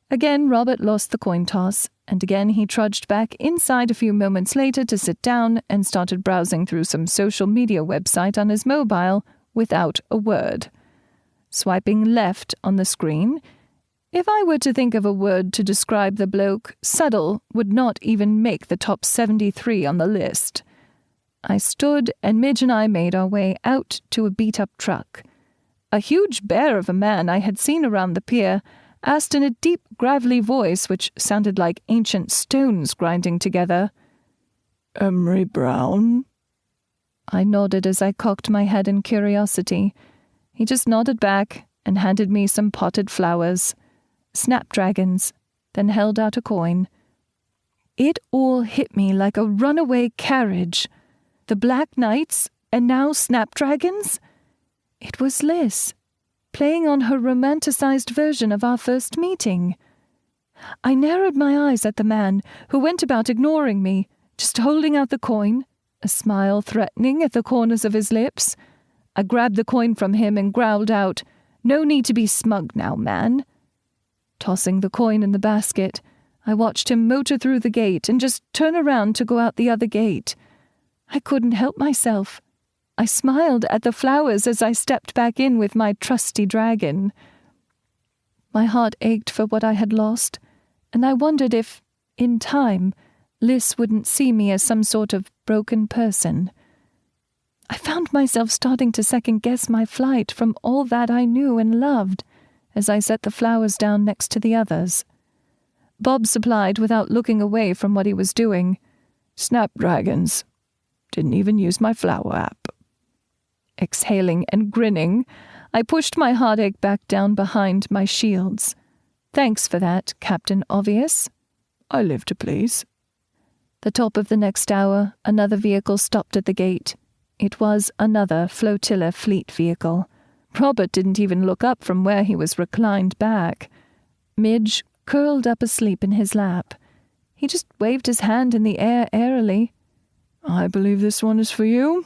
Again Robert lost the coin toss, and again he trudged back inside a few moments later to sit down and started browsing through some social media website on his mobile without a word. Swiping left on the screen, if I were to think of a word to describe the bloke, subtle would not even make the top 73 on the list. I stood, and Midge and I made our way out to a beat-up truck. A huge bear of a man I had seen around the pier asked in a deep, gravelly voice which sounded like ancient stones grinding together, "Emery Brown?" I nodded as I cocked my head in curiosity. He just nodded back and handed me some potted flowers, snapdragons, then held out a coin. It all hit me like a runaway carriage. The Black Knights, and now snapdragons? It was Liz, playing on her romanticized version of our first meeting. I narrowed my eyes at the man, who went about ignoring me, just holding out the coin, a smile threatening at the corners of his lips. I grabbed the coin from him and growled out, "No need to be smug now, man." Tossing the coin in the basket, I watched him motor through the gate and just turn around to go out the other gate. I couldn't help myself. I smiled at the flowers as I stepped back in with my trusty dragon. My heart ached for what I had lost, and I wondered if, in time, Liz wouldn't see me as some sort of broken person. I found myself starting to second-guess my flight from all that I knew and loved as I set the flowers down next to the others. Bob supplied without looking away from what he was doing. "Snapdragons. Didn't even use my flower app." Exhaling and grinning, I pushed my heartache back down behind my shields. "Thanks for that, Captain Obvious." "I live to please." The top of the next hour, another vehicle stopped at the gate. It was another Flotilla fleet vehicle. Robert didn't even look up from where he was reclined back. Midge curled up asleep in his lap. He just waved his hand in the air airily. "I believe this one is for you."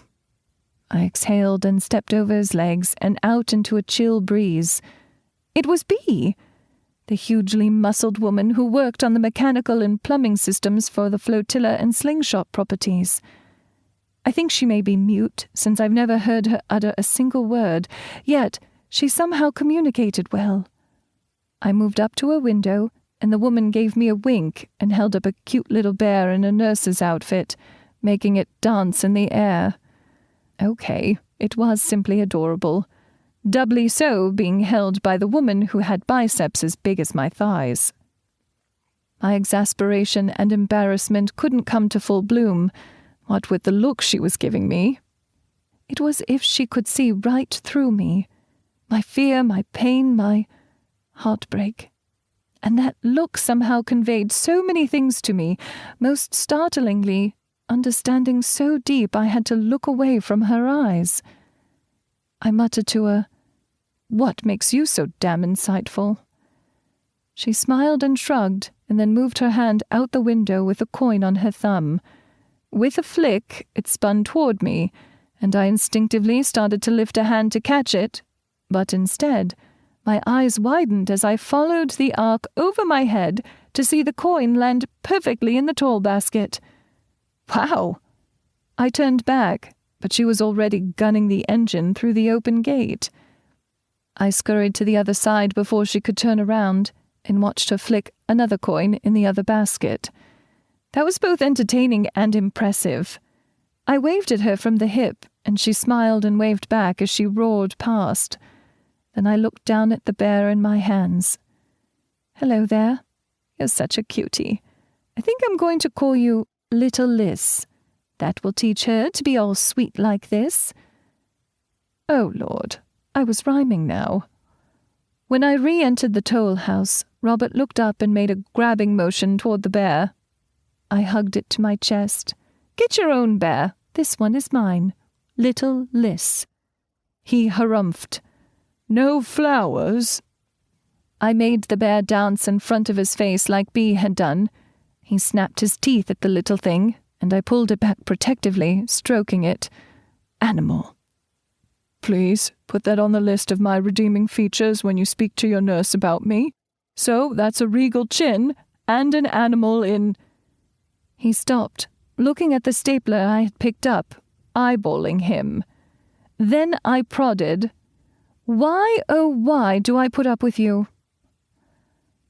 I exhaled and stepped over his legs and out into a chill breeze. It was Bea, the hugely muscled woman who worked on the mechanical and plumbing systems for the Flotilla and Slingshot properties. I think she may be mute, since I've never heard her utter a single word, yet she somehow communicated well. I moved up to a window, and the woman gave me a wink and held up a cute little bear in a nurse's outfit, making it dance in the air. Okay, it was simply adorable. Doubly so being held by the woman who had biceps as big as my thighs. My exasperation and embarrassment couldn't come to full bloom, what with the look she was giving me, It was as if she could see right through me, my fear, my pain, my heartbreak. And that look somehow conveyed so many things to me, most startlingly, understanding so deep I had to look away from her eyes. I muttered to her, "What makes you so damn insightful?" She smiled and shrugged, and then moved her hand out the window with a coin on her thumb. With a flick, it spun toward me, and I instinctively started to lift a hand to catch it, but instead, my eyes widened as I followed the arc over my head to see the coin land perfectly in the toll basket. Wow! I turned back, but she was already gunning the engine through the open gate. I scurried to the other side before she could turn around and watched her flick another coin in the other basket. That was both entertaining and impressive. I waved at her from the hip, and she smiled and waved back as she roared past. Then I looked down at the bear in my hands. "Hello there. You're such a cutie. I think I'm going to call you Little Liz. That will teach her to be all sweet like this." Oh, Lord, I was rhyming now. When I re-entered the toll house, Robert looked up and made a grabbing motion toward the bear. I hugged it to my chest. "Get your own bear. This one is mine. Little Liz." He harumphed. "No flowers?" I made the bear dance in front of his face like Bee had done. He snapped his teeth at the little thing, and I pulled it back protectively, stroking it. Animal. "Please put that on the list of my redeeming features when you speak to your nurse about me. So that's a regal chin and an animal in—" He stopped, looking at the stapler I had picked up, eyeballing him. Then I prodded. "Why, oh why, do I put up with you?"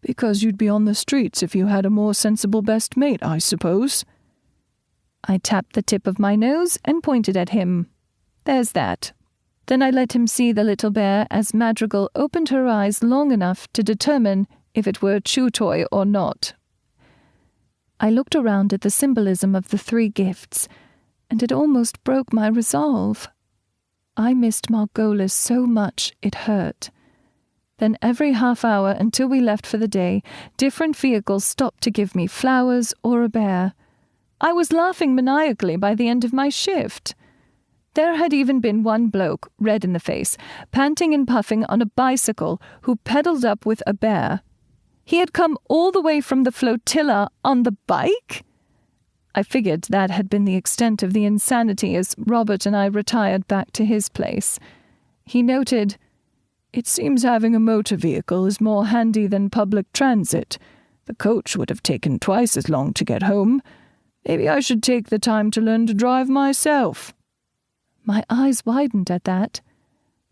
"Because you'd be on the streets if you had a more sensible best mate, I suppose." I tapped the tip of my nose and pointed at him. "There's that." Then I let him see the little bear as Madrigal opened her eyes long enough to determine if it were a chew toy or not. I looked around at the symbolism of the 3 gifts, and it almost broke my resolve. I missed Margolis so much it hurt. Then every half hour until we left for the day, different vehicles stopped to give me flowers or a bear. I was laughing maniacally by the end of my shift. There had even been one bloke, red in the face, panting and puffing on a bicycle, who pedalled up with a bear. He had come all the way from the Flotilla on the bike? I figured that had been the extent of the insanity as Robert and I retired back to his place. He noted, "It seems having a motor vehicle is more handy than public transit. The coach would have taken twice as long to get home. Maybe I should take the time to learn to drive myself." My eyes widened at that.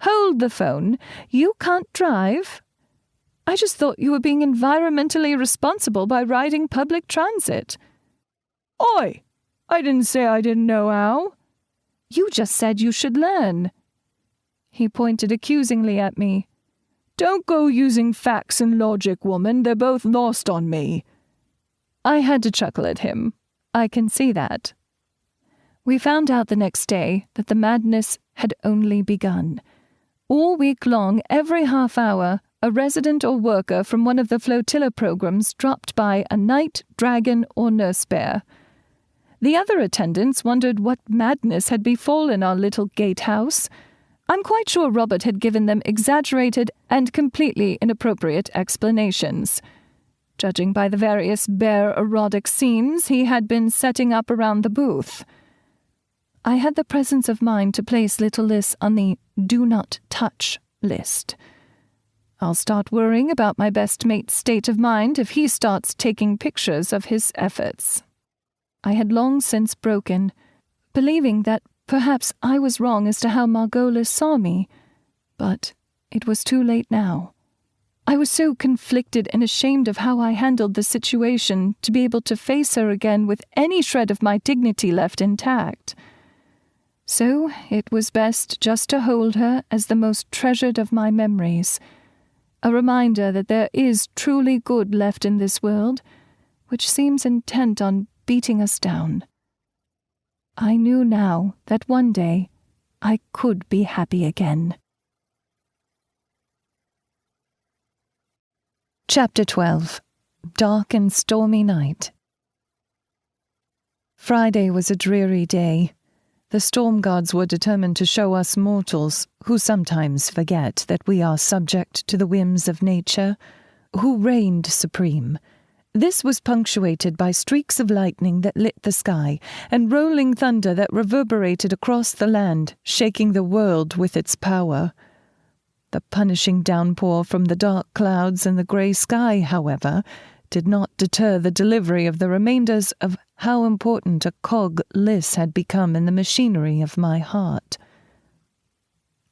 "Hold the phone. You can't drive?" "I just thought you were being environmentally responsible by riding public transit." "Oi! I didn't say I didn't know how." "You just said you should learn." He pointed accusingly at me. "Don't go using facts and logic, woman. They're both lost on me." I had to chuckle at him. I can see that. We found out the next day that the madness had only begun. All week long, every half hour, a resident or worker from one of the Flotilla programs dropped by a knight, dragon, or nurse bear. The other attendants wondered what madness had befallen our little gatehouse. I'm quite sure Robert had given them exaggerated and completely inappropriate explanations. Judging by the various bear erotic scenes he had been setting up around the booth. I had the presence of mind to place little Liz on the do not touch list. I'll start worrying about my best mate's state of mind if he starts taking pictures of his efforts. I had long since broken, believing that perhaps I was wrong as to how Margolis saw me, but it was too late now. I was so conflicted and ashamed of how I handled the situation to be able to face her again with any shred of my dignity left intact. So it was best just to hold her as the most treasured of my memories, a reminder that there is truly good left in this world, which seems intent on beating us down. I knew now that one day I could be happy again. Chapter 12. Dark and Stormy Night. Friday was a dreary day. The storm gods were determined to show us mortals, who sometimes forget that we are subject to the whims of nature, who reigned supreme. This was punctuated by streaks of lightning that lit the sky, and rolling thunder that reverberated across the land, shaking the world with its power. The punishing downpour from the dark clouds and the grey sky, however, did not deter the delivery of the remainders of how important a cog Liz had become in the machinery of my heart.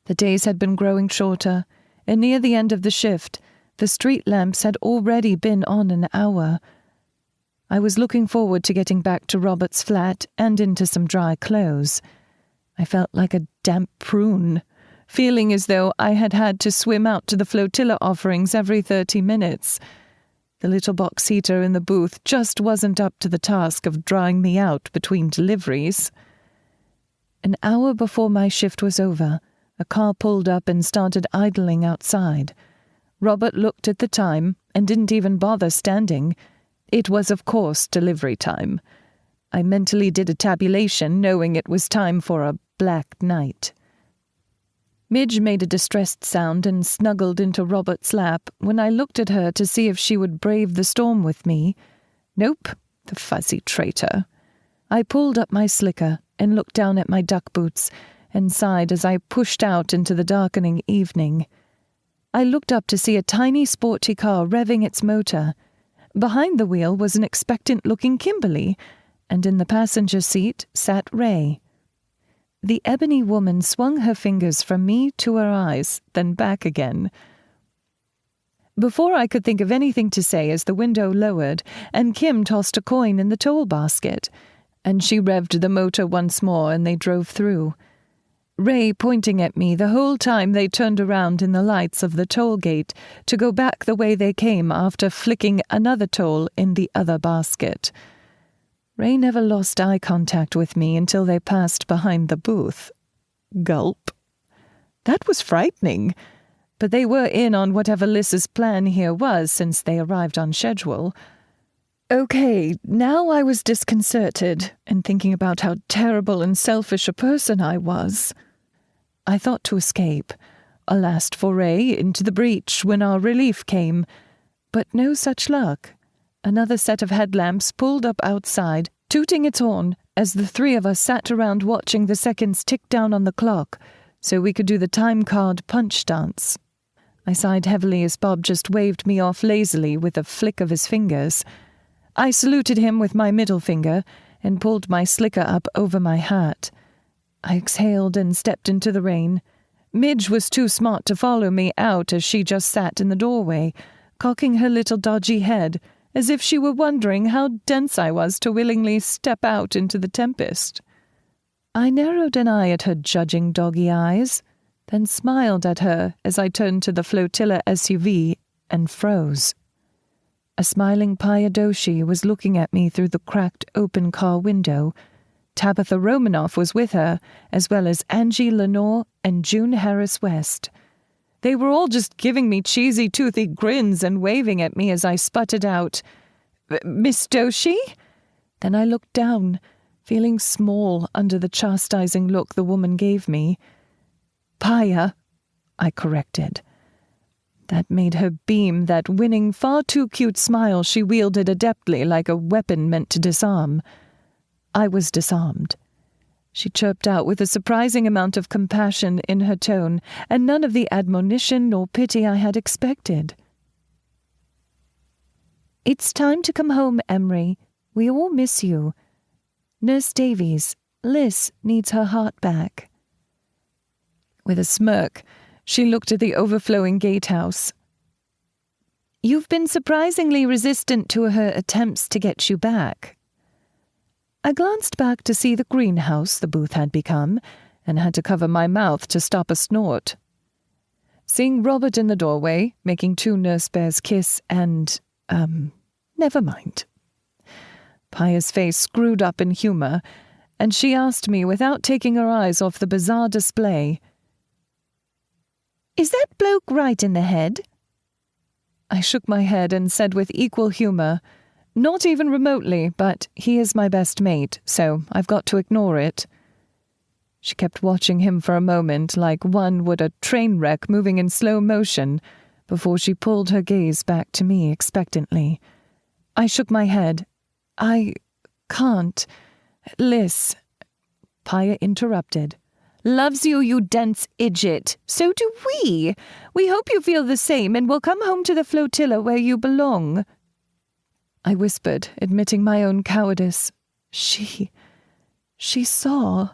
The days had been growing shorter, and near the end of the shift, the street lamps had already been on an hour. I was looking forward to getting back to Robert's flat and into some dry clothes. I felt like a damp prune, feeling as though I had had to swim out to the Flotilla offerings every 30 minutes. The little box heater in the booth just wasn't up to the task of drying me out between deliveries. An hour before my shift was over, a car pulled up and started idling outside. Robert looked at the time and didn't even bother standing. It was, of course, delivery time. I mentally did a tabulation, knowing it was time for a black night. Midge made a distressed sound and snuggled into Robert's lap when I looked at her to see if she would brave the storm with me. Nope, the fuzzy traitor. I pulled up my slicker and looked down at my duck boots and sighed as I pushed out into the darkening evening. I looked up to see a tiny sporty car revving its motor. Behind the wheel was an expectant-looking Kimberly, and in the passenger seat sat Ray. The ebony woman swung her fingers from me to her eyes, then back again. Before I could think of anything to say as the window lowered, and Kim tossed a coin in the toll basket, and she revved the motor once more and they drove through. Ray pointing at me the whole time they turned around in the lights of the toll gate to go back the way they came after flicking another toll in the other basket. Ray never lost eye contact with me until they passed behind the booth. Gulp. That was frightening, but they were in on whatever Liz's plan here was since they arrived on schedule. Okay, now I was disconcerted and thinking about how terrible and selfish a person I was. I thought to escape, a last foray into the breach when our relief came, but no such luck. Another set of headlamps pulled up outside, tooting its horn as the three of us sat around watching the seconds tick down on the clock so we could do the time card punch dance. I sighed heavily as Bob just waved me off lazily with a flick of his fingers. I saluted him with my middle finger and pulled my slicker up over my hat. I exhaled and stepped into the rain. Midge was too smart to follow me out as she just sat in the doorway, cocking her little dodgy head, as if she were wondering how dense I was to willingly step out into the tempest. I narrowed an eye at her judging doggy eyes, then smiled at her as I turned to the Flotilla SUV and froze. A smiling Payadoshi was looking at me through the cracked open car window. Tabitha Romanoff was with her, as well as Angie Lenore and June Harris West. They were all just giving me cheesy, toothy grins and waving at me as I sputtered out, "Miss Doshi?" Then I looked down, feeling small under the chastising look the woman gave me. "Paya," I corrected. That made her beam that winning, far too cute smile she wielded adeptly like a weapon meant to disarm. I was disarmed. She chirped out with a surprising amount of compassion in her tone, and none of the admonition nor pity I had expected. "It's time to come home, Emery. We all miss you. Nurse Davies, Liz needs her heart back." With a smirk, she looked at the overflowing gatehouse. "You've been surprisingly resistant to her attempts to get you back." I glanced back to see the greenhouse the booth had become, and had to cover my mouth to stop a snort. Seeing Robert in the doorway, making two nurse bears kiss, and, never mind. Paya's face screwed up in humor, and she asked me without taking her eyes off the bizarre display, "Is that bloke right in the head?" I shook my head and said with equal humour, "Not even remotely, but he is my best mate, so I've got to ignore it." She kept watching him for a moment like one would a train wreck moving in slow motion before she pulled her gaze back to me expectantly. I shook my head. "I can't. Liz." Paya interrupted. "Loves you, you dense idiot. So do we. We hope you feel the same and will come home to the Flotilla where you belong." I whispered, admitting my own cowardice. She saw.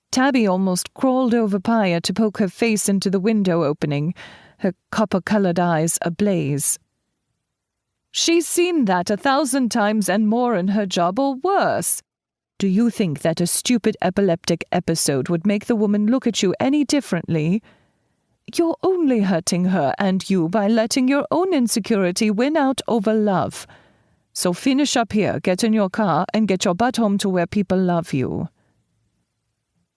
Tabby almost crawled over Paya to poke her face into the window opening, her copper-coloured eyes ablaze. "She's seen that 1,000 times and more in her job, or worse. Do you think that a stupid epileptic episode would make the woman look at you any differently? You're only hurting her and you by letting your own insecurity win out over love. So finish up here, get in your car, and get your butt home to where people love you."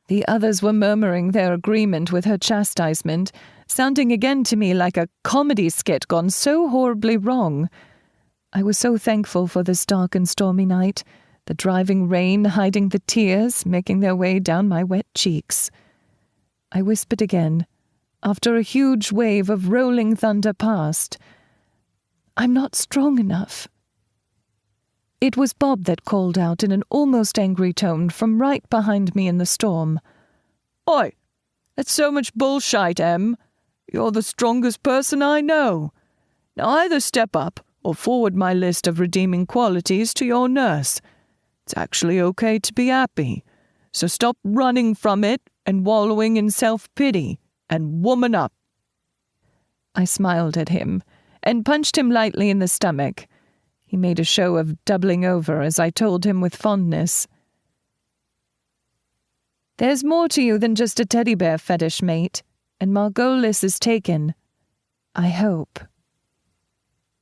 The others were murmuring their agreement with her chastisement, sounding again to me like a comedy skit gone so horribly wrong. I was so thankful for this dark and stormy night, the driving rain hiding the tears making their way down my wet cheeks. I whispered again, after a huge wave of rolling thunder passed, "I'm not strong enough." It was Bob that called out in an almost angry tone from right behind me in the storm. "Oi, that's so much bullshit, Em. You're the strongest person I know. Now either step up or forward my list of redeeming qualities to your nurse. It's actually okay to be happy, so stop running from it and wallowing in self-pity, and woman up." I smiled at him and punched him lightly in the stomach. He made a show of doubling over as I told him with fondness, "There's more to you than just a teddy bear fetish, mate, and Margolis is taken. I hope."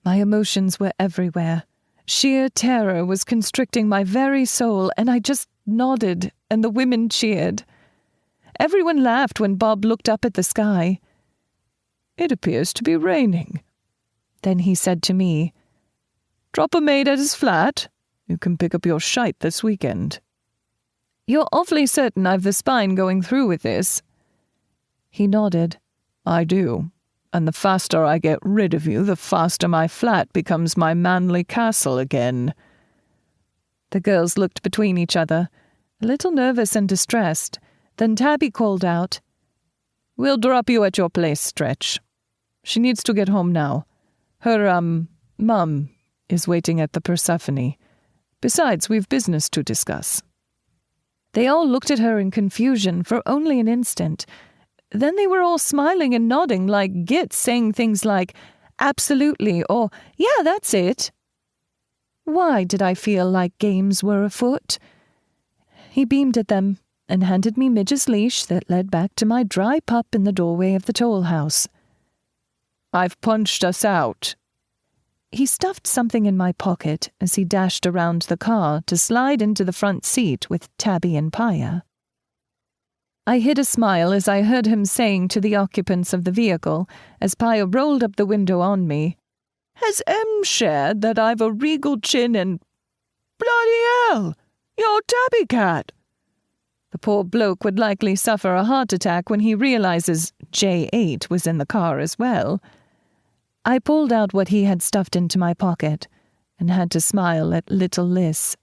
My emotions were everywhere. Sheer terror was constricting my very soul, and I just nodded, and the women cheered. Everyone laughed when Bob looked up at the sky. "It appears to be raining." Then he said to me, "Drop a maid at his flat? You can pick up your shite this weekend." "You're awfully certain I've the spine going through with this?" He nodded. "I do. And the faster I get rid of you, the faster my flat becomes my manly castle again." The girls looked between each other, a little nervous and distressed. Then Tabby called out, "We'll drop you at your place, Stretch. She needs to get home now. Her, mum is waiting at the Persephone. Besides, we've business to discuss." They all looked at her in confusion for only an instant. Then they were all smiling and nodding like gits, saying things like, "Absolutely," or "Yeah, that's it." Why did I feel like games were afoot? He beamed at them and handed me Midge's leash that led back to my dry pup in the doorway of the toll house. "I've punched us out." He stuffed something in my pocket as he dashed around the car to slide into the front seat with Tabby and Paya. I hid a smile as I heard him saying to the occupants of the vehicle, as Paya rolled up the window on me, "Has M shared that I've a regal chin and... Bloody hell! You're Tabby Cat!" The poor bloke would likely suffer a heart attack when he realizes J8 was in the car as well. I pulled out what he had stuffed into my pocket and had to smile at little Liz.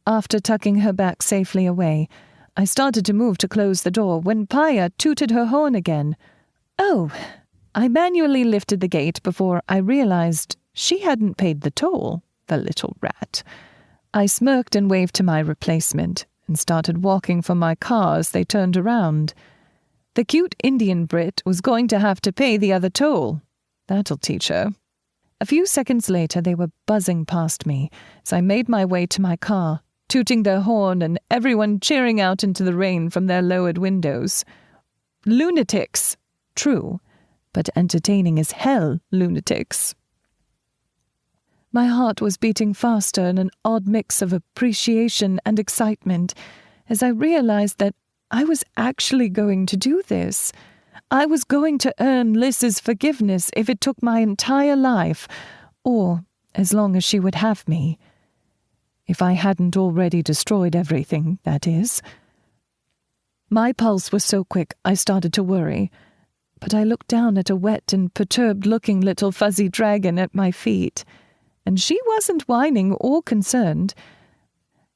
After tucking her back safely away, I started to move to close the door when Paya tooted her horn again. Oh, I manually lifted the gate before I realized she hadn't paid the toll, the little rat. I smirked and waved to my replacement and started walking for my car as they turned around. The cute Indian Brit was going to have to pay the other toll. That'll teach her. A few seconds later, they were buzzing past me as I made my way to my car, tooting their horn and everyone cheering out into the rain from their lowered windows. Lunatics. True, but entertaining as hell lunatics. My heart was beating faster in an odd mix of appreciation and excitement as I realized that I was actually going to do this. I was going to earn Liz's forgiveness if it took my entire life, or as long as she would have me. If I hadn't already destroyed everything, that is. My pulse was so quick I started to worry, but I looked down at a wet and perturbed-looking little fuzzy dragon at my feet, and she wasn't whining or concerned.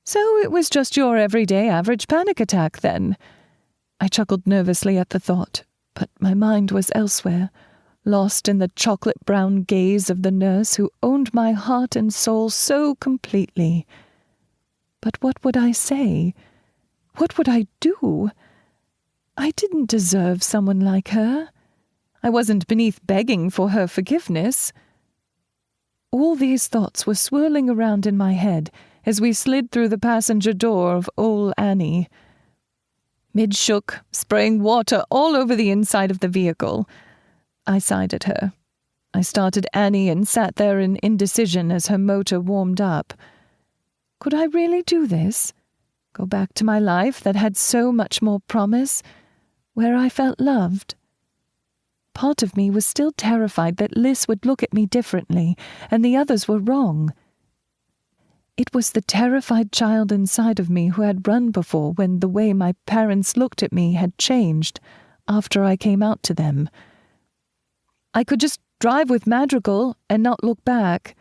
So it was just your everyday average panic attack, then. I chuckled nervously at the thought, but my mind was elsewhere, lost in the chocolate-brown gaze of the nurse who owned my heart and soul so completely. But what would I say? What would I do? I didn't deserve someone like her. I wasn't beneath begging for her forgiveness. All these thoughts were swirling around in my head as we slid through the passenger door of Old Annie. Midge shook, spraying water all over the inside of the vehicle. I sighed at her. I started Annie and sat there in indecision as her motor warmed up. Could I really do this? Go back to my life that had so much more promise, where I felt loved? Part of me was still terrified that Liz would look at me differently, and the others were wrong. It was the terrified child inside of me who had run before when the way my parents looked at me had changed after I came out to them. I could just drive with Madrigal and not look back.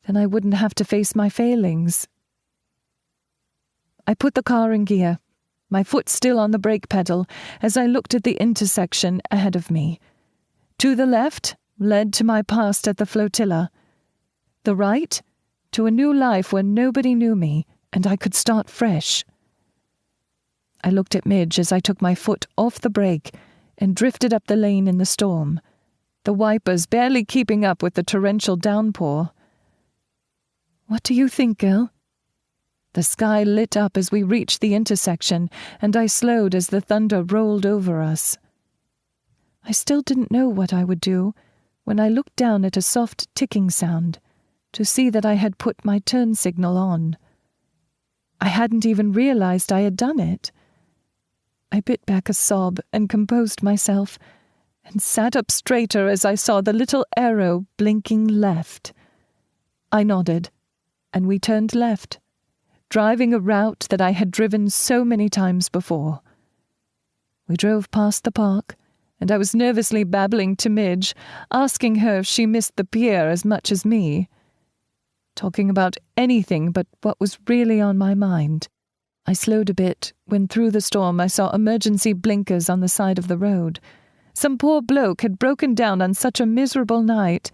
Then I wouldn't have to face my failings. I put the car in gear, my foot still on the brake pedal, as I looked at the intersection ahead of me. To the left led to my past at the Flotilla. The right, to a new life where nobody knew me and I could start fresh. I looked at Midge as I took my foot off the brake and drifted up the lane in the storm, the wipers barely keeping up with the torrential downpour. What do you think, girl? The sky lit up as we reached the intersection, and I slowed as the thunder rolled over us. I still didn't know what I would do when I looked down at a soft ticking sound to see that I had put my turn signal on. I hadn't even realized I had done it. I bit back a sob and composed myself, and sat up straighter as I saw the little arrow blinking left. I nodded, and we turned left, driving a route that I had driven so many times before. We drove past the park, and I was nervously babbling to Midge, asking her if she missed the pier as much as me, talking about anything but what was really on my mind. I slowed a bit when through the storm I saw emergency blinkers on the side of the road. Some poor bloke had broken down on such a miserable night.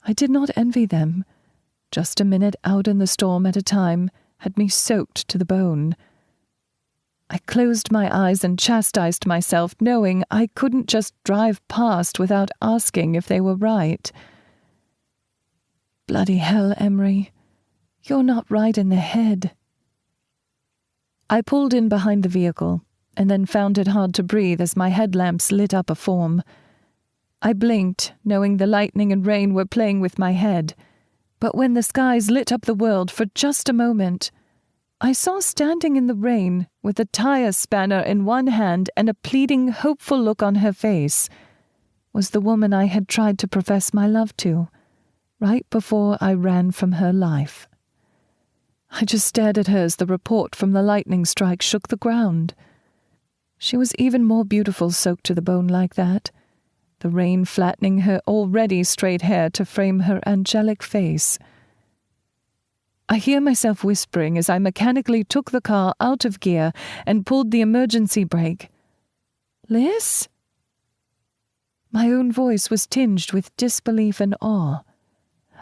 I did not envy them. Just a minute out in the storm at a time had me soaked to the bone. I closed my eyes and chastised myself, knowing I couldn't just drive past without asking if they were right. Bloody hell, Emery. You're not right in the head. I pulled in behind the vehicle, and then found it hard to breathe as my headlamps lit up a form. I blinked, knowing the lightning and rain were playing with my head. But when the skies lit up the world for just a moment, I saw standing in the rain, with a tire spanner in one hand and a pleading, hopeful look on her face, was the woman I had tried to profess my love to, right before I ran from her life. I just stared at her as the report from the lightning strike shook the ground. She was even more beautiful soaked to the bone like that, the rain flattening her already straight hair to frame her angelic face. I hear myself whispering as I mechanically took the car out of gear and pulled the emergency brake. Liz? My own voice was tinged with disbelief and awe.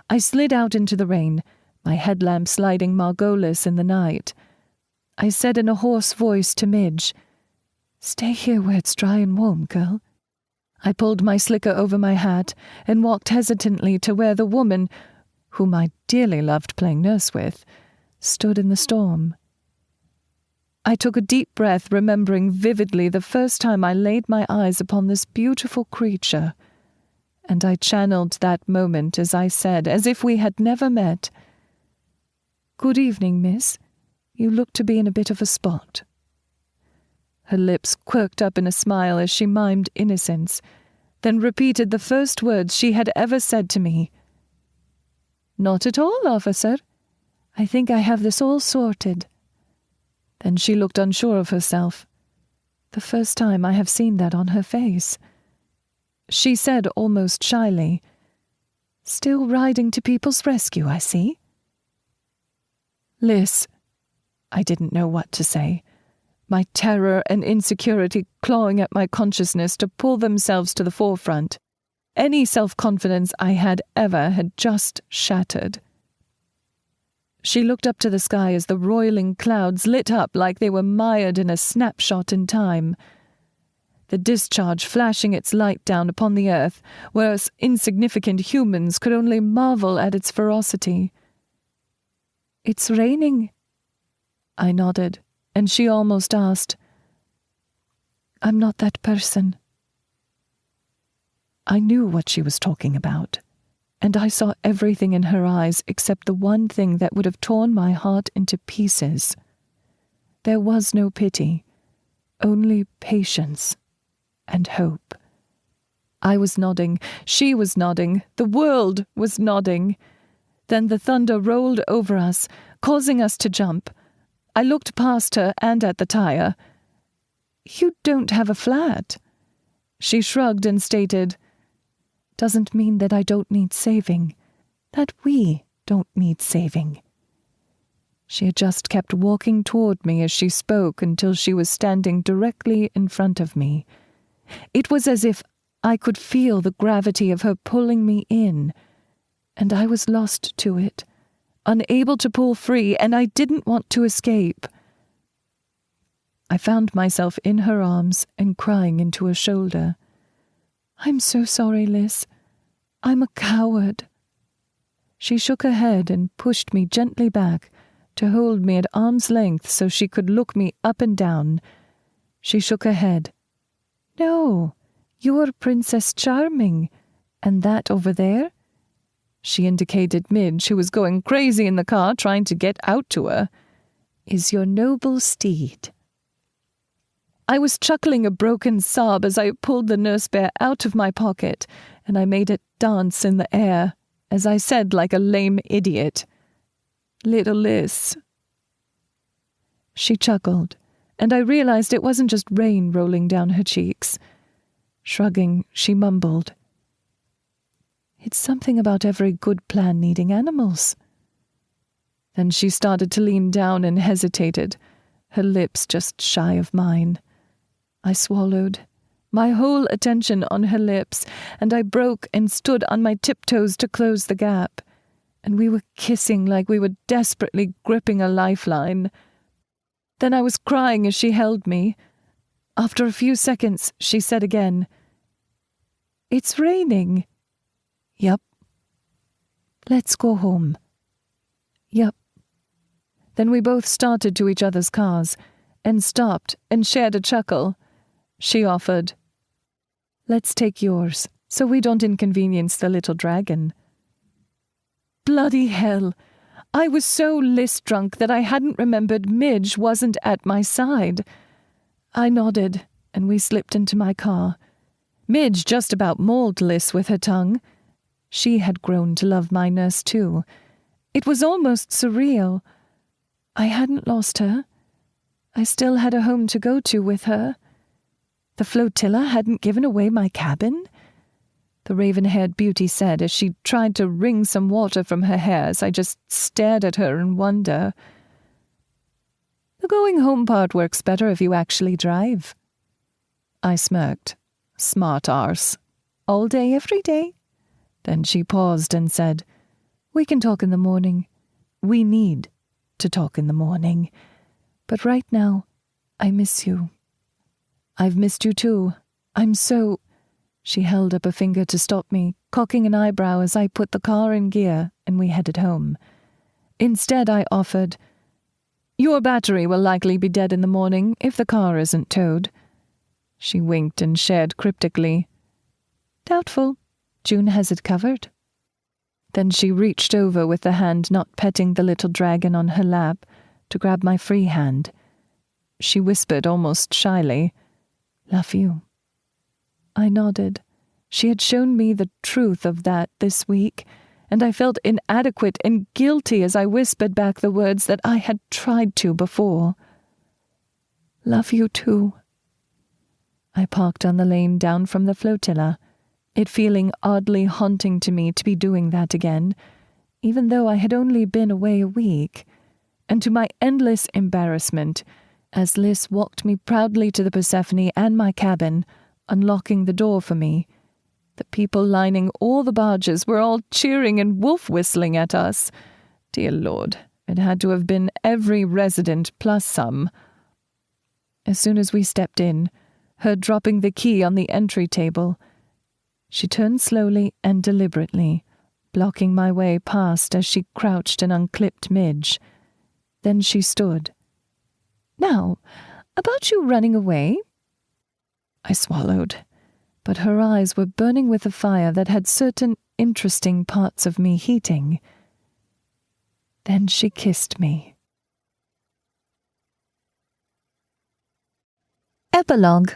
I slid out into the rain, my headlamp sliding Margolis in the night. I said in a hoarse voice to Midge, "Stay here where it's dry and warm, girl." I pulled my slicker over my hat and walked hesitantly to where the woman, whom I dearly loved playing nurse with, stood in the storm. I took a deep breath, remembering vividly the first time I laid my eyes upon this beautiful creature, and I channeled that moment as I said, as if we had never met, "Good evening, miss. You look to be in a bit of a spot." Her lips quirked up in a smile as she mimed innocence, then repeated the first words she had ever said to me. "Not at all, officer. I think I have this all sorted." Then she looked unsure of herself. The first time I have seen that on her face. She said almost shyly, "Still riding to people's rescue, I see." "Liz," I didn't know what to say, my terror and insecurity clawing at my consciousness to pull themselves to the forefront. Any self-confidence I had ever had just shattered. She looked up to the sky as the roiling clouds lit up like they were mired in a snapshot in time, the discharge flashing its light down upon the earth, whereas insignificant humans could only marvel at its ferocity. "It's raining." I nodded, and she almost asked, "I'm not that person." I knew what she was talking about, and I saw everything in her eyes except the one thing that would have torn my heart into pieces. There was no pity, only patience and hope. I was nodding, she was nodding, the world was nodding. Then the thunder rolled over us, causing us to jump. I looked past her and at the tire. "You don't have a flat." She shrugged and stated, "Doesn't mean that I don't need saving, that we don't need saving." She had just kept walking toward me as she spoke until she was standing directly in front of me. It was as if I could feel the gravity of her pulling me in, and I was lost to it, unable to pull free, and I didn't want to escape. I found myself in her arms and crying into her shoulder. "I'm so sorry, Liz. I'm a coward." She shook her head and pushed me gently back to hold me at arm's length so she could look me up and down. She shook her head. "No, you're Princess Charming, and that over there," she indicated Midge, who was going crazy in the car trying to get out to her, "is your noble steed." I was chuckling a broken sob as I pulled the nurse bear out of my pocket, and I made it dance in the air, as I said like a lame idiot, "Little Liz." She chuckled, and I realized it wasn't just rain rolling down her cheeks. Shrugging, she mumbled, "It's something about every good plan needing animals." Then she started to lean down and hesitated, her lips just shy of mine. I swallowed, my whole attention on her lips, and I broke and stood on my tiptoes to close the gap, and we were kissing like we were desperately gripping a lifeline. Then I was crying as she held me. After a few seconds, she said again, "It's raining." "Yup." "Let's go home." "Yup." Then we both started to each other's cars, and stopped and shared a chuckle. She offered, "Let's take yours, so we don't inconvenience the little dragon." Bloody hell! I was so list-drunk that I hadn't remembered Midge wasn't at my side. I nodded, and we slipped into my car. Midge just about mauled Liz with her tongue. She had grown to love my nurse too. It was almost surreal. I hadn't lost her. I still had a home to go to with her. The Flotilla hadn't given away my cabin, the raven-haired beauty said as she tried to wring some water from her hair as I just stared at her in wonder. "The going home part works better if you actually drive." I smirked. Smart arse. All day, every day. Then she paused and said, "We can talk in the morning. We need to talk in the morning. But right now, I miss you." "I've missed you too. I'm so—" She held up a finger to stop me, cocking an eyebrow as I put the car in gear and we headed home. Instead, I offered, "Your battery will likely be dead in the morning if the car isn't towed." She winked and shared cryptically, "Doubtful. June has it covered." Then she reached over with the hand not petting the little dragon on her lap to grab my free hand. She whispered almost shyly, "Love you." I nodded. She had shown me the truth of that this week, and I felt inadequate and guilty as I whispered back the words that I had tried to before. "Love you too." I parked on the lane down from the Flotilla, it feeling oddly haunting to me to be doing that again, even though I had only been away a week, and to my endless embarrassment, as Liz walked me proudly to the Persephone and my cabin, unlocking the door for me. The people lining all the barges were all cheering and wolf-whistling at us. Dear Lord, it had to have been every resident plus some. As soon as we stepped in, her dropping the key on the entry table, she turned slowly and deliberately, blocking my way past as she crouched and unclipped Midge. Then she stood. "Now, about you running away?" I swallowed, but her eyes were burning with a fire that had certain interesting parts of me heating. Then she kissed me. Epilogue.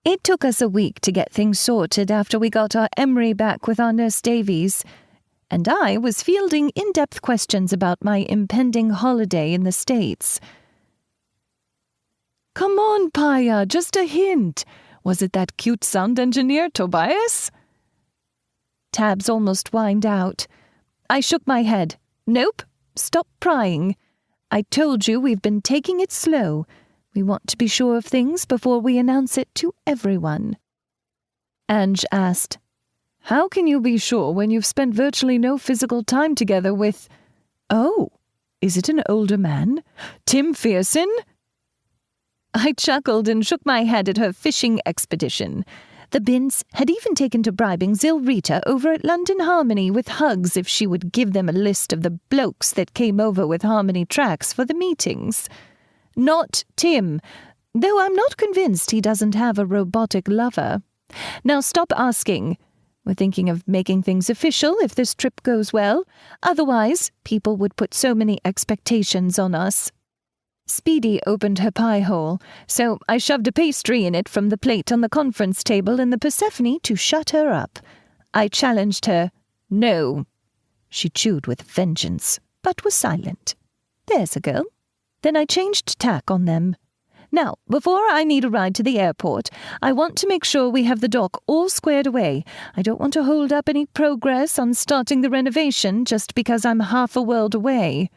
It took us a week to get things sorted after we got our Emery back with our nurse Davies, and I was fielding in-depth questions about my impending holiday in the States. "Come on, Paya, just a hint. Was it that cute sound engineer, Tobias?" Tabs almost whined out. I shook my head. "Nope, stop prying. I told you we've been taking it slow. We want to be sure of things before we announce it to everyone." Ange asked, "How can you be sure when you've spent virtually no physical time together with—" "Oh, is it an older man? Tim Fearson?" I chuckled and shook my head at her fishing expedition. The Bints had even taken to bribing Zilrita over at London Harmony with hugs if she would give them a list of the blokes that came over with Harmony tracks for the meetings. Not Tim, though I'm not convinced he doesn't have a robotic lover. Now stop asking. We're thinking of making things official if this trip goes well. Otherwise, people would put so many expectations on us. Speedy opened her pie hole, so I shoved a pastry in it from the plate on the conference table in the Persephone to shut her up. I challenged her. "No." She chewed with vengeance, but was silent. There's a girl. Then I changed tack on them. "Now, before I need a ride to the airport, I want to make sure we have the dock all squared away. I don't want to hold up any progress on starting the renovation just because I'm half a world away."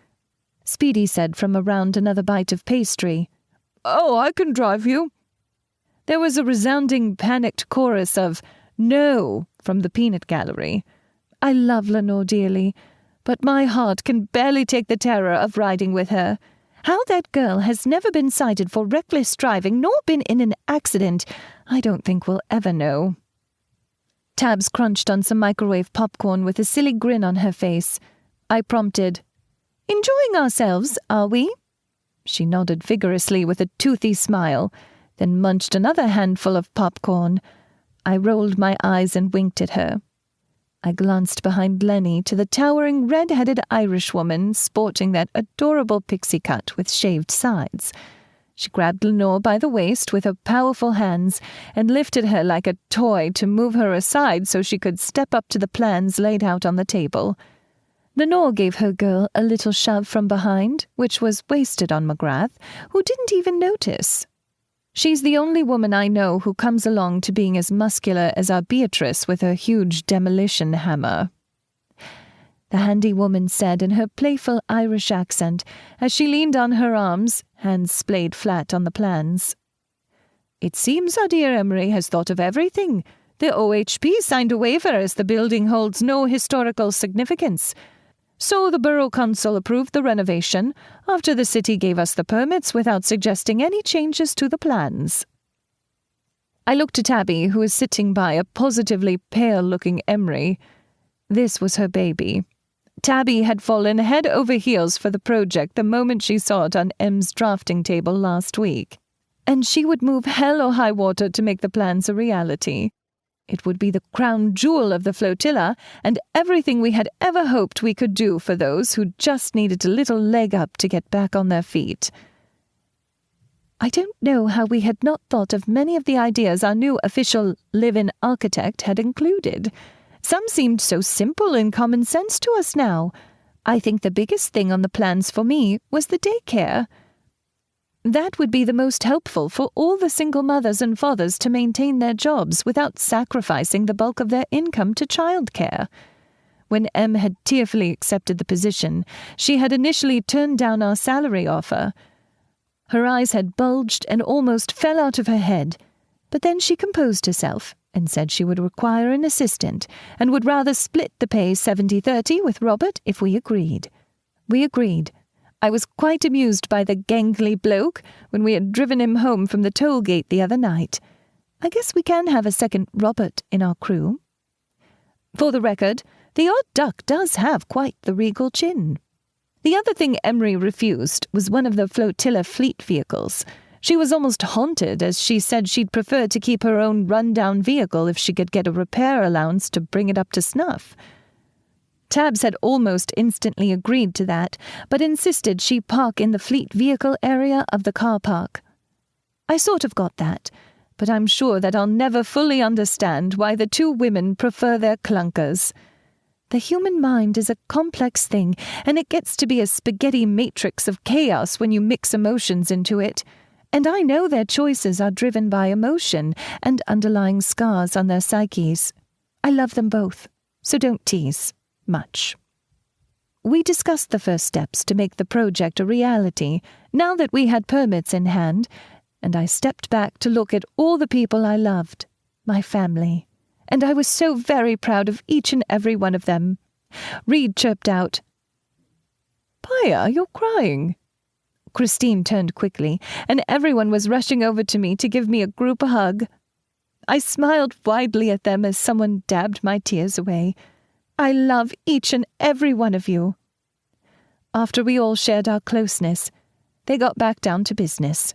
Speedy said from around another bite of pastry. "Oh, I can drive you." There was a resounding panicked chorus of "No" from the peanut gallery. I love Lenore dearly, but my heart can barely take the terror of riding with her. How that girl has never been cited for reckless driving nor been in an accident, I don't think we'll ever know. Tabs crunched on some microwave popcorn with a silly grin on her face. I prompted, "Enjoying ourselves, are we?" She nodded vigorously with a toothy smile, then munched another handful of popcorn. I rolled my eyes and winked at her. I glanced behind Lenny to the towering red-headed Irishwoman sporting that adorable pixie cut with shaved sides. She grabbed Lenore by the waist with her powerful hands and lifted her like a toy to move her aside so she could step up to the plans laid out on the table. Lenore gave her girl a little shove from behind, which was wasted on McGrath, who didn't even notice. She's the only woman I know who comes along to being as muscular as our Beatrice with her huge demolition hammer. The handy woman said in her playful Irish accent as she leaned on her arms, hands splayed flat on the plans. "It seems our dear Emery has thought of everything. The OHP signed a waiver as the building holds no historical significance. So the Borough Council approved the renovation after the city gave us the permits without suggesting any changes to the plans." I looked at Tabby, who was sitting by a positively pale-looking Emery. This was her baby. Tabby had fallen head over heels for the project the moment she saw it on M's drafting table last week, and she would move hell or high water to make the plans a reality. It would be the crown jewel of the flotilla, and everything we had ever hoped we could do for those who just needed a little leg up to get back on their feet. I don't know how we had not thought of many of the ideas our new official live-in architect had included. Some seemed so simple and common sense to us now. I think the biggest thing on the plans for me was the daycare. That would be the most helpful for all the single mothers and fathers to maintain their jobs without sacrificing the bulk of their income to childcare. When Em had tearfully accepted the position, she had initially turned down our salary offer. Her eyes had bulged and almost fell out of her head, but then she composed herself and said she would require an assistant and would rather split the pay 70-30 with Robert if we agreed. We agreed. I was quite amused by the gangly bloke when we had driven him home from the toll gate the other night. I guess we can have a second Robert in our crew. For the record, the odd duck does have quite the regal chin. The other thing Emery refused was one of the flotilla fleet vehicles. She was almost haunted, as she said she'd prefer to keep her own run-down vehicle if she could get a repair allowance to bring it up to snuff. Tabs had almost instantly agreed to that, but insisted she park in the fleet vehicle area of the car park. I sort of got that, but I'm sure that I'll never fully understand why the two women prefer their clunkers. The human mind is a complex thing, and it gets to be a spaghetti matrix of chaos when you mix emotions into it. And I know their choices are driven by emotion and underlying scars on their psyches. I love them both, so don't tease much. We discussed the first steps to make the project a reality, now that we had permits in hand, and I stepped back to look at all the people I loved, my family, and I was so very proud of each and every one of them. Reed chirped out, "Paya, you're crying." Christine turned quickly, and everyone was rushing over to me to give me a group hug. I smiled widely at them as someone dabbed my tears away. I love each and every one of you. After we all shared our closeness, they got back down to business.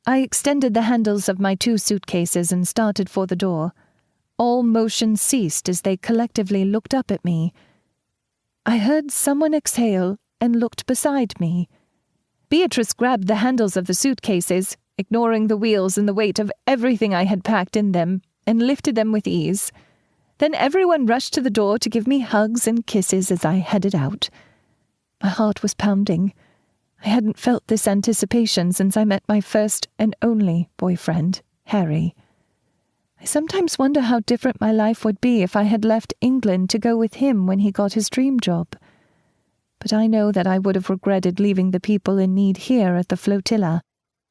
I extended the handles of my 2 suitcases and started for the door. All motion ceased as they collectively looked up at me. I heard someone exhale and looked beside me. Beatrice grabbed the handles of the suitcases, ignoring the wheels and the weight of everything I had packed in them, and lifted them with ease. Then everyone rushed to the door to give me hugs and kisses as I headed out. My heart was pounding. I hadn't felt this anticipation since I met my first and only boyfriend, Harry. I sometimes wonder how different my life would be if I had left England to go with him when he got his dream job. But I know that I would have regretted leaving the people in need here at the flotilla,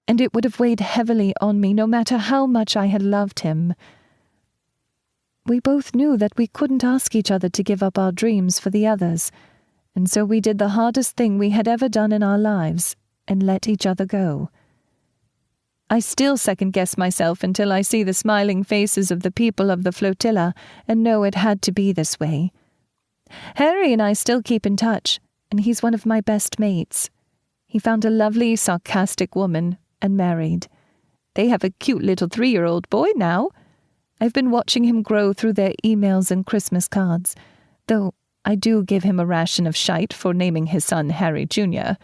and it would have weighed heavily on me no matter how much I had loved him. We both knew that we couldn't ask each other to give up our dreams for the others, and so we did the hardest thing we had ever done in our lives, and let each other go. I still second-guess myself until I see the smiling faces of the people of the flotilla and know it had to be this way. Harry and I still keep in touch, and he's one of my best mates. He found a lovely, sarcastic woman and married. They have a cute little 3-year-old boy now. I've been watching him grow through their emails and Christmas cards, though I do give him a ration of shite for naming his son Harry Jr.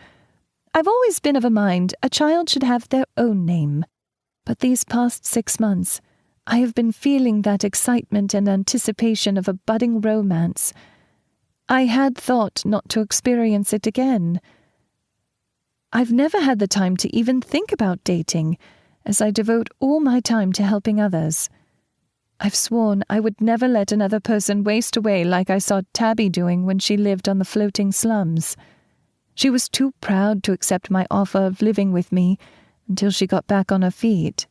I've always been of a mind a child should have their own name, but these past 6 months, I have been feeling that excitement and anticipation of a budding romance. I had thought not to experience it again. I've never had the time to even think about dating, as I devote all my time to helping others. I've sworn I would never let another person waste away like I saw Tabby doing when she lived on the floating slums. She was too proud to accept my offer of living with me until she got back on her feet.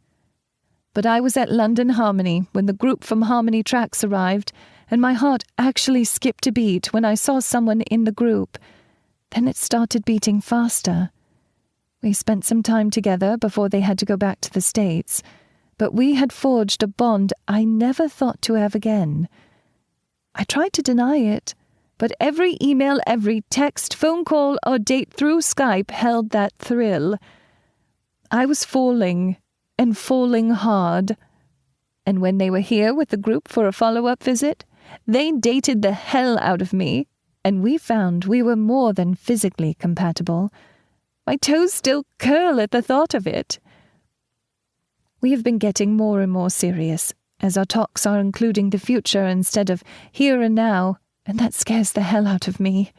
But I was at London Harmony when the group from Harmony Tracks arrived, and my heart actually skipped a beat when I saw someone in the group. Then it started beating faster. We spent some time together before they had to go back to the States, but we had forged a bond I never thought to have again. I tried to deny it, but every email, every text, phone call, or date through Skype held that thrill. I was falling, and falling hard. And when they were here with the group for a follow-up visit, they dated the hell out of me, and we found we were more than physically compatible. My toes still curl at the thought of it. We have been getting more and more serious, as our talks are including the future instead of here and now, and that scares the hell out of me.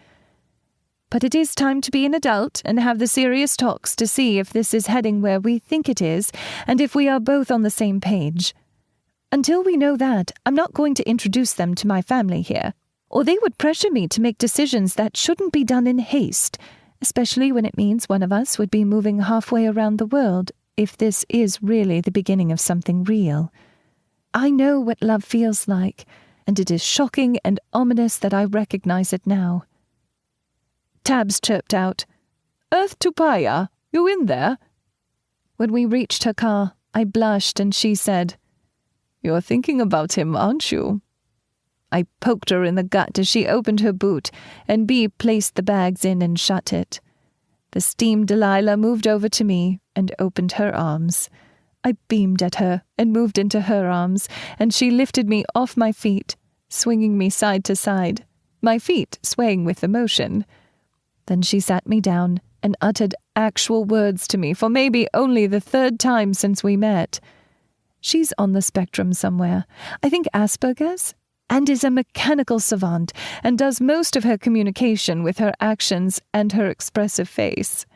But it is time to be an adult and have the serious talks to see if this is heading where we think it is, and if we are both on the same page. Until we know that, I'm not going to introduce them to my family here, or they would pressure me to make decisions that shouldn't be done in haste, especially when it means one of us would be moving halfway around the world if this is really the beginning of something real. I know what love feels like, and it is shocking and ominous that I recognize it now. Tabs chirped out, "Earth to Paya, you in there?" When we reached her car, I blushed and she said, "You're thinking about him, aren't you?" I poked her in the gut as she opened her boot, and Bea placed the bags in and shut it. The steamed Delilah moved over to me and opened her arms. I beamed at her and moved into her arms, and she lifted me off my feet, swinging me side to side, my feet swaying with the motion. Then she sat me down and uttered actual words to me for maybe only the third time since we met. She's on the spectrum somewhere, I think Asperger's, and is a mechanical savant and does most of her communication with her actions and her expressive face.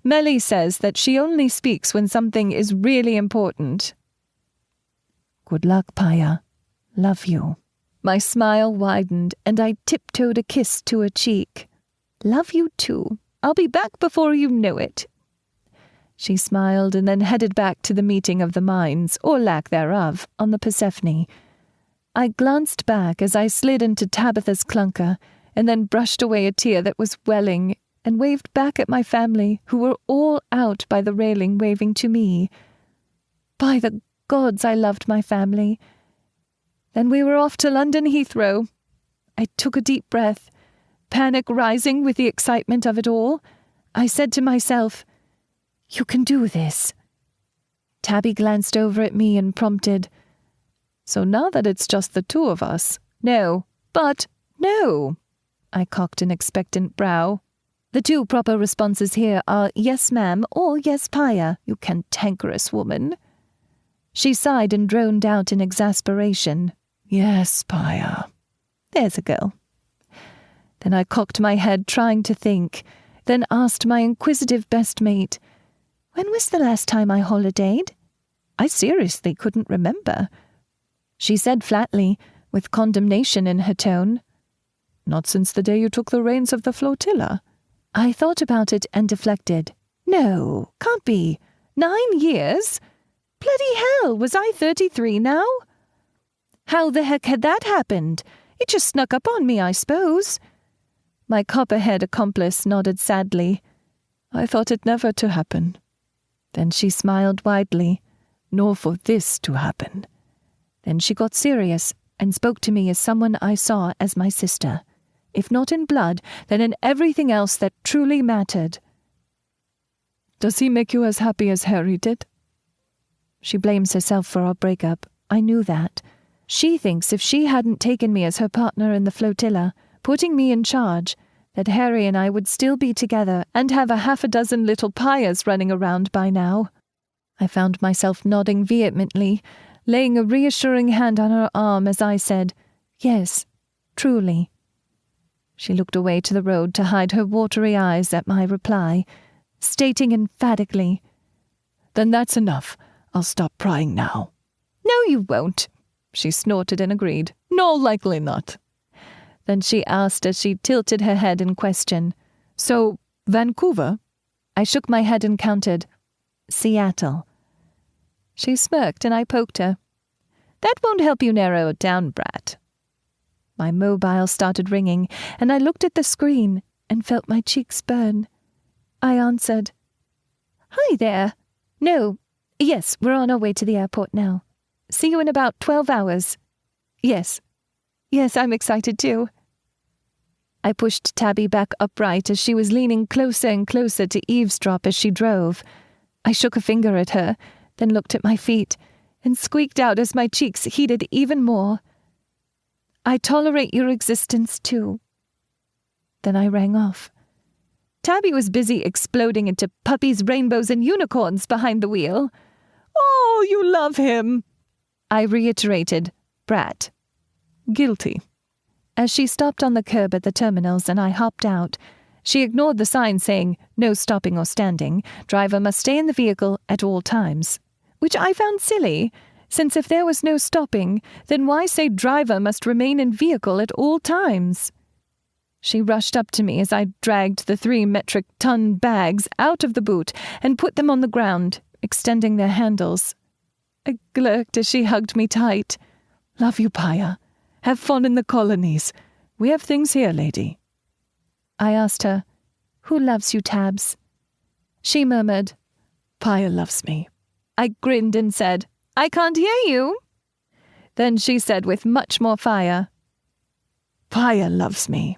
Melly says that she only speaks when something is really important. "Good luck, Paya. Love you." My smile widened and I tiptoed a kiss to her cheek. "Love you too. I'll be back before you know it." She smiled and then headed back to the meeting of the minds, or lack thereof, on the Persephone. I glanced back as I slid into Tabitha's clunker, and then brushed away a tear that was welling, and waved back at my family, who were all out by the railing waving to me. By the gods, I loved my family. Then we were off to London Heathrow. I took a deep breath, panic rising with the excitement of it all. I said to myself, "You can do this." Tabby glanced over at me and prompted, "So now that it's just the two of us, no, but no." I cocked an expectant brow. "The two proper responses here are yes, ma'am, or yes, Paya, you cantankerous woman." She sighed and droned out in exasperation, "Yes, Paya." There's a girl. Then I cocked my head trying to think, then asked my inquisitive best mate, "When was the last time I holidayed?" I seriously couldn't remember. She said flatly, with condemnation in her tone, "Not since the day you took the reins of the Flotilla." I thought about it and deflected. "No, can't be. 9 years? Bloody hell, was I 33 now?" "How the heck had that happened? It just snuck up on me, I suppose." My copperhead accomplice nodded sadly. "I thought it never to happen." Then she smiled widely. "Nor for this to happen." Then she got serious and spoke to me as someone I saw as my sister. If not in blood, then in everything else that truly mattered. "Does he make you as happy as Harry did?" She blames herself for our breakup. I knew that. She thinks if she hadn't taken me as her partner in the Flotilla, putting me in charge, that Harry and I would still be together and have a 6 little Payas running around by now. I found myself nodding vehemently, laying a reassuring hand on her arm as I said, "Yes, truly." She looked away to the road to hide her watery eyes at my reply, stating emphatically, "Then that's enough. I'll stop prying now." "No, you won't," she snorted and agreed. "No, likely not." Then she asked as she tilted her head in question, "So, Vancouver?" I shook my head and countered, "Seattle." She smirked and I poked her. "That won't help you narrow it down, brat." My mobile started ringing, and I looked at the screen and felt my cheeks burn. I answered, "Hi there. No, yes, we're on our way to the airport now. See you in about 12 hours. Yes. Yes, I'm excited too." I pushed Tabby back upright as she was leaning closer and closer to eavesdrop as she drove. I shook a finger at her, then looked at my feet, and squeaked out as my cheeks heated even more. "I tolerate your existence too." Then I rang off. Tabby was busy exploding into puppies, rainbows, and unicorns behind the wheel. "Oh, you love him," I reiterated, brat. "Guilty." As she stopped on the curb at the terminals and I hopped out, she ignored the sign saying, "No stopping or standing. Driver must stay in the vehicle at all times," which I found silly, since if there was no stopping, then why say driver must remain in vehicle at all times? She rushed up to me as I dragged the 3-metric-ton bags out of the boot and put them on the ground, extending their handles. I glurked as she hugged me tight. "Love you, Paya. Have fun in the colonies. We have things here, lady." I asked her, "Who loves you, Tabs?" She murmured, "Paya loves me." I grinned and said, "I can't hear you." Then she said with much more fire, "Paya loves me."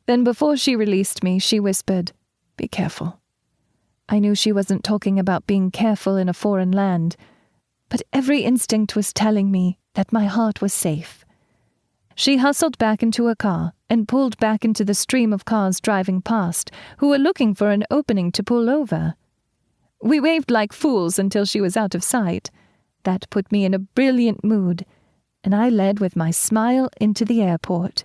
Then before she released me, she whispered, "Be careful." I knew she wasn't talking about being careful in a foreign land, but every instinct was telling me that my heart was safe. She hustled back into her car and pulled back into the stream of cars driving past, who were looking for an opening to pull over. We waved like fools until she was out of sight. That put me in a brilliant mood, and I led with my smile into the airport.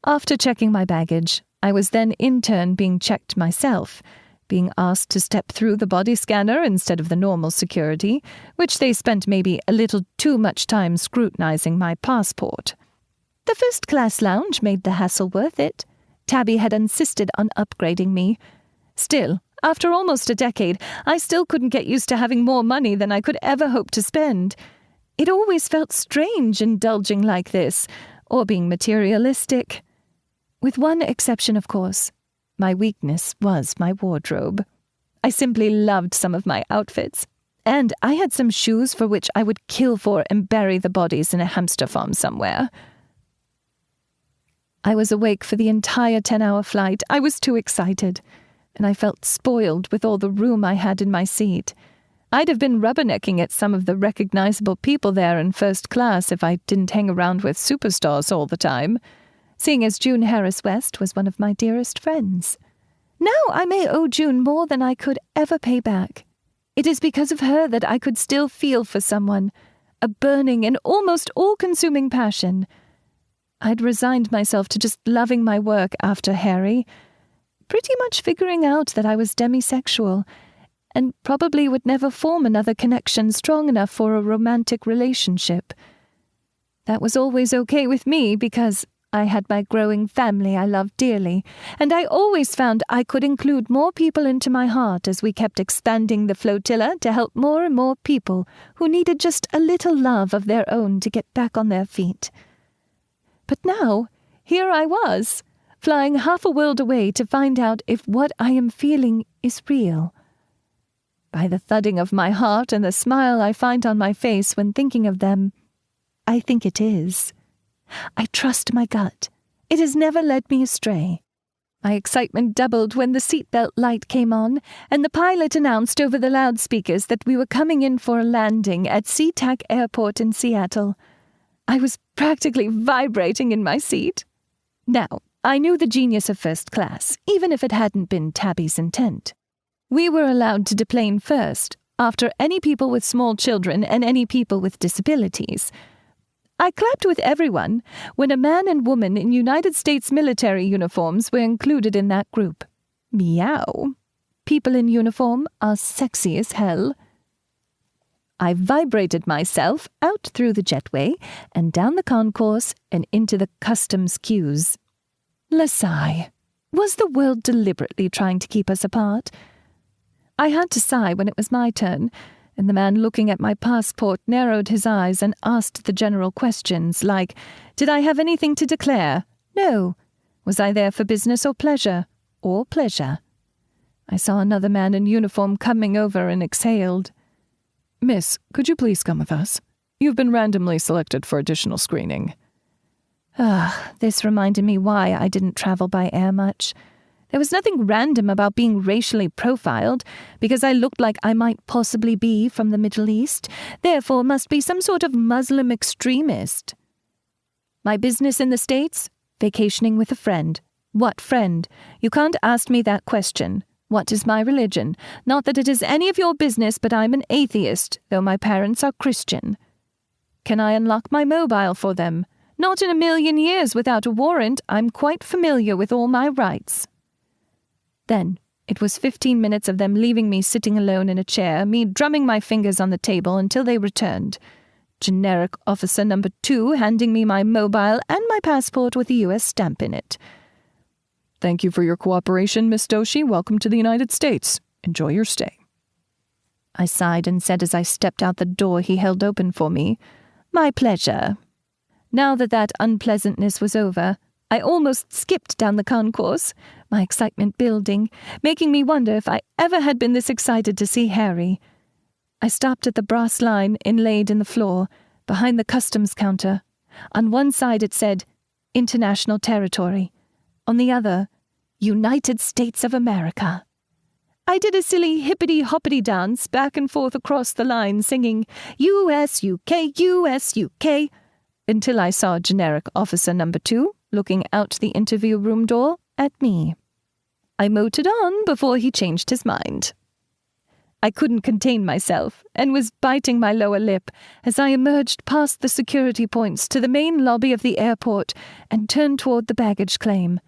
After checking my baggage, I was then in turn being checked myself, being asked to step through the body scanner instead of the normal security, which they spent maybe a little too much time scrutinizing my passport. The first-class lounge made the hassle worth it. Tabby had insisted on upgrading me. Still, after almost a decade, I still couldn't get used to having more money than I could ever hope to spend. It always felt strange indulging like this, or being materialistic. With one exception, of course. My weakness was my wardrobe. I simply loved some of my outfits, and I had some shoes for which I would kill for and bury the bodies in a hamster farm somewhere. I was awake for the entire 10-hour flight. I was too excited, and I felt spoiled with all the room I had in my seat. I'd have been rubbernecking at some of the recognizable people there in first class if I didn't hang around with superstars all the time, seeing as June Harris West was one of my dearest friends. Now I may owe June more than I could ever pay back. It is because of her that I could still feel for someone, a burning and almost all-consuming passion. I'd resigned myself to just loving my work after Harry, pretty much figuring out that I was demisexual, and probably would never form another connection strong enough for a romantic relationship. That was always okay with me because I had my growing family I loved dearly, and I always found I could include more people into my heart as we kept expanding the Flotilla to help more and more people who needed just a little love of their own to get back on their feet. But now, here I was, flying half a world away to find out if what I am feeling is real. By the thudding of my heart and the smile I find on my face when thinking of them, I think it is. I trust my gut. It has never led me astray. My excitement doubled when the seatbelt light came on, and the pilot announced over the loudspeakers that we were coming in for a landing at SeaTac Airport in Seattle. I was practically vibrating in my seat. Now, I knew the genius of first class, even if it hadn't been Tabby's intent. We were allowed to deplane first, after any people with small children and any people with disabilities. I clapped with everyone when a man and woman in United States military uniforms were included in that group. Meow. People in uniform are sexy as hell. I vibrated myself out through the jetway and down the concourse and into the customs queues. Sigh. Was the world deliberately trying to keep us apart? I had to sigh when it was my turn, and the man looking at my passport narrowed his eyes and asked the general questions like, did I have anything to declare? No. Was I there for business or pleasure? Or pleasure. I saw another man in uniform coming over and exhaled. Miss, could you please come with us? You've been randomly selected for additional screening. This reminded me why I didn't travel by air much. There was nothing random about being racially profiled, because I looked like I might possibly be from the Middle East, therefore must be some sort of Muslim extremist. My business in the States? Vacationing with a friend. What friend? You can't ask me that question. What is my religion? Not that it is any of your business, but I'm an atheist, though my parents are Christian. Can I unlock my mobile for them? Not in a million years without a warrant. I'm quite familiar with all my rights. Then, it was 15 minutes of them leaving me sitting alone in a chair, me drumming my fingers on the table until they returned. Generic officer number 2 handing me my mobile and my passport with a U.S. stamp in it. Thank you for your cooperation, Miss Doshi. Welcome to the United States. Enjoy your stay. I sighed and said as I stepped out the door he held open for me, My pleasure. Now that unpleasantness was over, I almost skipped down the concourse, my excitement building, making me wonder if I ever had been this excited to see Harry. I stopped at the brass line inlaid in the floor, behind the customs counter. On one side it said, International Territory. On the other, United States of America. I did a silly hippity-hoppity dance back and forth across the line, singing, U.S., UK, U.S., UK, until I saw generic officer number 2 looking out the interview room door at me. I motored on before he changed his mind. I couldn't contain myself and was biting my lower lip as I emerged past the security points to the main lobby of the airport and turned toward the baggage claim.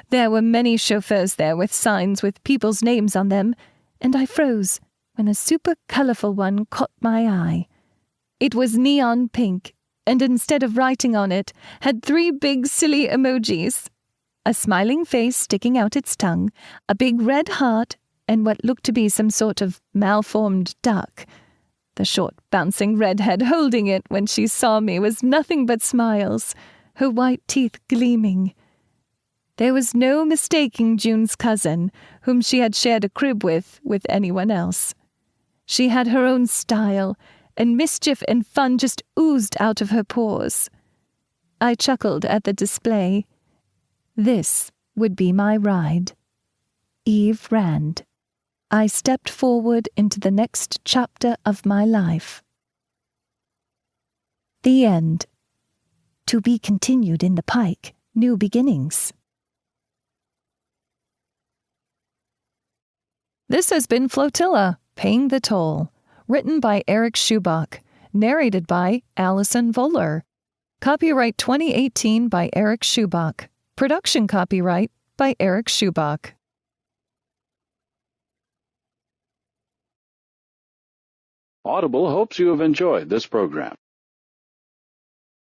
There were many chauffeurs there with signs with people's names on them, and I froze when a super colorful one caught my eye. It was neon pink, and instead of writing on it, had 3 big silly emojis. A smiling face sticking out its tongue, a big red heart, and what looked to be some sort of malformed duck. The short, bouncing redhead holding it when she saw me was nothing but smiles, her white teeth gleaming. There was no mistaking June's cousin, whom she had shared a crib with anyone else. She had her own style, and mischief and fun just oozed out of her pores. I chuckled at the display. This would be my ride. Eve Rand. I stepped forward into the next chapter of my life. The end. To be continued in the Pike, New Beginnings. This has been Flotilla, Paying the Toll, written by Erik Schubach, narrated by Alison Voller. Copyright 2018 by Erik Schubach. Production copyright by Erik Schubach. Audible hopes you have enjoyed this program.